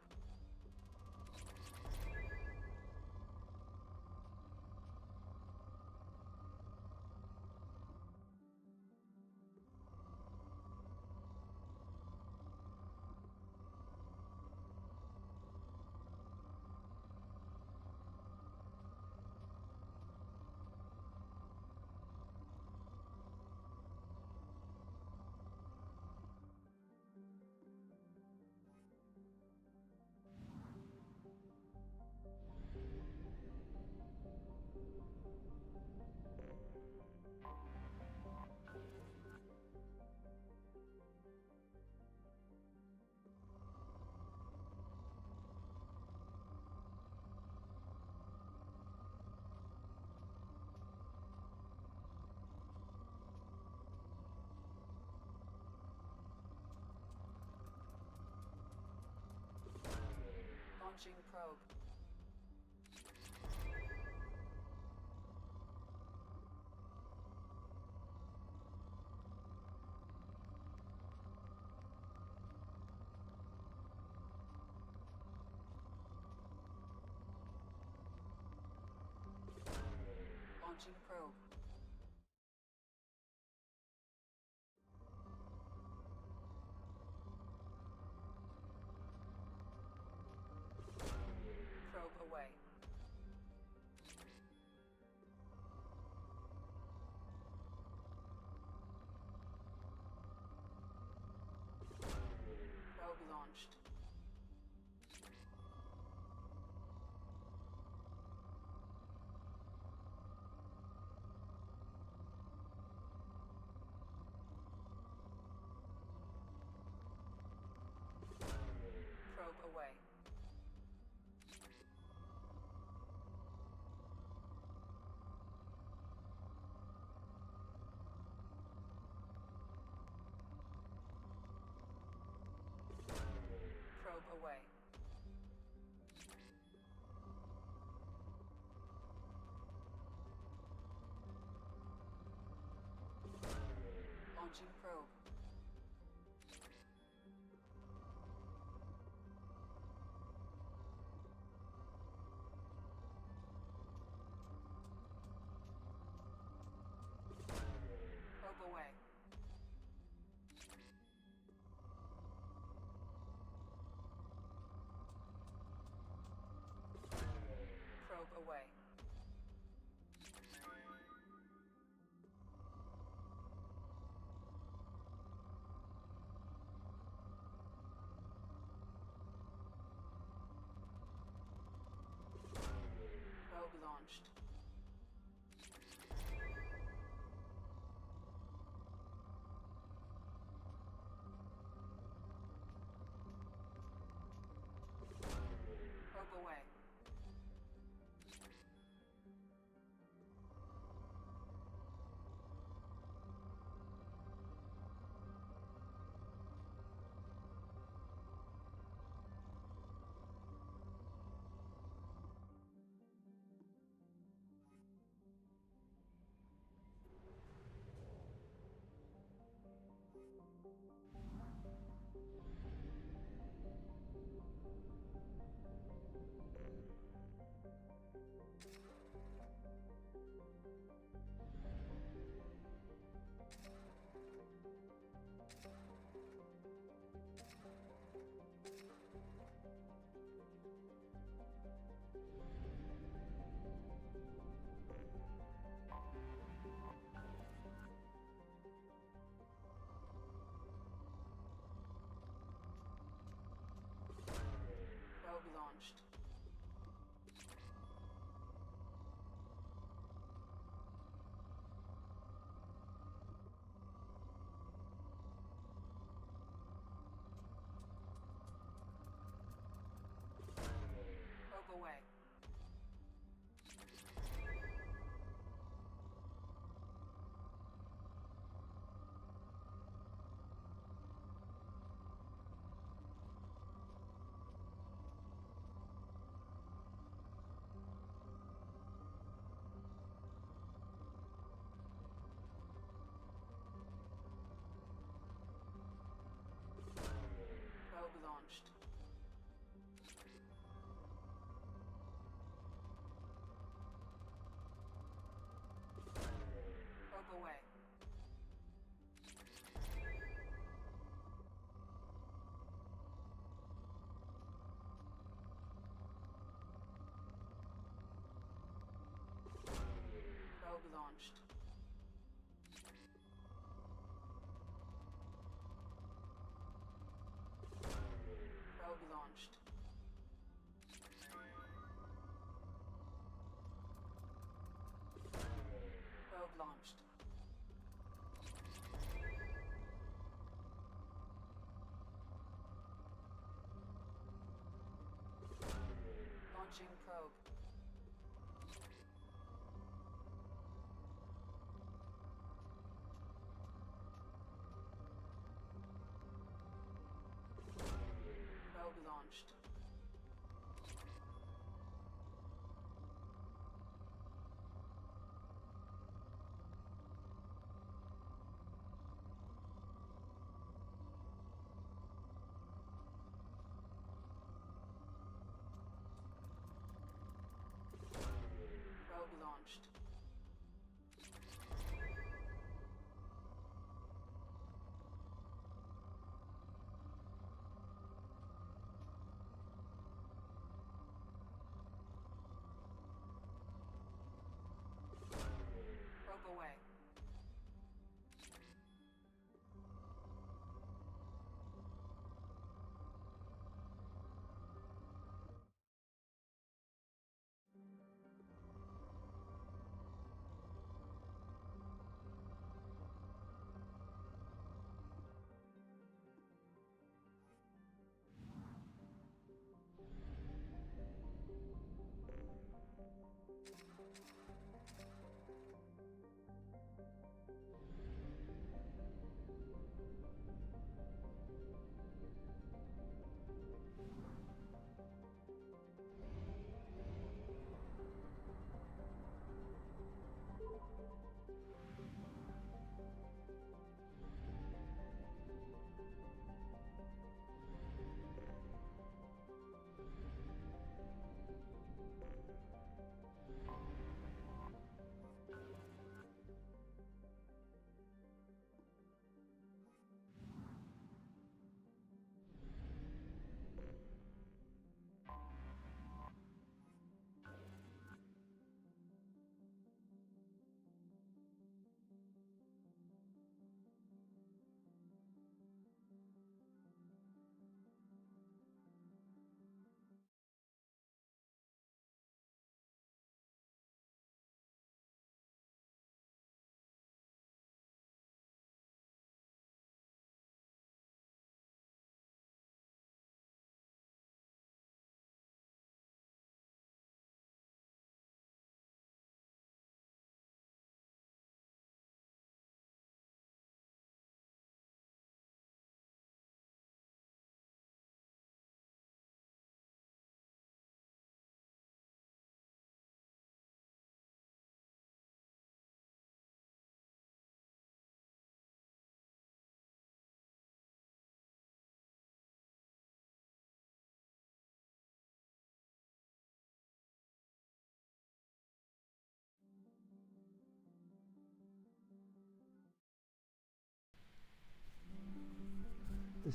Launching probe. Launching probe. Probe away. Probe launched. Probe away. Probe away. Launching probe. Probe away. Probe away.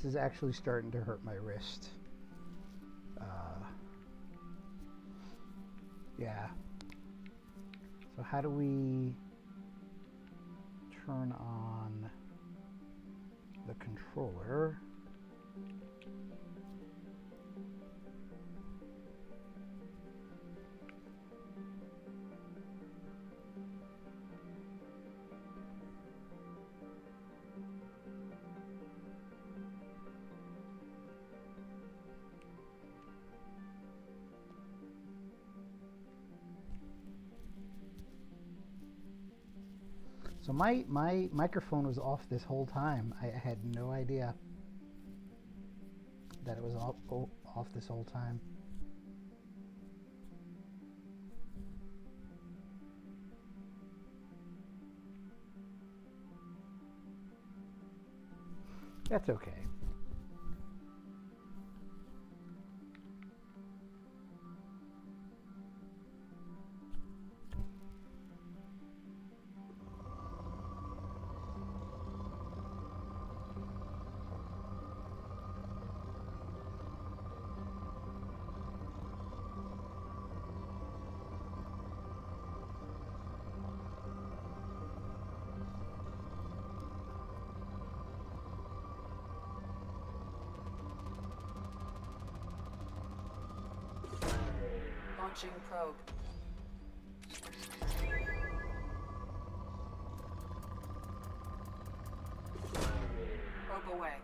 This is actually starting to hurt my wrist. Yeah. So how do we turn on the controller? So my microphone was off this whole time. I had no idea that it was off this whole time. That's okay. Launching probe. Probe away.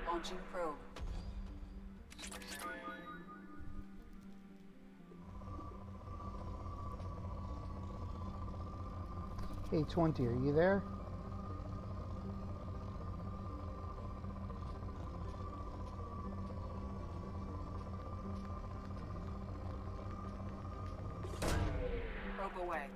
Launching probe. Hey, 20, are you there? Probe away.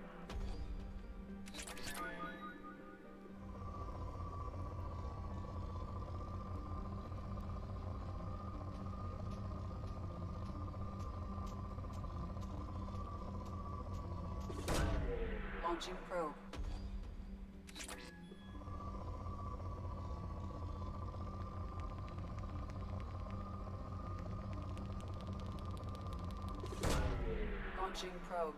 Launching probe. Launching probe.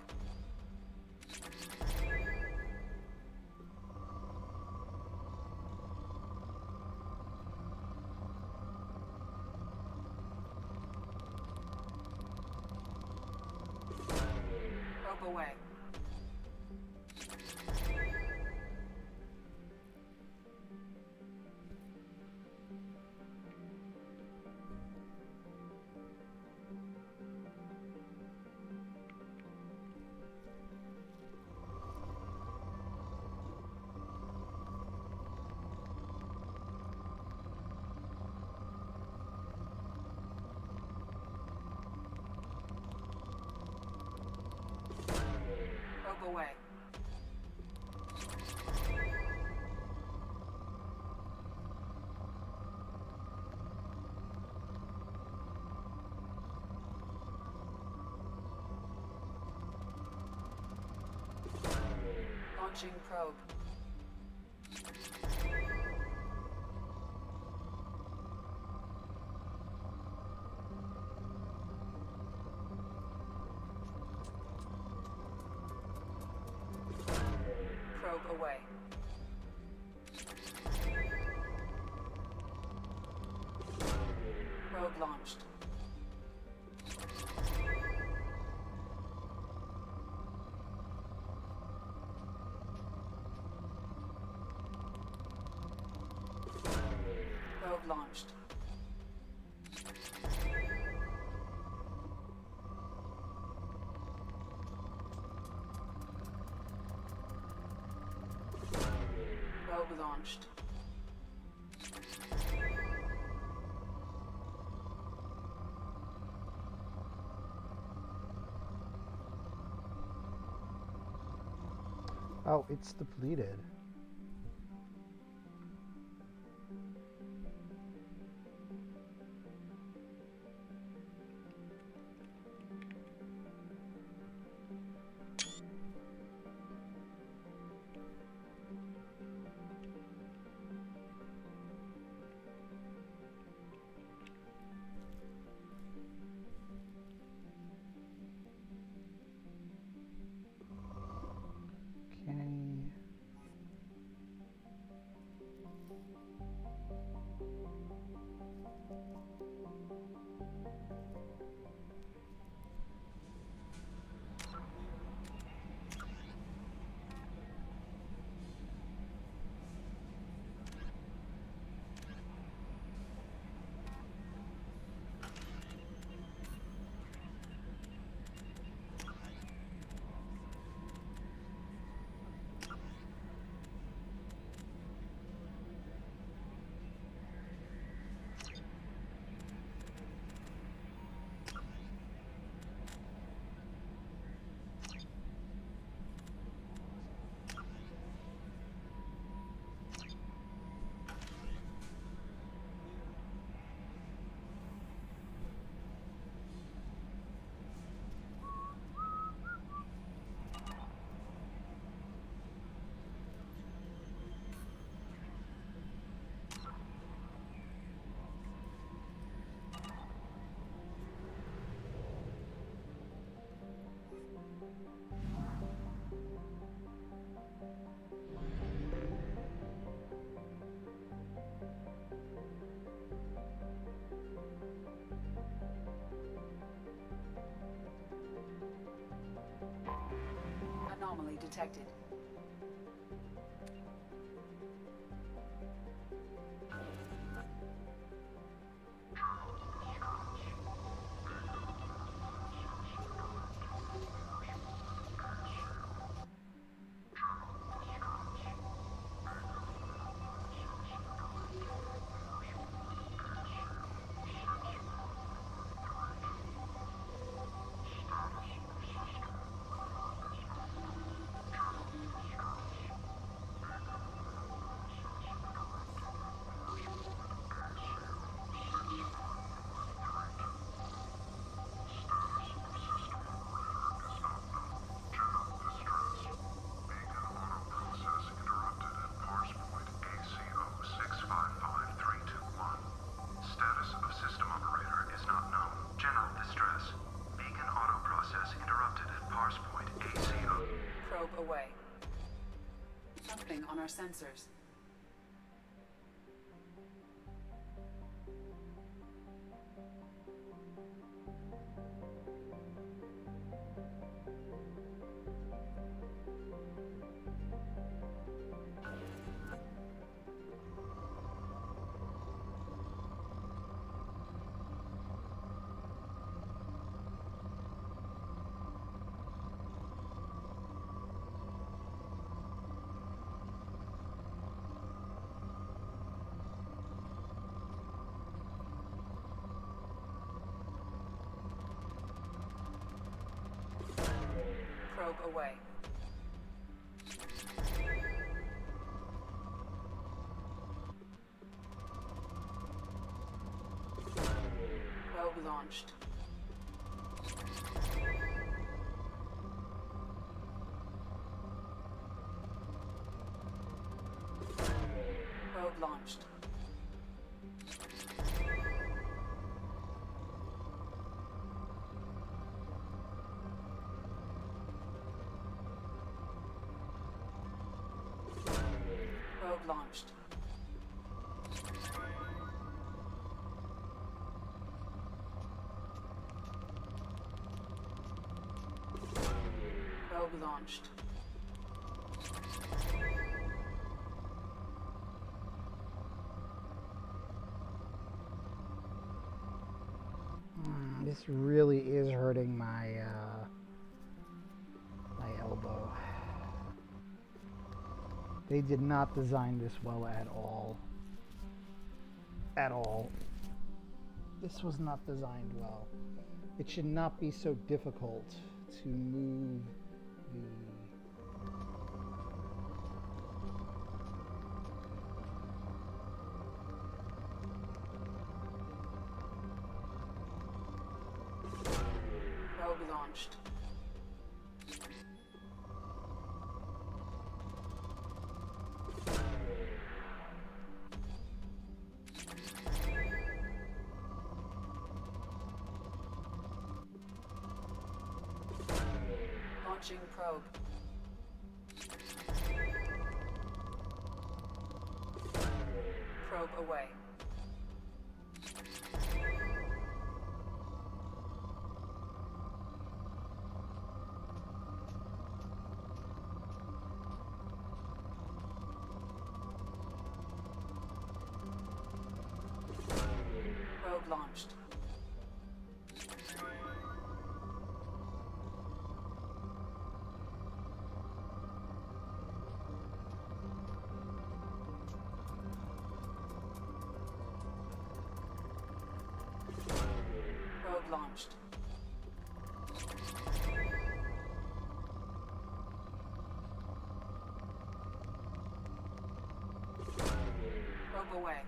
Probe away. Probe away. Launching probe. Probe away. Probe launched. Probe launched. Probe launched. Oh, it's depleted. detected. Away. Something on our sensors. Probe away. Probe launched. Probe launched. Probe launched. Probe launched. This really is hurting my my elbow. They did not design this well at all. At all. This was not designed well. It should not be so difficult to move the probe launched. Launching probe. Probe away. Probe launched. Probe launched. Probe away.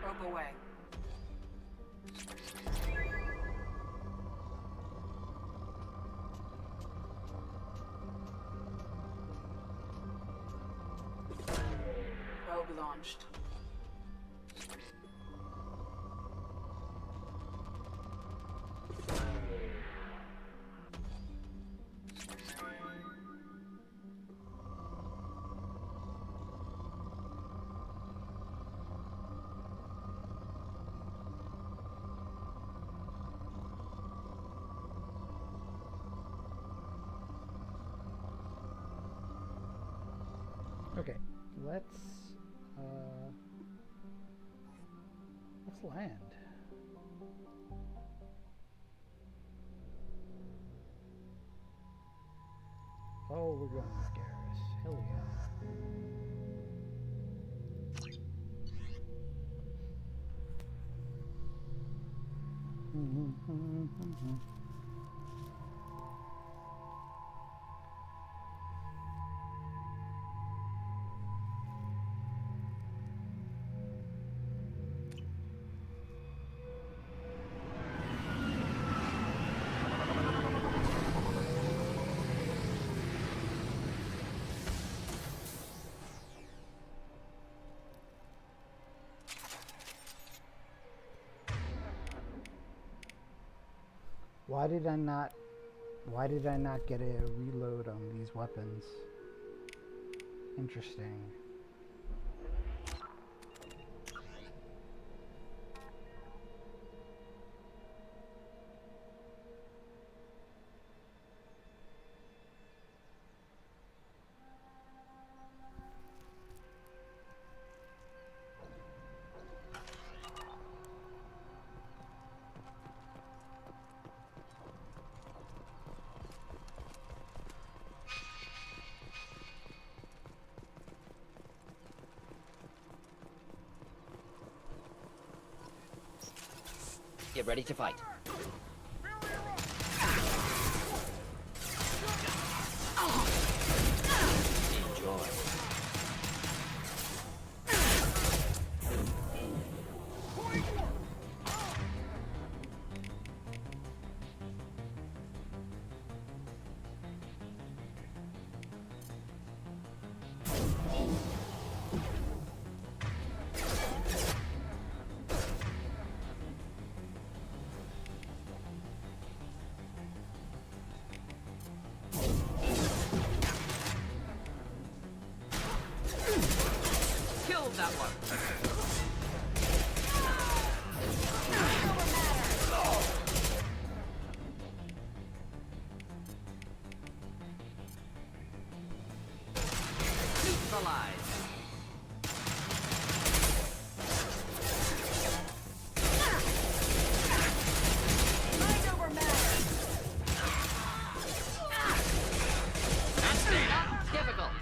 Probe away. probe launched. Okay, let's land. Oh, we're going to Scaris. Hell yeah. Why did I not get a reload on these weapons? Interesting. Get ready to fight. Enjoy. That one. Neutralize. Mind over matter. That's not difficult.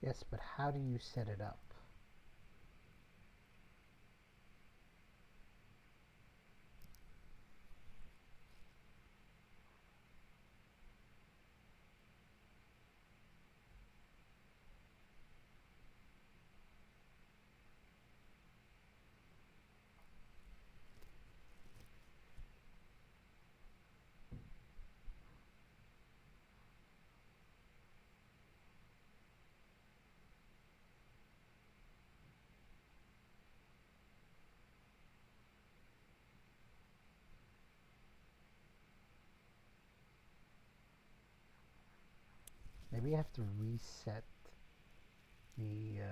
Yes, but how do you set it up? Maybe I have to reset the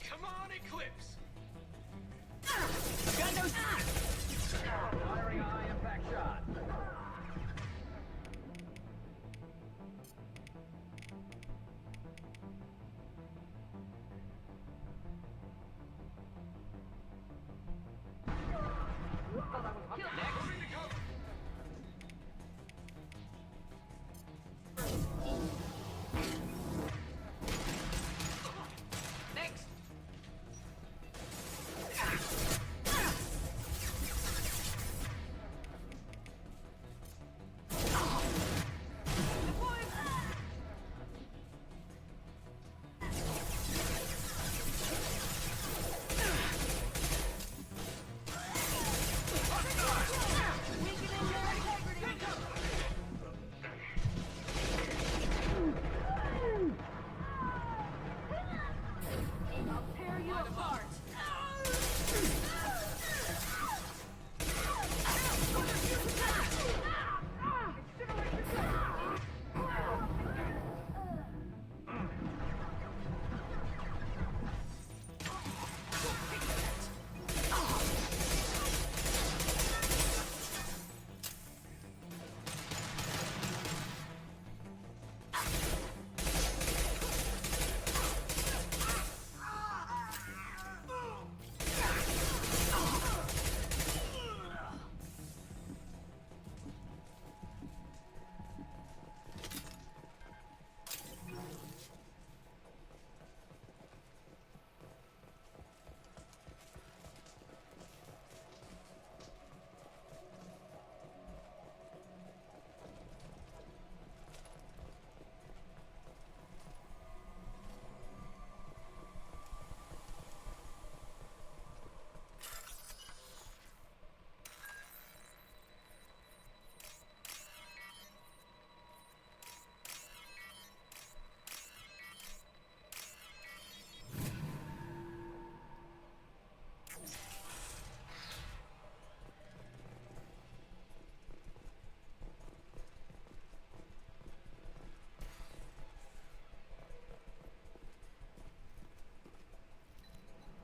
Come on, Eclipse! Firing a high impact shot. Next!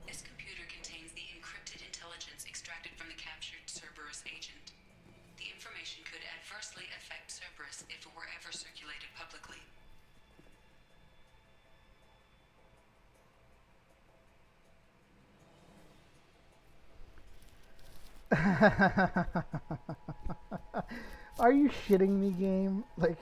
This computer contains the encrypted intelligence extracted from the captured Cerberus agent. The information could adversely affect Cerberus if it were ever circulated publicly. Are you shitting me, game? Like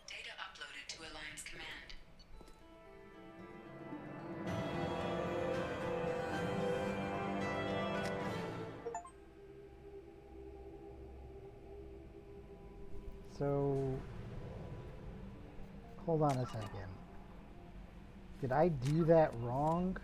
Data uploaded to Alliance Command. So, hold on a second. Did I do that wrong?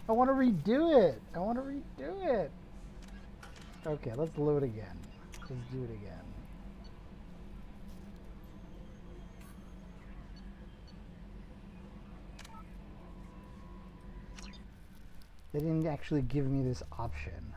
I want to redo it. I want to redo it. Okay, let's load again. Let's do it again. They didn't actually give me this option.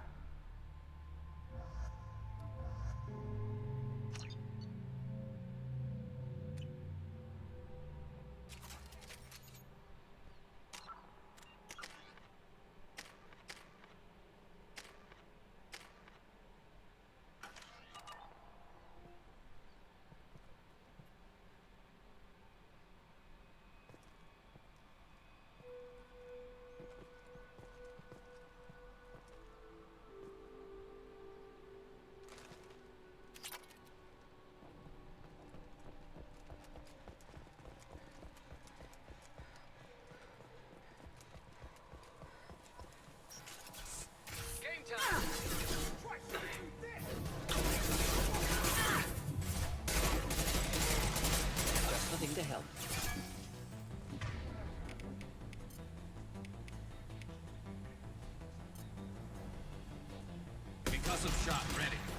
Just nothing to help. Concussive shot ready.